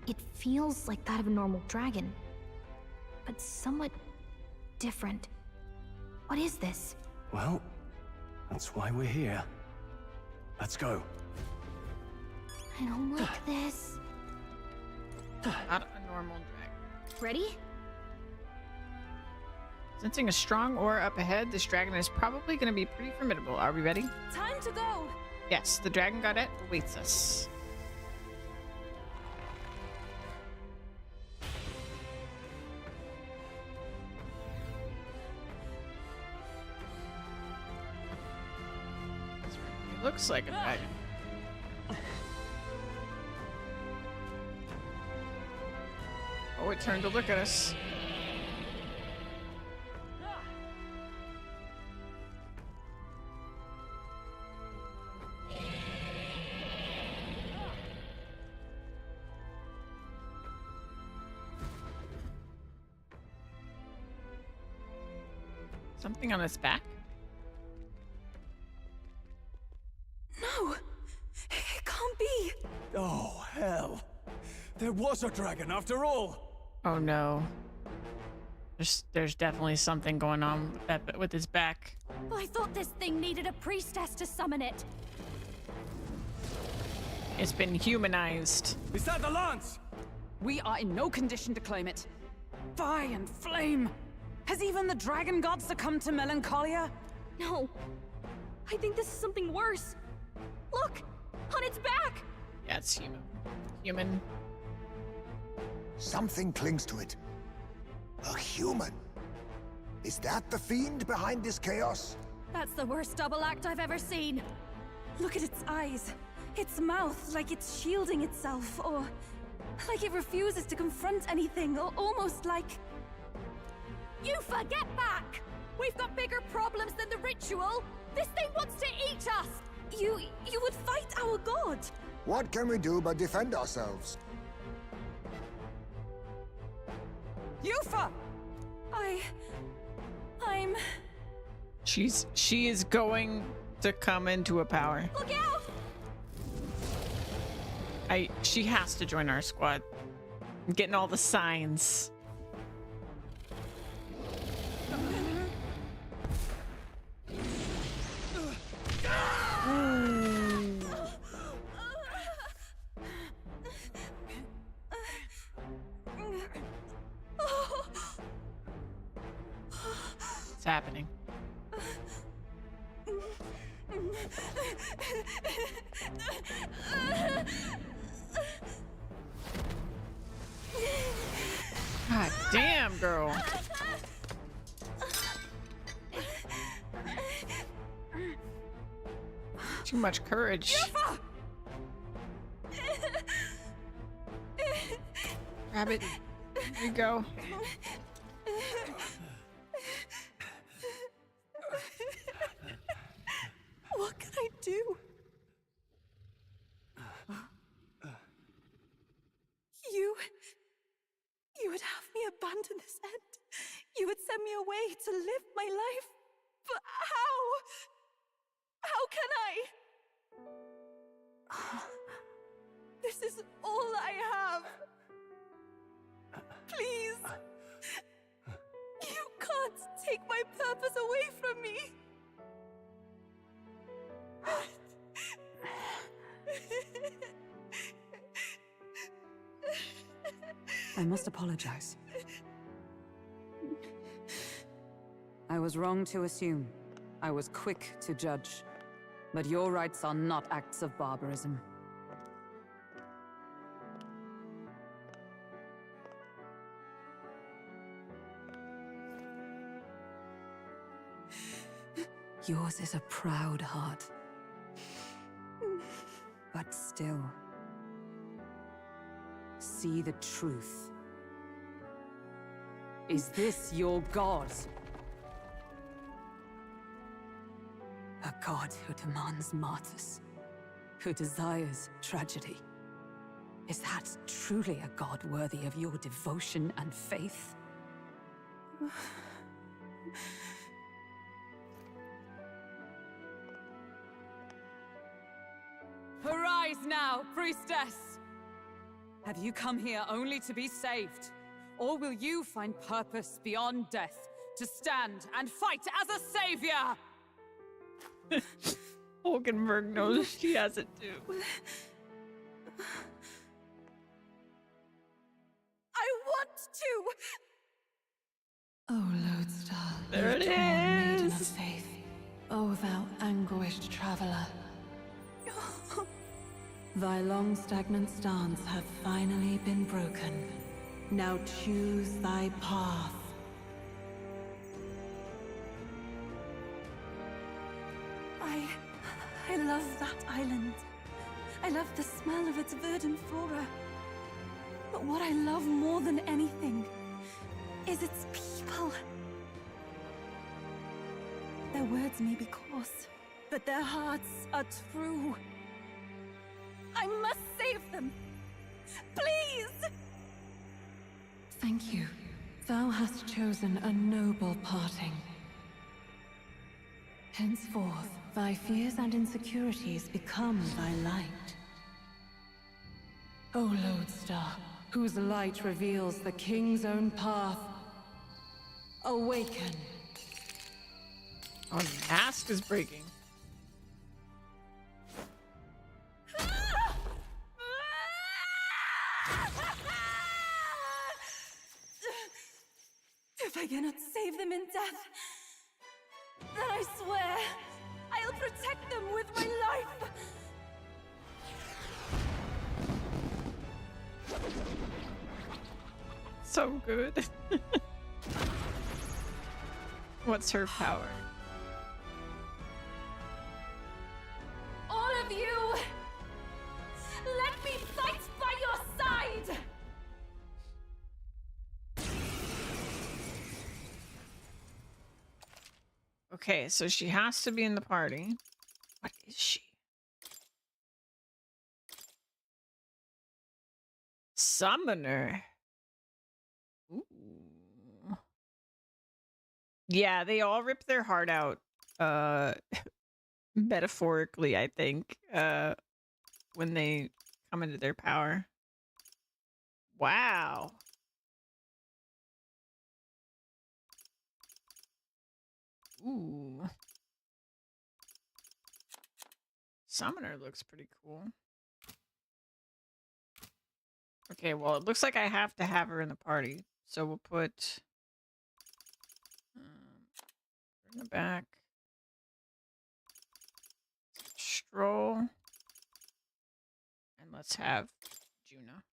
It feels like that of a normal dragon, but somewhat different. What is this? Well, that's why we're here. Let's go. I don't like this. Not a normal dragon. Ready? Sensing a strong aura up ahead, this dragon is probably going to be pretty formidable. Are we ready? Time to go! Yes, the dragon godette awaits us. It looks like a dragon. Oh, it turned to look at us. Something on its back? No! It can't be! Oh, hell. There was a dragon after all. Oh no. There's definitely something going on with his back. I thought this thing needed a priestess to summon it. It's been humanized. Is that the lance? We are in no condition to claim it. Fire and flame! Has even the dragon god succumbed to melancholia? No. I think this is something worse. Look! On its back! Yeah, it's human. Human. Something clings to it. A human. Is that the fiend behind this chaos? That's the worst double act I've ever seen. Look at its eyes. Its mouth, like it's shielding itself, or like it refuses to confront anything, or almost like... You forget back! We've got bigger problems than the ritual! This thing wants to eat us! You would fight our god! What can we do but defend ourselves? Yufa! I'm... She is going to come into a power. Look out! She has to join our squad. I'm getting all the signs. happening? God damn, girl. Too much courage. Grab it. There you go. What can I do? You would have me abandon this end. You would send me away to live my life. But how? How can I? This is all I have. Please. You can't take my purpose away from me. I must apologize. I was wrong to assume. I was quick to judge. But your rights are not acts of barbarism. Yours is a proud heart. But still, see the truth. Is this your god? A god who demands martyrs, who desires tragedy. Is that truly a god worthy of your devotion and faith? Arise now, priestess! Have you come here only to be saved? Or will you find purpose beyond death, to stand and fight as a savior? Hulkenberg knows she has it too. I want to! Oh, Lodestar, There it maiden of is. faith. O thou anguished traveler. Thy long stagnant stance hath finally been broken. Now choose thy path. I love that island. I love the smell of its verdant flora. But what I love more than anything is its people. Their words may be coarse, but their hearts are true. I must save them. Please! Thank you. Thou hast chosen a noble parting. Henceforth, thy fears and insecurities become thy light. O Lodestar, whose light reveals the king's own path, awaken. Oh, the mask is breaking. If I cannot save them in death, then I swear I'll protect them with my life! So good. What's her power? All of you! Let me fight by your side! Okay, so she has to be in the party. What is she? Summoner. Ooh. Yeah, they all rip their heart out. Metaphorically, I think. When they come into their power. Wow. Ooh. Summoner looks pretty cool. Okay, well, it looks like I have to have her in the party. So we'll put... In the back. Stroll. And let's have Juna.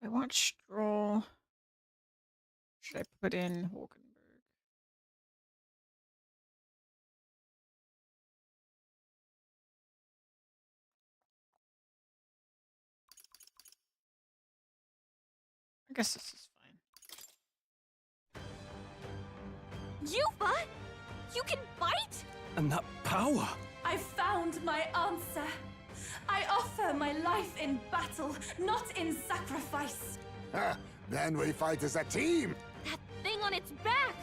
I want Stroll. Should I put in Hulkenberg? I guess this is fine. Yuba! You can bite? And that power! I found my answer. I offer my life in battle, not in sacrifice. Then we fight as a team. That thing on its back!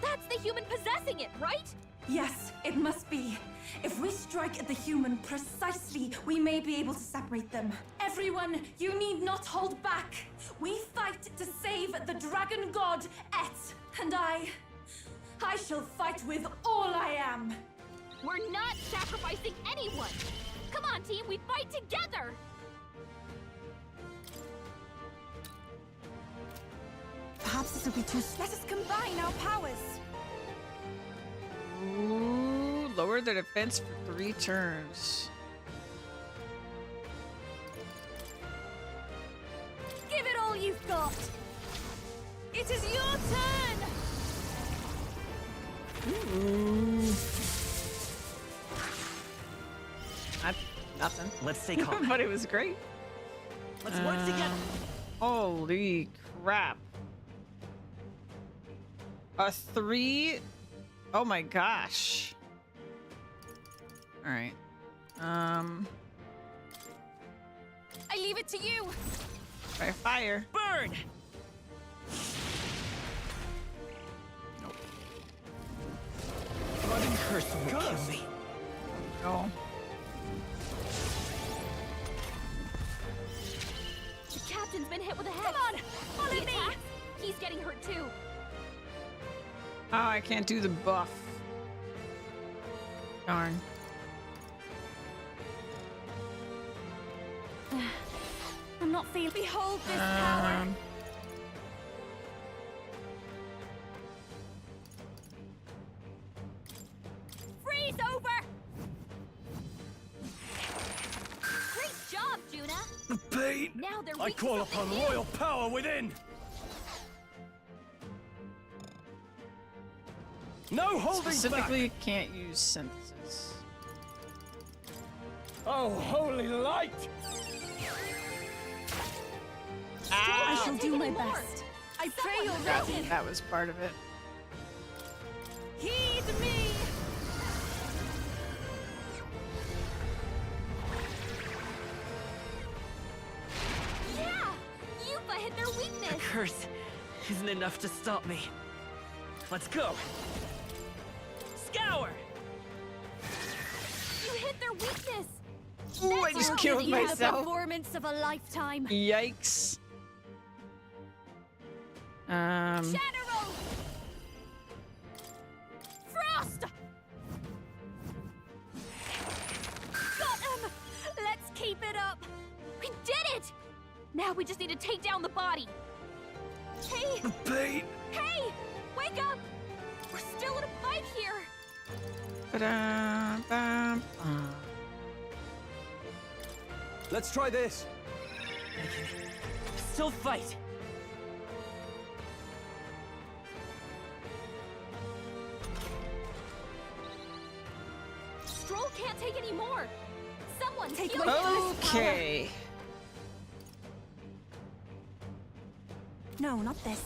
That's the human possessing it, right? Yes, it must be. If we strike at the human precisely, we may be able to separate them. Everyone, you need not hold back. We fight to save the dragon god, Et. And I shall fight with all I am. We're not sacrificing anyone! Come on, team, we fight together! Perhaps this will be too... Let us combine our powers. Ooh, lower the defense for 3 turns. Give it all you've got! It is your turn! Ooh. Nothing. Let's stay calm. But it was great. Let's work together. Holy crap. A 3? Oh my gosh. Alright. I leave it to you! Try fire. Burn! Nope. Blood and curse will kill me. No. The captain's been hit with a head. Come on! Follow me! He's getting hurt too. Oh, I can't do the buff. Darn. I'm not feeling. Behold this power! Freeze over! Great job, Juna! The pain! Now they're I weak to call something upon new. royal power within! No holding Specifically, can't use synthesis. back! Oh, holy light! I shall Take do my any more. best. I pray you're That, ready. that was part of it. Heed me! Yeah! Yuba hit their The weakness! curse isn't enough to stop me. Let's go. Scour! You hit their weakness! Ooh, I just killed myself. Performance of a lifetime. Yikes. General! Frost! Got him! Let's keep it up! We did it! Now we just need to take down the body. Hey! The pain! Hey! Wake up! We're still in a fight here! Ba-da-bam. Let's try this! I can still fight. Stroll can't take any more! Someone Take heal my him! Okay. No, not this.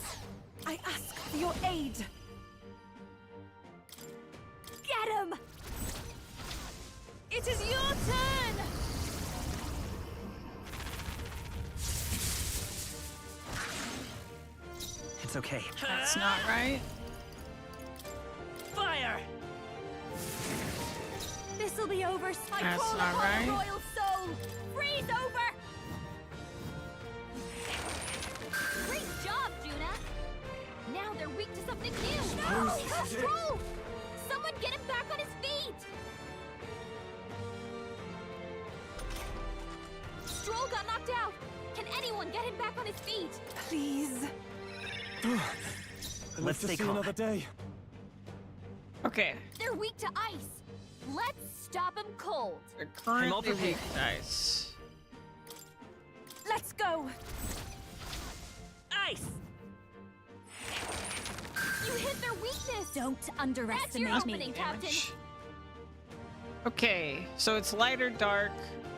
I ask for your aid. Get him! It is your turn! It's okay. That's not right. Fire! This'll be over. I That's call not upon right. the royal soul! Freeze over! Great job, Juna! Now they're weak to something new! No! Stroll! Someone get him back on his feet! Stroll got knocked out! Can anyone get him back on his feet? Please. Let's stay see calm. another day. Okay. They're weak to ice. Let's stop them cold. They're I'm all currently weak prepared. to ice. Let's go! Ice! You hit their weakness. Don't That's underestimate your opening, me. Captain. Okay, so it's light or dark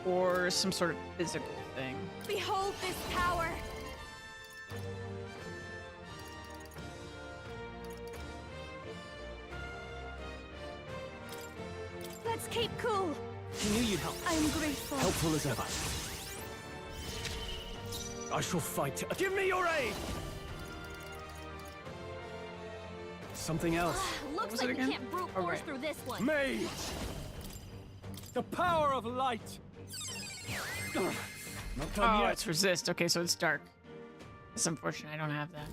or some sort of physical thing. Behold this power! Let's keep cool. She knew you'd help. I am grateful. Helpful as ever. I shall fight. Give me your aid! Something else. Looks was it like we again? can't brute Oh, force right. through this one. Mage! The power of light! Ugh, not done Oh, yet. it's resist. Okay, so it's dark. It's unfortunate I don't have that.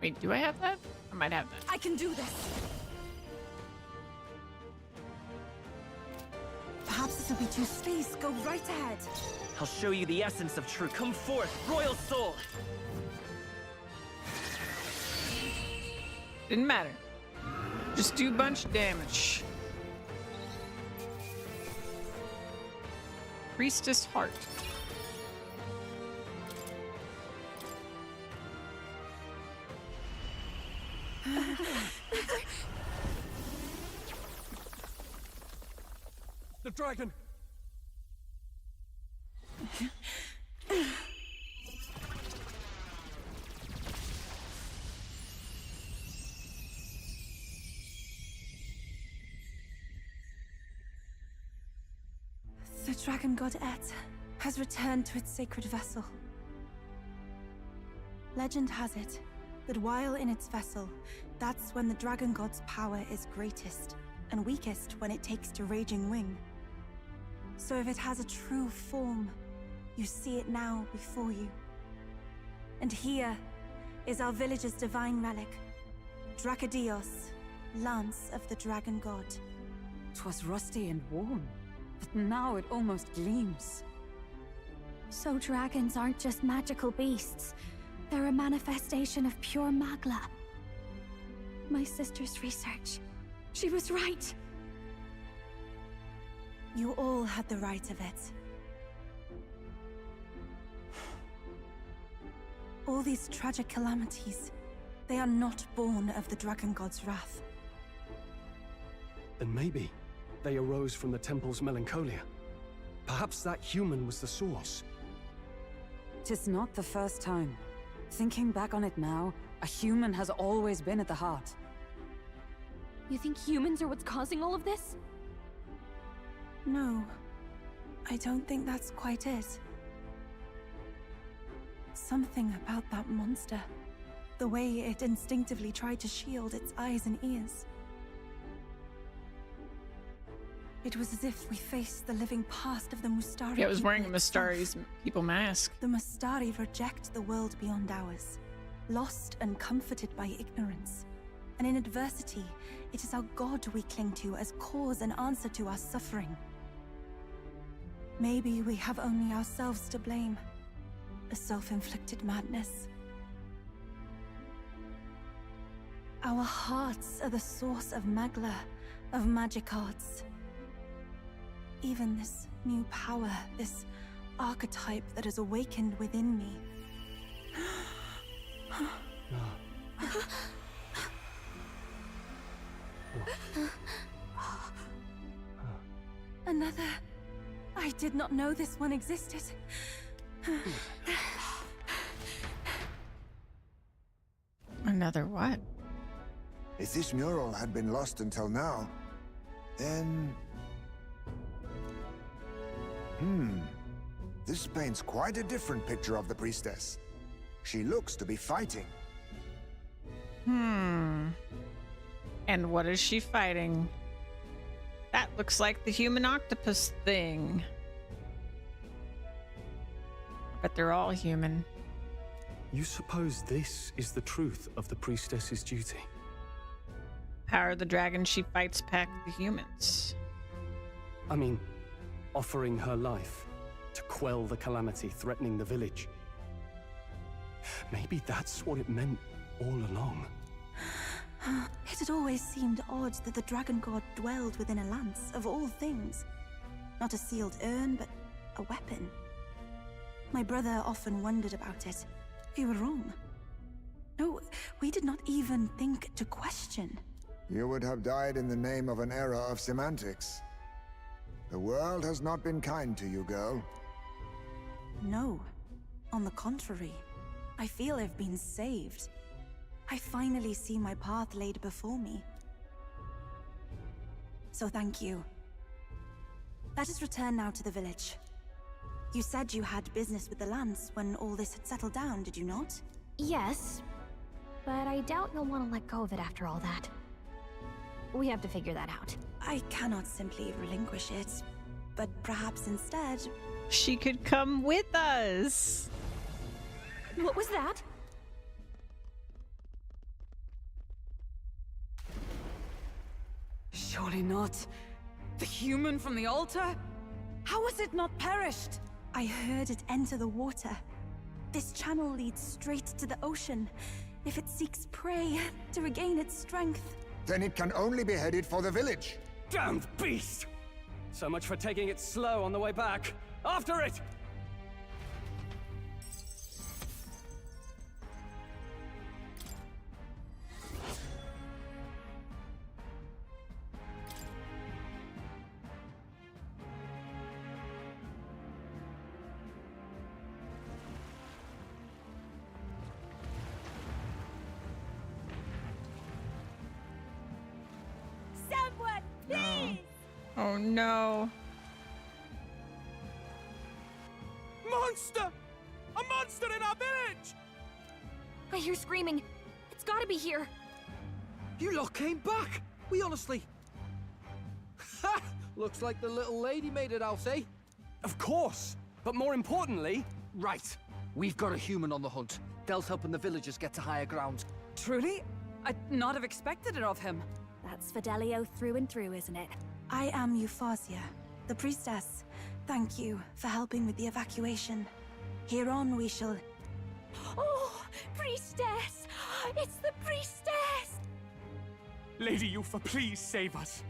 Wait, do I have that? I might have that. I can do this. Perhaps this will be too space. Go right ahead. I'll show you the essence of truth. Come forth, royal soul! Didn't matter. Just do a bunch of damage. Priestess Heart. The dragon! The dragon god Et has returned to its sacred vessel. Legend has it that while in its vessel, that's when the dragon god's power is greatest, and weakest when it takes to raging wing. So if it has a true form, you see it now before you. And here is our village's divine relic, Dracodios, Lance of the Dragon God. 'Twas rusty and worn, but now it almost gleams. So dragons aren't just magical beasts. They're a manifestation of pure Magla. My sister's research. She was right. You all had the right of it. All these tragic calamities, they are not born of the Dragon God's wrath. Then maybe they arose from the temple's melancholia. Perhaps that human was the source. 'Tis not the first time. Thinking back on it now, a human has always been at the heart. You think humans are what's causing all of this? No, I don't think that's quite it. Something about that monster. The way it instinctively tried to shield its eyes and ears. It was as if we faced the living past of the Mustari. Yeah, it was wearing a people itself. Mustari's people mask. The Mustari reject the world beyond ours, lost and comforted by ignorance. And in adversity, it is our God we cling to as cause and answer to our suffering. Maybe we have only ourselves to blame. A self-inflicted madness. Our hearts are the source of Magla, of magic arts. Even this new power, this archetype that has awakened within me. Another. I did not know this one existed. Another what? If this mural had been lost until now, then... This paints quite a different picture of the priestess. She looks to be fighting. And what is she fighting? That looks like the human octopus thing. But they're all human. You suppose this is the truth of the priestess's duty? Power of the dragon, she fights back the humans. I mean, offering her life. to quell the calamity threatening the village. Maybe that's what it meant all along. It had always seemed odd that the dragon god dwelled within a lance, of all things. Not a sealed urn, but a weapon. My brother often wondered about it. We were wrong. No, we did not even think to question. You would have died in the name of an era of semantics. The world has not been kind to you, girl. No. On the contrary, I feel I've been saved. I finally see my path laid before me. So thank you. Let us return now to the village. You said you had business with the lance when all this had settled down, did you not? Yes, but I doubt you'll want to let go of it after all that. We have to figure that out. I cannot simply relinquish it, but perhaps instead... She could come with us. What was that? Surely not. The human from the altar? How has it not perished? I heard it enter the water. This channel leads straight to the ocean. If it seeks prey to regain its strength... Then it can only be headed for the village. Damned beast! So much for taking it slow on the way back. After it! Someone, please! Oh no. Monster! A monster in our village! I hear screaming. It's gotta be here. You lot came back! We honestly... Ha! Looks like the little lady made it out, eh? Of course! But more importantly... Right. We've got a human on the hunt. Del's helping the villagers get to higher ground. Truly? I'd not have expected it of him. That's Fidelio through and through, isn't it? I am Euphausia, the priestess. Thank you for helping with the evacuation. Here on we shall... Oh, priestess! It's the priestess! Lady Yufa, please save us.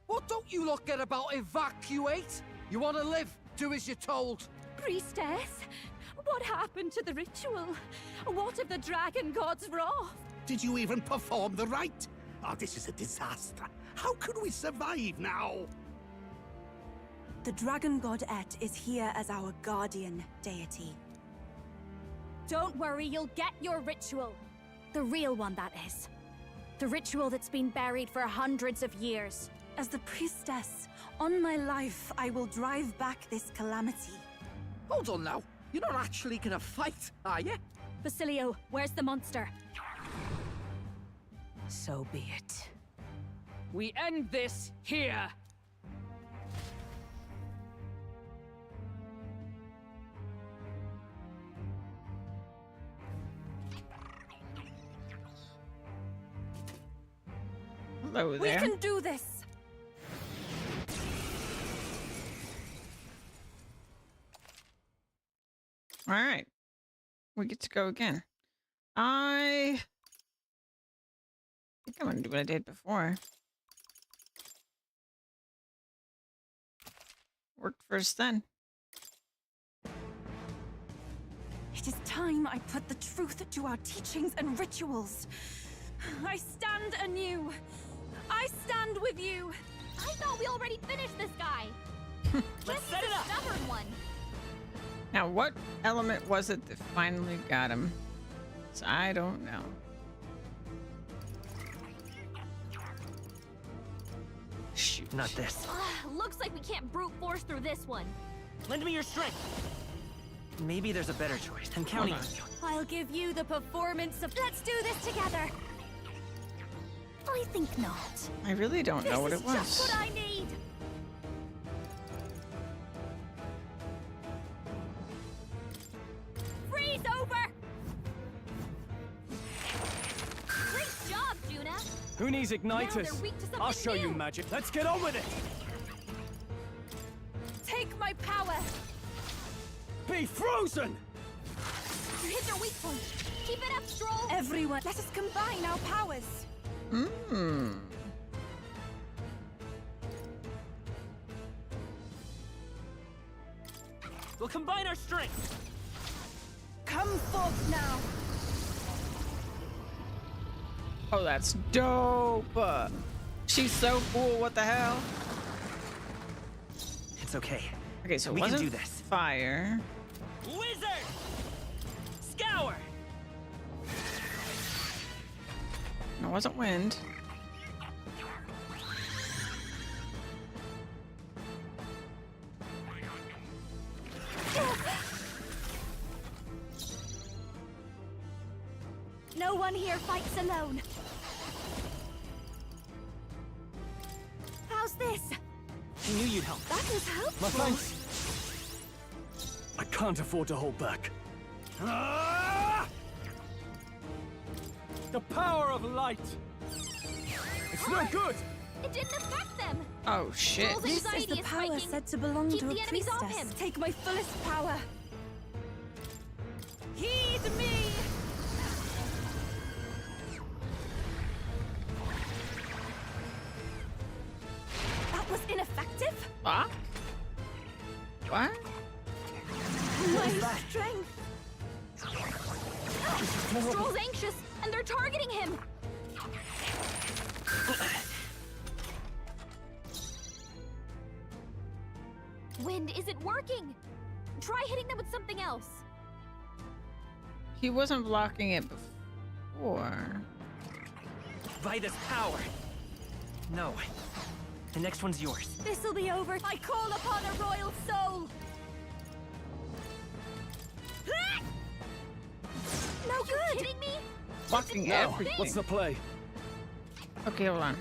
What don't you lot get about evacuate? You want to live? Do as you're told. Priestess, what happened to the ritual? What of the dragon god's wrath? Did you even perform the rite? Oh, this is a disaster. How could we survive now? The dragon god Et is here as our guardian deity. Don't worry, you'll get your ritual. The real one, that is. The ritual that's been buried for hundreds of years. As the priestess, on my life, I will drive back this calamity. Hold on now. You're not actually gonna fight, are you? Basilio, where's the monster? So be it. We end this here! Hello there. We can do this! All right. We get to go again. I think I'm going to do what I did before. Worked first then. It is time I put the truth to our teachings and rituals. I stand anew. I stand with you. I thought we already finished this guy. Let's set it up! Stubborn one. Now, what element was it that finally got him? So I don't know. Shoot, not this. Looks like we can't brute force through this one. Lend me your strength. Maybe there's a better choice. I'm counting on you. I'll give you the performance of... Let's do this together! I think not. I really don't know what it was. This is just what I need! Freeze over! Great job, Juna. Who needs Now igniters? they're weak to something I'll show you new. magic. Let's get on with it! Take my power! be frozen! You hit their weak point. Keep it up, Stroll. Everyone, let us combine our powers. We'll combine our strength. Come forth now. Oh, that's dope. She's so cool. What the hell? It's okay. Okay, so it we can wasn't do this. fire. Wizard! Scour! No, it wasn't wind. No one here fights alone. How's this? I knew you'd help. That was helpful. My thanks. I can't afford to hold back. Ah! The power of light! It's no good! It didn't affect them. Oh shit. Stroll's This is anxiety the is power spiking. said to belong Keep to a the enemies off priestess. him. Take my fullest power. Heed me! That was ineffective. What? What? My strength. Stroll's anxious, and they're targeting him. Wind isn't working. Try hitting them with something else. He wasn't blocking it before. By this power. No. The next one's yours. This'll be over. I call upon a royal soul. No good. Are you kidding me? Blocking Now, everything. what's the play? Okay, hold on.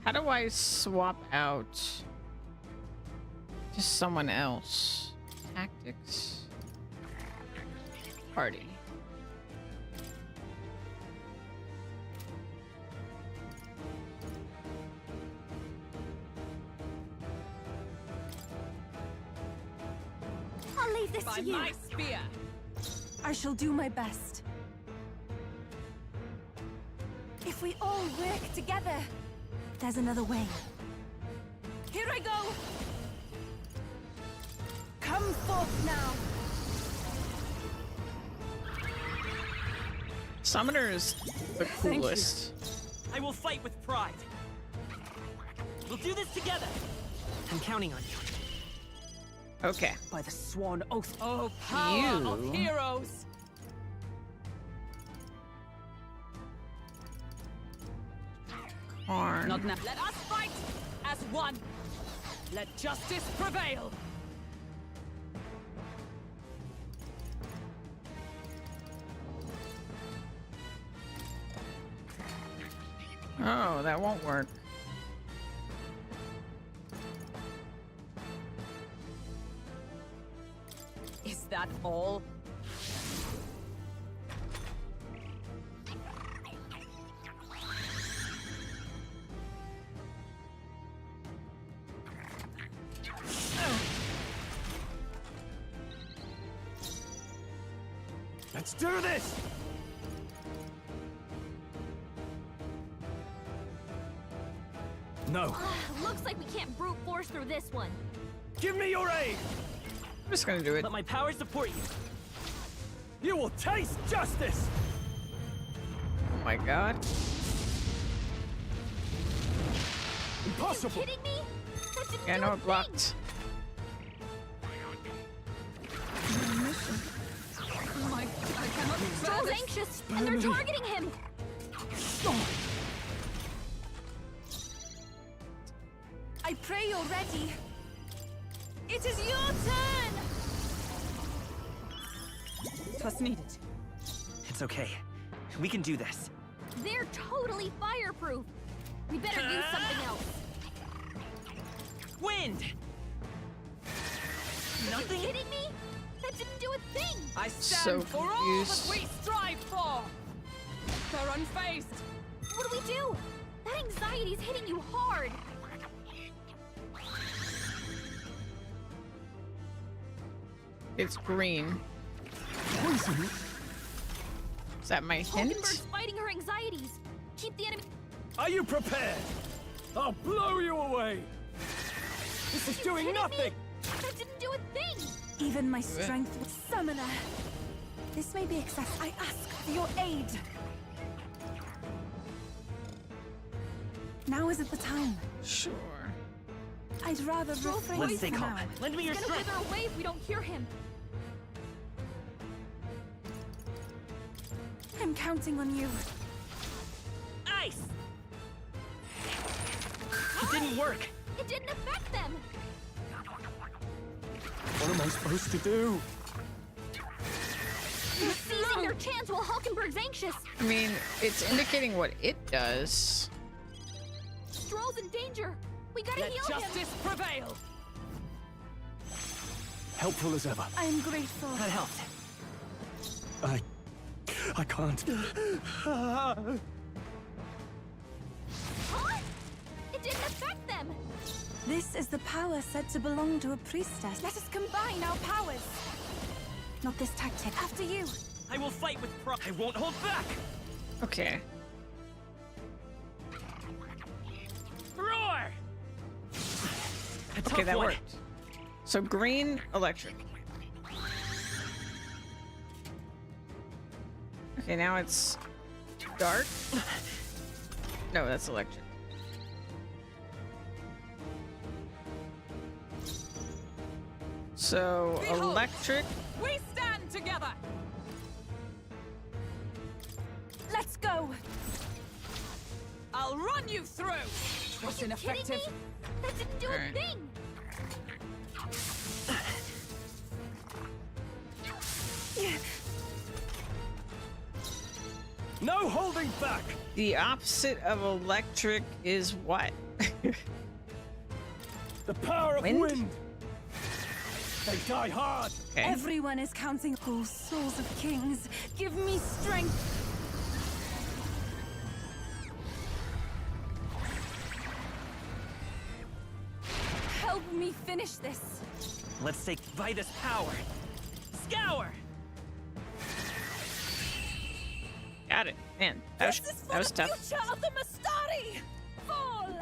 How do I swap out just someone else? Tactics. Party. I'll leave this By to you. my spear. I shall do my best. If we all work together, there's another way. Here I go. Come forth now. Summoner is the Thank you. coolest. I will fight with pride. We'll do this together. I'm counting on you. Okay. By the sworn oath. Oh, power of You. heroes. Karn. Not now. Let us fight as one. Let justice prevail. Oh, that won't work. Is that all? Let's do this! No. Looks like we can't brute force through this one. Give me your aid! I'm just gonna do it. Let my power support you. You will taste justice! Oh my god. Impossible! Kidding me? That didn't Yeah, I do know a it blocked. Oh my, I cannot bear Stroll's this. anxious, and they're targeting him. I pray you're ready. It is your turn! 'Twas needed. It's okay. We can do this. They're totally fireproof. We better use something else. Wind! Are Nothing? you kidding me? That didn't do a thing. I So stand for all that confused. we strive for. They're unfazed. What do we do? That That anxiety's hitting you hard. It's green. Poison? Is that my hint? Hulkenberg's fighting her anxieties. Keep the enemy. Are you prepared? I'll blow you away! This is doing nothing! That didn't do a thing! Even my strength with summoner. This may be excessive. I ask for your aid. Now isn't the time. Sure. I'd rather refrain Let's stay for calm. now. Lend me your He's gonna strength. wither away if we don't hear him. I'm counting on you. Ice! It didn't work. It didn't affect them. What am I supposed to do? You're seizing your chance while Hulkenberg's anxious. I mean, it's indicating what it does. Stroll's in danger. We gotta Let heal justice him. prevail. Helpful as ever. I am grateful. That helped. I can't. Huh? It didn't affect them. This is the power said to belong to a priestess. Let us combine our powers. Not this tactic. After you. I will fight with pride. I won't hold back. Okay. Roar! A tough Okay, that one. worked. So green, electric. Okay, now it's dark. No, that's electric. So Behold. electric. We stand together. Let's go. I'll run you through. Was Kidding ineffective. me? That didn't do Alright. a thing. No holding back! The opposite of electric is what? The power of Wind? wind! They die hard! Okay. Everyone is counting. Oh, souls of kings, give me strength. Help me finish this. Let's take Vitus power. Scour! Got it. Man, that was, This is for that was the tough. future of the Mastari. Fall.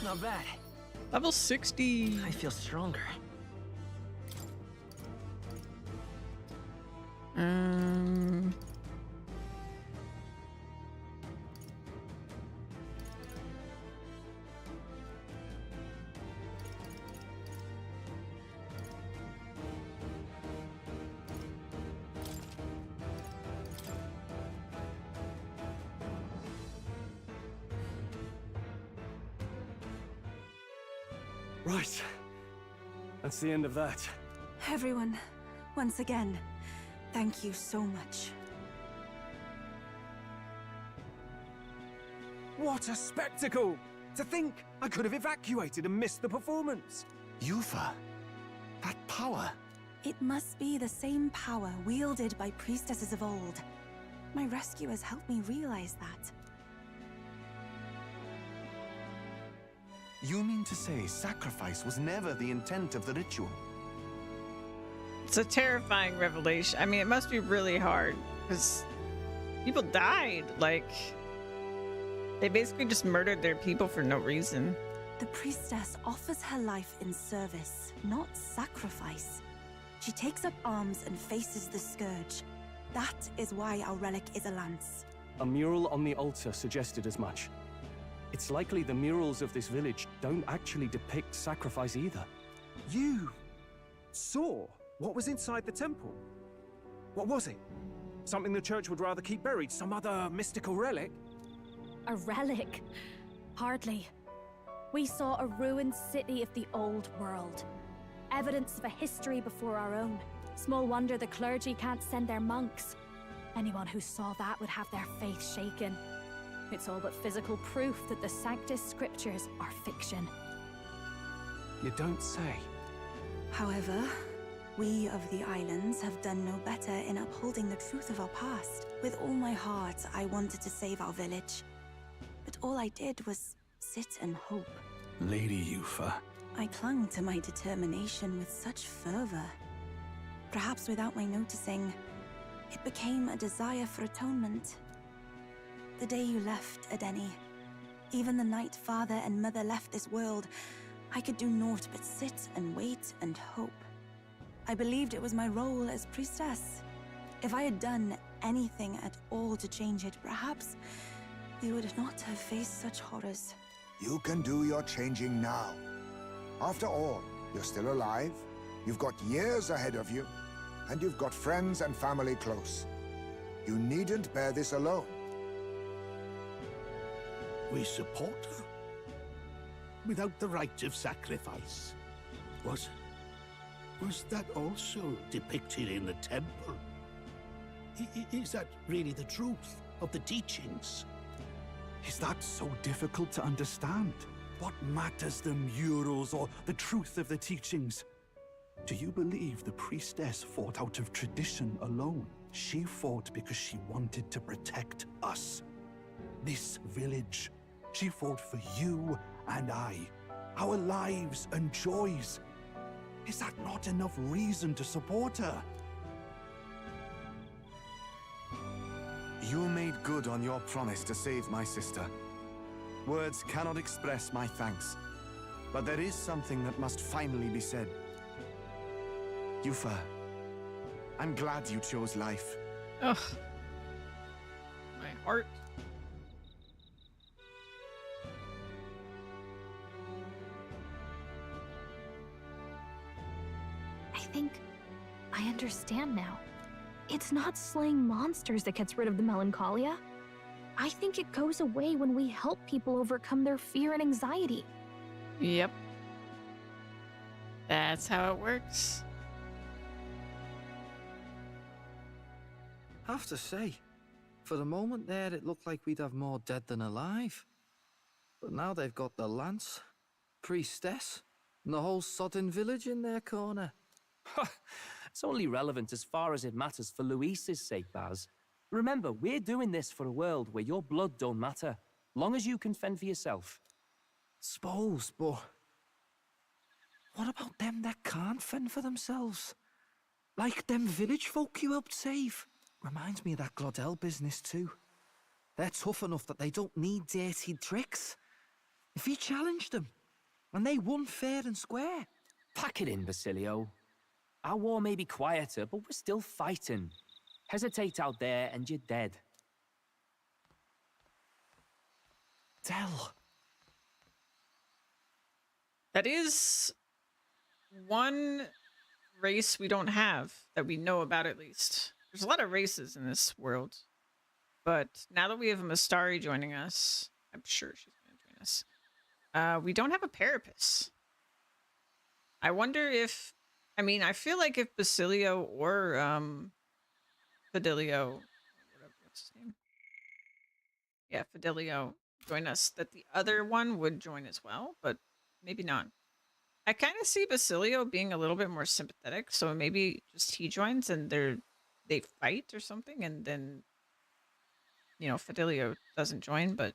Not bad. Level 60. I feel stronger. Um. Right. That's the end of that. Everyone, once again, thank you so much. What a spectacle! To think I could have evacuated and missed the performance. Yufa, that power. It must be the same power wielded by priestesses of old. My rescuers helped me realize that. You mean to say sacrifice was never the intent of the ritual? It's a terrifying revelation. I mean, it must be really hard because people died. Like, they basically just murdered their people for no reason. The priestess offers her life in service, not sacrifice. She takes up arms and faces the scourge. That is why our relic is a lance. A mural on the altar suggested as much. It's likely the murals of this village don't actually depict sacrifice either. You saw what was inside the temple? What was it? Something the church would rather keep buried? Some other mystical relic? A relic? Hardly. We saw a ruined city of the old world. Evidence of a history before our own. Small wonder the clergy can't send their monks. Anyone who saw that would have their faith shaken. It's all but physical proof that the Sanctus Scriptures are fiction. You don't say. However, We of the islands have done no better in upholding the truth of our past. With all my heart, I wanted to save our village. But all I did was sit and hope. Lady Yufa. I clung to my determination with such fervor. Perhaps without my noticing, it became a desire for atonement. The day you left, Adeni, even the night father and mother left this world, I could do naught but sit and wait and hope. I believed it was my role as priestess. If I had done anything at all to change it, perhaps we would not have faced such horrors. You can do your changing now. After all, you're still alive, you've got years ahead of you, and you've got friends and family close. You needn't bear this alone. We support her. Without the rite of sacrifice. Was that also depicted in the temple? Is that really the truth of the teachings? Is that so difficult to understand? What matters the murals or the truth of the teachings? Do you believe the priestess fought out of tradition alone? She fought because she wanted to protect us. This village. She fought for you and I. Our lives and joys. Is that not enough reason to support her? You made good on your promise to save my sister. Words cannot express my thanks. But there is something that must finally be said. Yufa, I'm glad you chose life. Ugh. My heart. I think I understand now. It's not slaying monsters that gets rid of the melancholia. I think it goes away when we help people overcome their fear and anxiety. Yep. That's how it works. Have to say, for the moment there, it looked like we'd have more dead than alive. But now they've got the lance, priestess, and the whole sodden village in their corner. It's only relevant as far as it matters for Luis's sake, Baz. Remember, we're doing this for a world where your blood don't matter, long as you can fend for yourself. Suppose, but what about them that can't fend for themselves? Like them village folk you helped save. Reminds me of that Glodell business too. They're tough enough that they don't need dirty tricks. If you challenged them, and they won fair and square. Pack it in, Basilio. Our war may be quieter, but we're still fighting. Hesitate out there and you're dead. Del. That is one race we don't have that we know about, at least. There's a lot of races in this world. But now that we have a Mastari joining us, I'm sure she's going to join us. We don't have a Parapus. I wonder if, I mean, I feel like if Basilio or Fidelio, whatever, what's his name? Yeah, Fidelio join us, that the other one would join as well, but maybe not. I kind of see Basilio being a little bit more sympathetic, so maybe just he joins and they fight or something, and then, you know, Fidelio doesn't join, but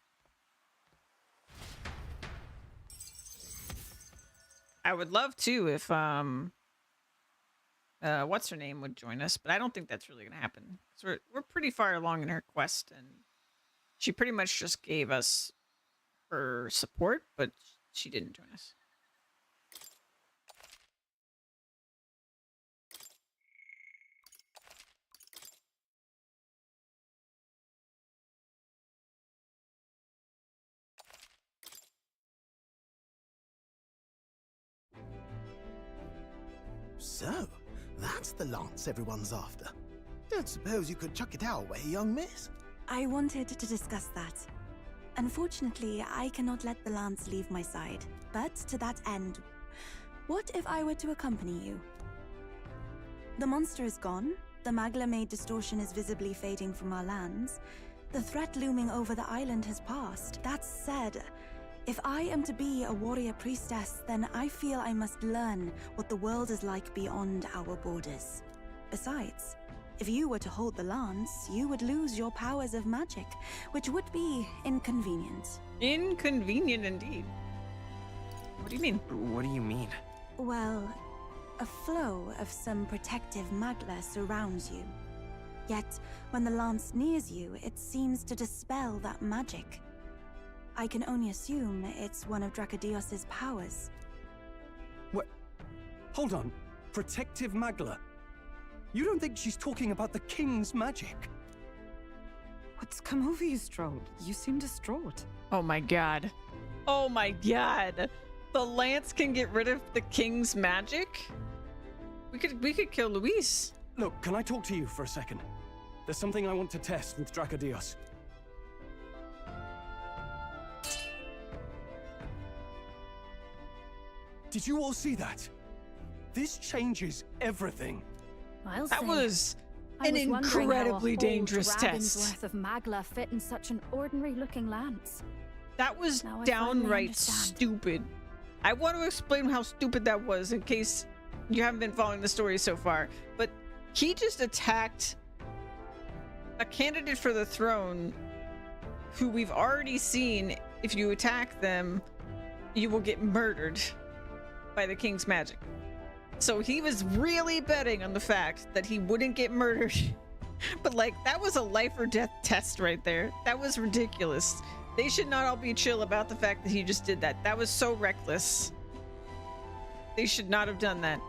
I would love to if what's her name would join us, but I don't think that's really gonna happen. So we're pretty far along in her quest, and she pretty much just gave us her support, but she didn't join us. So, that's the lance everyone's after. Don't suppose you could chuck it our way, young miss? I wanted to discuss that. Unfortunately, I cannot let the lance leave my side. But to that end, what if I were to accompany you? The monster is gone. The Magla-made distortion is visibly fading from our lands. The threat looming over the island has passed. That said, If I am to be a warrior priestess, then I feel I must learn what the world is like beyond our borders. Besides, if you were to hold the lance, you would lose your powers of magic, which would be inconvenient. Inconvenient indeed. What do you mean? What do you mean? Well, a flow of some protective magla surrounds you. Yet, when the lance nears you, it seems to dispel that magic. I can only assume it's one of Dracodios's powers. What? Hold on. Protective Magla? You don't think she's talking about the king's magic? What's come over you, Stroll? You seem distraught. Oh my god. Oh my god. The lance can get rid of the king's magic? We could kill Luis. Look, can I talk to you for a second? There's something I want to test with Dracodios. Did you all see that? This changes everything. I'll That say, was I an was wondering incredibly how a whole dangerous dragon's test. worth of magla fit in such an ordinary-looking lance. That was Now I finally downright understand. stupid. I want to explain how stupid that was in case you haven't been following the story so far. But he just attacked a candidate for the throne who we've already seen. If you attack them, you will get murdered by the king's magic. So he was really betting on the fact that he wouldn't get murdered. But like, that was a life or death test right there. That was ridiculous. They should not all be chill about the fact that he just did that. That was so reckless. They should not have done that.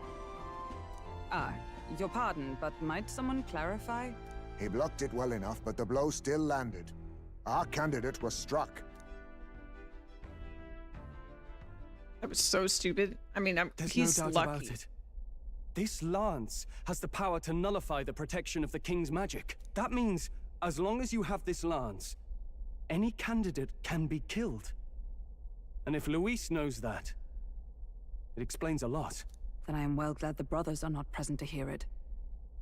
Your pardon, but might someone clarify? He blocked it well enough, but the blow still landed. Our candidate was struck. That was so stupid. I mean, There's he's no doubt lucky. about it. This lance has the power to nullify the protection of the king's magic. That means, as long as you have this lance, any candidate can be killed. And if Luis knows that, it explains a lot. Then I am well glad the brothers are not present to hear it.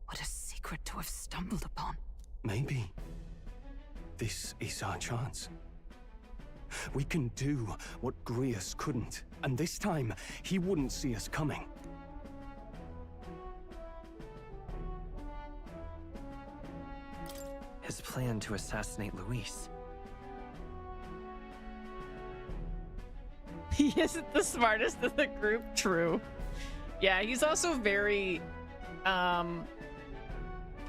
What a secret to have stumbled upon. Maybe this is our chance. We can do what Grius couldn't, and this time he wouldn't see us coming. His plan to assassinate Luis. He isn't the smartest of the group, true. Yeah, he's also very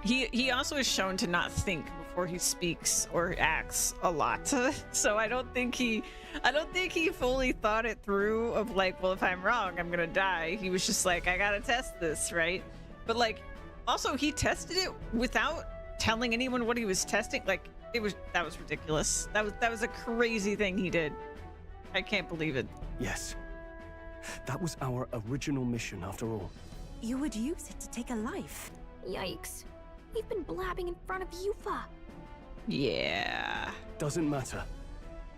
he also is shown to not think before he speaks or acts a lot. So I don't think he fully thought it through of like, well, if I'm wrong, I'm gonna die. He was just like, I gotta test this, right? But like, also he tested it without telling anyone what he was testing. Like, that was ridiculous. That was a crazy thing he did. I can't believe it. Yes. That was our original mission, after all. You would use it to take a life. Yikes. We've been blabbing in front of Yufa. Yeah. Doesn't matter.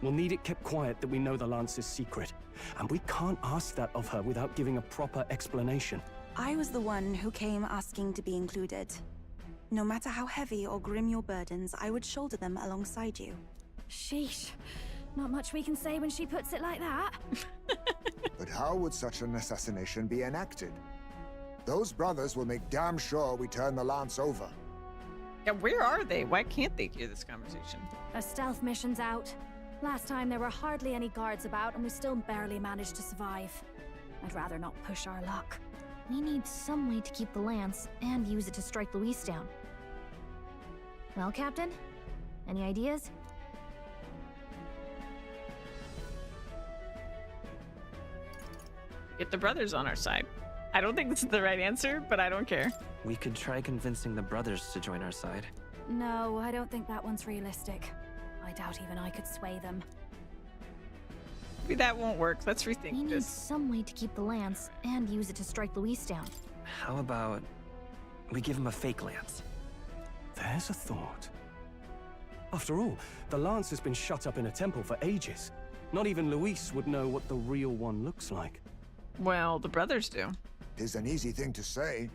We'll need it kept quiet that we know the lance is secret. And we can't ask that of her without giving a proper explanation. I was the one who came asking to be included. No matter how heavy or grim your burdens, I would shoulder them alongside you. Sheesh. Not much we can say when she puts it like that. But how would such an assassination be enacted? Those brothers will make damn sure we turn the lance over. Yeah, where are they? Why can't they hear this conversation? A stealth mission's out. Last time there were hardly any guards about and we still barely managed to survive. I'd rather not push our luck. We need some way to keep the lance and use it to strike Luis down. Well, Captain? Any ideas? Get the brothers on our side. I don't think this is the right answer, but I don't care. We could try convincing the brothers to join our side. No, I don't think that one's realistic. I doubt even I could sway them. Maybe that won't work. Let's rethink We need this. some way to keep the lance and use it to strike Luis down. How about we give him a fake lance? There's a thought. After all, the lance has been shut up in a temple for ages. Not even Luis would know what the real one looks like. Well, the brothers do. 'Tis an easy thing to say,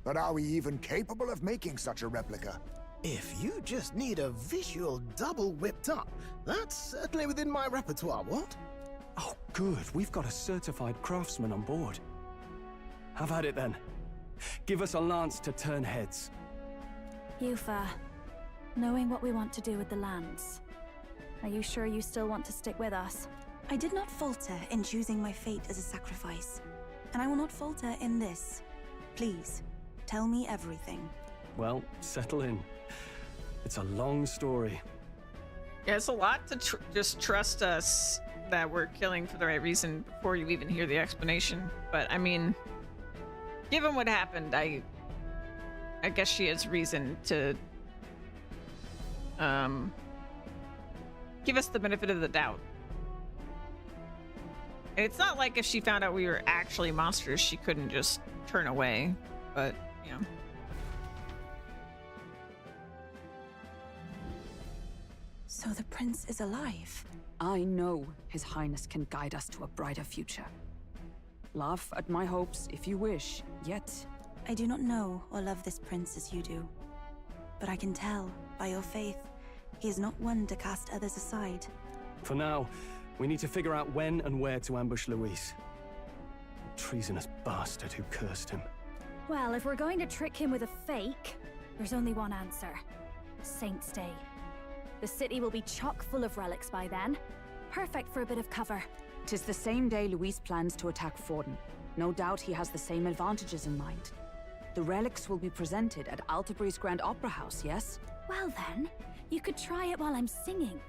but are we even capable of making such a replica? If you just need a visual double whipped up, that's certainly within my repertoire, what? Oh, good. We've got a certified craftsman on board. Have at it then. Give us a lance to turn heads. Yufa, knowing what we want to do with the lands, are you sure you still want to stick with us? I did not falter in choosing my fate as a sacrifice, and I will not falter in this. Please, tell me everything. Well, settle in. It's a long story. Yeah, it's a lot to just trust us that we're killing for the right reason before you even hear the explanation. But I mean, given what happened, I guess she has reason to give us the benefit of the doubt. And it's not like if she found out we were actually monsters, she couldn't just turn away. But, you know. So the prince is alive? I know His Highness can guide us to a brighter future. Laugh at my hopes if you wish, yet... I do not know or love this prince as you do. But I can tell, by your faith, he is not one to cast others aside. For now, we need to figure out when and where to ambush Luis. The treasonous bastard who cursed him. Well, if we're going to trick him with a fake, there's only one answer. Saint's Day. The city will be chock full of relics by then. Perfect for a bit of cover. 'Tis the same day Luis plans to attack Forden. No doubt he has the same advantages in mind. The relics will be presented at Altabri's Grand Opera House, yes? Well then, you could try it while I'm singing.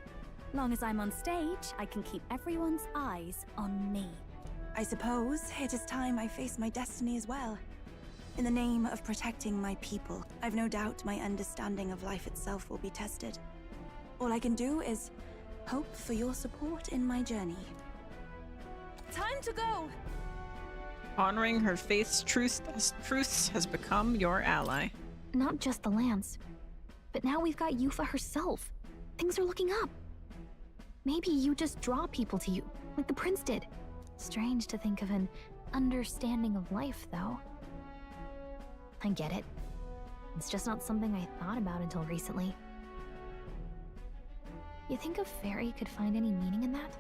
Long as I'm on stage, I can keep everyone's eyes on me. I suppose it is time I face my destiny as well. In the name of protecting my people, I've no doubt my understanding of life itself will be tested. All I can do is hope for your support in my journey. Time to go! Honoring her faith's truths has become your ally. Not just the lance, but now we've got Yufa herself. Things are looking up. Maybe you just draw people to you, like the prince did. Strange to think of an understanding of life, though. I get it. It's just not something I thought about until recently. You think a fairy could find any meaning in that?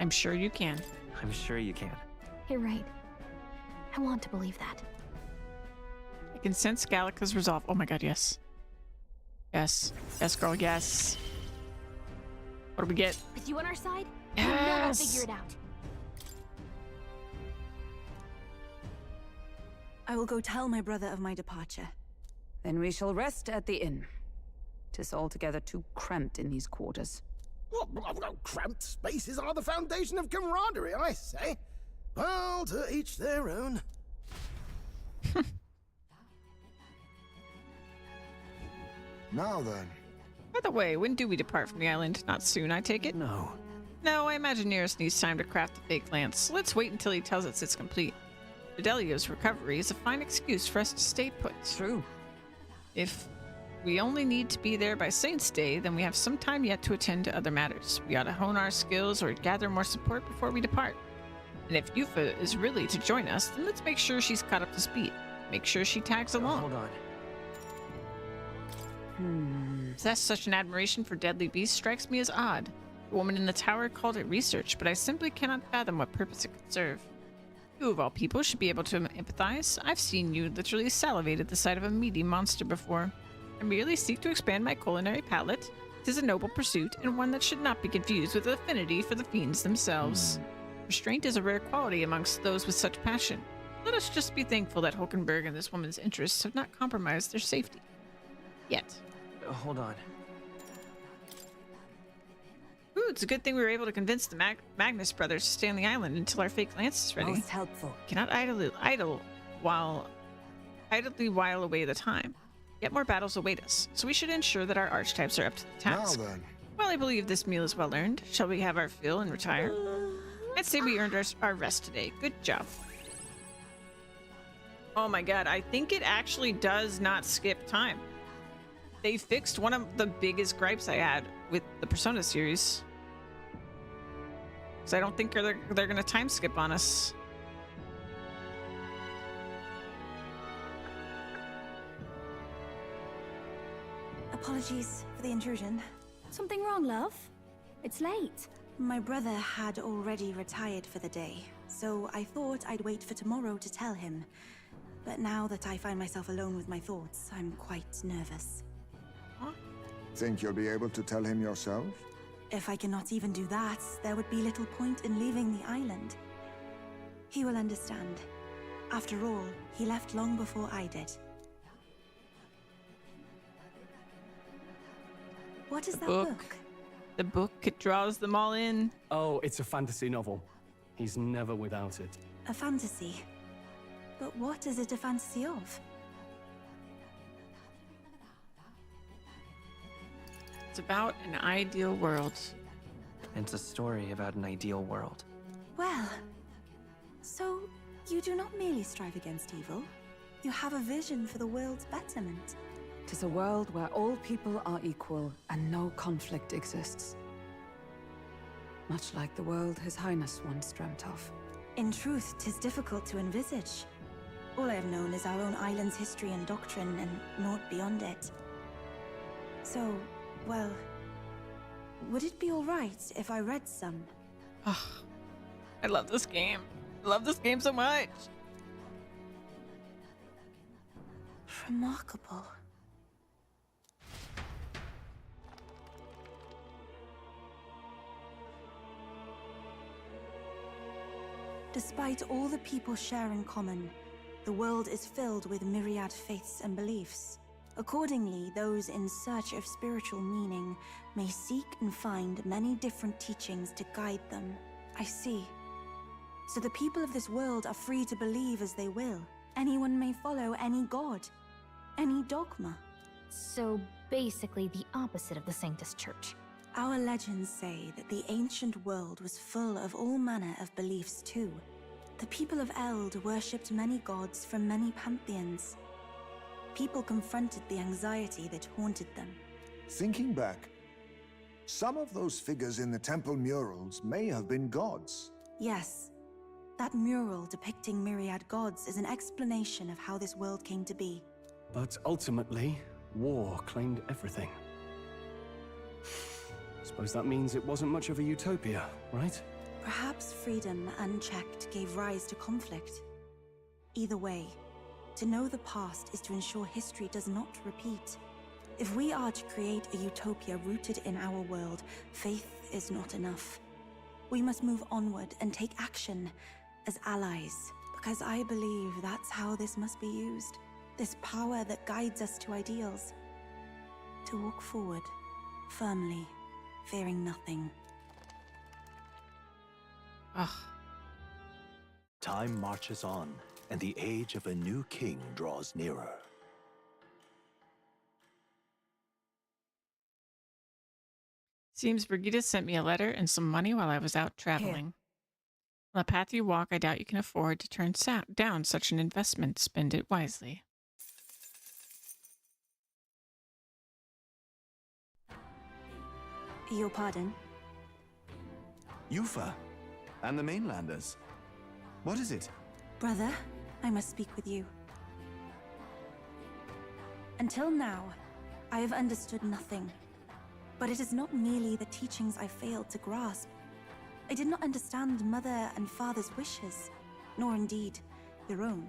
I'm sure you can. I'm sure you can. You're right. I want to believe that. I can sense Gallica's resolve. Oh my god, yes. Yes. Yes, girl, yes. What do we get? With you on our side, you know I'll figure it out. I will go tell my brother of my departure. Then we shall rest at the inn. 'Tis altogether too cramped in these quarters. Cramped spaces are the foundation of camaraderie, I say. Well, to each their own. Now then. By the way, when do we depart from the island? Not soon, I take it? No. No, I imagine Nearest needs time to craft the fake lance. Let's wait until he tells us it's complete. Fidelio's recovery is a fine excuse for us to stay put. True. If we only need to be there by Saint's Day, then we have some time yet to attend to other matters. We ought to hone our skills or gather more support before we depart. And if Yufa is really to join us, then let's make sure she's caught up to speed. Make sure she tags along. Hold on. Possess such an admiration for deadly beasts strikes me as odd. The woman in the tower called it research, but I simply cannot fathom what purpose it could serve. You of all people should be able to empathize. I've seen you literally salivate at the sight of a meaty monster before. I merely seek to expand my culinary palate. It is a noble pursuit, and one that should not be confused with affinity for the fiends themselves. Restraint is a rare quality amongst those with such passion. Let us just be thankful that Hulkenberg and this woman's interests have not compromised their safety. Yet. Hold on. Ooh, it's a good thing we were able to convince the Magnus brothers to stay on the island until our fake lance is ready. Most helpful. Cannot idly while away the time. Yet more battles await us, so we should ensure that our archetypes are up to the task. Now then. Well, I believe this meal is well earned. Shall we have our fill and retire? I'd say we earned our rest today. Good job. Oh my god, I think it actually does not skip time. They fixed one of the biggest gripes I had with the Persona series. So I don't think they're gonna time skip on us. Apologies for the intrusion. Something wrong, love? It's late. My brother had already retired for the day, so I thought I'd wait for tomorrow to tell him. But now that I find myself alone with my thoughts, I'm quite nervous. Think you'll be able to tell him yourself? If I cannot even do that, there would be little point in leaving the island. He will understand. After all, he left long before I did. What is that book? The book, it draws them all in. Oh, it's a fantasy novel. He's never without it. A fantasy. But what is it a fantasy of? It's about an ideal world. It's a story about an ideal world. Well, so you do not merely strive against evil. You have a vision for the world's betterment. 'Tis a world where all people are equal and no conflict exists. Much like the world His Highness once dreamt of. In truth, 'tis difficult to envisage. All I have known is our own island's history and doctrine, and naught beyond it. So, well, would it be alright if I read some? Oh, I love this game. I love this game so much. Remarkable. Despite all the people share in common, the world is filled with myriad faiths and beliefs. Accordingly, those in search of spiritual meaning may seek and find many different teachings to guide them. I see. So the people of this world are free to believe as they will. Anyone may follow any god, any dogma. So basically the opposite of the Sanctus Church. Our legends say that the ancient world was full of all manner of beliefs too. The people of Eld worshipped many gods from many pantheons. People confronted the anxiety that haunted them. Thinking back, some of those figures in the temple murals may have been gods. Yes, that mural depicting myriad gods is an explanation of how this world came to be. But ultimately, war claimed everything. Suppose that means it wasn't much of a utopia, right? Perhaps freedom unchecked gave rise to conflict. Either way, to know the past is to ensure history does not repeat. If we are to create a utopia rooted in our world, faith is not enough. We must move onward and take action as allies, because I believe that's how this must be used. This power that guides us to ideals. To walk forward, firmly, fearing nothing. Ugh. Time marches on, and the age of a new king draws nearer. Seems Brigida sent me a letter and some money while I was out traveling. On the path you walk, I doubt you can afford to turn down such an investment. Spend it wisely. Your pardon? Yufa, and the mainlanders. What is it? Brother, I must speak with you. Until now, I have understood nothing. But it is not merely the teachings I failed to grasp. I did not understand Mother and Father's wishes, nor indeed your own.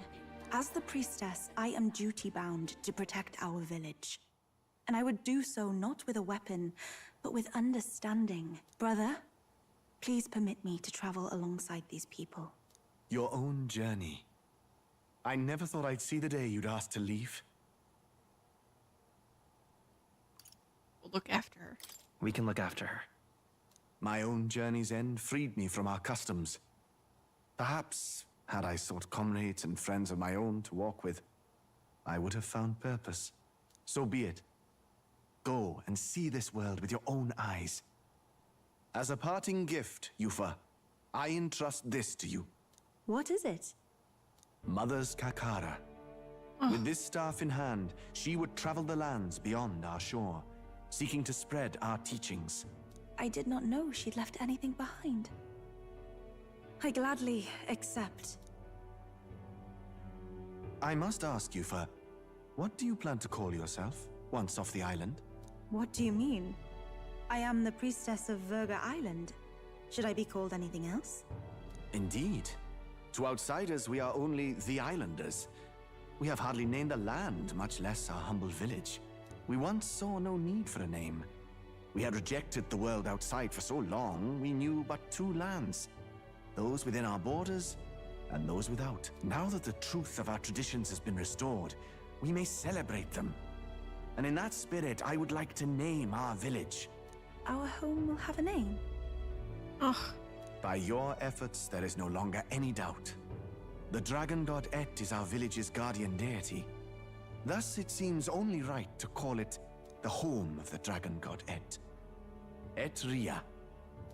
As the priestess, I am duty-bound to protect our village. And I would do so not with a weapon, but with understanding. Brother, please permit me to travel alongside these people. Your own journey. I never thought I'd see the day you'd ask to leave. We'll look after her. We can look after her. My own journey's end freed me from our customs. Perhaps, had I sought comrades and friends of my own to walk with, I would have found purpose. So be it. Go and see this world with your own eyes. As a parting gift, Yufa, I entrust this to you. What is it? Mother's Kakara. With this staff in hand, she would travel the lands beyond our shore, seeking to spread our teachings. I did not know she'd left anything behind. I gladly accept. I must ask, Yufa, what do you plan to call yourself, once off the island? What do you mean? I am the priestess of Verga Island. Should I be called anything else? Indeed. To outsiders, we are only the islanders. We have hardly named the land, much less our humble village. We once saw no need for a name. We had rejected the world outside for so long, we knew but two lands. Those within our borders, and those without. Now that the truth of our traditions has been restored, we may celebrate them. And in that spirit, I would like to name our village. Our home will have a name? Oh. By your efforts, there is no longer any doubt. The dragon god Et is our village's guardian deity. Thus, it seems only right to call it the home of the dragon god Et. Etria.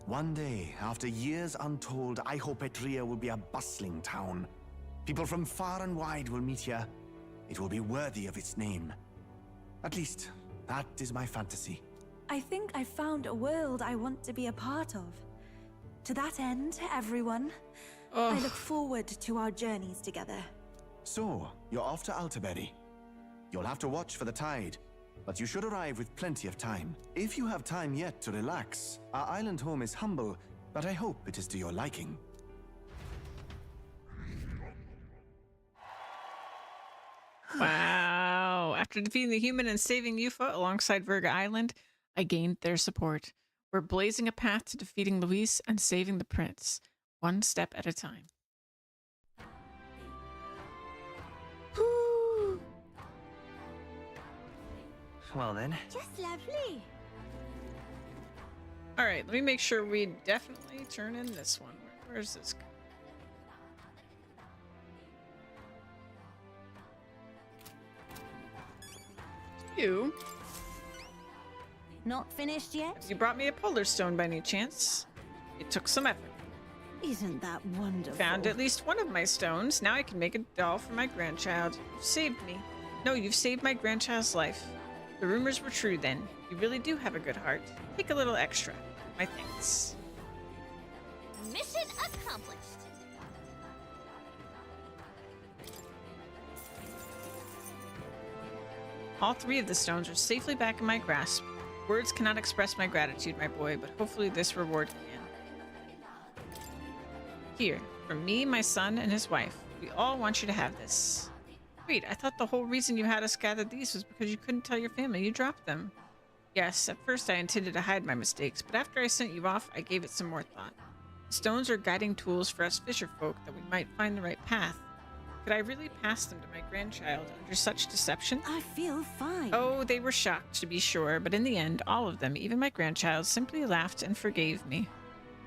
One day, after years untold, I hope Etria will be a bustling town. People from far and wide will meet here. It will be worthy of its name. At least, that is my fantasy. I think I found a world I want to be a part of. To that end, everyone, I look forward to our journeys together. So, you're off to Altaberry. You'll have to watch for the tide, but you should arrive with plenty of time. If you have time yet to relax, our island home is humble, but I hope it is to your liking. Wow. After defeating the human and saving Yufa alongside Verga Island, I gained their support. We're blazing a path to defeating Luis and saving the prince, one step at a time. Woo. Well then. Just lovely. All right, let me make sure we definitely turn in this one. Where's this guy? You. Not finished yet? You brought me a polar stone by any chance? It took some effort. Isn't that wonderful? Found at least one of my stones. Now I can make a doll for my grandchild. You've saved me. No, you've saved my grandchild's life. The rumors were true then. You really do have a good heart. Take a little extra. My thanks. Mission accomplished. All three of the stones are safely back in my grasp. Words cannot express my gratitude, my boy, but hopefully this reward can. Here, from me, my son, and his wife. We all want you to have this. Wait, I thought the whole reason you had us gather these was because you couldn't tell your family you dropped them. Yes, at first I intended to hide my mistakes, but after I sent you off, I gave it some more thought. The stones are guiding tools for us fisherfolk that we might find the right path. Could I really pass them to my grandchild under such deception? I feel fine. Oh, they were shocked, to be sure, but in the end, all of them, even my grandchild, simply laughed and forgave me.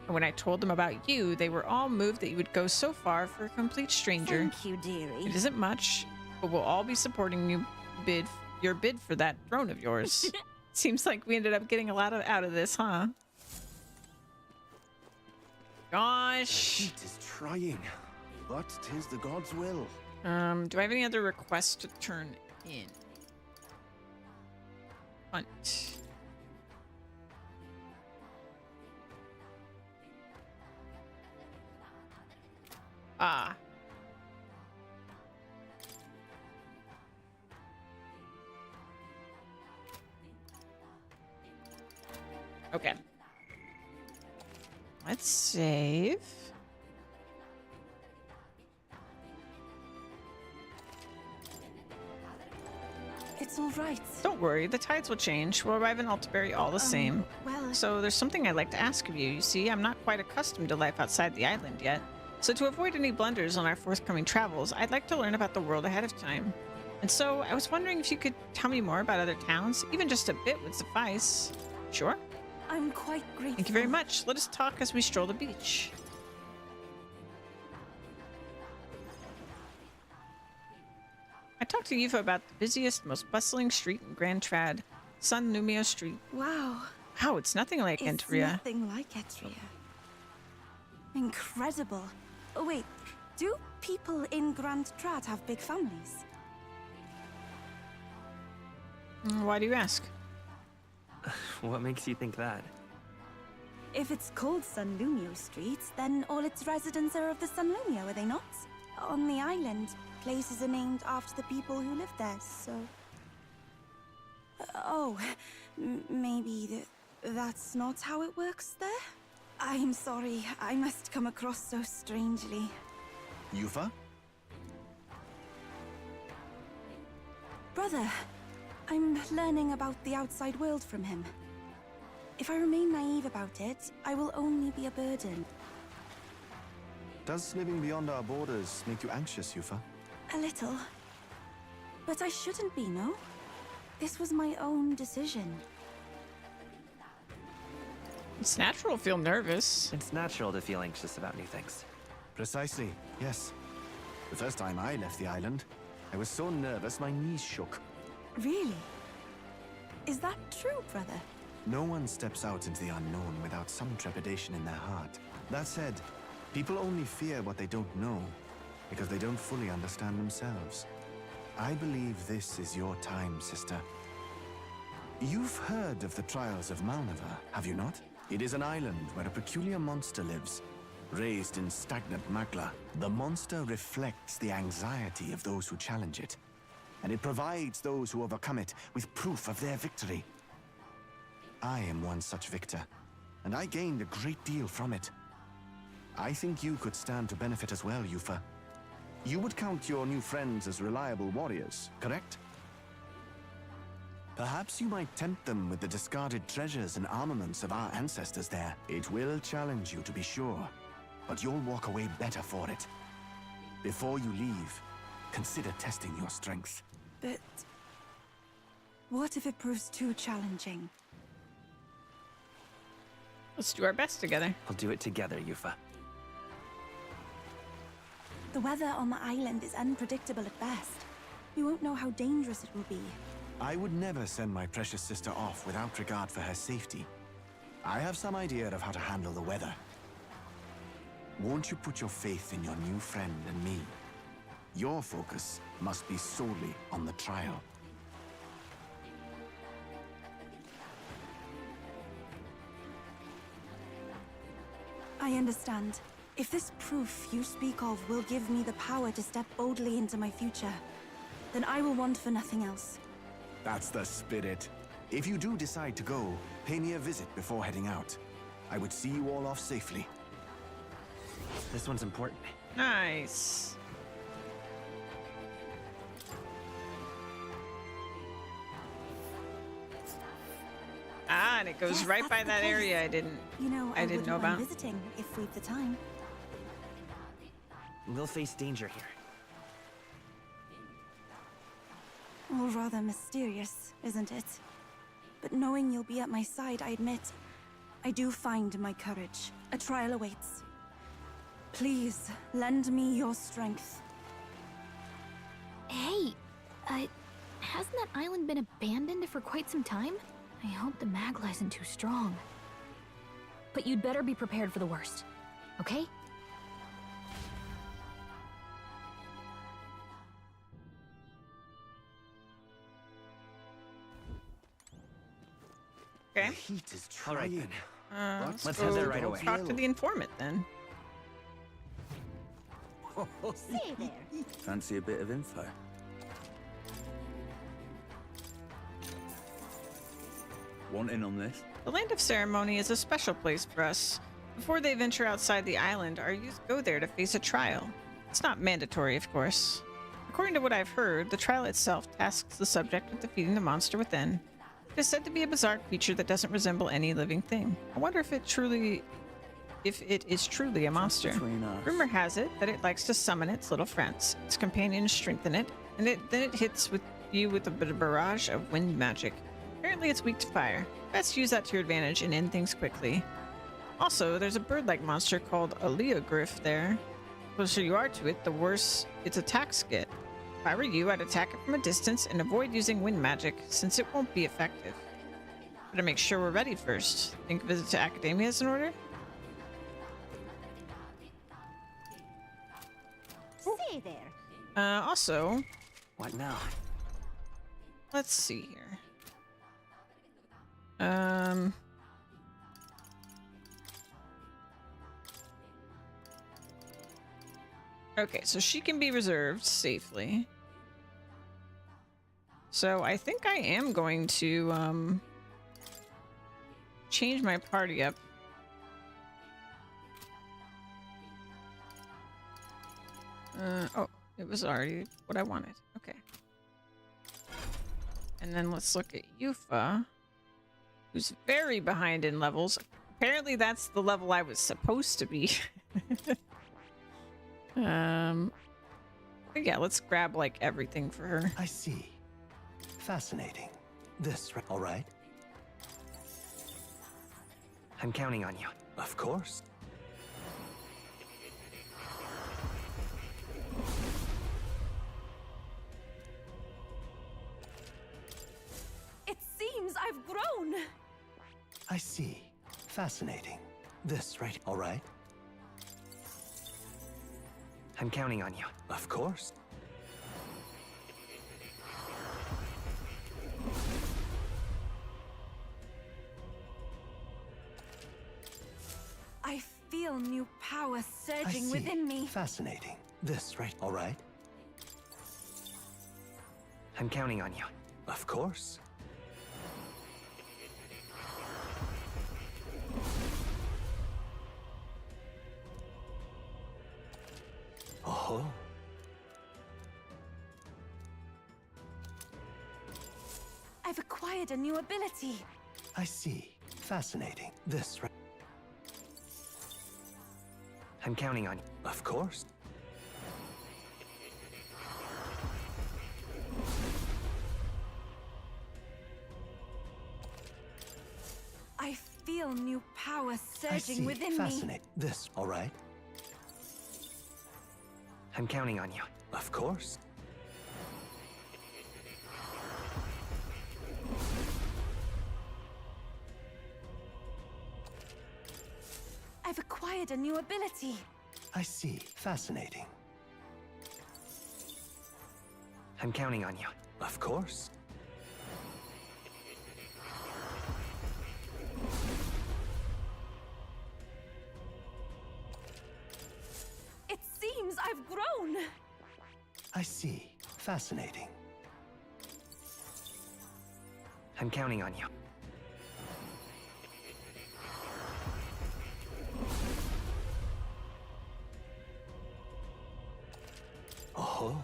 And when I told them about you, they were all moved that you would go so far for a complete stranger. Thank you, dearie. It isn't much, but we'll all be supporting your bid for that throne of yours. Seems like we ended up getting a lot out of this, huh? Gosh. The heat is trying, but 'tis the god's will. Do I have any other requests to turn in? Hunt. Ah. Okay. Let's save. It's all right. Don't worry, the tides will change. We'll arrive in Altaberry all the same. Well... So there's something I'd like to ask of you. You see, I'm not quite accustomed to life outside the island yet. So to avoid any blunders on our forthcoming travels, I'd like to learn about the world ahead of time. And so I was wondering if you could tell me more about other towns. Even just a bit would suffice. Sure? I'm quite grateful. Thank you very much. Let us talk as we stroll the beach. I talked to Yufa about the busiest, most bustling street in Grand Trad, San Numio Street. Wow. Wow, it's nothing like It's Entria. nothing like Etria. Incredible. Oh, wait. Do people in Grand Trad have big families? Why do you ask? What makes you think that? If it's called San Lumio Street, then all its residents are of the San Lumio, are they not? On the island, places are named after the people who live there, so... Oh, Maybe that's not how it works there? I'm sorry, I must come across so strangely. Yufa? Brother, I'm learning about the outside world from him. If I remain naive about it, I will only be a burden. Does living beyond our borders make you anxious, Yufa? A little. But I shouldn't be, no? This was my own decision. It's natural to feel nervous. It's natural to feel anxious about new things. Precisely, yes. The first time I left the island, I was so nervous my knees shook. Really? Is that true, brother? No one steps out into the unknown without some trepidation in their heart. That said, people only fear what they don't know because they don't fully understand themselves. I believe this is your time, sister. You've heard of the trials of Malneva, have you not? It is an island where a peculiar monster lives, raised in stagnant magla. The monster reflects the anxiety of those who challenge it, and it provides those who overcome it with proof of their victory. I am one such victor, and I gained a great deal from it. I think you could stand to benefit as well, Yufa. You would count your new friends as reliable warriors, correct? Perhaps you might tempt them with the discarded treasures and armaments of our ancestors there. It will challenge you, to be sure, but you'll walk away better for it. Before you leave, consider testing your strength. But what if it proves too challenging? Let's do our best together. We'll do it together, Yufa. The weather on the island is unpredictable at best. We won't know how dangerous it will be. I would never send my precious sister off without regard for her safety. I have some idea of how to handle the weather. Won't you put your faith in your new friend and me? Your focus must be solely on the trial. I understand. If this proof you speak of will give me the power to step boldly into my future, then I will want for nothing else. That's the spirit. If you do decide to go, pay me a visit before heading out. I would see you all off safely. This one's important. Nice. Ah, and it goes Yes, right that's by the that place. area I didn't I didn't know wouldn't mind about. visiting if we've the time. We'll face danger here. All rather mysterious, isn't it? But knowing you'll be at my side, I admit, I do find my courage. A trial awaits. Please, lend me your strength. Hey, hasn't that island been abandoned for quite some time? I hope the Magla isn't too strong. But you'd better be prepared for the worst, okay? Okay. The heat is All right, trying. then. Let's head there right away. Talk to the informant then. Say there. Fancy a bit of info? Want in on this? The Land of Ceremony is a special place for us. Before they venture outside the island, our youth go there to face a trial. It's not mandatory, of course. According to what I've heard, the trial itself tasks the subject with defeating the monster within. It is said to be a bizarre creature that doesn't resemble any living thing. I wonder if it is truly a monster. between us. Rumor has it that it likes to summon its little friends. Its companions strengthen it, and then it hits you with a barrage of wind magic. Apparently it's weak to fire. Best use that to your advantage and end things quickly. Also, there's a bird-like monster called a leogryph there. The closer you are to it, the worse its attacks get. If I were you, I'd attack it from a distance and avoid using wind magic, since it won't be effective. Better make sure we're ready first. Think a visit to Academia is in order? Say there. Also... What now? Let's see here. Okay, so she can be reserved safely. So I think I am going to change my party up. Oh, it was already what I wanted. Okay. And then let's look at Yufa, who's very behind in levels. Apparently that's the level I was supposed to be. But yeah, let's grab like everything for her. I see. Fascinating. This, all right? I'm counting on you. Of course. It seems I've grown. I see. Fascinating. This, right? All right? I'm counting on you. Of course. I feel new power I surging see. within me. Fascinating. This, right? All right? I'm counting on you. Of course. Oh. I've acquired a new ability. I see. Fascinating. This, right? I'm counting on you. Of course. I feel new power I surging see. within me. Fascinating. This, all right? I'm counting on you. Of course. I've acquired a new ability. I see. Fascinating. I'm counting on you. Of course. It seems I've grown. I see. Fascinating. I'm counting on you. Oh.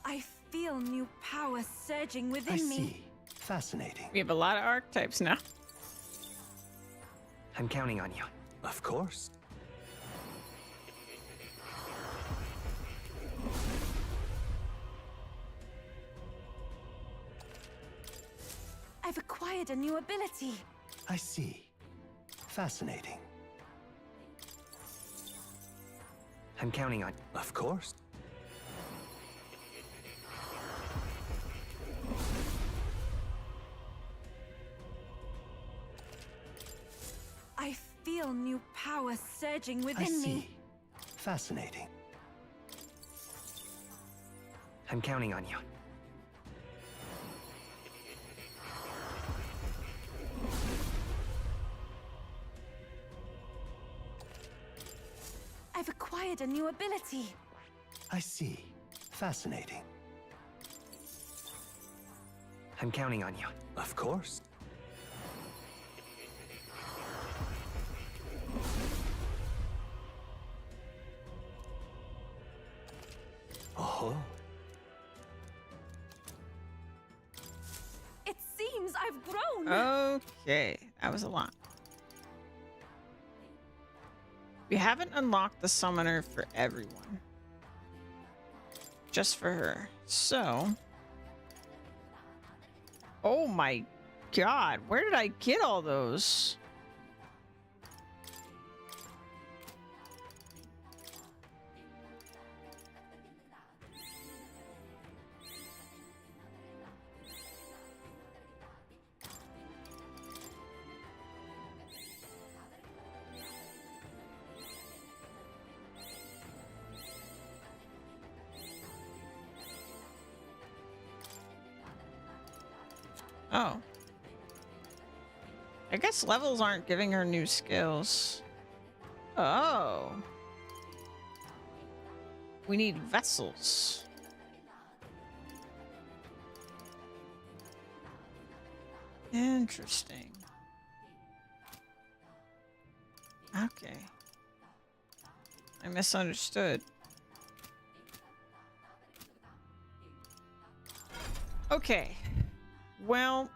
I feel new power surging within I me. see. Fascinating. We have a lot of archetypes now. I'm counting on you. Of course. I've acquired a new ability. I see. Fascinating. I'm counting on you. Of course. I feel new power surging I within see. me. Fascinating. I'm counting on you. I've acquired a new ability. I see. Fascinating. I'm counting on you. Of course. Oh. It seems I've grown. Okay, that was a lot. We haven't unlocked the summoner for everyone. Just for her. So. Oh my god, where did I get all those? Oh. I guess levels aren't giving her new skills. Oh. We need vessels. Interesting. Okay. I misunderstood. Okay. Well,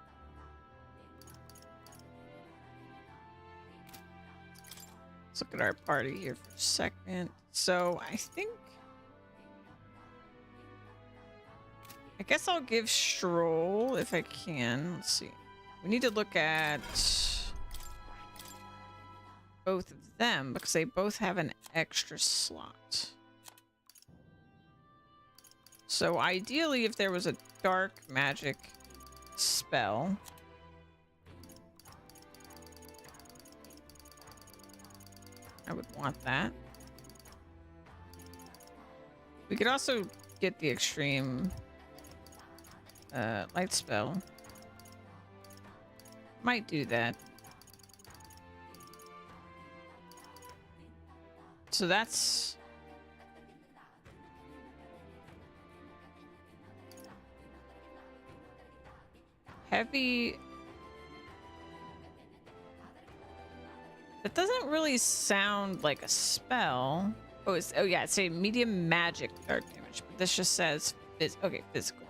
let's look at our party here for a second. So I guess I'll give Stroll if I can. Let's see. We need to look at both of them because they both have an extra slot. So ideally, if there was a dark magic spell, I would want that. We could also get the extreme light spell. Might do that. So that's heavy. That doesn't really sound like a spell. Oh, yeah, it's a medium magic dark damage, but this just says physical.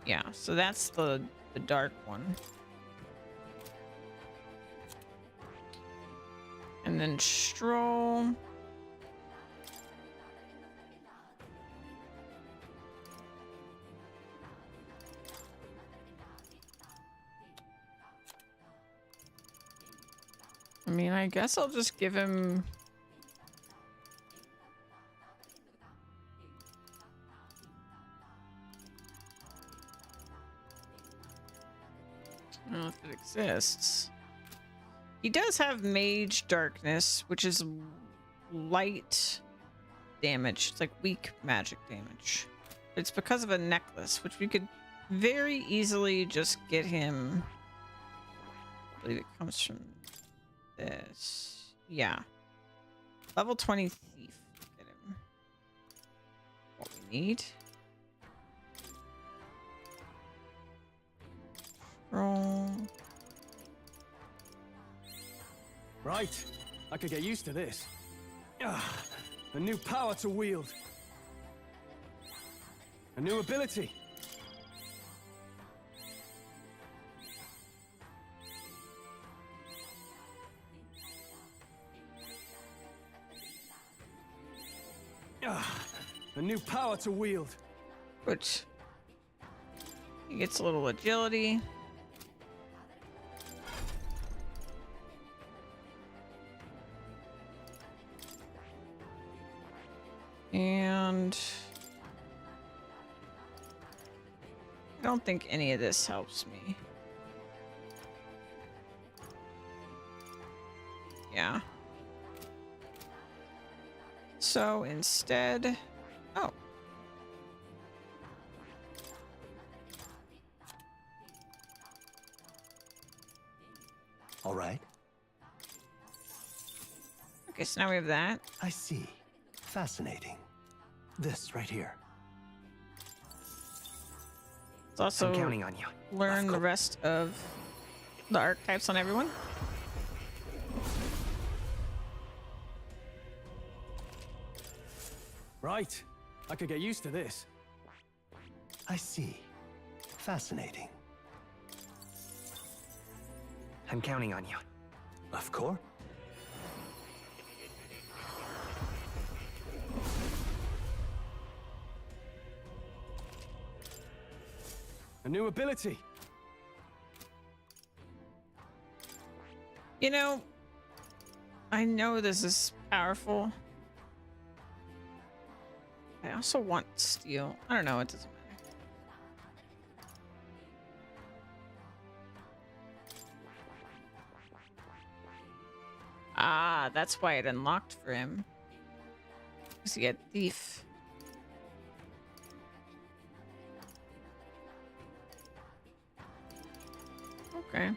Yeah, so that's the dark one. And then Stroll. I mean, I guess I'll just give him... I don't know if it exists. He does have Mage Darkness, which is light damage. It's like weak magic damage. It's because of a necklace, which we could very easily just get him. I believe it comes from this. Yeah. Level 20 thief. Get him. What we need. Roll. Right. I could get used to this. A new power to wield. A new ability. A new power to wield. Which he gets a little agility. And I don't think any of this helps me. Yeah. So instead, oh. All right. Okay, so now we have that. I see. Fascinating. This right here. Let's also I'm counting on you. learn the rest of the archetypes on everyone. Right. I could get used to this. I see. Fascinating. I'm counting on you. Of course. A new ability. You know, I know this is powerful. I also want steel. I don't know, it doesn't matter. Ah, that's why it unlocked for him. Because he had thief. Okay.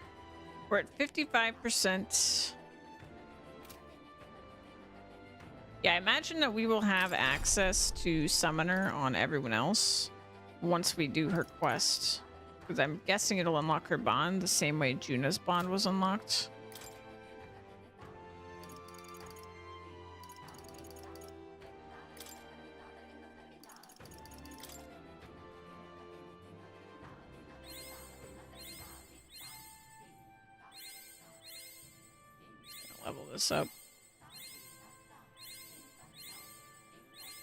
We're at 55%. Yeah, I imagine that we will have access to Summoner on everyone else once we do her quest. Because I'm guessing it'll unlock her bond the same way Juna's bond was unlocked. Level this up.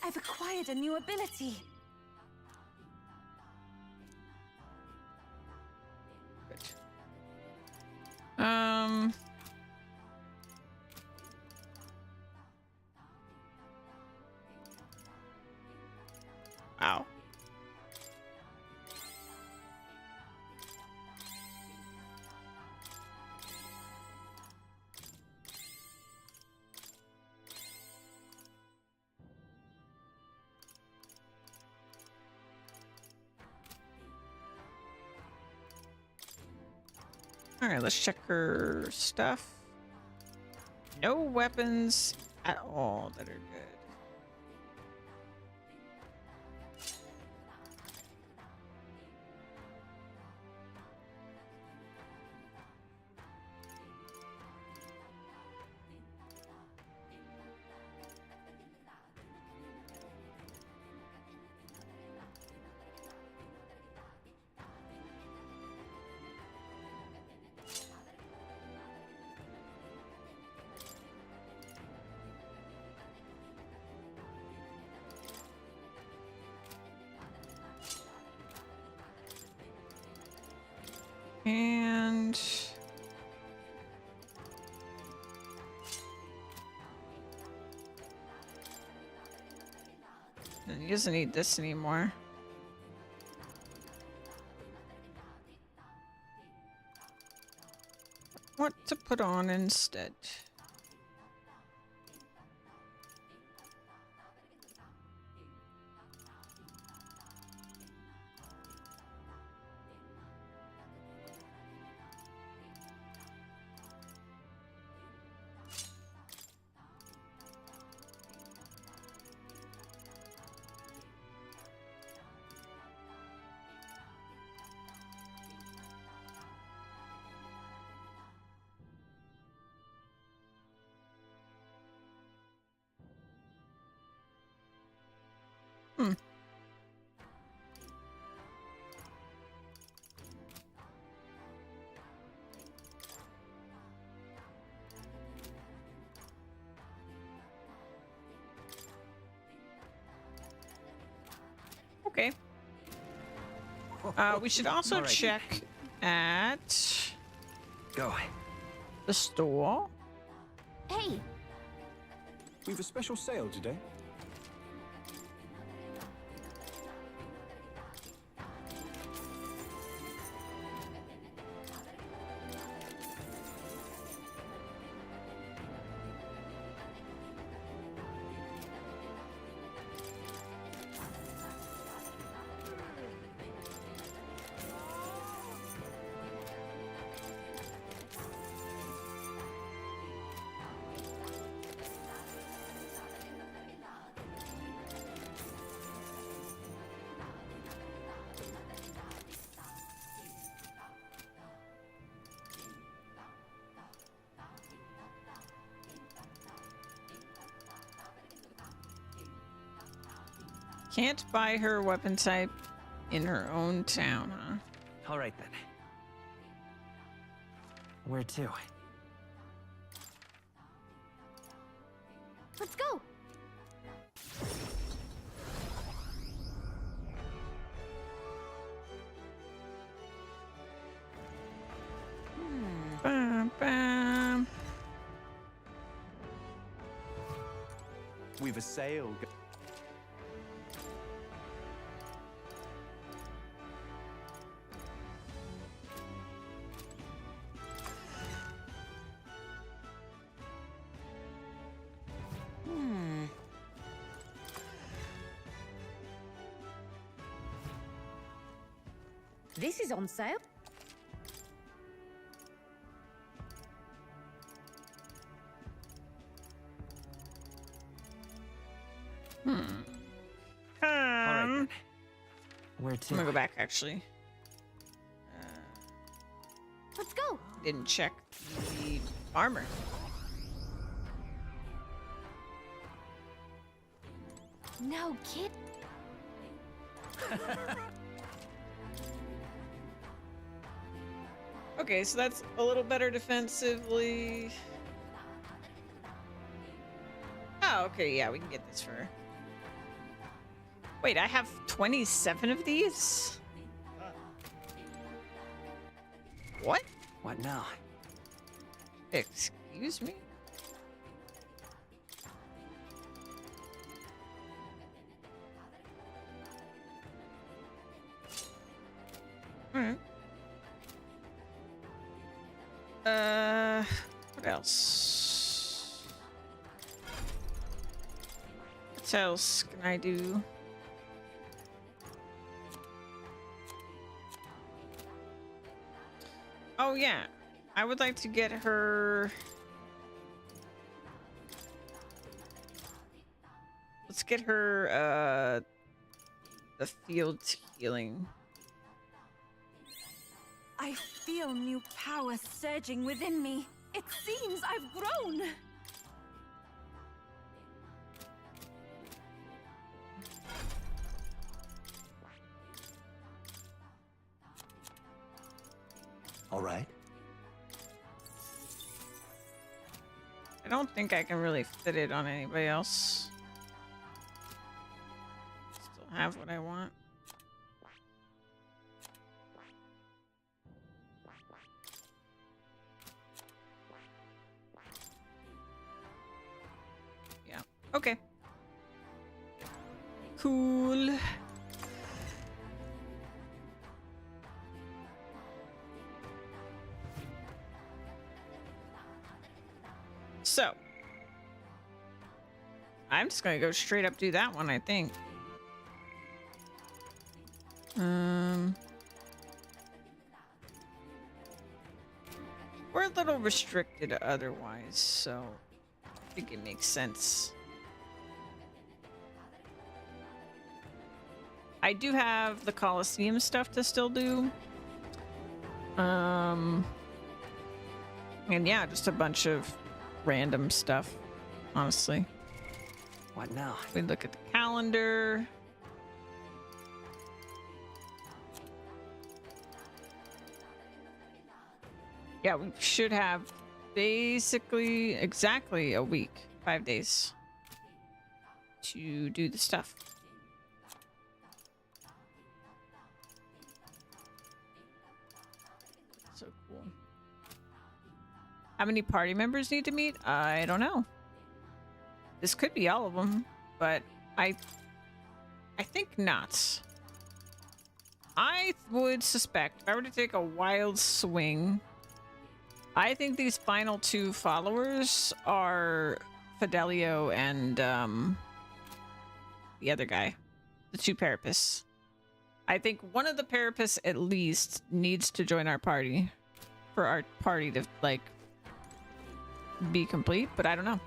I've acquired a new ability. Wow. All right, let's check her stuff. No weapons at all that are good. And he doesn't need this anymore. What to put on instead? Okay. We should also check at the store. Hey, We've a special sale today. Can't buy her weapon type in her own town, huh? All right then. Where to? let's go. Bam, bam. We've a sale. This is on sale. All right then. Where to? I'm gonna go back actually. Let's go. Didn't check the armor. No kid. Okay, so that's a little better defensively. Oh, okay, yeah, we can get this for... Wait, I have 27 of these? What? What now? Excuse me? Alright. What else? What else can I do? Oh yeah, I would like to get her... Let's get her, the field healing. I feel new power surging within me. It seems I've grown. All right. I don't think I can really fit it on anybody else. Still have what I want. Yeah. Okay. Cool. So, I'm just gonna go straight up do that one, I think. We're a little restricted otherwise, so I think it makes sense. I do have the Colosseum stuff to still do. And yeah, just a bunch of random stuff, honestly. What now? We look at the calendar. Yeah, we should have basically exactly a week, 5 days to do the stuff. So cool. How many party members need to meet? I don't know. This could be all of them, but I think not. I would suspect, if I were to take a wild swing, I think these final two followers are Fidelio and the other guy, the two Parapists. I think one of the Parapists at least needs to join our party for our party to like be complete, but I don't know.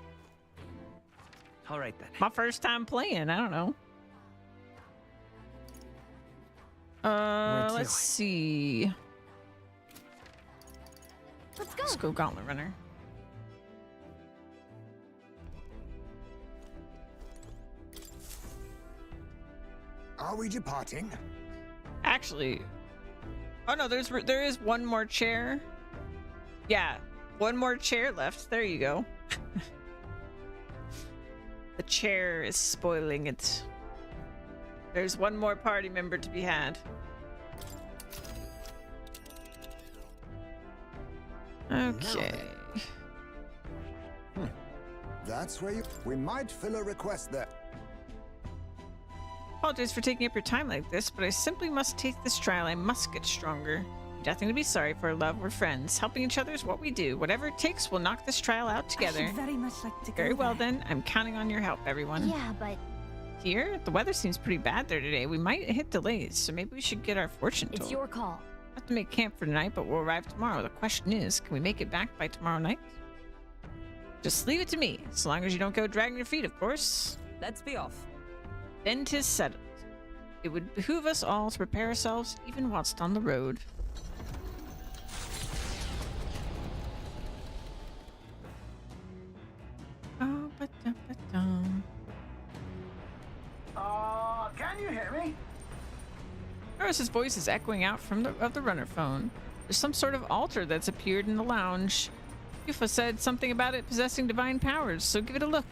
All right then. My first time playing, I don't know. Let's see. Let's go Gauntlet Runner. Are we departing? Actually, oh no, there is one more chair. Yeah, one more chair left. There you go. The chair is spoiling it. There's one more party member to be had. Okay. That's where you... We might fill a request there. Apologies for taking up your time like this, but I simply must take this trial. I must get stronger. Nothing to be sorry for, love. We're friends. Helping each other is what we do. Whatever it takes, we'll knock this trial out together. I should very much like to go Very well there. then. I'm counting on your help, everyone. Yeah, but Here, the weather seems pretty bad there today. We might hit delays, so maybe we should get our fortune told. it's your call. Have to make camp for tonight, but we'll arrive tomorrow. The question is, can we make it back by tomorrow night? Just leave it to me, so long as you don't go dragging your feet, of course. Let's be off. Then 'tis settled. It would behoove us all to prepare ourselves, even whilst on the road. Norris's voice is echoing out from the runner phone. There's some sort of altar that's appeared in the lounge. Yufa said something about it possessing divine powers, so give it a look.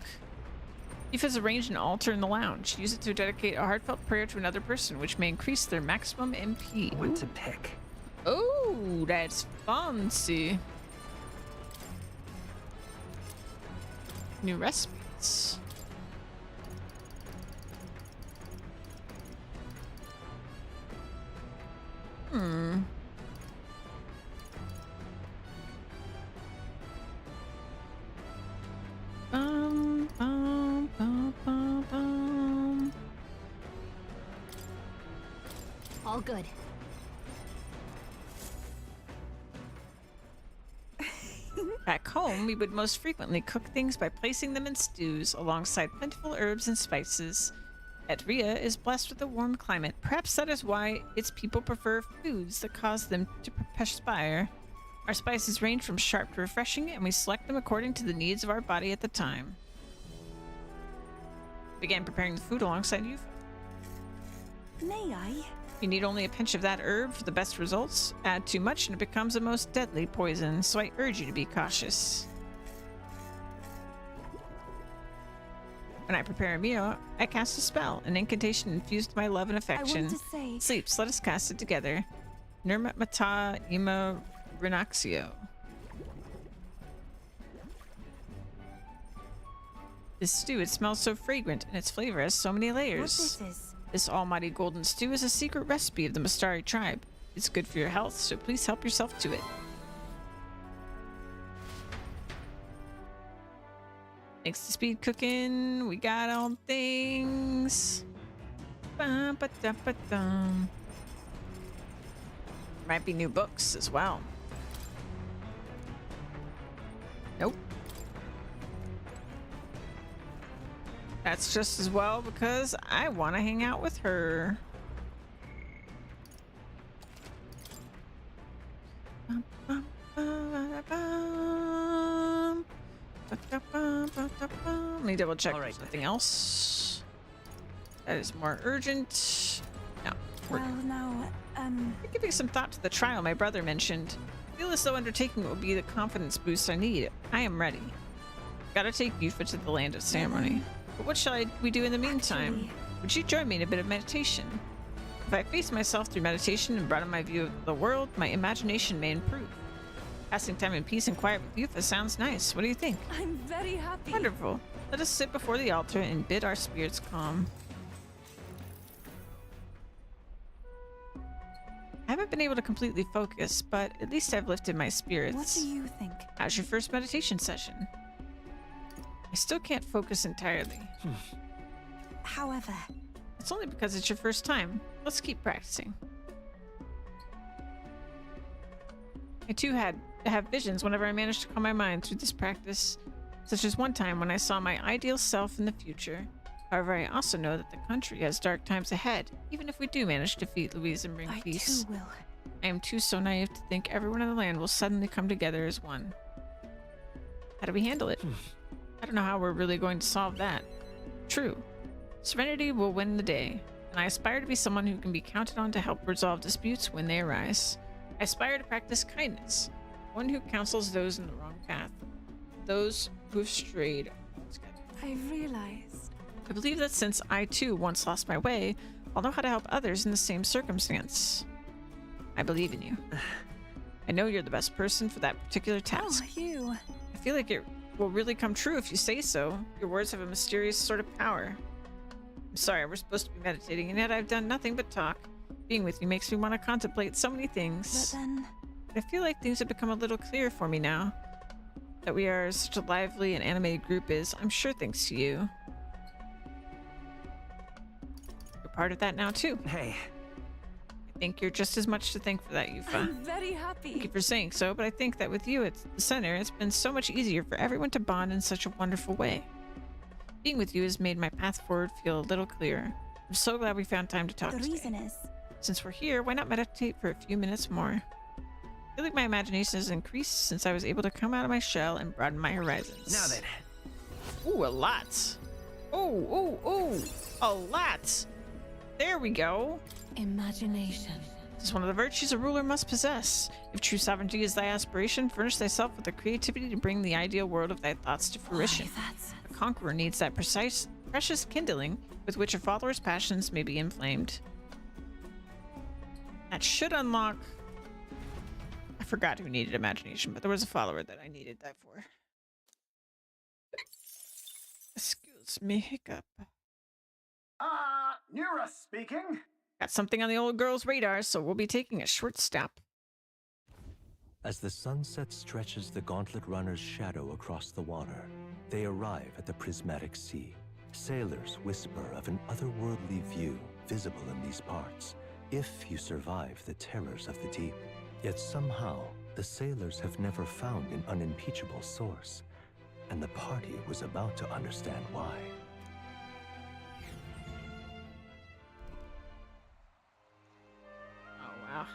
Yufa's arranged an altar in the lounge. Use it to dedicate a heartfelt prayer to another person, which may increase their maximum MP. What to pick? Oh, that's fancy. New recipes. Hmm. Bum, bum, bum, bum, bum. All good. Back home, we would most frequently cook things by placing them in stews alongside plentiful herbs and spices. Etria is blessed with a warm climate. Perhaps that is why its people prefer foods that cause them to perspire. Our spices range from sharp to refreshing, and we select them according to the needs of our body at the time. Began preparing the food alongside you. May I? You need only a pinch of that herb for the best results. Add too much and it becomes a most deadly poison, so I urge you to be cautious. When I prepare a meal, I cast a spell, an incantation infused with my love and affection. I wanted to say... Sleeps, let us cast it together. Nirmat Mata Ima Renaxio. This stew, it smells so fragrant, and its flavor has so many layers. What this is? This almighty golden stew is a secret recipe of the Mastari tribe. It's good for your health, so please help yourself to it. Thanks to speed cooking, we got all things. Ba-ba-da-ba-dum. Might be new books as well. Nope. That's just as well because I want to hang out with her. Let me double check right. Something else. That is more urgent. No. Well, now, I'm giving some thought to the trial my brother mentioned. I feel as though undertaking it will be the confidence boost I need. I am ready. Gotta take Yufa to the land of ceremony. But what shall we do in the meantime? Would you join me in a bit of meditation? If I face myself through meditation and broaden my view of the world, my imagination may improve. Passing time in peace and quiet with Yufa sounds nice. What do you think? I'm very happy. Wonderful. Let us sit before the altar and bid our spirits calm. I haven't been able to completely focus, but at least I've lifted my spirits. What do you think? How's your first meditation session? I still can't focus entirely. However, it's only because it's your first time. Let's keep practicing. I too have visions whenever I manage to calm my mind through this practice, such as one time when I saw my ideal self in the future. However, I also know that the country has dark times ahead, even if we do manage to defeat Louise and bring peace. I too will. I am too so naive to think everyone in the land will suddenly come together as one. How do we handle it? I don't know how we're really going to solve that. True. Serenity will win the day, and I aspire to be someone who can be counted on to help resolve disputes when they arise. I aspire to practice kindness, one who counsels those in the wrong path, those who have strayed altogether. I realized. I believe that since I too once lost my way, I'll know how to help others in the same circumstance. I believe in you. I know you're the best person for that particular task. Oh, you. I feel like it will really come true if you say so. Your words have a mysterious sort of power. I'm sorry, we're supposed to be meditating, and yet I've done nothing but talk. Being with you makes me want to contemplate so many things. But then... I feel like things have become a little clearer for me now. That we are such a lively and animated group is, I'm sure, thanks to you. You're part of that now, too. Hey. I think you're just as much to thank for that, Yufa. I'm very happy. Thank you for saying so, but I think that with you at the center, it's been so much easier for everyone to bond in such a wonderful way. Being with you has made my path forward feel a little clearer. I'm so glad we found time to talk today. The reason is... Since we're here, why not meditate for a few minutes more? I feel like my imagination has increased since I was able to come out of my shell and broaden my horizons. Now then. Ooh, a lot. Ooh, a lot. There we go. Imagination. This is one of the virtues a ruler must possess. If true sovereignty is thy aspiration, furnish thyself with the creativity to bring the ideal world of thy thoughts to fruition. A conqueror needs that precious kindling with which a follower's passions may be inflamed. That should unlock... I forgot who needed imagination, but there was a follower that I needed that for. Excuse me, hiccup. Nura speaking. Got something on the old girl's radar, so we'll be taking a short stop. As the sunset stretches the gauntlet runner's shadow across the water, they arrive at the prismatic sea. Sailors whisper of an otherworldly view visible in these parts, if you survive the terrors of the deep. Yet somehow, the sailors have never found an unimpeachable source, and the party was about to understand why. Oh, wow.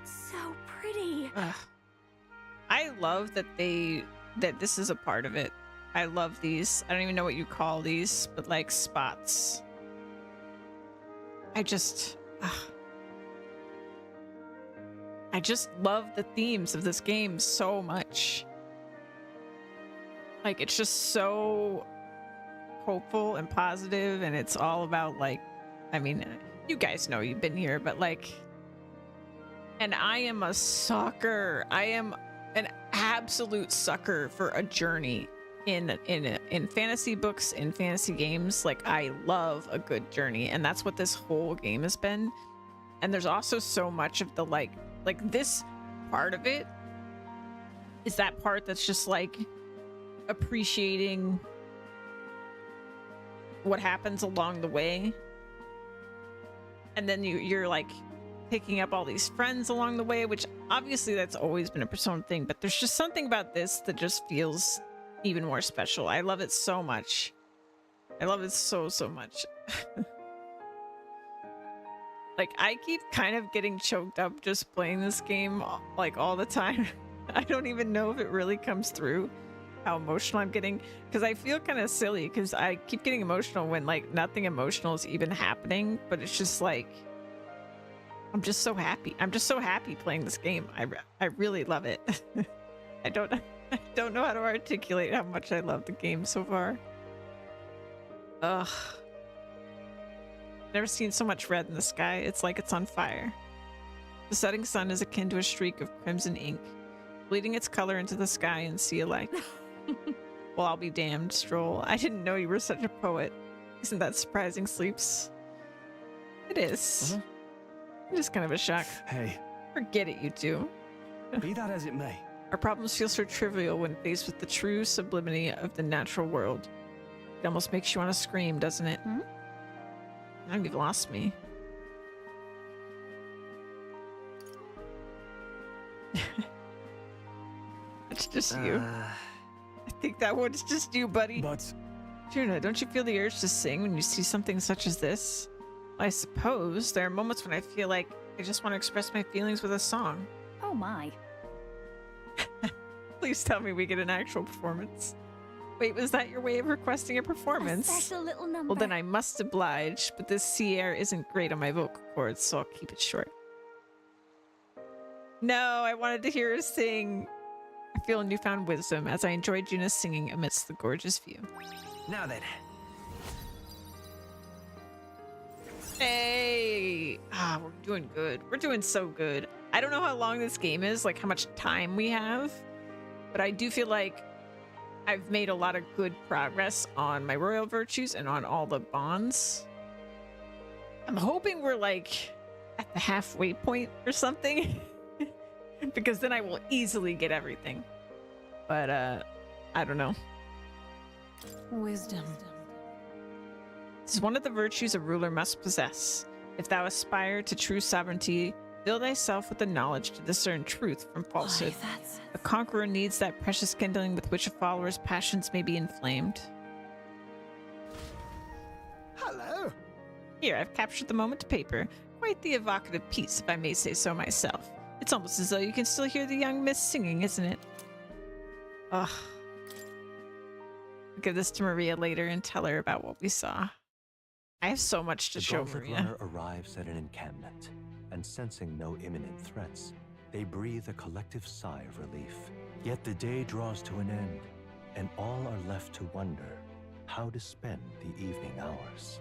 So pretty. Ugh. I love that this is a part of it. I love these. I don't even know what you call these, but like spots. I just love the themes of this game so much. Like, it's just so hopeful and positive, and it's all about, like, I mean, you guys know, you've been here, but like, and I am a sucker. I am an absolute sucker for a journey in fantasy books, in fantasy games. Like, I love a good journey, and that's what this whole game has been. And there's also so much of the like this part of it is that part that's just like appreciating what happens along the way, and then you're like picking up all these friends along the way, which obviously that's always been a Persona thing, but there's just something about this that just feels even more special. I love it so much. I love it so much. Like, I keep kind of getting choked up just playing this game, like, all the time. I don't even know if it really comes through how emotional I'm getting, because I feel kind of silly because I keep getting emotional when like nothing emotional is even happening, but it's just like I'm just so happy. I'm just so happy playing this game. I really love it. I don't know how to articulate how much I love the game so far. Ugh. Never seen so much red in the sky. It's like it's on fire. The setting sun is akin to a streak of crimson ink, bleeding its color into the sky and sea alike. Well, I'll be damned, Stroll. I didn't know you were such a poet. Isn't that surprising, Sleeps? It is. It is kind of a shock. Hey. Forget it, you two. Be that as it may. Our problems feel so trivial when faced with the true sublimity of the natural world. It almost makes you want to scream, doesn't it? Now you've lost me. It's just you. I think that one's just you, buddy. But... Juna, don't you feel the urge to sing when you see something such as this? I suppose there are moments when I feel like I just want to express my feelings with a song. Oh my. Please tell me we get an actual performance. Wait, was that your way of requesting a performance? A special little number. Well, then I must oblige, but this sea air isn't great on my vocal cords, so I'll keep it short. No, I wanted to hear her sing. I feel a newfound wisdom as I enjoy Juna's singing amidst the gorgeous view. Now then. Hey! Ah, we're doing good. We're doing so good. I don't know how long this game is, like how much time we have, but I do feel like I've made a lot of good progress on my royal virtues and on all the bonds. I'm hoping we're like at the halfway point or something, because then I will easily get everything. But I don't know. Wisdom. This is one of the virtues a ruler must possess. If thou aspire to true sovereignty, fill thyself with the knowledge to discern truth from falsehood. A conqueror needs that precious kindling with which a follower's passions may be inflamed. Hello. Here, I've captured the moment to paper. Quite the evocative piece, if I may say so myself. It's almost as though you can still hear the young miss singing, isn't it? Ugh. give this to Maria later and tell her about what we saw. I have so much to The show Gauntlet Maria. Runner arrives at an encampment, and sensing no imminent threats, they breathe a collective sigh of relief. Yet the day draws to an end, and all are left to wonder how to spend the evening hours.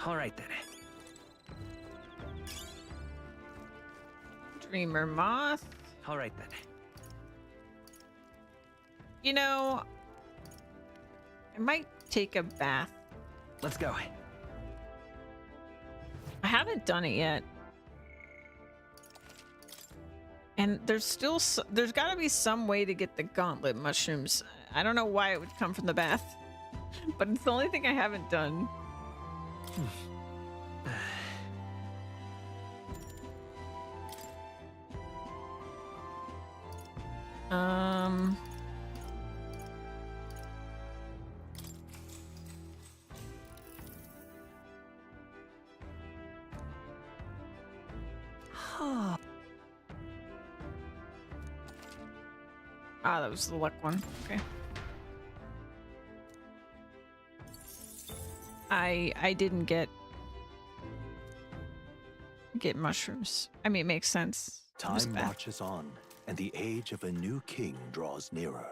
All right then. Dreamer Moth. All right then. You know, I might take a bath. Let's go. I haven't done it yet. And there's got to be some way to get the gauntlet mushrooms. I don't know why it would come from the bath, but it's the only thing I haven't done. Ah, that was the luck one. Okay. I didn't get mushrooms. I mean, it makes sense. Time marches on, and the age of a new king draws nearer.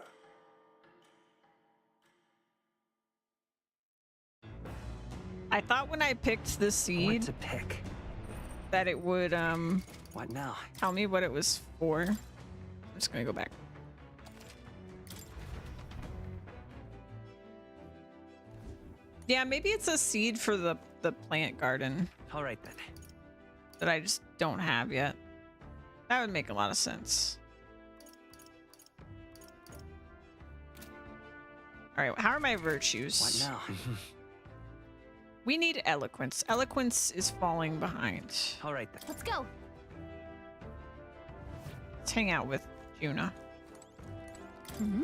I thought when I picked the seed What to pick? that it would What now? tell me what it was for. I'm just gonna go back. Yeah, maybe it's a seed for the plant garden All right then. that I just don't have yet. That would make a lot of sense. All right, how are my virtues? What now? We need eloquence. Eloquence is falling behind. All right then. Let's go. Let's hang out with Juna. Mm-hmm.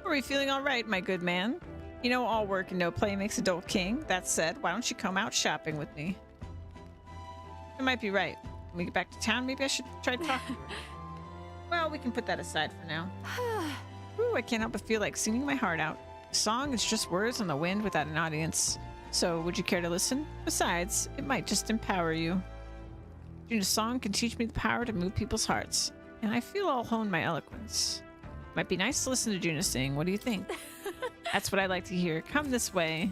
Are we feeling all right, my good man? You know, all work and no play makes a dull king. That said, why don't you come out shopping with me? I might be right. When we get back to town, maybe I should try talking to her. Well, we can put that aside for now. Ooh, I can't help but feel like singing my heart out. A song is just words on the wind without an audience. So, would you care to listen? Besides, it might just empower you. Juna's song can teach me the power to move people's hearts, and I feel I'll hone my eloquence. Might be nice to listen to Juna sing. What do you think? That's what I like to hear. Come this way.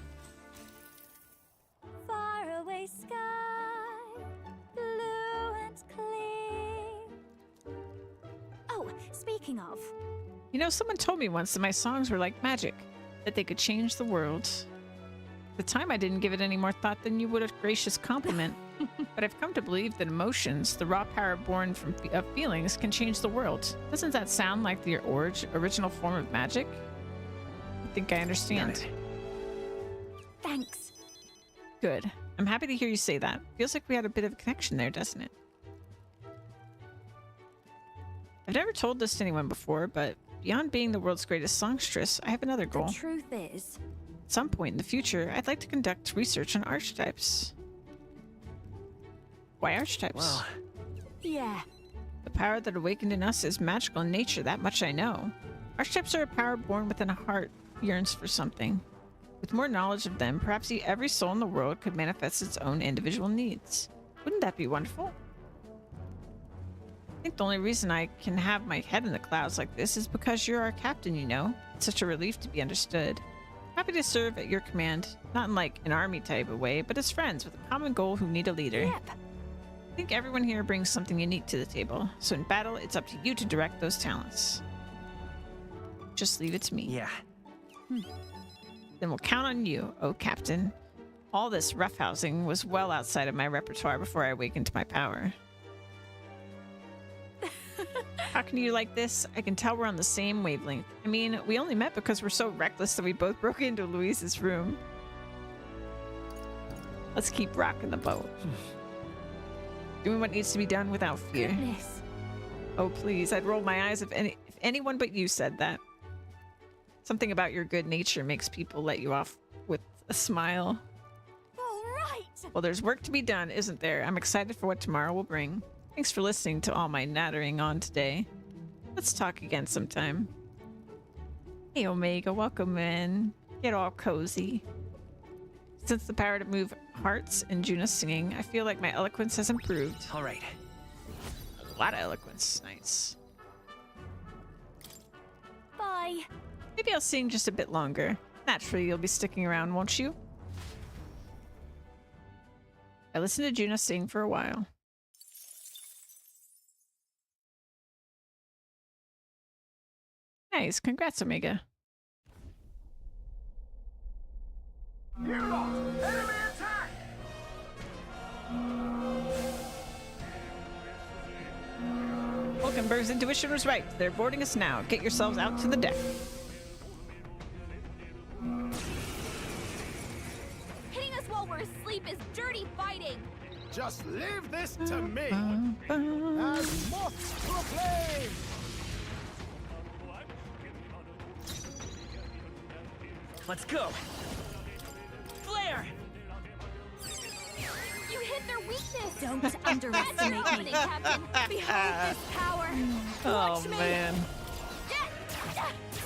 Faraway sky, blue and clear. Oh, speaking of, You know, someone told me once that my songs were like magic, that they could change the world. At the time, I didn't give it any more thought than you would a gracious compliment. But I've come to believe that emotions, the raw power born from of feelings, can change the world. Doesn't that sound like the original form of magic? I think I understand. thanks. Good. I'm happy to hear you say that. Feels like we had a bit of a connection there, doesn't it? I've never told this to anyone before, but beyond being the world's greatest songstress, I have another goal. The truth is, At some point in the future, I'd like to conduct research on archetypes. Why archetypes? Well, yeah. The power that awakened in us is magical in nature, that much I know. Archetypes are a power born within a heart yearns for something. With more knowledge of them, perhaps every soul in the world could manifest its own individual needs. Wouldn't that be wonderful? I think the only reason I can have my head in the clouds like this is because you're our captain, you know. It's such a relief to be understood. Happy to serve at your command, not in like an army type of way, but as friends with a common goal who need a leader. Yep. I think everyone here brings something unique to the table, so in battle, it's up to you to direct those talents. Just leave it to me. yeah. Then we'll count on you, oh Captain. All this roughhousing was well outside of my repertoire before I awakened to my power. How can you like this? I can tell we're on the same wavelength. I mean, we only met because we're so reckless that we both broke into Louise's room. Let's keep rocking the boat. Doing what needs to be done without fear. Goodness. Oh, please. I'd roll my eyes if anyone but you said that. Something about your good nature makes people let you off with A smile. All right. Well, there's work to be done, isn't there? I'm excited for what tomorrow will bring. Thanks for listening to all my nattering on today. Let's talk again sometime. Hey, Omega, welcome in. Get all cozy. Since the power to move hearts and Juna's singing, I feel like my eloquence has improved. All right. A lot of eloquence. Nice. Bye. Maybe I'll sing just a bit longer. Naturally, you'll be sticking around, won't you? I listened to Juna sing for a while. Nice. Congrats, Omega. Hulkenberg's intuition was right. They're boarding us now. Get yourselves out to the deck. Hitting us while we're asleep is dirty fighting. Just leave this to me. As moths to a flame. Let's go. Flare! You hit their weakness. Don't underestimate me, Captain. Behold this power. Watch me. Man.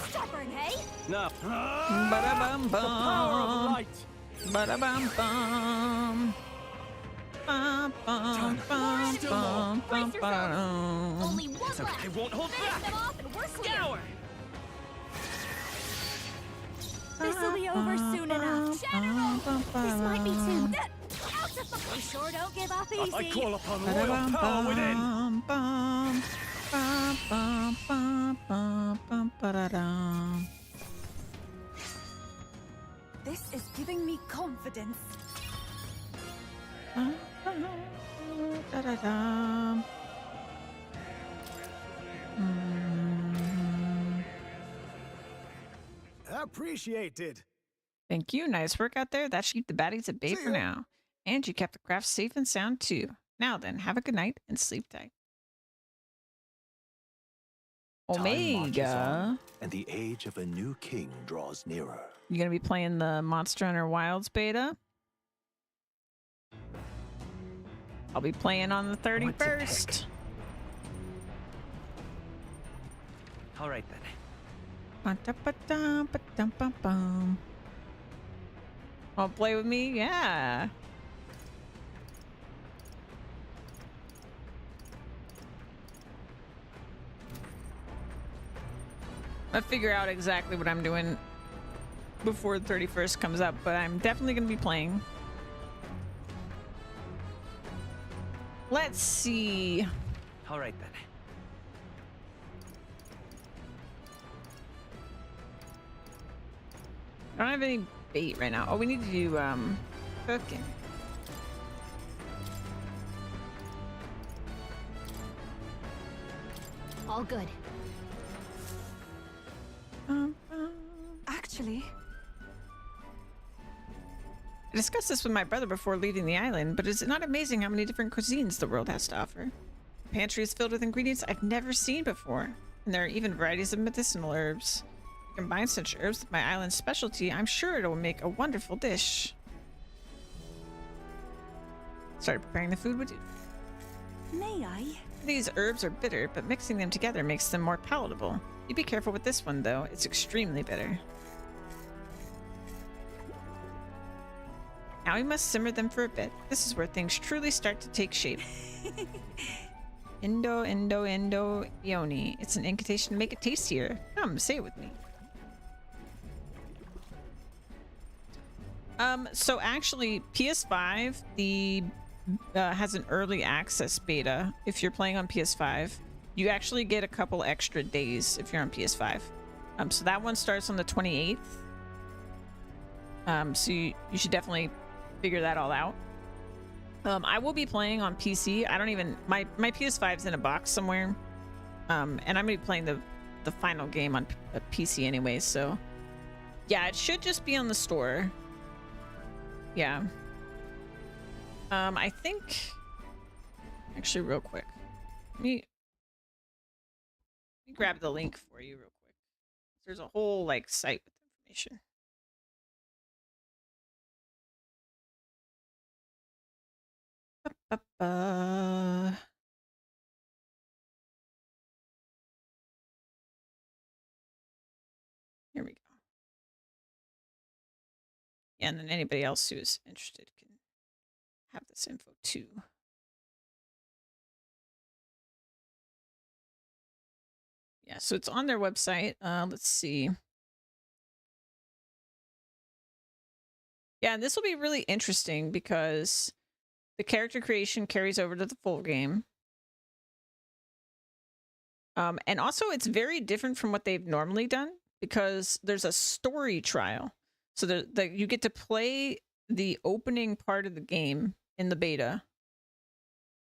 Stubborn, hey? No. Ba-da-bum-bum. The power of light. Ba-da-bum-bum. Bum, bum, bum, bum, bum, bum. Only one left. I won't hold Finish back. them off and we're clear. Scour! This'll be over soon enough. General! This might be too... Out of the... We sure don't give up easy. I call upon royal power within. Bum, bum, bum, bum, bum, bum, bum, ba-da-dum. This is giving me confidence. Da-da-dum. Appreciated. Thank you. Nice work out there. That should keep the baddies at bay for now. And you kept the craft safe and sound too. Now then, have a good night and sleep tight. Time marches Omega. on, and the age of a new king draws nearer. You gonna be playing the Monster Hunter Wilds beta? I'll be playing on the 31st. All right then. Ba-da-ba-dum-ba-dum-ba-bum. Want to play with me? Yeah. I'll figure out exactly what I'm doing before the 31st comes up, but I'm definitely going to be playing. Let's see. All right then. I don't have any bait right now. Oh, we need to do cooking. All good. Actually, I discussed this with my brother before leaving the island, but is it not amazing how many different cuisines the world has to offer? The pantry is filled with ingredients I've never seen before, and there are even varieties of medicinal herbs. If you combine such herbs with my island's specialty, I'm sure it will make a wonderful dish. Started preparing the food, would you? may I? These herbs are bitter, but mixing them together makes them more palatable. You be careful with this one, though. It's extremely bitter. Now we must simmer them for a bit. This is where things truly start to take shape. Indo, Ioni. It's an incantation to make it tastier. Come, say it with me. So actually, PS5, the has an early access beta. If you're playing on PS5, you actually get a couple extra days if you're on PS5. So that one starts on the 28th. So you should definitely figure that all out. I will be playing on PC. I don't even my PS5's in a box somewhere. And I'm gonna be playing the final game on PC anyway, so yeah, it should just be on the store. Yeah. I think actually real quick. Let me grab the link for you real quick. There's a whole like site with information. Here we go. And then anybody else who's interested can have this info too. Yeah, so it's on their website. Let's see. Yeah, and this will be really interesting because the character creation carries over to the full game. And also it's very different from what they've normally done because there's a story trial. So you get to play the opening part of the game in the beta.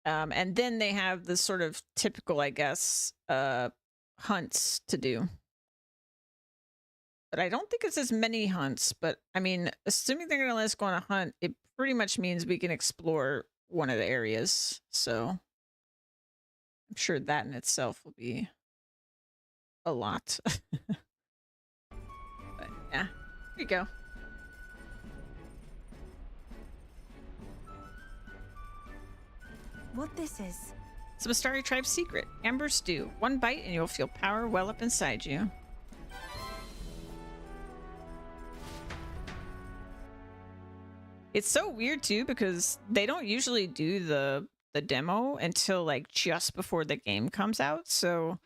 And then they have the sort of typical, I guess, hunts to do. But I don't think it's as many hunts, but I mean, assuming they're going to let us go on a hunt, it pretty much means we can explore one of the areas. So I'm sure that in itself will be a lot. But yeah, here you go. What this is? It's a Mastari tribe secret. Amber stew. One bite and you'll feel power well up inside you. It's so weird too because they don't usually do the demo until like just before the game comes out. So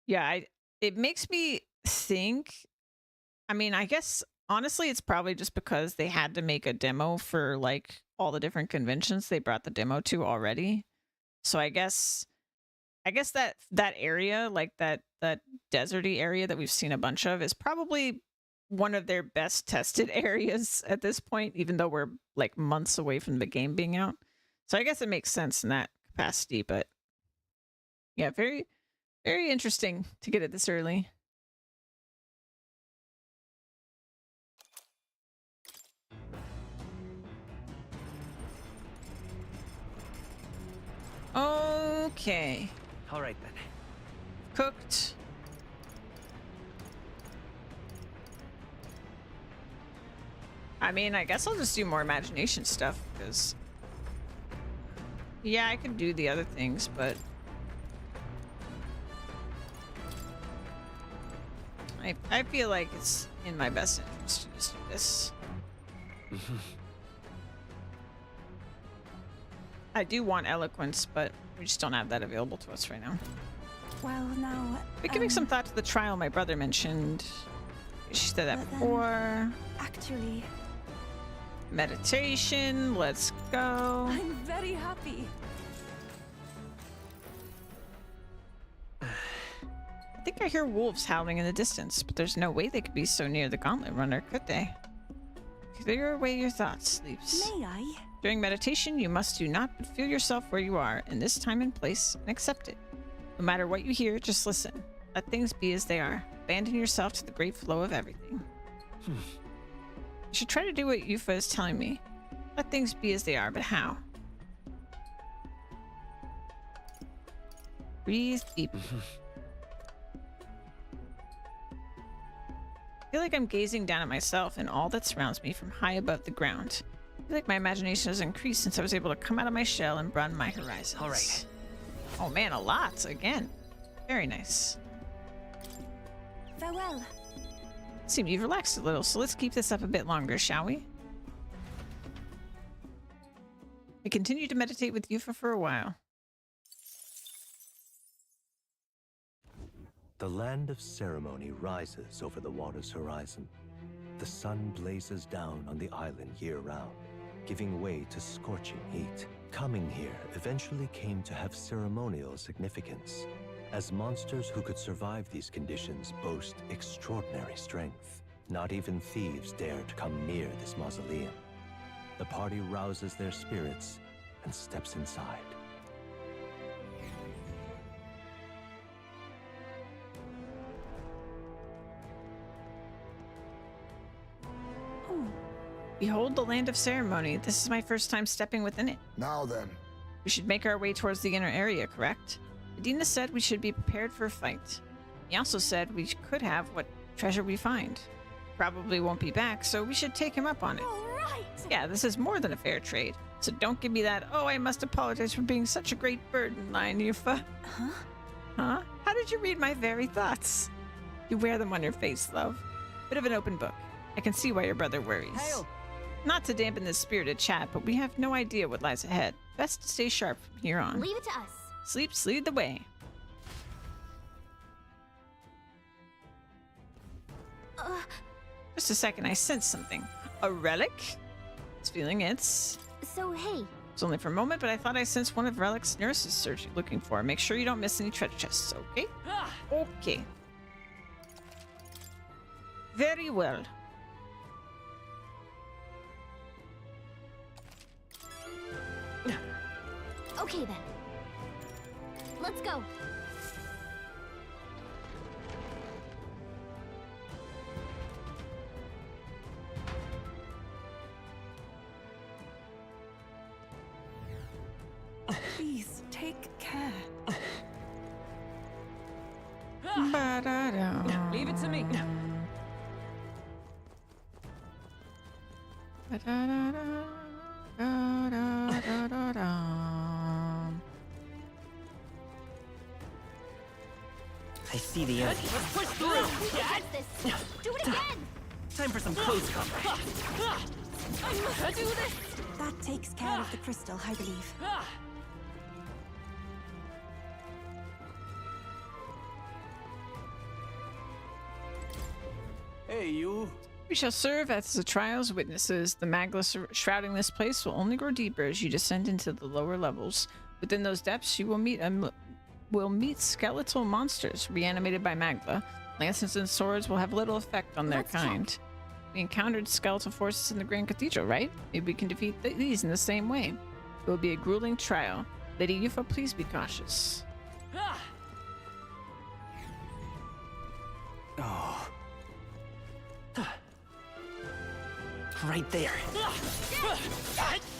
yeah, it makes me think, I mean, I guess honestly it's probably just because they had to make a demo for like all the different conventions they brought the demo to already. So I guess that area, like that deserty area that we've seen a bunch of, is probably one of their best tested areas at this point, even though we're like months away from the game being out. So I guess it makes sense in that capacity, but yeah, very, very interesting to get it this early. Okay. All right then. Cooked. I mean, I guess I'll just do more imagination stuff because yeah, I could do the other things, but I feel like it's in my best interest to just do this. I do want eloquence, but we just don't have that available to us right now. Well, now... But giving some thought to the trial my brother mentioned. She said that before. Actually... Meditation, let's go. I'm very happy. I think I hear wolves howling in the distance, but there's no way they could be so near the gauntlet runner, could they? Clear away your thoughts, Sleeps. May I? During meditation, you must do not but feel yourself where you are in this time and place and accept it. No matter what you hear, just listen. Let things be as they are. Abandon yourself to the great flow of everything. I should try to do what Yufa is telling me. Let things be as they are, but how? Breathe deep. I feel like I'm gazing down at myself and all that surrounds me from high above the ground. I feel like my imagination has increased since I was able to come out of my shell and broaden my horizons. All right. Oh man, a lot again. Very nice. Farewell. Seem you've relaxed a little, so let's keep this up a bit longer, shall we? I continue to meditate with Yufa for a while. The land of ceremony rises over the water's horizon. The sun blazes down on the island year-round, giving way to scorching heat. Coming here eventually came to have ceremonial significance, as monsters who could survive these conditions boast extraordinary strength. Not even thieves dare to come near this mausoleum. The party rouses their spirits and steps inside. Behold the land of ceremony. This is my first time stepping within it. Now then. We should make our way towards the inner area, correct? Medina said we should be prepared for a fight. He also said we could have what treasure we find. Probably won't be back, so we should take him up on it. All right. Yeah, this is more than a fair trade. So don't give me that, oh, I must apologize for being such a great burden line, Yufa. Huh? Huh? How did you read my very thoughts? You wear them on your face, love. Bit of an open book. I can see why your brother worries. Hail! Not to dampen this spirited chat, but we have no idea what lies ahead. Best to stay sharp from here on. Leave it to us. Sleep, lead the way. Just a second, I sense something. A relic? It's feeling it's... So, hey. It's only for a moment, but I thought I sensed one of Relic's nurses searching, looking for. Make sure you don't miss any treasure chests, okay? Okay. Very well. Okay then. Let's go. Please, take care. Leave it to me. I see the enemy. Let's push through. Yes. This. Do it again. Time for some close combat. I must do this. That takes care of the crystal, I believe. Hey, you. We shall serve as the trial's witnesses. The magla shrouding this place will only grow deeper as you descend into the lower levels. Within those depths, you will meet skeletal monsters reanimated by magla. Lances and swords will have little effect on their kind. We encountered skeletal forces in the Grand Cathedral, right? Maybe we can defeat these in the same way. It will be a grueling trial. Lady Yufa, please be cautious. Oh. Right there.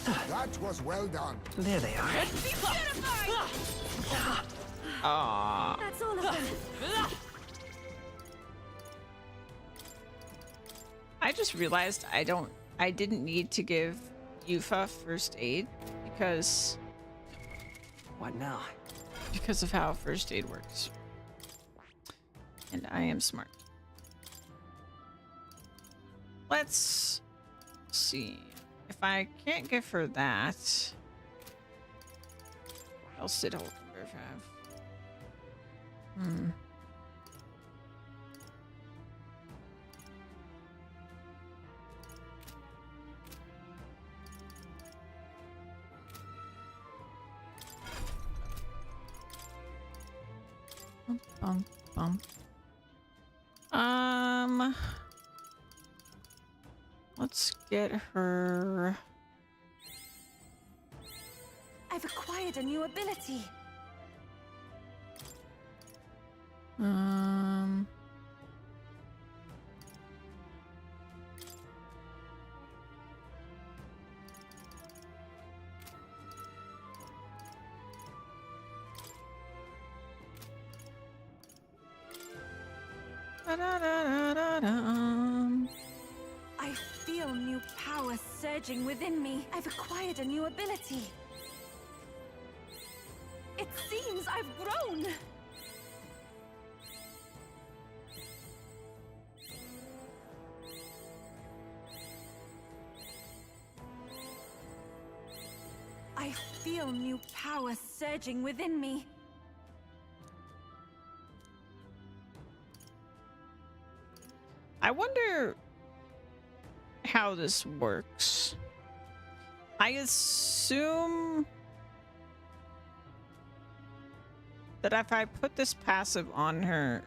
That was well done. There they are. Aww. That's all of them. I just realized I didn't need to give Yufa first aid because... What now? Because of how first aid works. And I am smart. Let's see. If I can't give her that, I'll sit hold have. Let's get her. I've acquired a new ability. I feel new power surging within me. I've acquired a new ability. It seems I've grown. I feel new power surging within me. I wonder how this works. I assume that if I put this passive on her,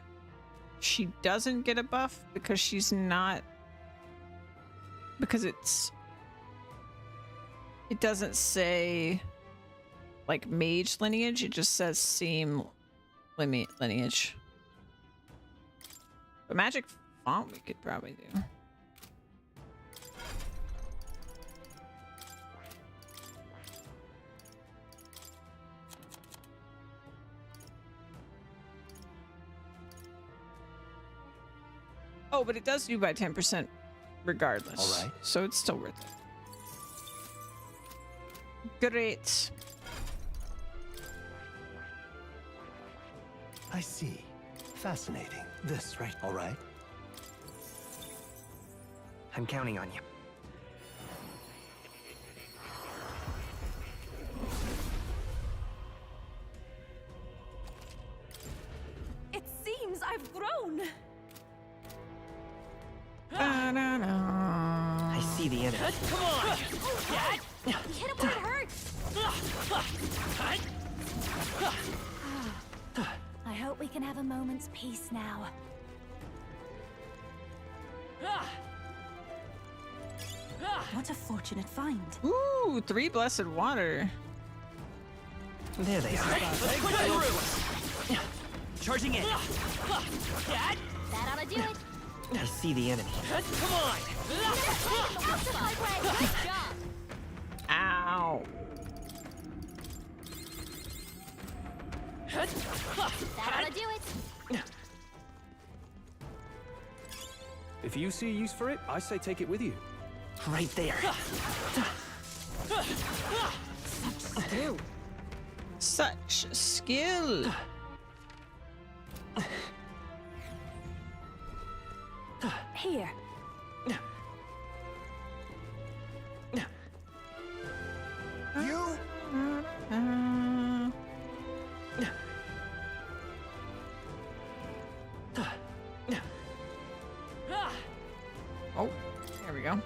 she doesn't get a buff because she's not, because it doesn't say like mage lineage, it just says same lineage. But magic font we could probably do. Oh, but it does do by 10% regardless. All right. So it's still worth it. Great. I see. Fascinating. This, right? All right. I'm counting on you. It seems I've grown. I see the enemy. Come on! Hit him where it hurts! I hope we can have a moment's peace now. What a fortunate find. Ooh, 3 blessed water. There they are. Charging in. That ought to do it. I see the enemy. Come on! Out of my way! Good job! Ow. That ought to do it. If you see a use for it, I say take it with you. Right there. Skill. Such skill. Here. You? Oh, there we go.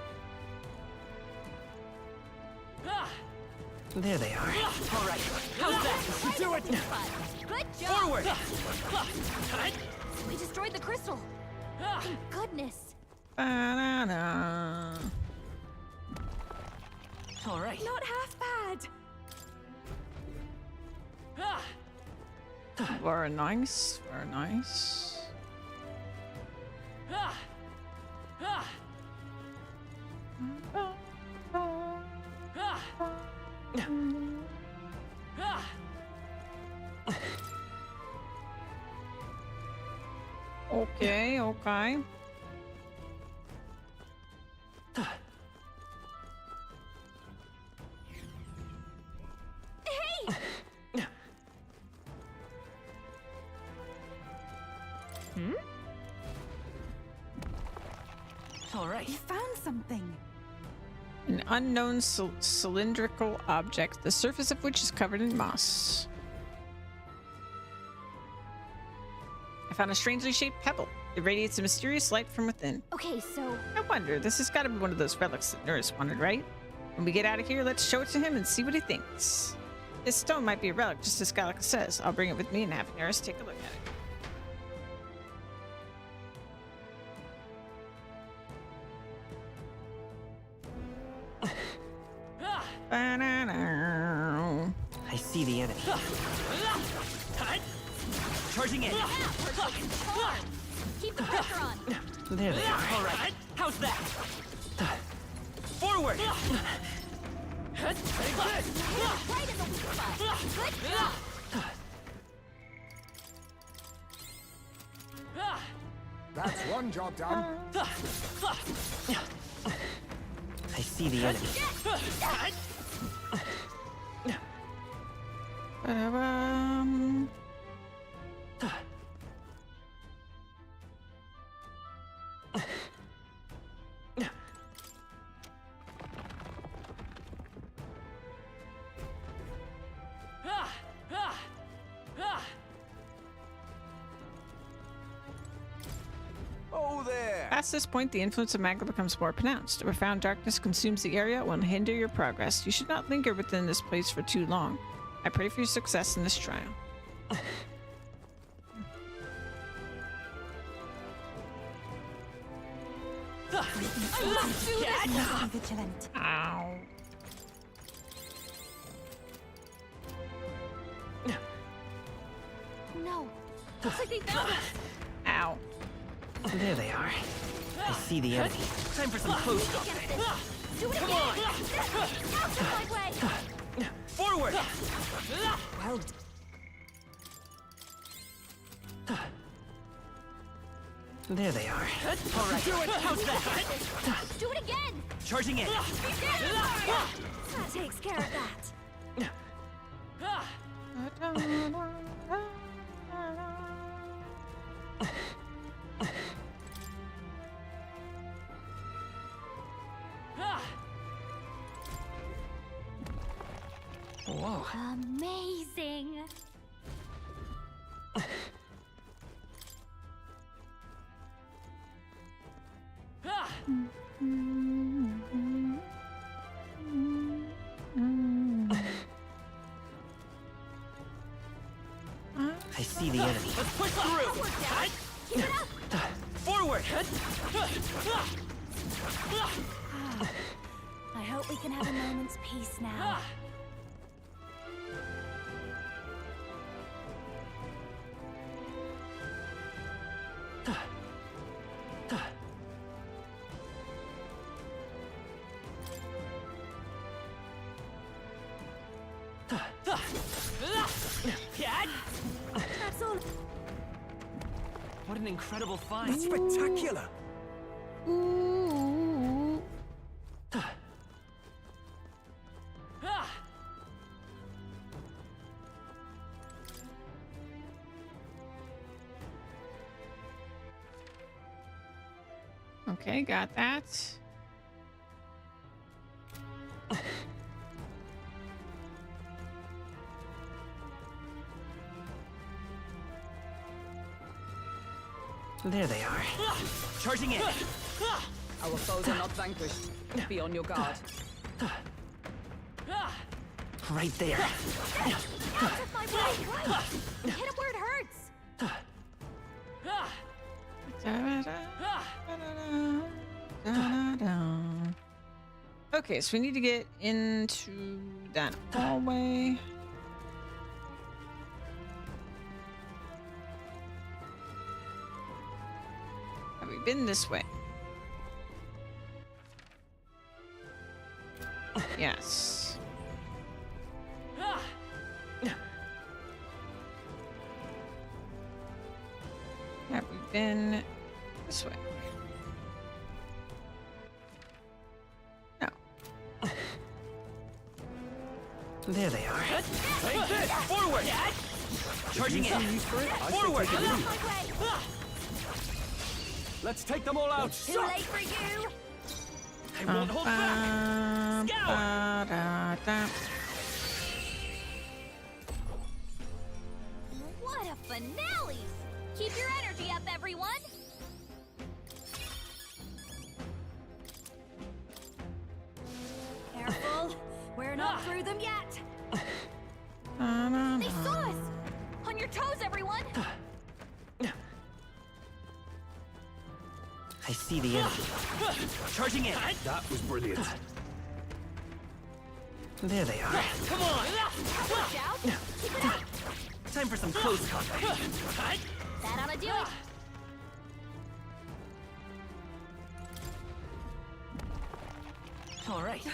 There they are. All right. How's that? Do it. Good job! Forward. We destroyed the crystal. Thank goodness. Ba-na-na. All right. Not half bad. Very nice. Very nice. Okay, okay. Hey! All right. You found something. An unknown cylindrical object, the surface of which is covered in moss. I found a strangely shaped pebble. It radiates a mysterious light from within. Okay, so I wonder, this has got to be one of those relics that Nurse wanted, right? When we get out of here, let's show it to him and see what he thinks. This stone might be a relic, just as Gallica says. I'll bring it with me and have Nurse take a look at it. Ba-na-na. I see the enemy. Charging in. keep the pressure on. There they are. All right. How's that? Forward. Right in the weak spot. Good job. That's one job done. I see the enemy. Ba-da-bum. Oh there! Past this point, the influence of Magla becomes more pronounced. A profound darkness consumes the area and will hinder your progress. You should not linger within this place for too long. I pray for your success in this trial. Vigilant. Ow. No. Looks like they found us. Ow. There they are. I see the enemy. Time for some close stuff. Do it Come again. on. Out of my way. Forward. Well, There they are. All right. Do it. How's that? Do it again. Charging in. That takes care of that. Whoa. Amazing. I see the enemy. Let's push through! Forward! I hope we can have a moment's peace now. That's all. What an incredible find. That's spectacular. Ooh. Okay, got that. There they are. Charging in. Our foes are not vanquished. Be on your guard. Right there. Out of my way! Right. Hit him where it hurts. Okay, so we need to get into that hallway. Have we been this way? Yes. Have we been this way? No. There they are. Take this! Forward! Charging in! Forward! Let's take them all out! Too late for you. I won't hold back! Scout! What a finale! Keep your energy up, everyone. Careful, we're not through them yet. They saw us. On your toes, everyone. I see the enemy. Charging in! That was brilliant. There they are. Come on! Watch out. Keep it up. Time for some close combat. That ought to do it. All right.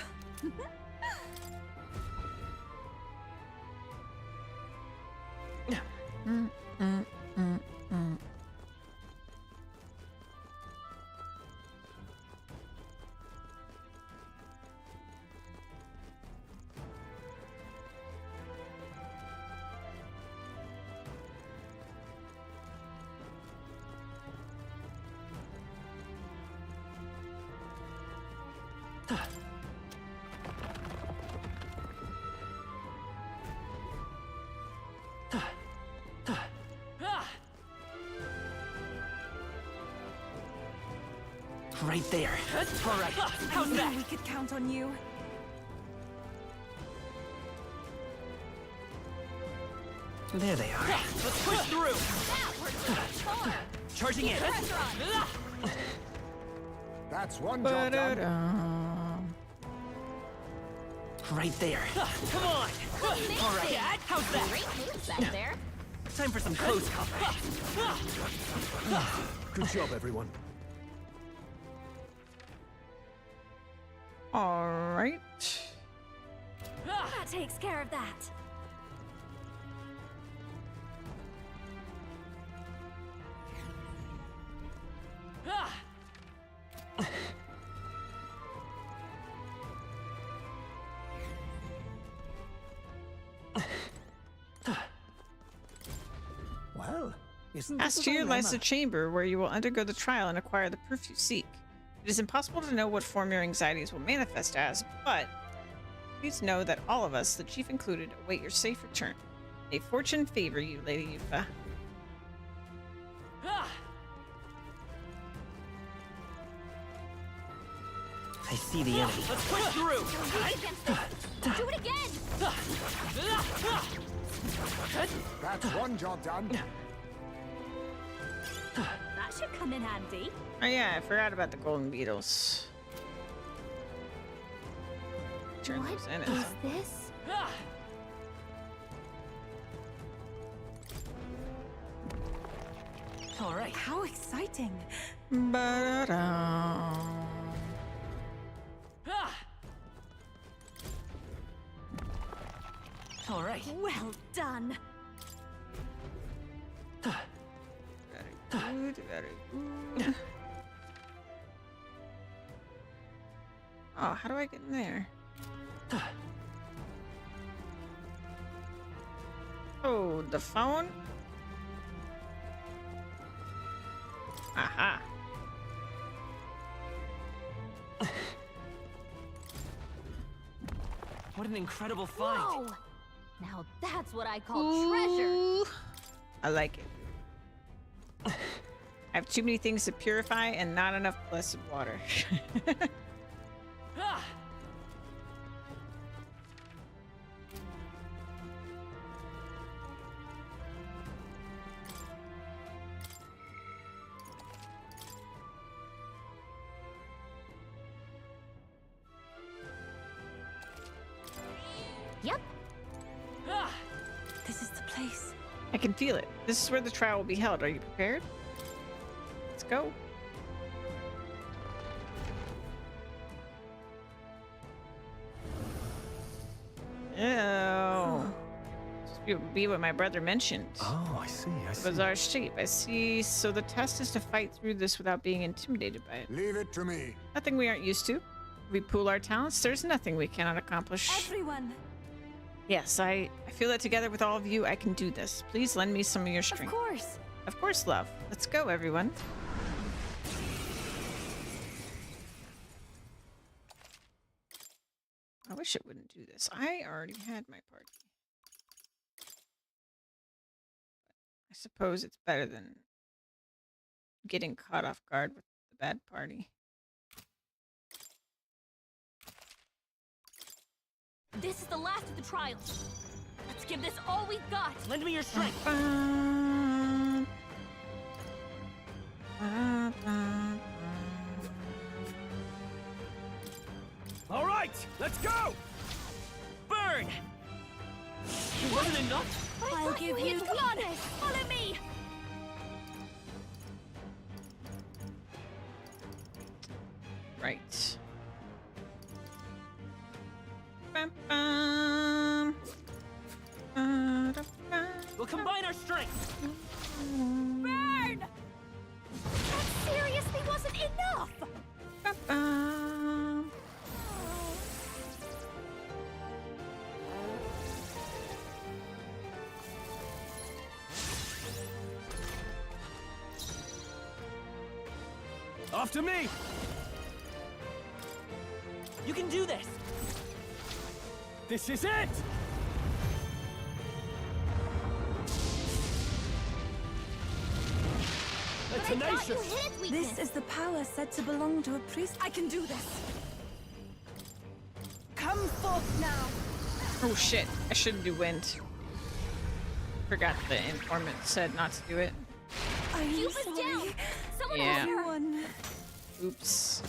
Right there. All right. How's I knew that? we could count on you. There they are. Let's push through! That worked so far. Charging in! Pressure on. That's one job done. Right there. Come on! Amazing. All right. How's that? Great moves back there. Time for some close combat. Good job, everyone. All right. That takes care of that. Isn't Pass this to a your dilemma? license chamber where you will undergo the trial and acquire the proof you seek. It is impossible to know what form your anxieties will manifest as, but please know that all of us, the chief included, await your safe return. May fortune favor you, Lady Yufa. I see the enemy. Let's push through! Do it again! That's one job done. That should come in handy. Oh yeah, I forgot about the golden beetles. Turn What those in. is this? All right. How exciting. Ba-da-da. All right. Well done. Very good, very good. Oh, how do I get in there? Oh, the phone? Aha. What an incredible find. Whoa! Now that's what I call treasure. Ooh, I like it. I have too many things to purify and not enough blessed water. Yep. This is the place. I can feel it. This is where the trial will be held. Are you prepared? Let's go. Oh. Just be what my brother mentioned. Oh, I see, I see. Bizarre shape. I see. So the test is to fight through this without being intimidated by it. Leave it to me. Nothing we aren't used to. If we pool our talents, there's nothing we cannot accomplish. Everyone. Yes, I feel that together with all of you, I can do this. Please lend me some of your strength. Of course. Of course, love. Let's go, everyone. I wish it wouldn't do this. I already had my party. I suppose it's better than getting caught off guard with the bad party. This is the last of the trials. Let's give this all we've got. Lend me your strength. All right, let's go! Burn! It wasn't enough? I'll give you this. Follow me. Right. Bum, bum. We'll combine our strength. Burn! That seriously wasn't enough. Bum, bum. After me! You can do this! This is it! A tenacious! This is the power said to belong to a priest. I can do this. Come forth now. Oh shit, I shouldn't do wind. Forgot the informant said not to do it. I'm Cupid's sorry. down. Someone Yeah. help her. Everyone. Oops.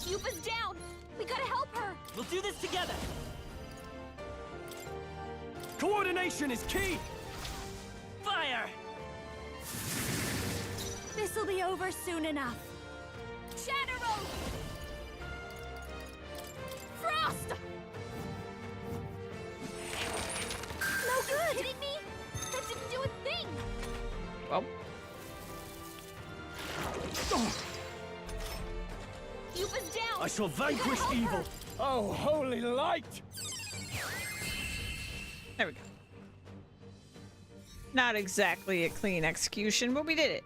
Cupid's down. We gotta help her. We'll do this together! Coordination is key! Fire! This'll be over soon enough. Shadow! Frost! No good! Kidding me? That didn't do a thing. Well, Cupid's down. I shall vanquish help evil! her. Oh, holy light! there we go. Not exactly a clean execution, but we did it.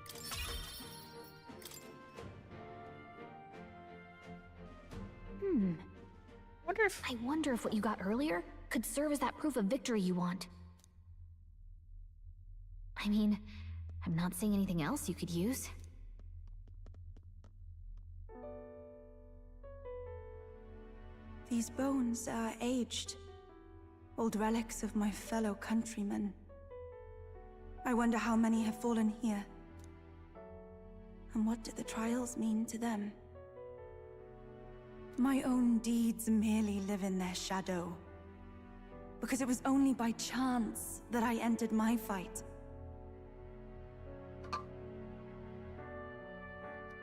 I wonder if what you got earlier could serve as that proof of victory you want. I mean, I'm not seeing anything else you could use. These bones are aged. Old relics of my fellow countrymen. I wonder how many have fallen here. And what do the trials mean to them? My own deeds merely live in their shadow. Because it was only by chance that I entered my fight.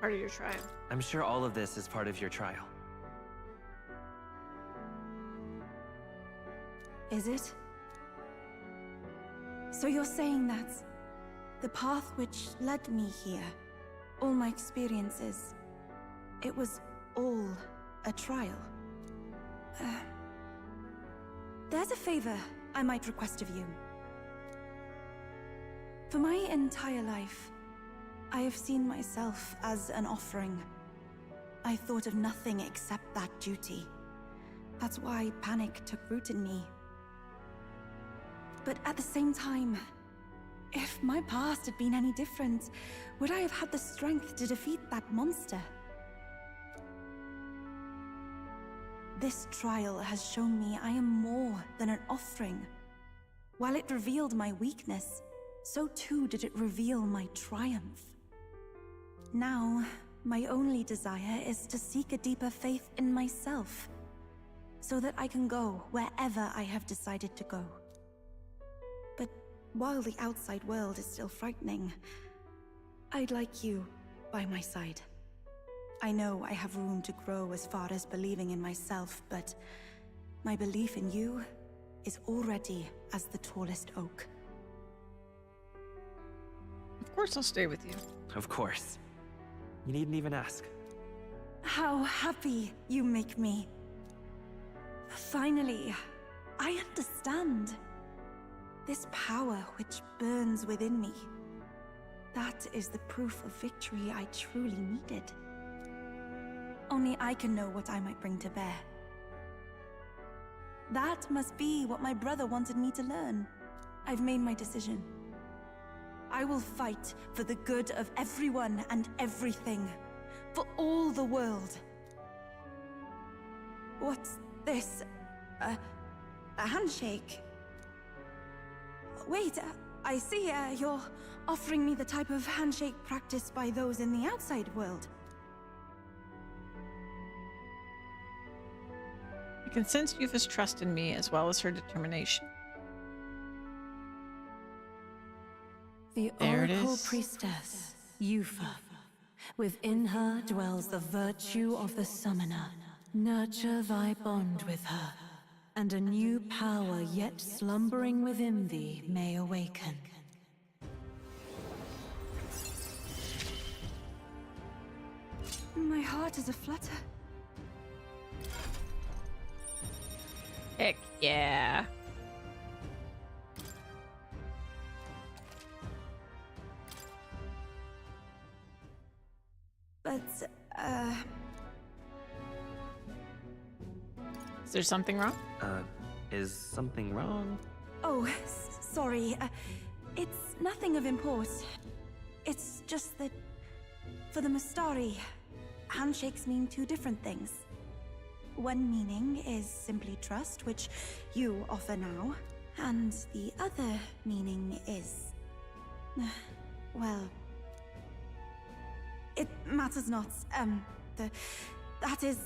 Part of your trial. I'm sure all of this is part of your trial. Is it? So you're saying that the path which led me here, all my experiences, it was all a trial? There's a favor I might request of you. For my entire life, I have seen myself as an offering. I thought of nothing except that duty. That's why panic took root in me. But at the same time, if my past had been any different, would I have had the strength to defeat that monster? This trial has shown me I am more than an offering. While it revealed my weakness, so too did it reveal my triumph. Now, my only desire is to seek a deeper faith in myself, so that I can go wherever I have decided to go. But while the outside world is still frightening, I'd like you by my side. I know I have room to grow as far as believing in myself, but my belief in you is already as the tallest oak. Of course I'll stay with you. Of course. You needn't even ask. How happy you make me. Finally, I understand. This power which burns within me. That is the proof of victory I truly needed. Only I can know what I might bring to bear. That must be what my brother wanted me to learn. I've made my decision. I will fight for the good of everyone and everything. For all the world. What's this? A handshake? Wait, I see you're offering me the type of handshake practiced by those in the outside world. I can sense Yufa's trust in me as well as her determination. The There it Oracle is. Priestess, Yufa. Within her dwells the virtue of the Summoner. Nurture thy bond with her, and a new power yet slumbering within thee may awaken. My heart is aflutter. Heck yeah. But, Is there something wrong? Is something wrong? Oh, sorry. It's nothing of import. It's just that, for the Mastari, handshakes mean two different things. One meaning is simply trust, which you offer now, and the other meaning is... well... it matters not. That is,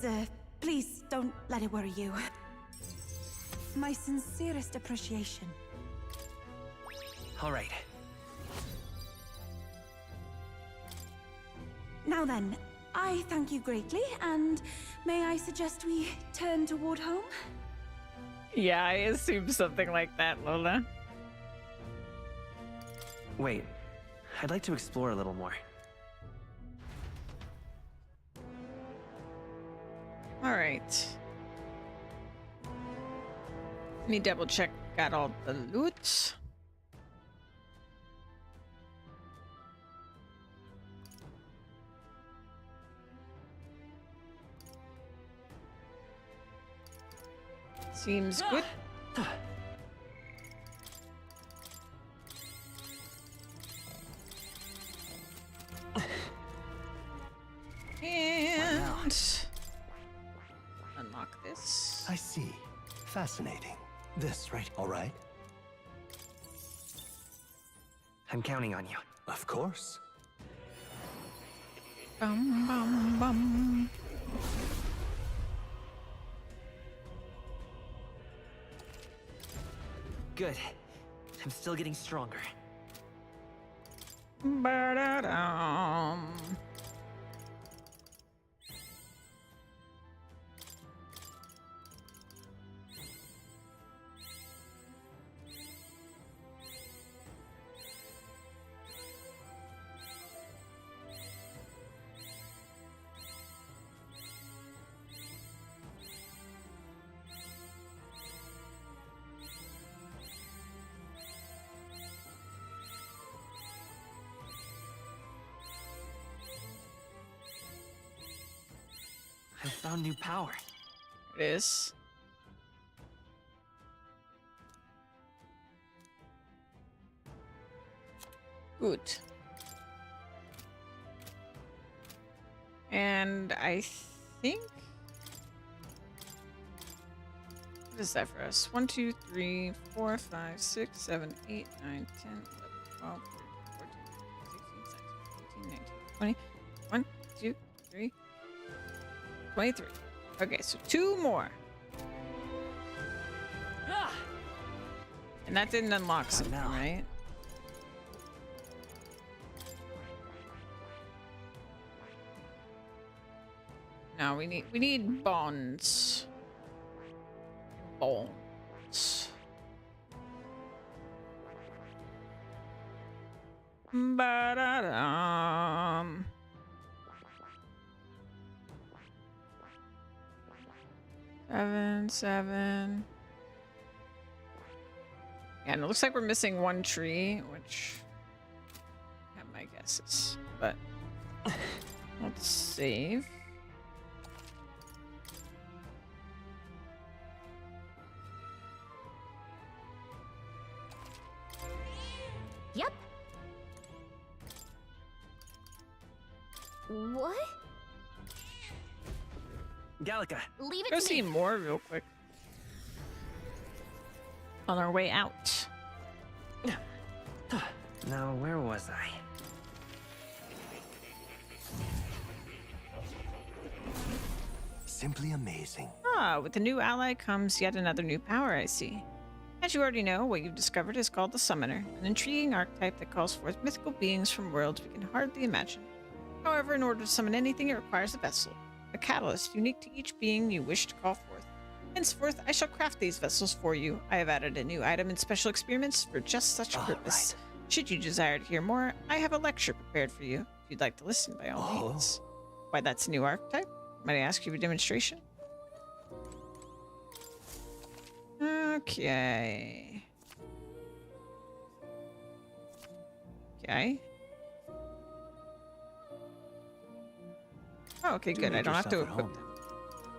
please don't let it worry you. My sincerest appreciation. All right. Now then, I thank you greatly, and may I suggest we turn toward home? Yeah, I assumed something like that, Lola. Wait. I'd like to explore a little more. All right. Let me double check. Got all the loot. Seems good. And unlock this. I see. Fascinating. This, right? All right. I'm counting on you. Of course. Bum, bum, bum. Good. I'm still getting stronger. Ba-da-dum. I found new power. It is. Good. And I think... What is that for us? 1, 2, 3, 4, 5, 6, 7, 8, 9, 10, 11, 12, 13, 14, 15, 16, 17, 18, 19, 20. 1, 2, 3, 23. Okay, so 2 more. And that didn't unlock something, right? No, we need bonds. Bonds. Ba-da-dum. Seven. Yeah, and it looks like we're missing 1 tree, which I have my guesses. But let's save. Yep. What? Gallica. Leave it Go to see me. more real quick. On our way out. Now, where was I? Simply amazing. Ah, with the new ally comes yet another new power, I see. As you already know, what you've discovered is called the Summoner, an intriguing archetype that calls forth mythical beings from worlds we can hardly imagine. However, in order to summon anything, it requires a vessel, a catalyst unique to each being you wish to call forth. Henceforth, I shall craft these vessels for you. I have added a new item and special experiments for just such a purpose. Should you desire to hear more, I have a lecture prepared for you. If you'd like to listen, by all means. Why, that's a new archetype? Might I ask you for a demonstration? Okay. Okay. Oh, okay, good. I don't have to equip them.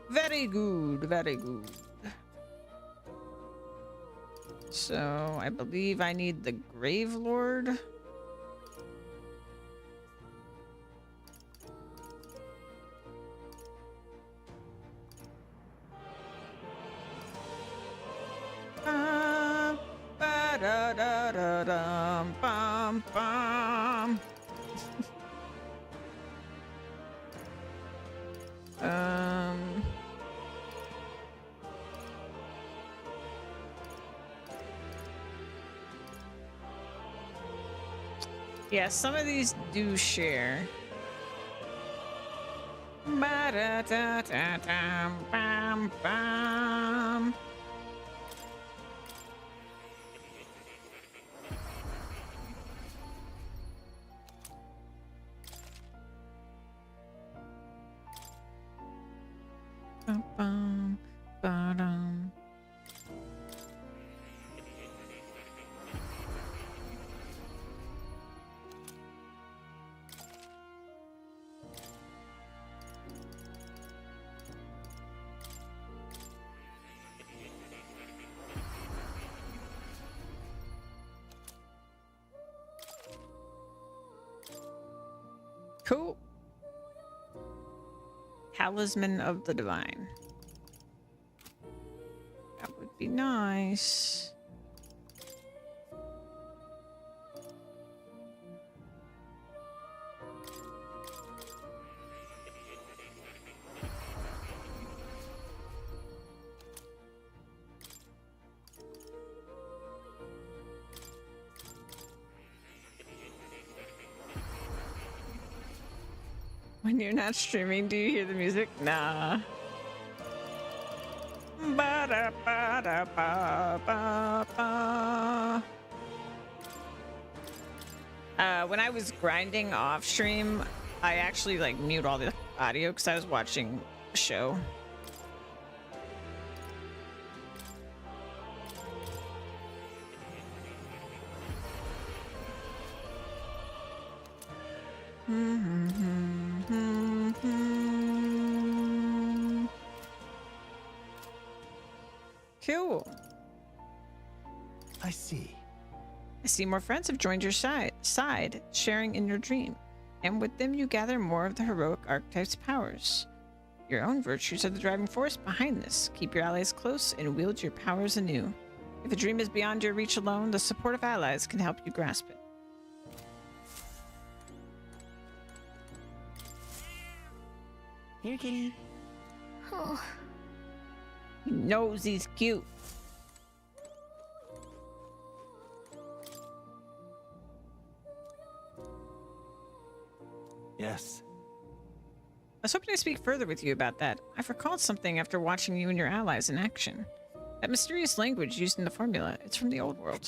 Very good, very good. So, I believe I need the Grave Lord. Ba-da-da-da-dum, bum, bum. Yeah, some of these do share. Ba-da-da-da-dum, bum, bum. Bum, bum, ba-dum. Cool. Talisman of the Divine. That would be nice. When you're not streaming, do you hear the music? Nah. Ba-da-ba-da-ba-ba-ba. When I was grinding off stream, I actually like mute all the audio because I was watching a show. Cool. I see. I see more friends have joined your side, sharing in your dream. And with them you gather more of the heroic archetype's powers. Your own virtues are the driving force behind this. Keep your allies close and wield your powers anew. If a dream is beyond your reach alone, the support of allies can help you grasp it. Here, kitty. Oh. He knows he's cute. Yes. I was hoping to speak further with you about that. I've recalled something after watching you and your allies in action. That mysterious language used in the formula, it's from the old world.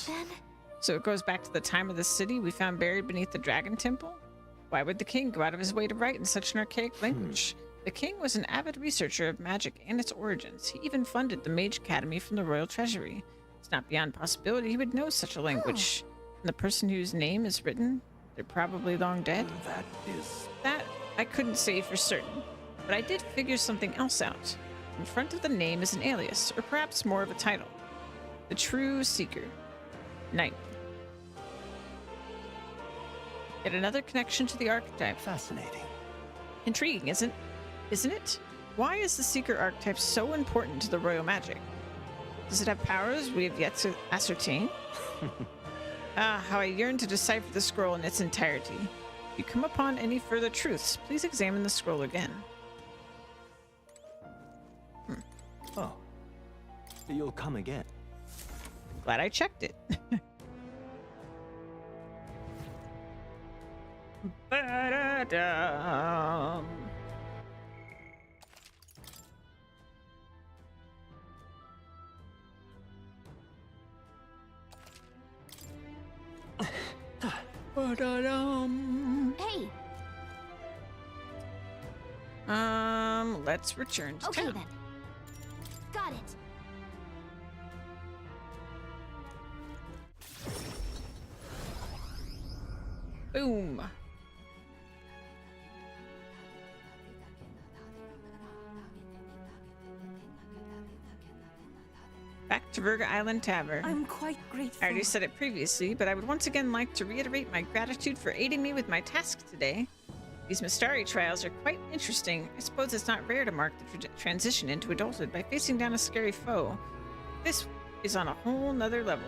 So it goes back to the time of the city we found buried beneath the Dragon Temple? Why would the king go out of his way to write in such an archaic language? The king was an avid researcher of magic and its origins. He even funded the Mage Academy from the royal treasury. It's not beyond possibility he would know such a language. And the person whose name is written, they're probably long dead. That I couldn't say for certain, but I did figure something else out. In front of the name is an alias, or perhaps more of a title. The True Seeker. Knight. Yet another connection to the archetype. Fascinating. Intriguing, isn't it? Why is the Seeker archetype so important to the royal magic? Does it have powers we have yet to ascertain? Ah, how I yearn to decipher the scroll in its entirety. If you come upon any further truths, please examine the scroll again. Oh. You'll come again. Glad I checked it. Ba-da-dum. Ba-da-dum. Hey. Let's return to Okay town. then. Got it. Boom. Back to Virga Island Tavern. I'm quite grateful. I already said it previously, but I would once again like to reiterate my gratitude for aiding me with my task today. These Mystari trials are quite interesting. I suppose it's not rare to mark the transition into adulthood by facing down a scary foe. This is on a whole nother level.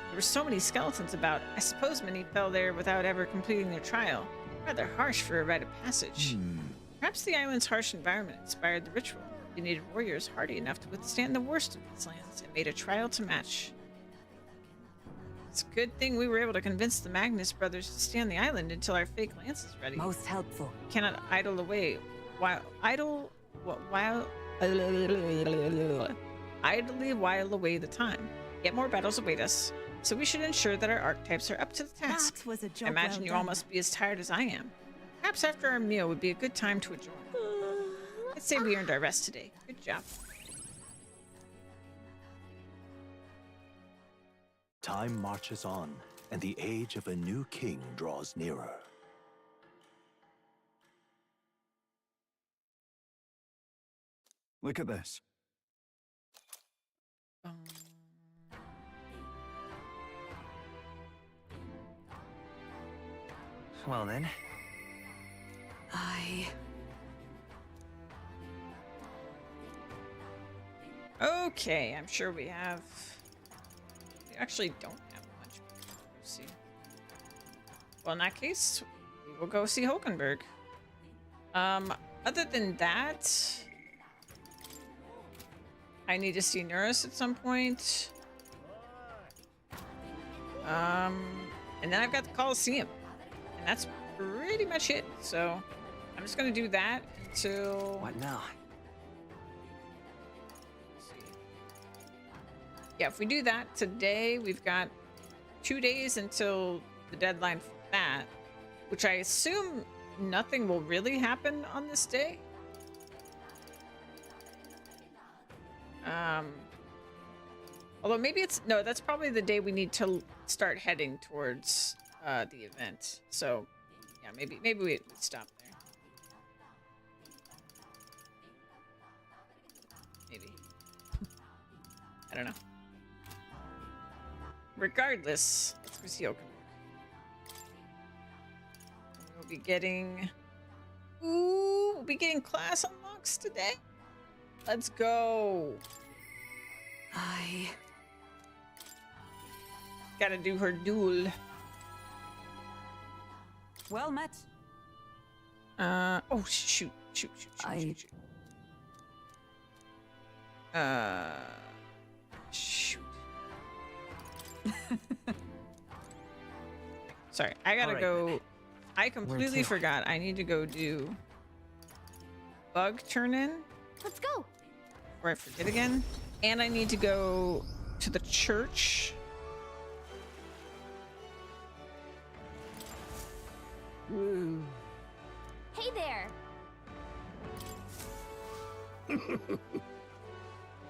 There were so many skeletons about. I suppose many fell there without ever completing their trial. Rather harsh for a rite of passage. Perhaps the island's harsh environment inspired the ritual. They needed warriors hardy enough to withstand the worst of these lands and made a trial to match. It's a good thing we were able to convince the Magnus brothers to stay on the island until our fake lance is ready. Most helpful. We cannot idly while away the time. Yet more battles await us, so we should ensure that our archetypes are up to the task. That was a job I imagine well you all done. must be as tired as I am. Perhaps after our meal would be a good time to adjourn. I'd say we earned our rest today. Good job. Time marches on, and the age of a new king draws nearer. Look at this. Well then, Okay, I'm sure we have... We actually don't have much. Let's see. Well, in that case, we will go see Hulkenberg. Other than that... I need to see Nurse at some point. And then I've got the Coliseum. And that's pretty much it. So, I'm just gonna do that until... What now? Yeah, if we do that today, we've got 2 days until the deadline for that, which I assume nothing will really happen on this day. Although maybe it's... No, that's probably the day we need to start heading towards the event. So, yeah, maybe we stop there. Maybe. I don't know. Regardless, let's go see Oaken. We'll be getting... Ooh, we'll be getting class unlocks today. Let's go. Gotta do her duel. Well met. Oh, shoot. Shoot. Shoot. Sorry, I gotta go. Then. I completely forgot. I need to go do bug turn in. Let's go. Before I forget again. And I need to go to the church. Woo. Hey there.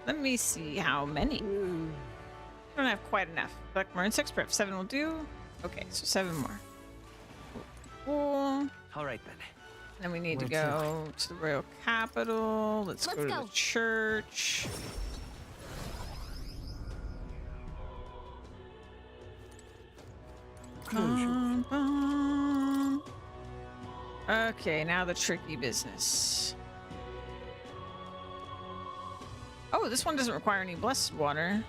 Let me see how many. I don't have quite enough. Collect more insects, perhaps 7 will do. Okay, so 7 more. Cool. All right then. Then we need to go to the royal capital. Let's go to the church. Okay, now the tricky business. Oh, this one doesn't require any blessed water.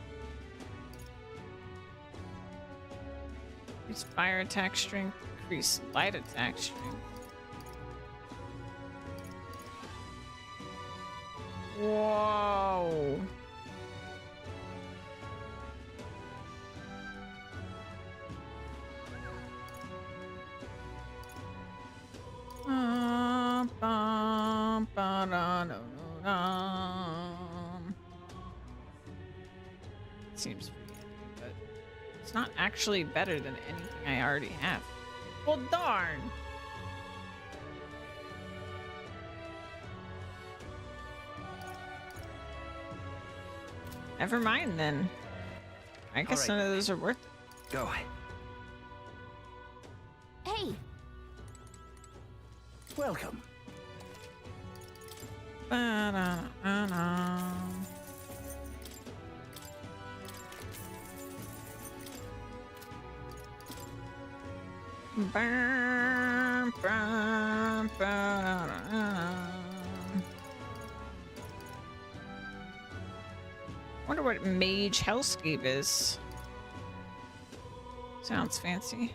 Increase fire attack strength, increase light attack strength. Whoa. Seems pretty handy, but it's not actually better than anything I already have. Well, darn. Never mind then. I guess none of those are worth it. Go. Hey. Welcome. Wonder what mage hellscape is. Sounds fancy.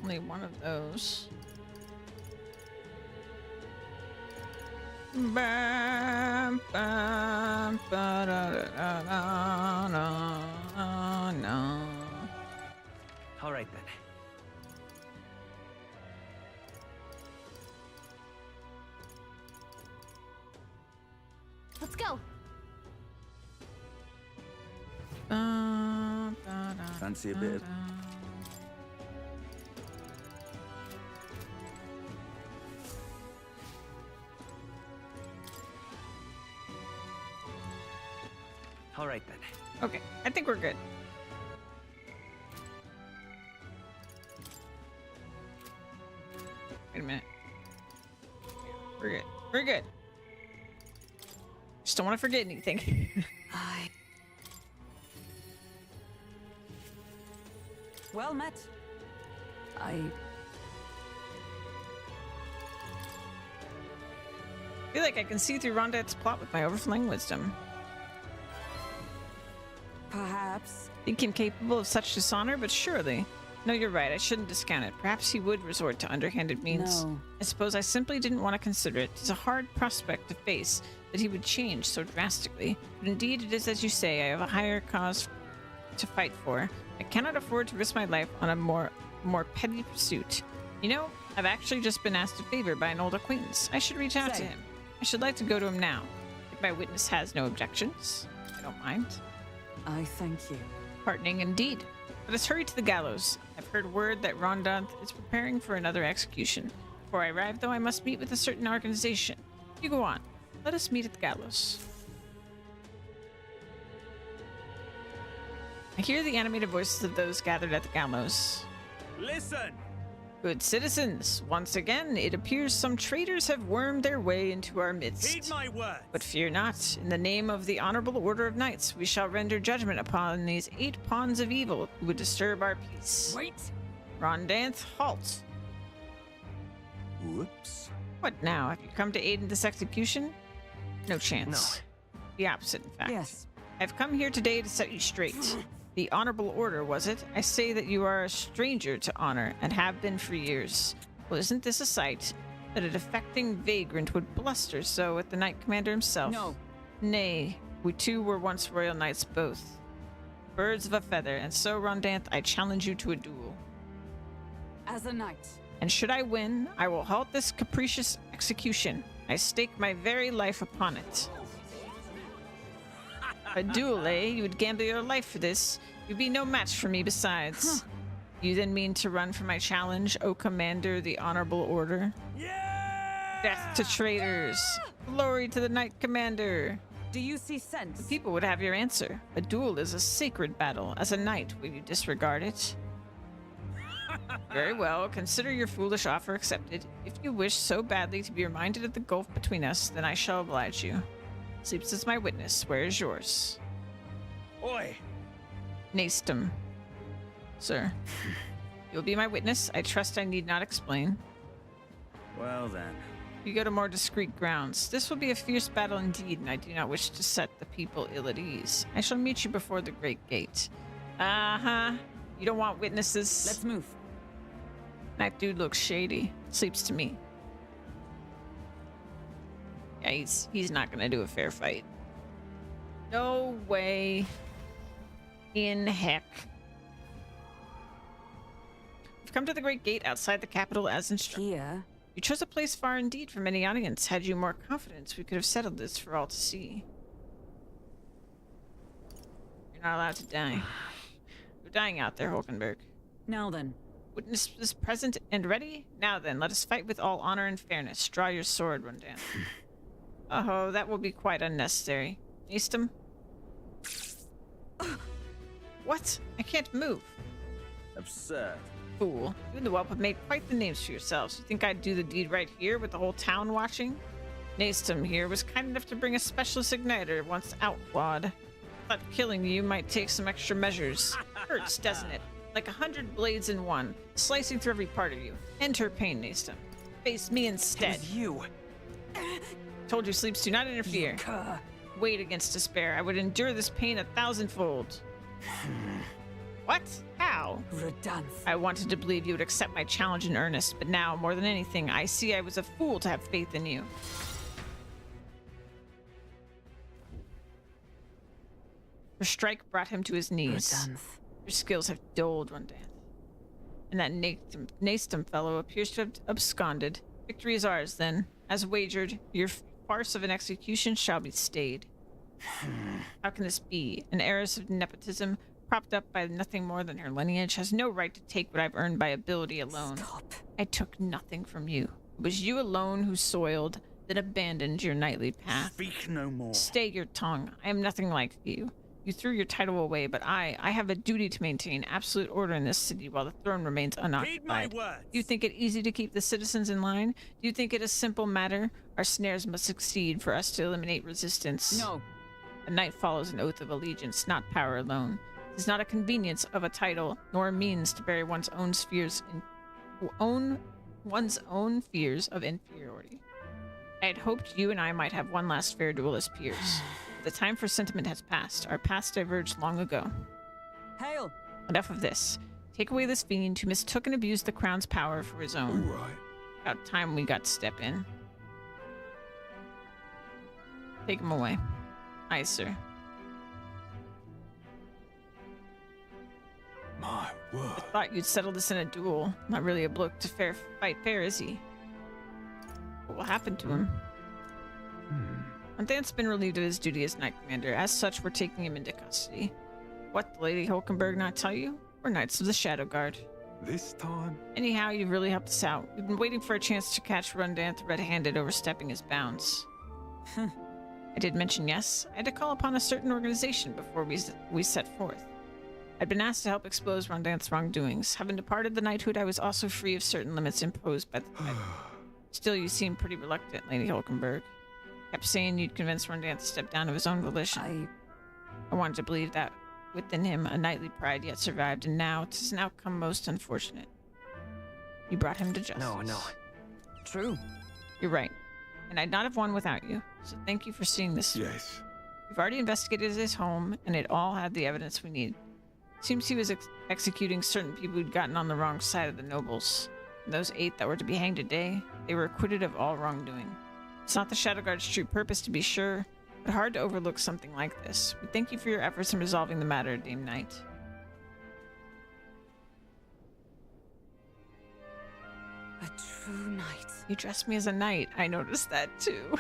Only one of those. Bam, bam, ba, da, da, da, da, no. All right then. Let's go. Fancy a bit of... All right then. Okay, I think we're good. Wait a minute. We're good. We're good. Just don't want to forget anything. Well met. I feel like I can see through Rondette's plot with my overflowing wisdom. Perhaps. Think him capable of such dishonor, but surely. No, you're right. I shouldn't discount it. Perhaps he would resort to underhanded means. No. I suppose I simply didn't want to consider it. It's a hard prospect to face that he would change so drastically. But indeed, it is as you say. I have a higher cause to fight for. I cannot afford to risk my life on a more petty pursuit. You know, I've actually just been asked a favor by an old acquaintance. I should reach out to him. I should like to go to him now. If my witness has no objections, I don't mind. I thank you. Heartening indeed. Let us hurry to the gallows. I've heard word that Rondant is preparing for another execution. Before I arrive, though, I must meet with a certain organization. You go on. Let us meet at the gallows. I hear the animated voices of those gathered at the gallows. Listen! Good citizens, once again, it appears some traitors have wormed their way into our midst. Heed my word! But fear not. In the name of the Honorable Order of Knights, we shall render judgment upon these 8 pawns of evil who would disturb our peace. Wait! Rondanth, halt. Whoops. What now? Have you come to aid in this execution? No chance. No. The opposite, in fact. Yes. I've come here today to set you straight. The Honorable Order, was it? I say that you are a stranger to honor, and have been for years. Well, isn't this a sight? That a defecting vagrant would bluster so at the Knight Commander himself? No. Nay, we two were once royal knights both. Birds of a feather, and so, Rondanth, I challenge you to a duel. As a knight. And should I win, I will halt this capricious execution. I stake my very life upon it. A duel, eh? You would gamble your life for this. You'd be no match for me besides. Huh. You then mean to run for my challenge, O Commander, the Honorable Order? Yeah! Death to traitors! Glory to the Knight Commander! Do you see sense? The people would have your answer. A duel is a sacred battle. As a knight, will you disregard it? Very well, consider your foolish offer accepted. If you wish so badly to be reminded of the gulf between us, then I shall oblige you. Sleeps as my witness. Where is yours? Oi! Nastum. Sir. You'll be my witness. I trust I need not explain. Well then. You go to more discreet grounds. This will be a fierce battle indeed, and I do not wish to set the people ill at ease. I shall meet you before the great gate. Uh-huh. You don't want witnesses? Let's move. That dude looks shady. Sleeps to me. Yeah, he's not gonna do a fair fight. No way in heck. We've come to the great gate outside the capital as instructed. Here. You chose a place far indeed from any audience. Had you more confidence, we could have settled this for all to see. You're not allowed to die. You're dying out there, Hulkenberg. Now then. Witness is present and ready? Now then, let us fight with all honor and fairness. Draw your sword, Rondan. Oh, that will be quite unnecessary. Eastham? What? I can't move. Absurd. Fool. You and the whelp have made quite the names for yourselves. You think I'd do the deed right here with the whole town watching? Nastum here was kind enough to bring a specialist igniter once outlawed. Thought killing you might take some extra measures. Hurts, doesn't it? Like 100 blades in one, slicing through every part of you. Enter pain, Nastum. Face me instead. You. Told you, Sleeps, do not interfere. Wait against despair. I would endure this pain 1,000-fold. What? How? Redanth. I wanted to believe you would accept my challenge in earnest, but now, more than anything, I see I was a fool to have faith in you. Her strike brought him to his knees. Redanth. Your skills have dulled, Rondanth. And that Nastum fellow appears to have absconded. Victory is ours, then. As wagered, your farce of an execution shall be stayed. How can this be? An heiress of nepotism, propped up by nothing more than her lineage, has no right to take what I've earned by ability alone. Stop. I took nothing from you. It was you alone who soiled, then abandoned your knightly path. Speak no more. Stay your tongue. I am nothing like you. You threw your title away, but I have a duty to maintain absolute order in this city while the throne remains unoccupied. Heed my words. Do you think it easy to keep the citizens in line? Do you think it a simple matter? Our snares must succeed for us to eliminate resistance. No. A knight follows an oath of allegiance, not power alone. It is not a convenience of a title, nor a means to bury one's own one's own fears of inferiority. I had hoped you and I might have one last fair duel as peers. The time for sentiment has passed. Our paths diverged long ago. Hail! Enough of this. Take away this fiend who mistook and abused the crown's power for his own. All right. About time we got to step in. Take him away. Aye, sir. My word. I thought you'd settle this in a duel. Not really a bloke to fight fair, is he? What will happen to him? Anthan's been relieved of his duty as Knight Commander. As such, we're taking him into custody. What, the Lady Hulkenberg not tell you? We're Knights of the Shadow Guard. This time? Anyhow, you've really helped us out. We've been waiting for a chance to catch Rundanth red-handed overstepping his bounds. I did mention yes. I had to call upon a certain organization before we set forth. I'd been asked to help expose Rundanth's wrongdoings. Having departed the knighthood, I was also free of certain limits imposed by the title. Still, you seem pretty reluctant, Lady Hulkenberg. Kept saying you'd convince Rundanth to step down of his own volition. I wanted to believe that within him a knightly pride yet survived, and now 'tis an outcome most unfortunate. You brought him to justice. No. True. You're right. And I'd not have won without you, so thank you for seeing this. Yes. We've already investigated his home, and it all had the evidence we need. Seems he was executing certain people who'd gotten on the wrong side of the nobles. And those 8 that were to be hanged today, they were acquitted of all wrongdoing. It's not the Shadow Guard's true purpose, to be sure, but hard to overlook something like this. We thank you for your efforts in resolving the matter, Dame Knight. A true knight. You dressed me as a knight. I noticed that too.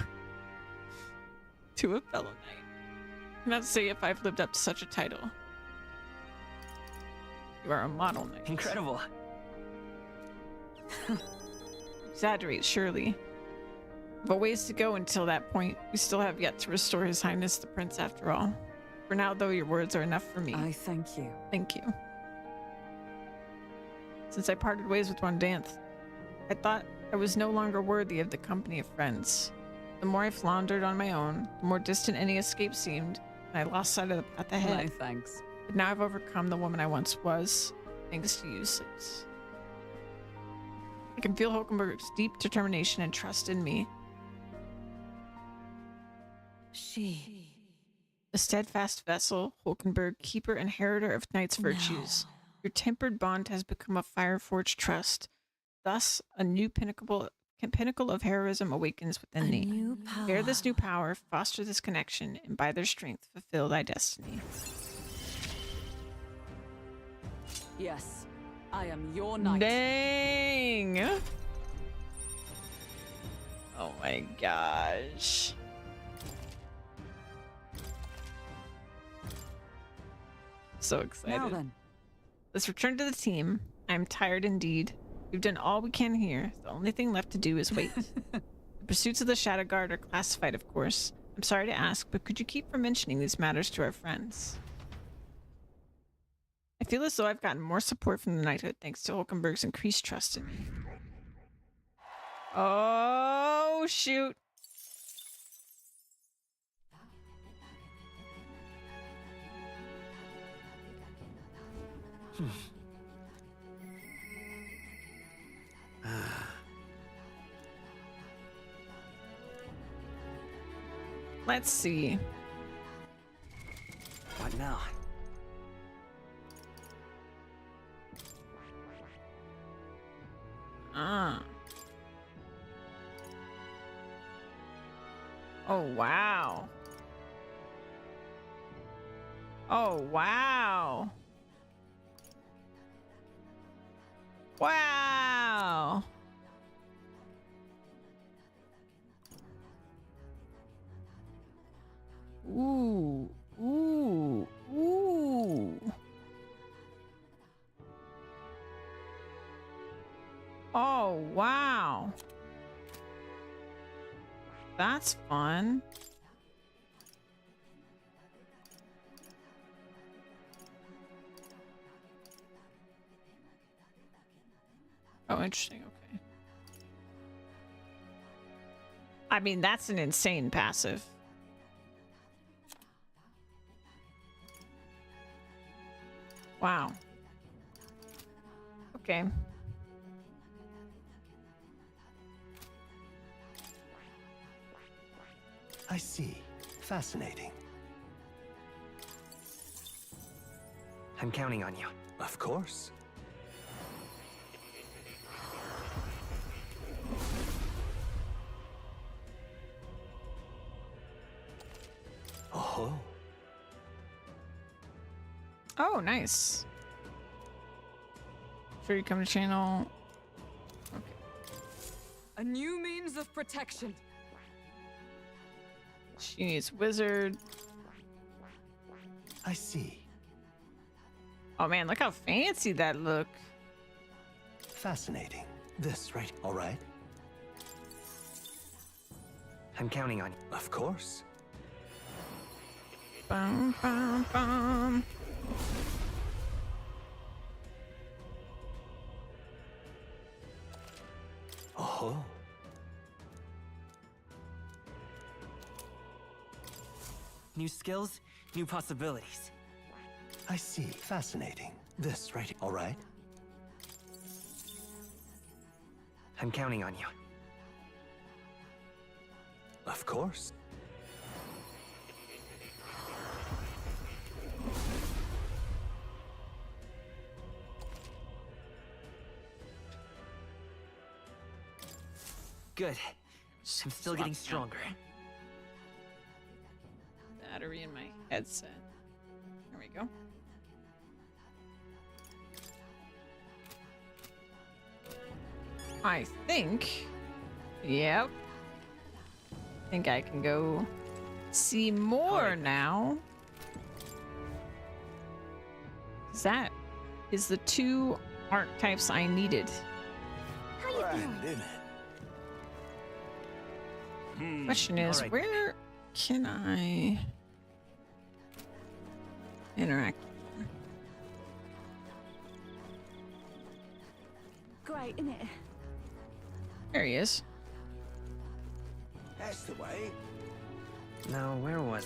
To a fellow knight. Not to say if I've lived up to such a title. You are a model knight. Incredible. Exaggerate, surely. But ways to go until that point. We still have yet to restore His Highness the Prince after all. For now, though, your words are enough for me. I thank you. Thank you. Since I parted ways with Rundanth, I thought I was no longer worthy of the company of friends. The more I floundered on my own, the more distant any escape seemed, and I lost sight of the path ahead. No thanks. But now I've overcome the woman I once was, thanks to you, Six. I can feel Hulkenberg's deep determination and trust in me. She. A steadfast vessel, Hulkenberg, keeper and inheritor of knight's virtues. Your tempered bond has become a fire-forged trust. Thus, a new pinnacle of heroism awakens within thee. Bear this new power, foster this connection, and by their strength fulfill thy destiny. Yes, I am your knight. Dang! Oh my gosh. So excited. Now then. Let's return to the team. I'm tired indeed. We've done all we can here. The only thing left to do is wait. The pursuits of the Shadow Guard are classified, of course. I'm sorry to ask, but could you keep from mentioning these matters to our friends? I feel as though I've gotten more support from the knighthood thanks to Hulkenberg's increased trust in me. Oh, shoot. Let's see. What now? Oh, wow. Oh, wow. Wow. Ooh. Ooh. Ooh. Oh, wow. That's fun. Oh, interesting. Okay. I mean, that's an insane passive. Wow. Okay. I see. Fascinating. I'm counting on you. Of course. Oh. Oh, nice. Sure, you come to channel. A new means of protection. She needs wizard. I see. Oh man, look how fancy that look. Fascinating. This right, all right? I'm counting on you. Of course. Bum, bum, bum. Oh. New skills, new possibilities. I see. Fascinating. This right, all right? I'm counting on you. Of course. Good. I'm still getting stronger. Battery in my headset. There we go. I think. Yep. I think I can go see more now. That is the 2 archetypes I needed. How you feeling? Question is, Alright. where can I interact? Great, isn't it? There he is. That's the way. Now, where was...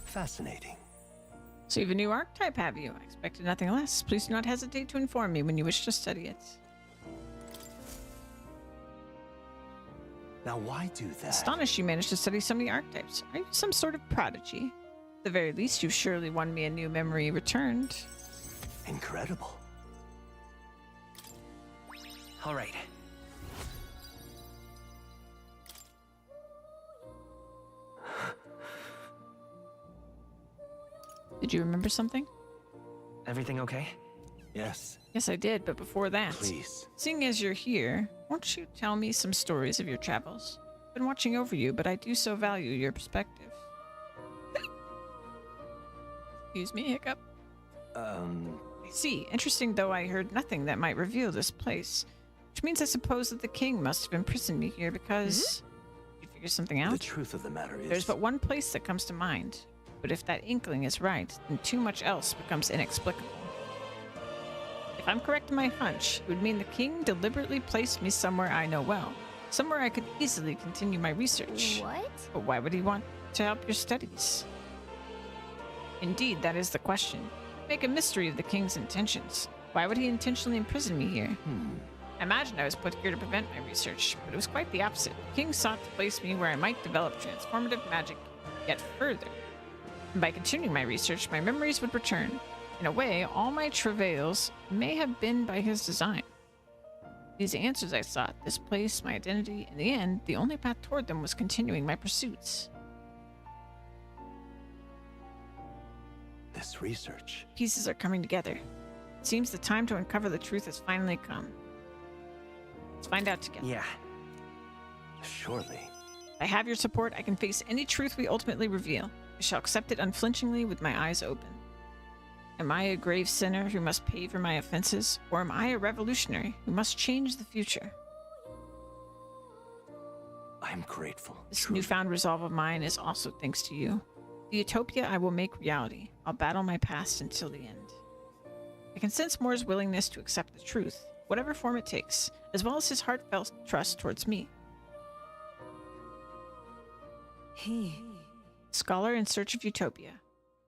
Fascinating. So you have a new archetype, have you? I expected nothing less. Please do not hesitate to inform me when you wish to study it. Now, why do that? Astonished you managed to study so many archetypes. Are you some sort of prodigy? At the very least, you've surely won me a new memory returned. Incredible. All right. Did you remember something? Everything okay? Yes. Yes, I did, but before that, Please. seeing as you're here, won't you tell me some stories of your travels? I've been watching over you, but I do so value your perspective. Excuse me, hiccup. I see. Interesting, though I heard nothing that might reveal this place. Which means I suppose that the king must have imprisoned me here because... You figure something out? The truth of the matter is... There's but one place that comes to mind. But if that inkling is right, then too much else becomes inexplicable. If I'm correct in my hunch, it would mean the king deliberately placed me somewhere I know well. Somewhere I could easily continue my research. What? But why would he want to help your studies? Indeed, that is the question. Make a mystery of the king's intentions. Why would he intentionally imprison me here? I imagined I was put here to prevent my research, but it was quite the opposite. The king sought to place me where I might develop transformative magic yet further. And by continuing my research, my memories would return. In a way, all my travails may have been by his design. These answers I sought, this place, my identity, in the end, the only path toward them was continuing my pursuits. This research. Pieces are coming together. It seems the time to uncover the truth has finally come. Let's find out together. Yeah. Surely. If I have your support, I can face any truth we ultimately reveal. I shall accept it unflinchingly with my eyes open. Am I a grave sinner who must pay for my offenses, or am I a revolutionary who must change the future? I'm grateful. This newfound resolve of mine is also thanks to you. The utopia I will make reality. I'll battle my past until the end. I can sense Moore's willingness to accept the truth, whatever form it takes, as well as his heartfelt trust towards me. Scholar in search of utopia.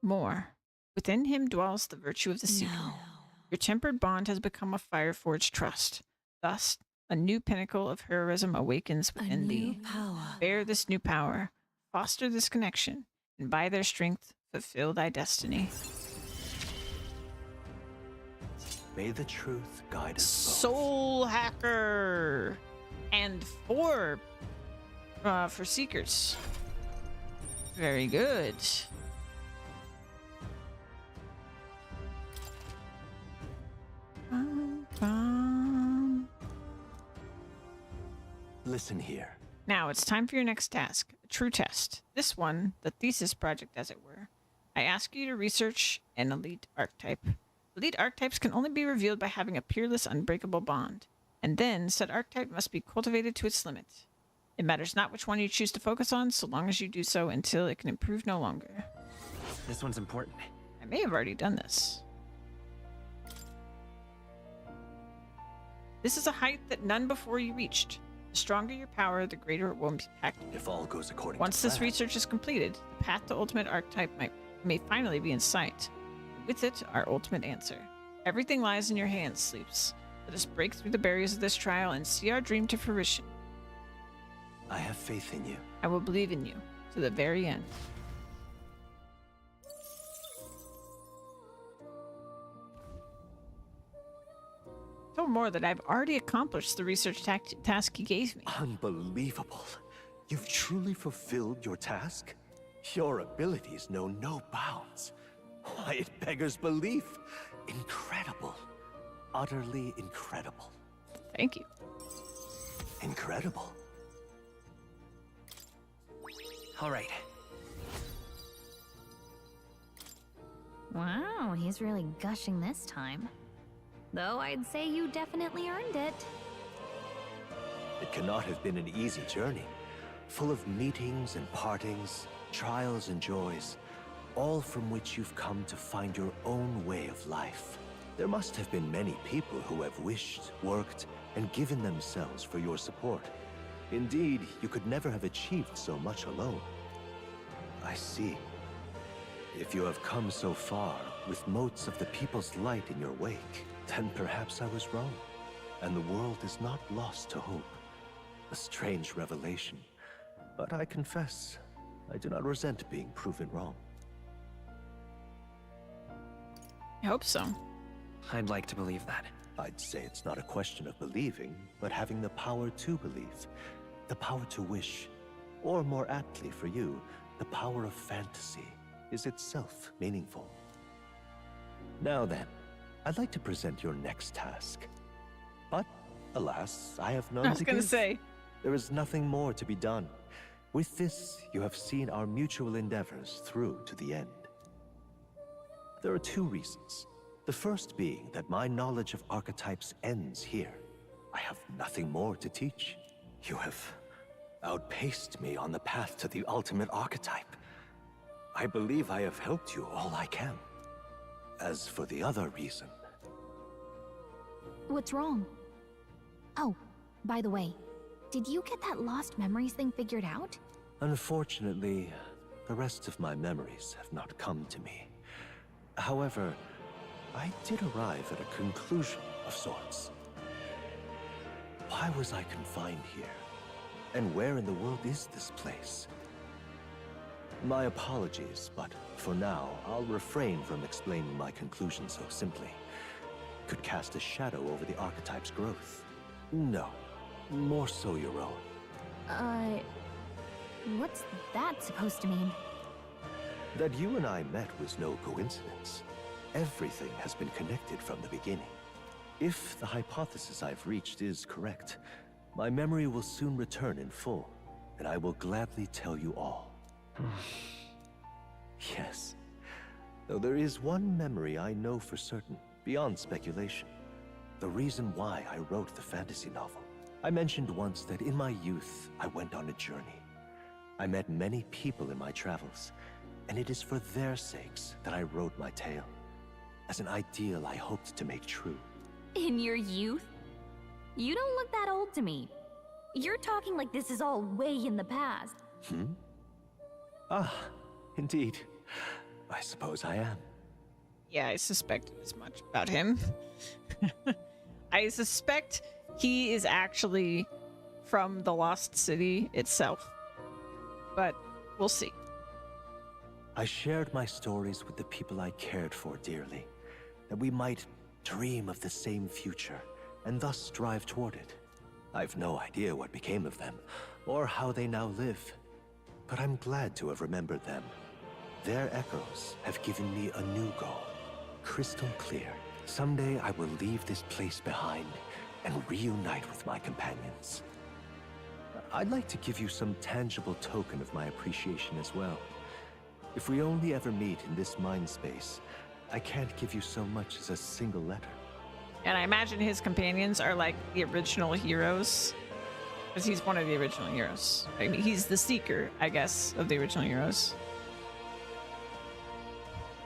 More. Within him dwells the virtue of the seeker. No. Your tempered bond has become a fire-forged trust. Thus, a new pinnacle of heroism awakens within thee. Power. Bear this new power, foster this connection, and by their strength, fulfill thy destiny. May the truth guide us both. Soul Hacker! And 4 for Seekers. Very good. Listen here. Now it's time for your next task, a true test. This one, the thesis project as it were. I ask you to research an elite archetype. Elite archetypes can only be revealed by having a peerless, unbreakable bond. And then, said archetype must be cultivated to its limit. It matters not which one you choose to focus on, so long as you do so until it can improve no longer. This one's important. I may have already done this. This is a height that none before you reached. The stronger your power, the greater it will impact you. If all goes according Once to this plan. research is completed, the path to ultimate archetype may finally be in sight. With it, our ultimate answer. Everything lies in your hands, Sleeps. Let us break through the barriers of this trial and see our dream to fruition. I have faith in you. I will believe in you to the very end. Told more that I've already accomplished the research task he gave me. Unbelievable. You've truly fulfilled your task? Your abilities know no bounds. Why, it beggars belief. Incredible. Utterly incredible. Thank you. Incredible. All right. Wow, he's really gushing this time. Though I'd say you definitely earned it. It cannot have been an easy journey, full of meetings and partings, trials and joys, all from which you've come to find your own way of life. There must have been many people who have wished, worked, and given themselves for your support. Indeed, you could never have achieved so much alone. I see. If you have come so far, with motes of the people's light in your wake, then perhaps I was wrong, and the world is not lost to hope. A strange revelation, but I confess, I do not resent being proven wrong. I hope so. I'd like to believe that. I'd say it's not a question of believing, but having the power to believe. The power to wish. Or more aptly for you, the power of fantasy is itself meaningful. Now then, I'd like to present your next task. But, alas, I have none I was to gonna give. say. There is nothing more to be done. With this, you have seen our mutual endeavors through to the end. There are 2 reasons. The first being that my knowledge of archetypes ends here. I have nothing more to teach. You have outpaced me on the path to the ultimate archetype. I believe I have helped you all I can. As for the other reason... What's wrong? Oh, by the way, did you get that lost memories thing figured out? Unfortunately, the rest of my memories have not come to me. However, I did arrive at a conclusion of sorts. Why was I confined here? And where in the world is this place? My apologies, but for now, I'll refrain from explaining my conclusion so simply. Could cast a shadow over the archetype's growth. No, more so your own. What's that supposed to mean? That you and I met was no coincidence. Everything has been connected from the beginning. If the hypothesis I've reached is correct, my memory will soon return in full, and I will gladly tell you all. Yes, though there is one memory I know for certain, beyond speculation. The reason why I wrote the fantasy novel. I mentioned once that in my youth, I went on a journey. I met many people in my travels, and it is for their sakes that I wrote my tale, as an ideal I hoped to make true. In your youth? You don't look that old to me. You're talking like this is all way in the past. Ah, indeed. I suppose I am. Yeah, I suspected as much about him. I suspect he is actually from the Lost City itself. But we'll see. I shared my stories with the people I cared for dearly, that we might dream of the same future, and thus strive toward it. I've no idea what became of them, or how they now live, but I'm glad to have remembered them. Their echoes have given me a new goal, crystal clear. Someday I will leave this place behind and reunite with my companions. I'd like to give you some tangible token of my appreciation as well. If we only ever meet in this mind space, I can't give you so much as a single letter. And I imagine his companions are like the original heroes. Because he's one of the original heroes. I mean, he's the seeker, I guess, of the original heroes.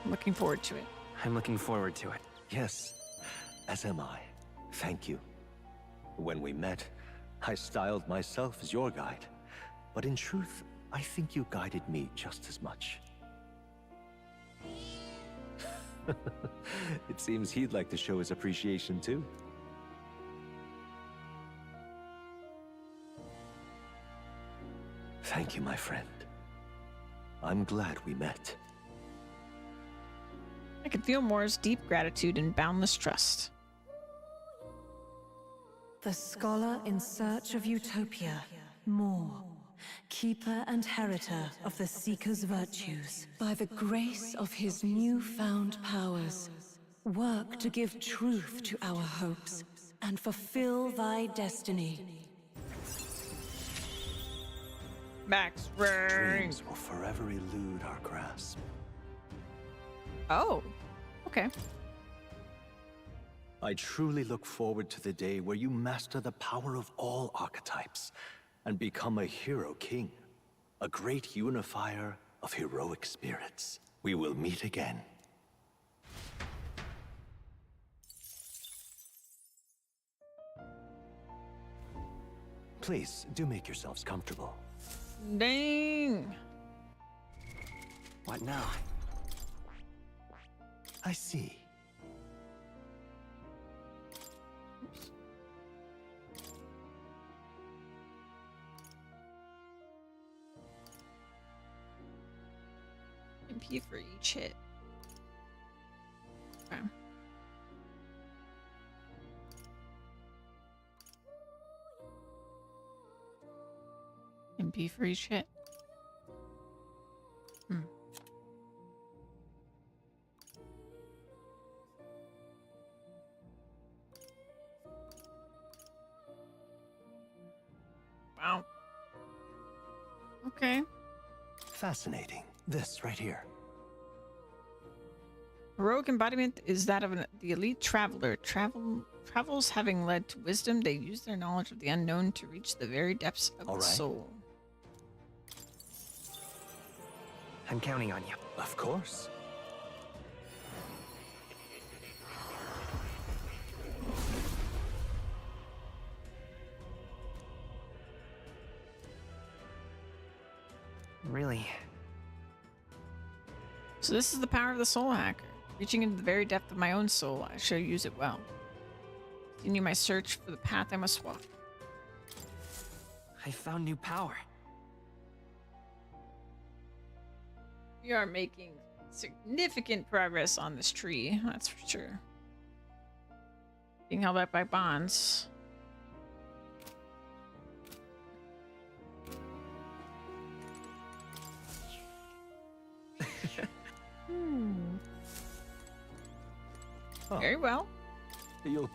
I'm looking forward to it. I'm looking forward to it. Yes, as am I. Thank you. When we met, I styled myself as your guide. But in truth, I think you guided me just as much. It seems he'd like to show his appreciation too. Thank you, my friend. I'm glad we met. I can feel Moore's deep gratitude and boundless trust. The scholar in search of utopia, Moore, keeper and heriter of the Seeker's virtues. By the grace of his newfound powers, work to give truth to our hopes and fulfill thy destiny. Max Ring. Dreams will forever elude our grasp. Oh, okay. I truly look forward to the day where you master the power of all archetypes and become a hero king, a great unifier of heroic spirits. We will meet again. Please, do make yourselves comfortable. Dang. What now? I see. MP for each hit. Okay. MP for each hit. Wow. Okay. Fascinating. This right here. Heroic embodiment is that of the elite traveler. Travels having led to wisdom, they use their knowledge of the unknown to reach the very depths of the soul. I'm counting on you. Of course. Really? So this is the power of the soul hacker. Reaching into the very depth of my own soul, I shall use it well. Continue my search for the path I must walk. I found new power. We are making significant progress on this tree, that's for sure. Being held up by bonds. Very well. You'll...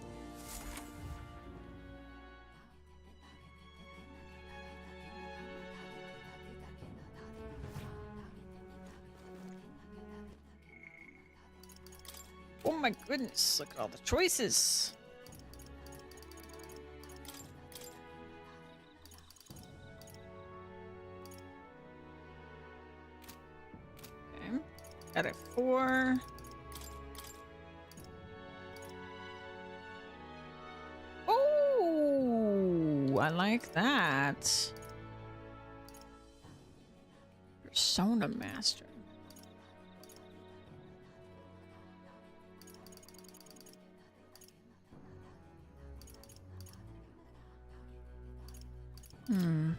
Oh my goodness, look at all the choices. Okay, got a 4. Oh, I like that. Persona Master. Hmm.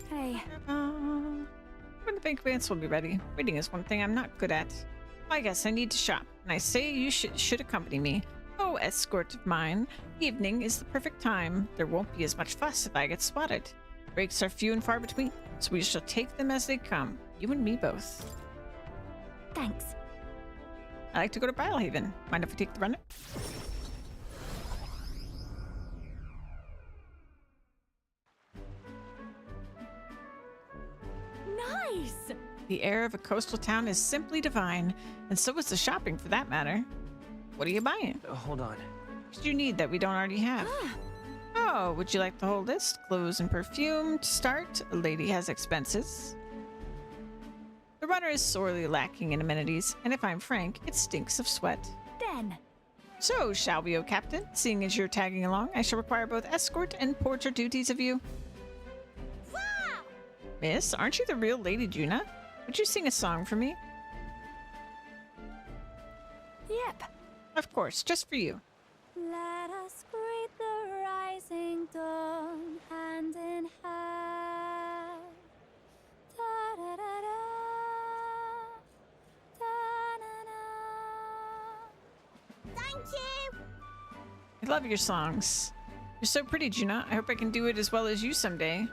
Hey. When the bank advance will be ready. Reading is one thing I'm not good at. I guess I need to shop, and I say you should accompany me. Oh, escort of mine. Evening is the perfect time. There won't be as much fuss if I get spotted. Breaks are few and far between, so we shall take them as they come. You and me both. Thanks. I like to go to Bilehaven. Mind if we take the run? Nice! The air of a coastal town is simply divine, and so is the shopping for that matter. What are you buying? Hold on. What do you need that we don't already have? Oh, would you like the whole list? Clothes and perfume to start. A lady has expenses. The runner is sorely lacking in amenities, and if I'm frank, it stinks of sweat. Then. So, shall we, O Captain? Seeing as you're tagging along, I shall require both escort and porter duties of you. Wow! Miss, aren't you the real Lady Juna? Would you sing a song for me? Yep. Of course, just for you. Let us greet the rising dawn, hand in hand. Da da da da. Da na na. Thank you. I love your songs. You're so pretty, Juna. I hope I can do it as well as you someday.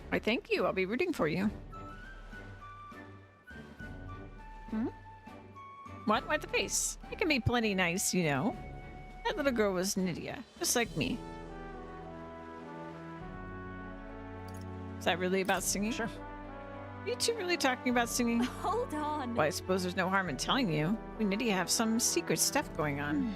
Why, thank you. I'll be rooting for you. Hmm? What? Why the face? I can be plenty nice, you know. That little girl was Nydia, just like me. Is that really about singing? Sure. Are you two really talking about singing? Hold on. Well, I suppose there's no harm in telling you. We Nydia have some secret stuff going on.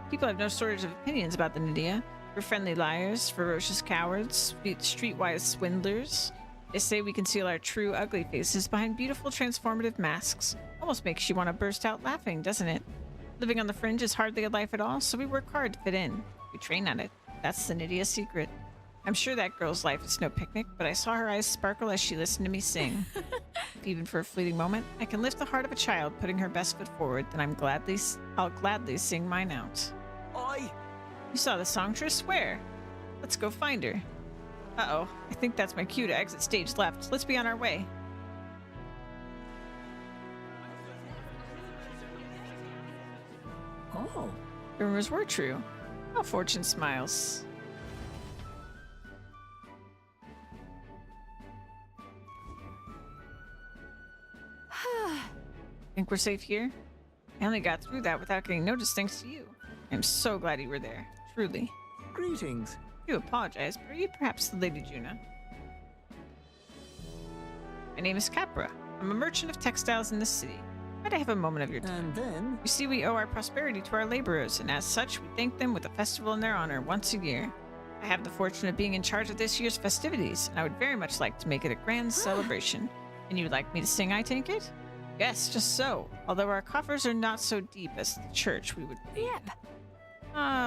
People have no shortage of opinions about the Nydia. We're friendly liars, ferocious cowards, streetwise swindlers. They say we conceal our true ugly faces behind beautiful transformative masks. Almost makes you want to burst out laughing, doesn't it? Living on the fringe is hardly a life at all, so we work hard to fit in. We train at it. That's the Nydia secret. I'm sure that girl's life is no picnic, but I saw her eyes sparkle as she listened to me sing. If even for a fleeting moment, I can lift the heart of a child putting her best foot forward, then I'll gladly sing mine out. Oi! You saw the songstress? Where? Let's go find her. Uh-oh. I think that's my cue to exit stage left. Let's be on our way. Oh. The rumors were true. How fortune smiles. Think we're safe here? I only got through that without getting noticed thanks to you. I'm so glad you were there. Truly. Greetings. I do apologize, but are you perhaps the Lady Juna? My name is Capra. I'm a merchant of textiles in this city. Might I have a moment of your time? And then? You see, we owe our prosperity to our laborers, and as such, we thank them with a festival in their honor once a year. I have the fortune of being in charge of this year's festivities, and I would very much like to make it a grand celebration. And you'd like me to sing, I take it? Yes, just so. Although our coffers are not so deep as the church, we would be. Yep.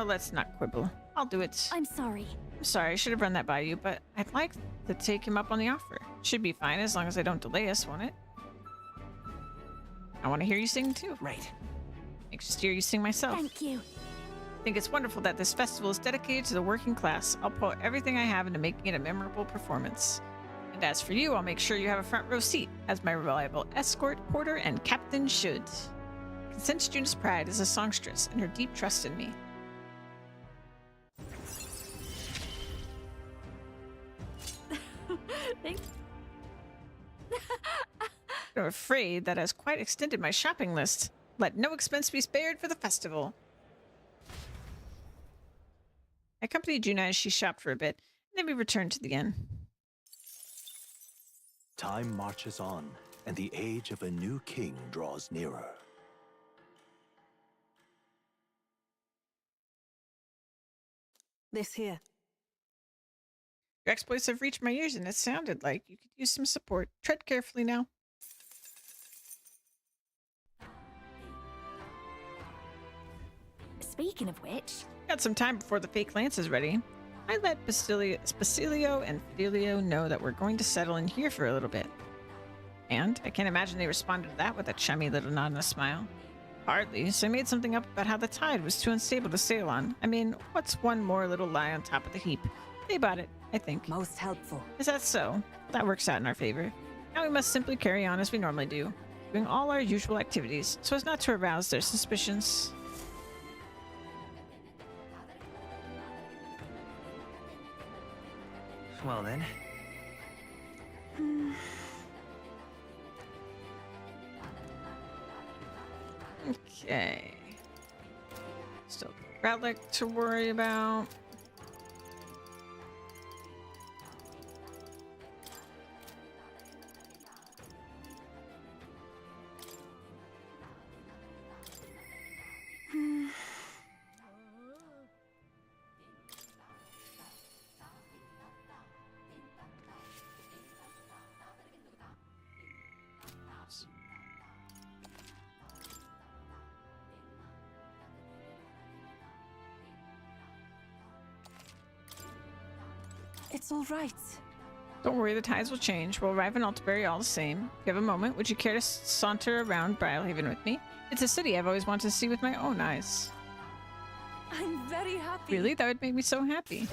Let's not quibble. I'll do it. I'm sorry. I'm sorry, I should have run that by you, but I'd like to take him up on the offer. Should be fine as long as I don't delay us, won't it? I want to hear you sing too. Right. Anxious to hear you sing myself. Thank you. I think it's wonderful that this festival is dedicated to the working class. I'll put everything I have into making it a memorable performance. And as for you, I'll make sure you have a front row seat, as my reliable escort, porter, and captain should. I can sense Juna's pride as a songstress and her deep trust in me. Thanks. I'm afraid that has quite extended my shopping list. Let no expense be spared for the festival. I accompanied Juna as she shopped for a bit, and then we returned to the inn. Time marches on, and the age of a new king draws nearer. This here. Your exploits have reached my ears, and it sounded like you could use some support. Tread carefully now. Speaking of which... Got some time before the fake lance is ready. I let Basilio and Fidelio know that we're going to settle in here for a little bit. And I can't imagine they responded to that with a chummy little nod and a smile. Hardly, so I made something up about how the tide was too unstable to sail on. I mean, what's one more little lie on top of the heap? They bought it, I think. Most helpful. Is that so? That works out in our favor. Now we must simply carry on as we normally do, doing all our usual activities, so as not to arouse their suspicions. Well then. Okay. Still relic to worry about. It's all right. Don't worry, the tides will change. We'll arrive in Altabury all the same. If you have a moment, would you care to saunter around Brilehaven with me? It's a city I've always wanted to see with my own eyes. I'm very happy. Really? That would make me so happy.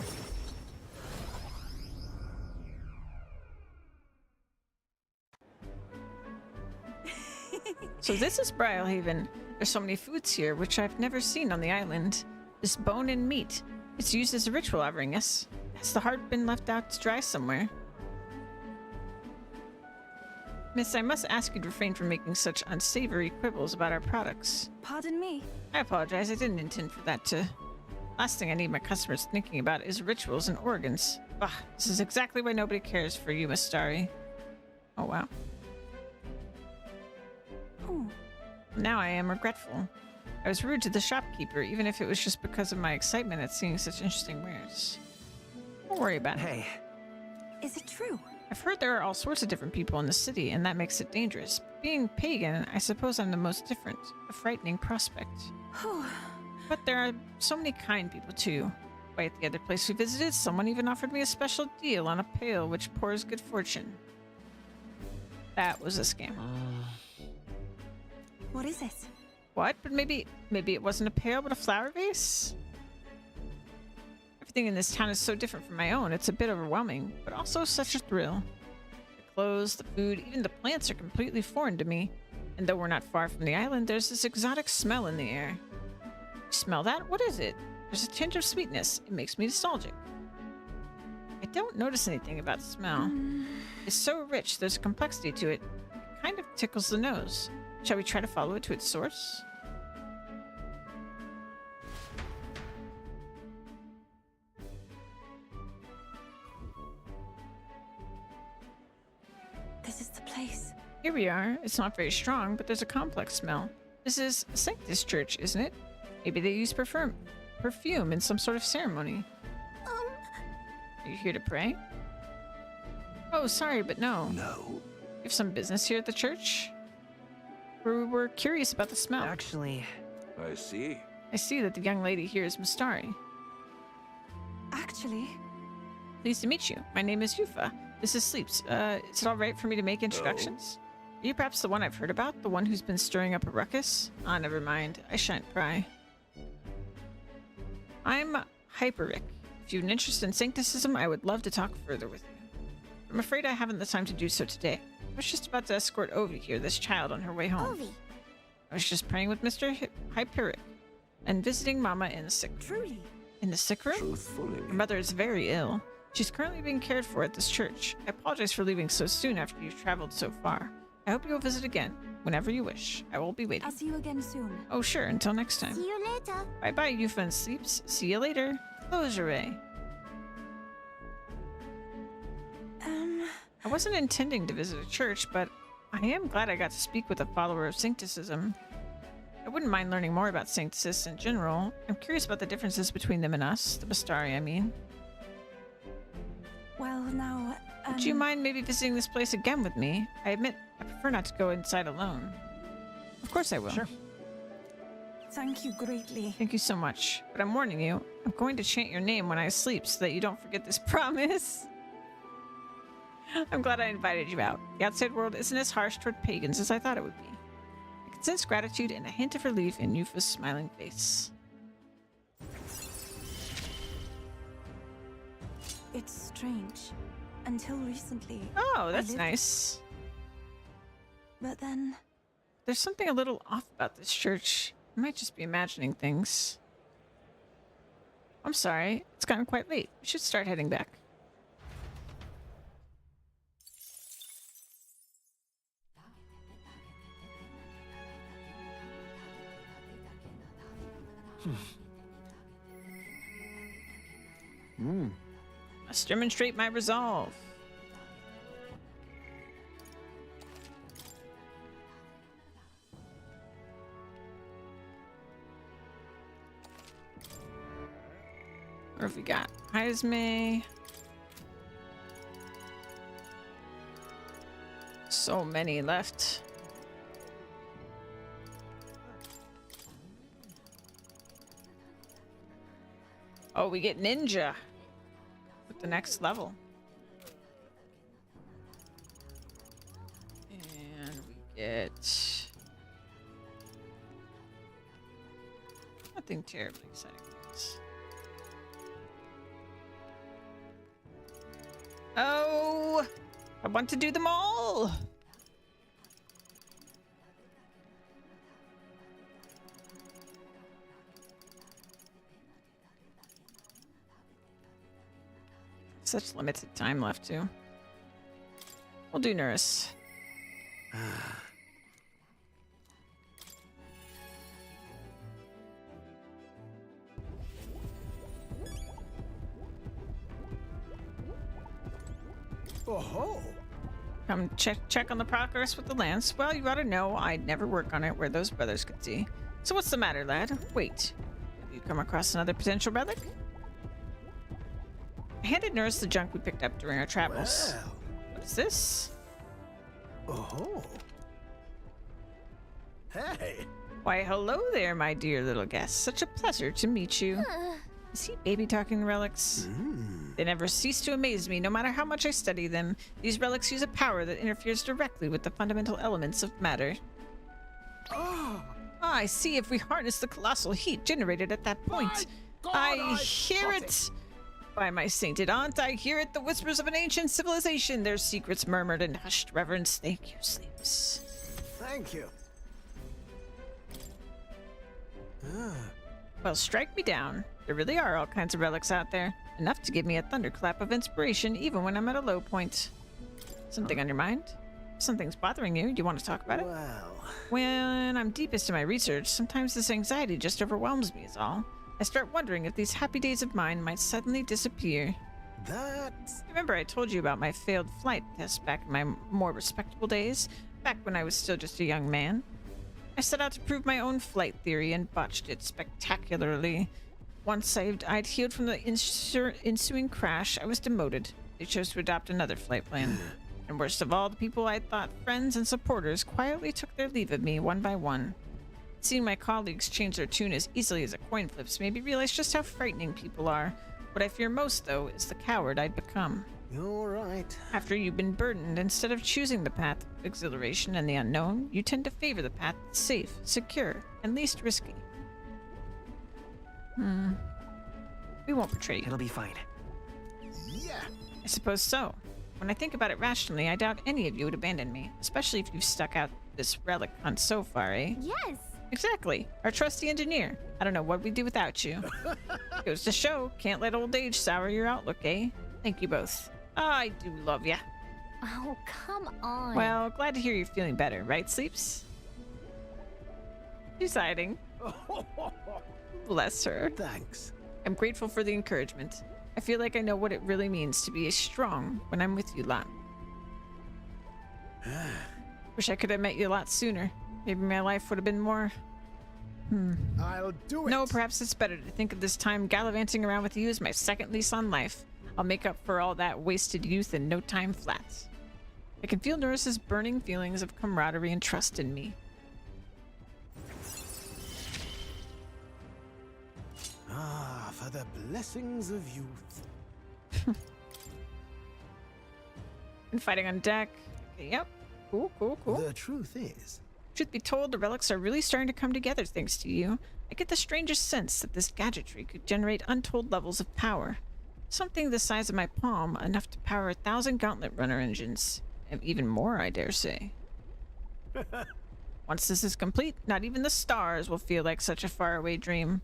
So this is Brilehaven. There's so many foods here, which I've never seen on the island. This bone and meat. It's used as a ritual offering, yes. Has the heart been left out to dry somewhere? Miss, I must ask you to refrain from making such unsavory quibbles about our products. Pardon me? I apologize. I didn't intend for that to... Last thing I need my customers thinking about is rituals and organs. Bah, this is exactly why nobody cares for you, Miss Starry. Oh, wow. Oh. Now I am regretful. I was rude to the shopkeeper, even if it was just because of my excitement at seeing such interesting wares. Don't worry about it. Hey. Is it true? I've heard there are all sorts of different people in the city, and that makes it dangerous. Being pagan, I suppose I'm the most different. A frightening prospect. But there are so many kind people, too. Why, at the other place we visited, someone even offered me a special deal on a pail which pours good fortune. That was a scam. What is it? What? But maybe it wasn't a pail, but a flower vase? Everything in this town is so different from my own. It's a bit overwhelming, but also such a thrill. The clothes, the food, even the plants are completely foreign to me. And though we're not far from the island, there's this exotic smell in the air. You smell that? What is it? There's a tinge of sweetness. It makes me nostalgic. I don't notice anything about the smell. It's so rich, there's a complexity to it. It kind of tickles the nose. Shall we try to follow it to its source? This is the place. Here we are. It's not very strong, but there's a complex smell. This is Sanctus Church, isn't it? Maybe they use perfume in some sort of ceremony. Are you here to pray? Oh, sorry, but no. No. You have some business here at the church? We're curious about the smell. Actually... I see. I see that the young lady here is Mistari. Actually... Pleased to meet you. My name is Yufa. This is Sleeps. Is it alright for me to make introductions? Are you perhaps the one I've heard about? The one who's been stirring up a ruckus? Ah, never mind. I shan't pry. I'm Hyperic. If you have an interest in sancticism, I would love to talk further with you. I'm afraid I haven't the time to do so today. I was just about to escort Ovi here, this child, on her way home. Ovi. I was just praying with Mr. Hyperic and visiting Mama in the sick room. Truly? In the sick room? Truthfully. Her mother is very ill. She's currently being cared for at this church. I apologize for leaving so soon after you've traveled so far. I hope you'll visit again, whenever you wish. I will be waiting. I'll see you again soon. Oh, sure. Until next time. See you later. Bye-bye, Yufa and Sleeps. See you later. Closure. I wasn't intending to visit a church, but I am glad I got to speak with a follower of Sancticism. I wouldn't mind learning more about Sancticists in general. I'm curious about the differences between them and us, the Bastari, I mean. Well, now, Would you mind maybe visiting this place again with me? I admit, I prefer not to go inside alone. Of course I will. Sure. Thank you greatly. Thank you so much. But I'm warning you, I'm going to chant your name when I sleep so that you don't forget this promise. I'm glad I invited you out. The outside world isn't as harsh toward pagans as I thought it would be. I can sense gratitude and a hint of relief in Yufa's smiling face. It's strange. Until recently. Oh, that's nice. But then... There's something a little off about this church. I might just be imagining things. I'm sorry. It's gotten quite late. We should start heading back. Must demonstrate my resolve. What have we got? Heisme. So many left. Oh, we get ninja with the next level. And we get nothing terribly exciting. Oh, I want to do them all. Such limited time left too. We'll do Nurse. Oh-ho! Come check on the progress with the lance. Well, you ought to know I'd never work on it where those brothers could see. So what's the matter, lad? Wait. Have you come across another potential relic? I handed Nurse the junk we picked up during our travels. Well. What is this? Oh. Hey. Why, hello there, my dear little guest. Such a pleasure to meet you. Is he baby talking relics? They never cease to amaze me, no matter how much I study them. These relics use a power that interferes directly with the fundamental elements of matter. Ah, I see. If we harness the colossal heat generated at that point. I hear it! By my sainted aunt, I hear it, the whispers of an ancient civilization, their secrets murmured in hushed reverence. Thank you, Sleeps. Thank you. Well, strike me down. There really are all kinds of relics out there. Enough to give me a thunderclap of inspiration even when I'm at a low point. Something on your mind? Something's bothering you. Do you want to talk about it? Well... When I'm deepest in my research, sometimes this anxiety just overwhelms me is all. I start wondering if these happy days of mine might suddenly disappear. Remember I told you about my failed flight test back in my more respectable days? Back when I was still just a young man? I set out to prove my own flight theory and botched it spectacularly. Once I'd healed from the ensuing crash, I was demoted. They chose to adopt another flight plan. And worst of all, the people I thought friends and supporters quietly took their leave of me one by one. Seeing my colleagues change their tune as easily as a coin flips made me realize just how frightening people are. What I fear most, though, is the coward I'd become. You're right. After you've been burdened, instead of choosing the path of exhilaration and the unknown, you tend to favor the path that's safe, secure, and least risky. We won't betray you. It'll be fine. Yeah. I suppose so. When I think about it rationally, I doubt any of you would abandon me, especially if you've stuck out this relic hunt so far, eh? Yes! Exactly. Our trusty engineer. I don't know what we'd do without you. Goes to show, can't let old age sour your outlook, eh? Thank you both. I do love ya. Oh, come on. Well, glad to hear you're feeling better, right, Sleeps? She's hiding. Bless her. Thanks. I'm grateful for the encouragement. I feel like I know what it really means to be strong when I'm with you, Lan. Wish I could have met you a lot sooner. Maybe my life would have been more... I'll do it. No, perhaps it's better to think of this time gallivanting around with you as my second lease on life. I'll make up for all that wasted youth in no time flat. I can feel Norris's burning feelings of camaraderie and trust in me. Ah, for the blessings of youth. And fighting on deck. Yep. Cool, cool, cool. The truth is... Truth be told, the relics are really starting to come together thanks to you. I get the strangest sense that this gadgetry could generate untold levels of power. Something the size of my palm, enough to power 1,000 gauntlet runner engines. And even more, I dare say. Once this is complete, not even the stars will feel like such a faraway dream.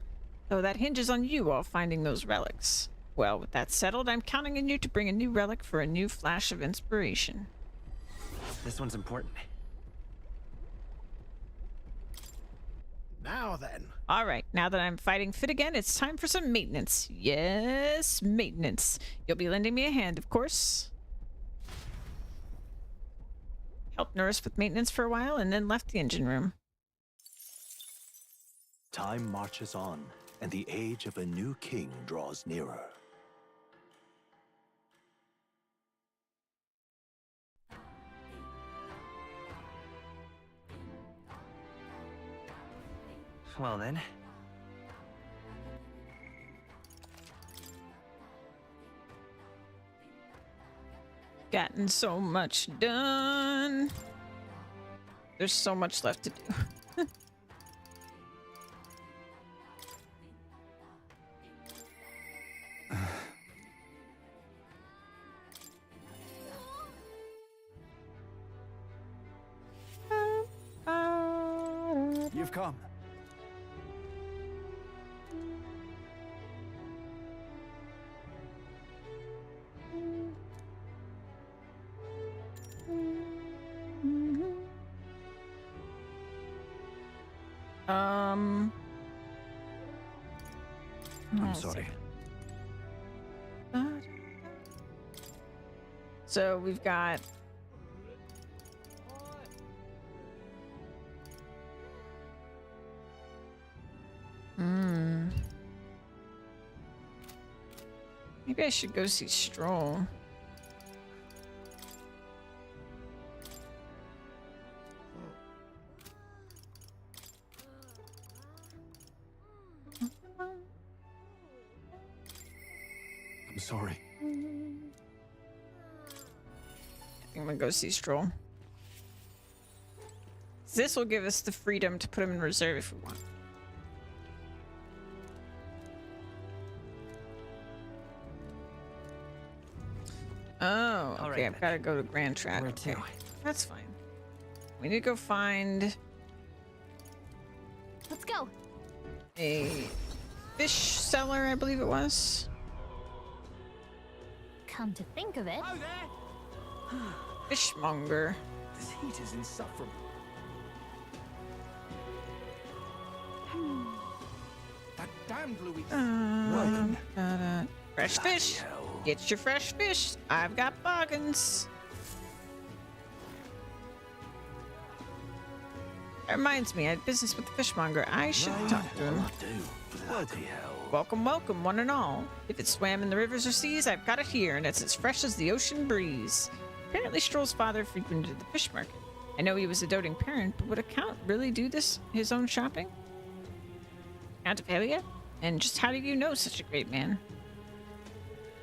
Though that hinges on you all finding those relics. Well, with that settled, I'm counting on you to bring a new relic for a new flash of inspiration. This one's important. Now then. All right, now that I'm fighting fit again, it's time for some maintenance. Yes, maintenance. You'll be lending me a hand, of course. Helped Norris with maintenance for a while and then left the engine room. Time marches on, and the age of a new king draws nearer. Well then. Gotten so much done. There's so much left to do. You've come. I'm sorry. So we've got maybe I should go see Stroll. I'm sorry. I'm gonna go see Stroll. This will give us the freedom to put him in reserve if we want. Oh, okay. right, I've got to go to Grand Track. Where Okay. to? That's fine. We need to go find Let's go. a fish seller, I believe it was. Come to think of it. Fishmonger. This heat is insufferable. That damned Louis. Welcome. Fresh fish. Get your fresh fish. I've got bargains. That reminds me, I had business with the fishmonger. I should talk to him. Bloody hell. Welcome, welcome, one and all. If it swam in the rivers or seas, I've got it here, and it's as fresh as the ocean breeze. Apparently, Stroll's father frequented the fish market. I know he was a doting parent, but would a count really do this, his own shopping? Count of Helia? And just how do you know such a great man?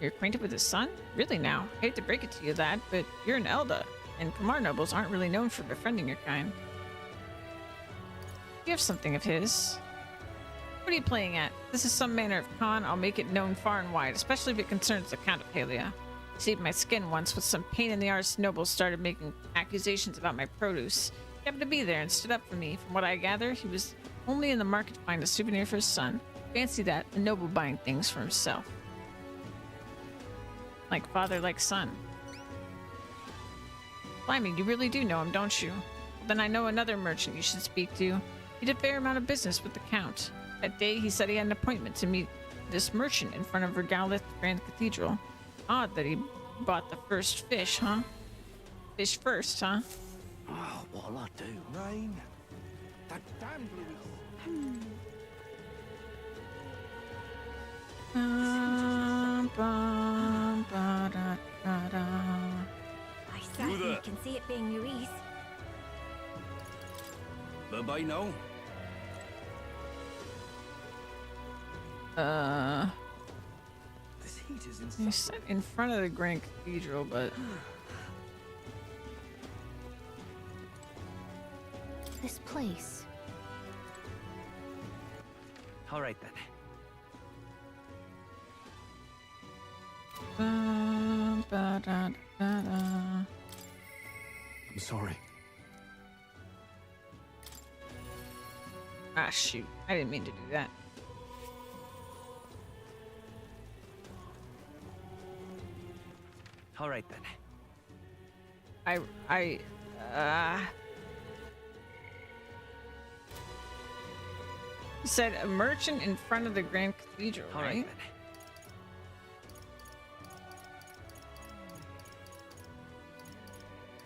You're acquainted with his son? Really now? Hate to break it to you, lad, but you're an Elda, and Kamar nobles aren't really known for befriending your kind. You have something of his. What are you playing at? This is some manner of con. I'll make it known far and wide, especially if it concerns the Count of Helia. Saved my skin once with some pain in the arse nobles started making accusations about my produce. He happened to be there and stood up for me. From what I gather, he was only in the market to find a souvenir for his son. Fancy that, a noble buying things for himself. Like father, like son. Blimey, you really do know him, don't you? Then I know another merchant you should speak to. He did a fair amount of business with the Count. That day, he said he had an appointment to meet this merchant in front of Regalith Grand Cathedral. Odd that he bought the first fish, huh? Fish first, huh? Oh, what'll I do? Rain. That damned Louis. I certainly can see it being Louise. Bye-bye now. This heat is You insane. sit in front of the Grand Cathedral, but This place. All right then. I'm sorry. ah, shoot! I didn't mean to do that. All right then. You said a merchant in front of the Grand Cathedral, All right? right then.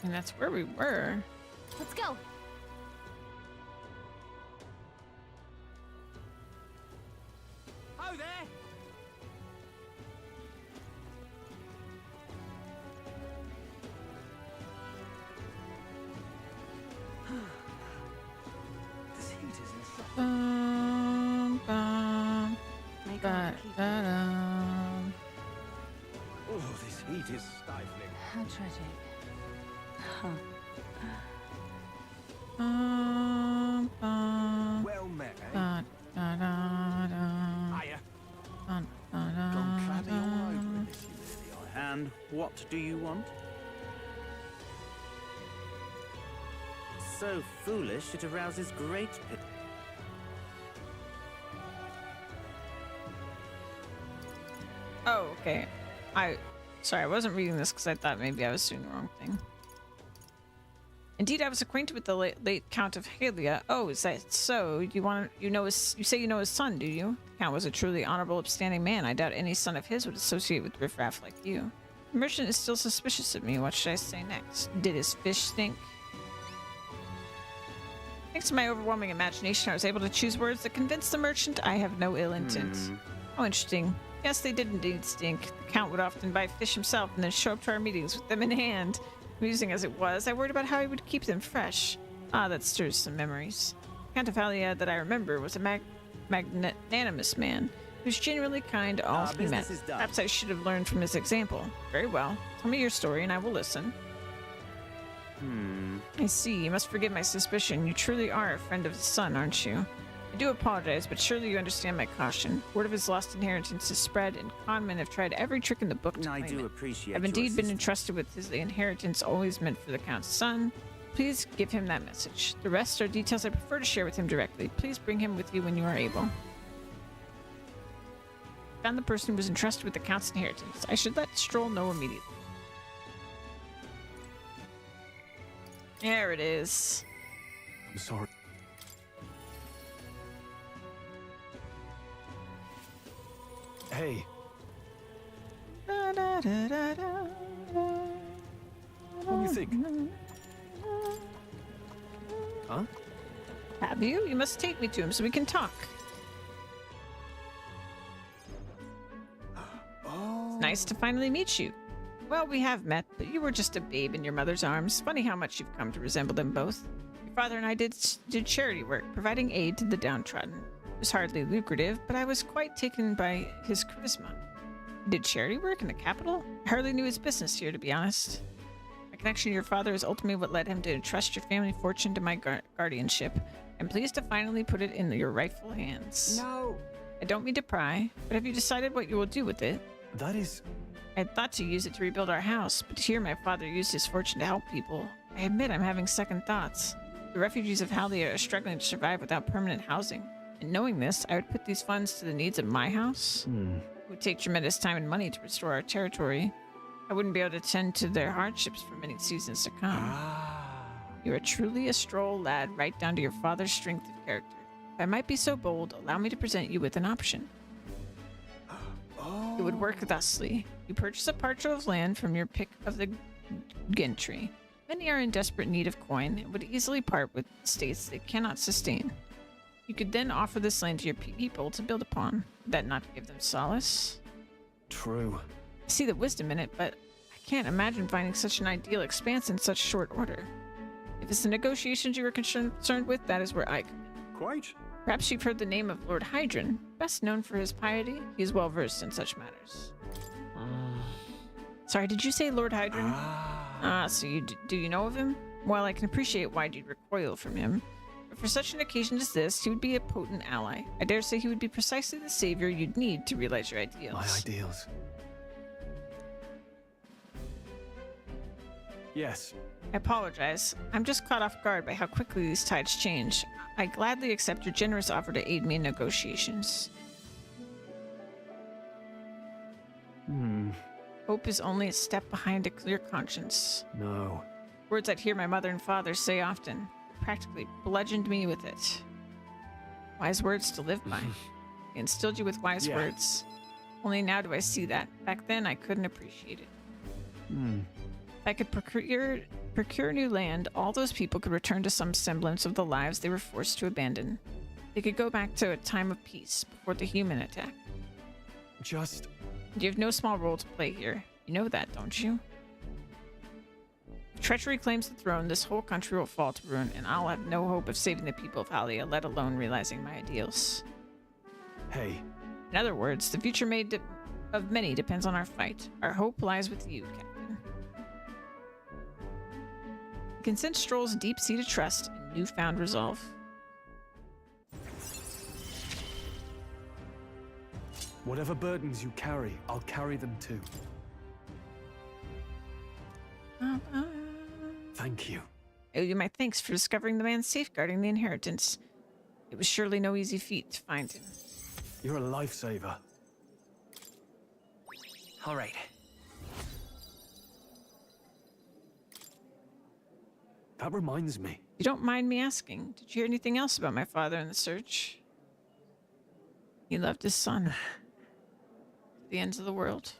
And that's where we were. Let's go. Ho there! This heat is insane. Make all the people. Oh, this heat is stifling. How tragic. Huh. Well met, eh? Hiya. Gone clammy all over in this, you really are. And what do you want? So foolish it arouses great pity. Oh, okay. Sorry, I wasn't reading this because I thought maybe I was doing the wrong thing. Indeed, I was acquainted with the late Count of Halia. Oh, is that so? You say you know his son, do you? The Count was a truly honorable, upstanding man. I doubt any son of his would associate with riffraff like you. The merchant is still suspicious of me. What should I say next? Did his fish stink? Thanks to my overwhelming imagination, I was able to choose words that convinced the merchant I have no ill intent. Oh, interesting. Yes, they did indeed stink. The Count would often buy fish himself and then show up to our meetings with them in hand. Amusing as it was, I worried about how he would keep them fresh. Ah, that stirs some memories. Count of Halia that I remember was a magnanimous man who was genuinely kind to all he met. Perhaps I should have learned from his example. Very well. Tell me your story and I will listen. I see. You must forgive my suspicion. You truly are a friend of the son, aren't you? I do apologize, but surely you understand my caution. Word of his lost inheritance has spread, and conmen have tried every trick in the book to I claim do it. appreciate I've your indeed been assistance. entrusted with his inheritance always meant for the Count's son. Please give him that message. The rest are details I prefer to share with him directly. Please bring him with you when you are able. Found the person who was entrusted with the Count's inheritance. I should let Stroll know immediately. There it is. I'm sorry. Hey, What do you think? Huh? Have you? You must take me to him so we can talk. It's nice to finally meet you. Well, we have met, but you were just a babe in your mother's arms. Funny how much you've come to resemble them both. Your father and I did charity work, providing aid to the downtrodden. It was hardly lucrative, but I was quite taken by his charisma. He did charity work in the capital? I hardly knew his business here, to be honest. My connection to your father is ultimately what led him to entrust your family fortune to my guardianship. I'm pleased to finally put it in your rightful hands. No. I don't mean to pry, but have you decided what you will do with it? That is... I had thought to use it to rebuild our house, but to hear my father use his fortune to help people, I admit I'm having second thoughts. The refugees of Halia are struggling to survive without permanent housing. And knowing this, I would put these funds to the needs of my house. It would take tremendous time and money to restore our territory. I wouldn't be able to tend to their hardships for many seasons to come. You are truly a Stroll lad, right down to your father's strength of character. If I might be so bold, allow me to present you with an option. It would work thusly. You purchase a parcel of land from your pick of the gentry. Many are in desperate need of coin and would easily part with estates they cannot sustain. You could then offer this land to your people to build upon. Would that not give them solace? True. I see the wisdom in it, but I can't imagine finding such an ideal expanse in such short order. If it's the negotiations you were concerned with, that is where I come in. Quite. Perhaps you've heard the name of Lord Hydron. Best known for his piety, he is well versed in such matters. Sorry, did you say Lord Hydron? So do you know of him? Well, I can appreciate why you'd recoil from him. But for such an occasion as this, he would be a potent ally. I dare say he would be precisely the savior you'd need to realize your ideals. My ideals. Yes. I apologize. I'm just caught off guard by how quickly these tides change. I gladly accept your generous offer to aid me in negotiations. Hope is only a step behind a clear conscience. No. Words I'd hear my mother and father say often. Practically bludgeoned me with it. Wise words to live by. They instilled you with wise words. Only now do I see that. Back then, I couldn't appreciate it. If I could procure new land, all those people could return to some semblance of the lives they were forced to abandon. They could go back to a time of peace before the human attack. Just... You have no small role to play here. You know that, don't you? If treachery claims the throne, this whole country will fall to ruin, and I'll have no hope of saving the people of Halia, let alone realizing my ideals. Hey. In other words, the future of many depends on our fight. Our hope lies with you, Captain. You can sense Stroll's deep-seated trust and newfound resolve. Whatever burdens you carry, I'll carry them too. Thank you. I owe you my thanks for discovering the man safeguarding the inheritance. It was surely no easy feat to find him. You're a lifesaver. All right. That reminds me. You don't mind me asking, did you hear anything else about my father in the search? He loved his son. To the ends of the world.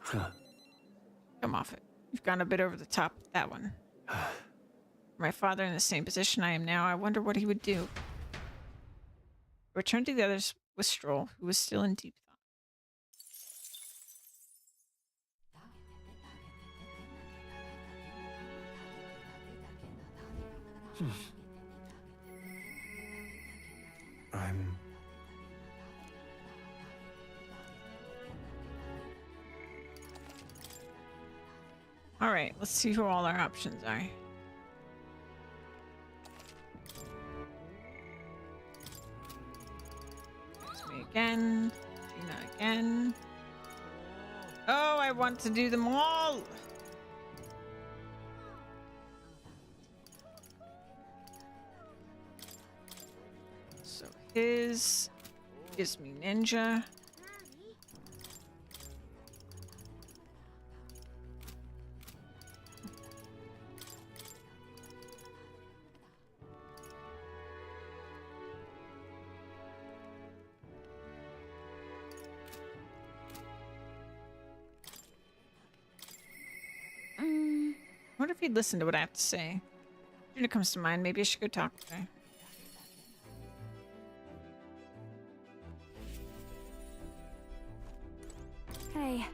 Come off it. You've gone a bit over the top with that one. My father in the same position I am now, I wonder what he would do. I returned to the others with Stroll, who was still in deep thought. Alright, let's see who all our options are. There's me again. Gina again. Oh, I want to do them all! So his gives me ninja. What if he'd listen to what I have to say? Juna comes to mind. Maybe I should go talk with her. Hey.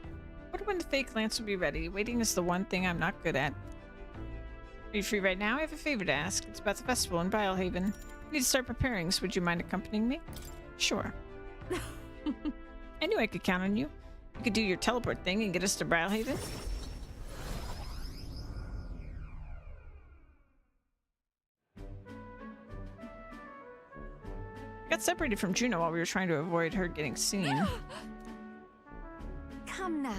Wonder when the fake lance will be ready. Waiting is the one thing I'm not good at. Are you free right now? I have a favor to ask. It's about the festival in Brylehaven. I need to start preparing, so would you mind accompanying me? Sure. I knew I could count on you. You could do your teleport thing and get us to Brylehaven. Got separated from Juno while we were trying to avoid her getting seen. Come now.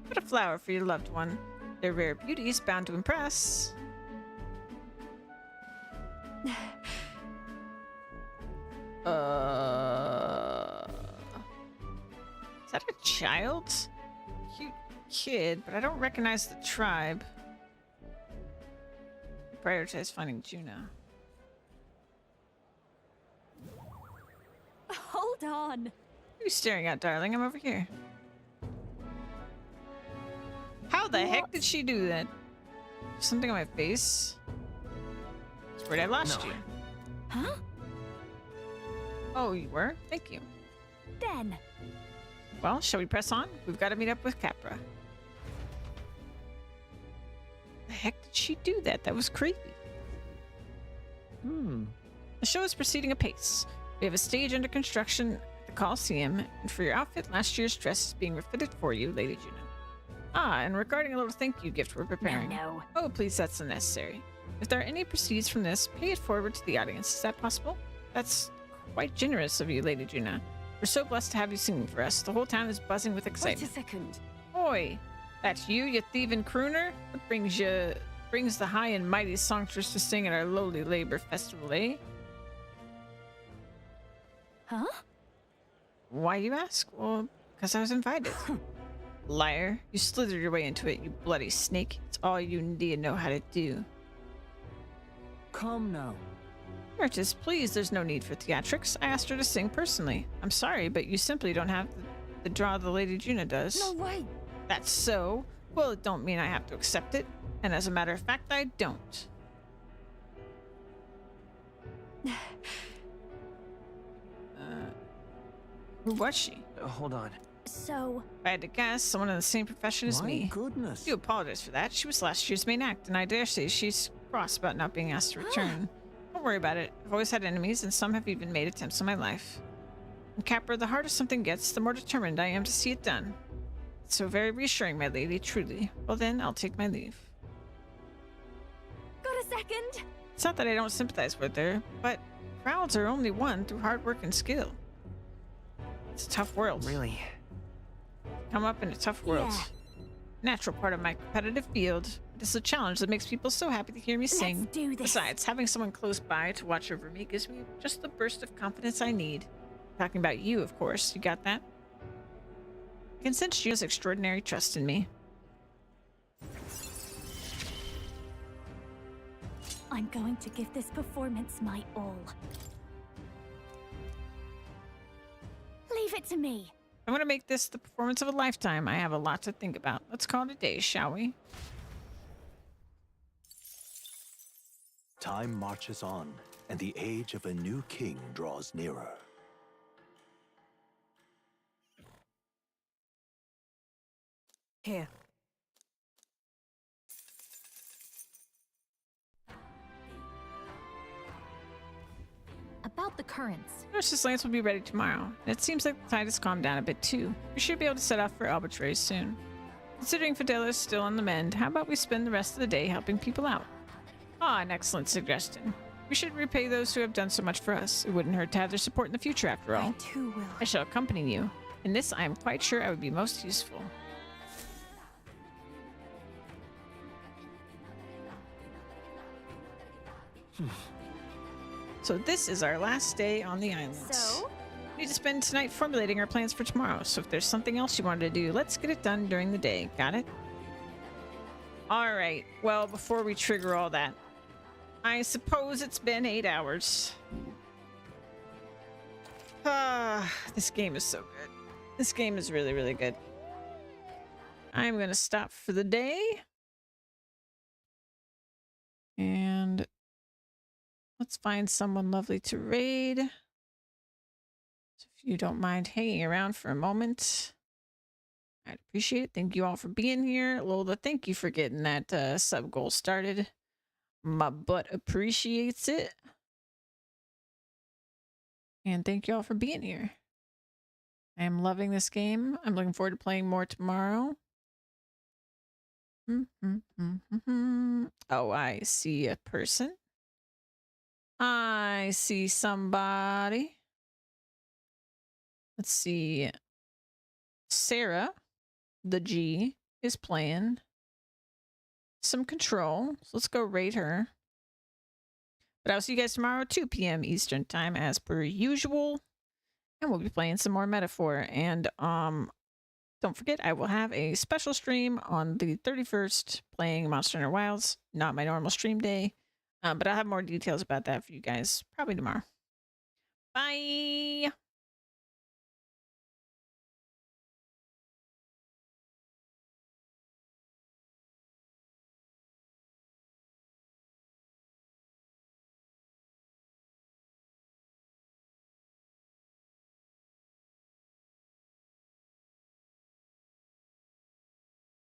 What a flower for your loved one. They're rare beauties bound to impress. Is that a child? Cute kid, but I don't recognize the tribe. Prioritize finding Juno. Hold on. What are you staring at, darling? I'm over here. How the heck did she do that? Something on my face. It's where I lost you. Huh? Oh, you were? Thank you. Den. Well, shall we press on? We've got to meet up with Capra. The heck did she do that? That was creepy. The show is proceeding apace. We have a stage under construction at the Coliseum, and for your outfit, last year's dress is being refitted for you, Lady Juno. Ah, and regarding a little thank you gift we're preparing. No. Oh, please, that's unnecessary. If there are any proceeds from this, pay it forward to the audience. Is that possible? That's quite generous of you, Lady Juno. We're so blessed to have you singing for us. The whole town is buzzing with excitement. Wait a second. Oi, that's you thieving crooner? What brings the high and mighty songstress to sing at our lowly labor festival, eh? Huh? Why, you ask? Well, because I was invited. Liar. You slithered your way into it, you bloody snake. It's all you need to know how to do. Come now. Mertis, please, there's no need for theatrics. I asked her to sing personally. I'm sorry, but you simply don't have the draw the Lady Juno does. No way. That's so? Well, it don't mean I have to accept it. And as a matter of fact, I don't. Who was she? Hold on. So... If I had to guess, someone in the same profession as me. My goodness. I do apologize for that. She was last year's main act, and I dare say she's cross about not being asked to return. Don't worry about it. I've always had enemies, and some have even made attempts on my life. And Capra, the harder something gets, the more determined I am to see it done. It's so very reassuring, my lady, truly. Well then, I'll take my leave. Got a second? It's not that I don't sympathize with her, but crowds are only won through hard work and skill. It's a tough world. Really? Come up in a tough world. Yeah. Natural part of my competitive field. It's a challenge that makes people so happy to hear me sing. Let's do this. Besides, having someone close by to watch over me gives me just the burst of confidence I need. Talking about you, of course. You got that? I can sense Juno's extraordinary trust in me. I'm going to give this performance my all. Leave it to me. I'm going to make this the performance of a lifetime. I have a lot to think about. Let's call it a day, shall we? Time marches on, and the age of a new king draws nearer. Here. About the currents. Nurse's Lance will be ready tomorrow, and it seems like the tide has calmed down a bit too. We should be able to set off for Albatross soon. Considering Fidela is still on the mend, how about we spend the rest of the day helping people out? Ah, an excellent suggestion. We should repay those who have done so much for us. It wouldn't hurt to have their support in the future, after all. I too will. I shall accompany you. In this, I am quite sure I would be most useful. So this is our last day on the island. So? We need to spend tonight formulating our plans for tomorrow. So if there's something else you wanted to do, let's get it done during the day. Got it? All right. Well, before we trigger all that, I suppose it's been 8 hours. This game is so good. This game is really, really good. I'm going to stop for the day. And let's find someone lovely to raid. So if you don't mind hanging around for a moment, I'd appreciate it. Thank you all for being here. Lola, thank you for getting that sub goal started. My butt appreciates it. And thank you all for being here. I am loving this game. I'm looking forward to playing more tomorrow. Oh, I see a person. I see somebody. Let's see. Sarah, the G, is playing some Control. So let's go raid her. But I'll see you guys tomorrow, 2 p.m. Eastern time, as per usual. And we'll be playing some more Metaphor. And don't forget, I will have a special stream on the 31st playing Monster Hunter Wilds. Not my normal stream day. But I'll have more details about that for you guys probably tomorrow. Bye!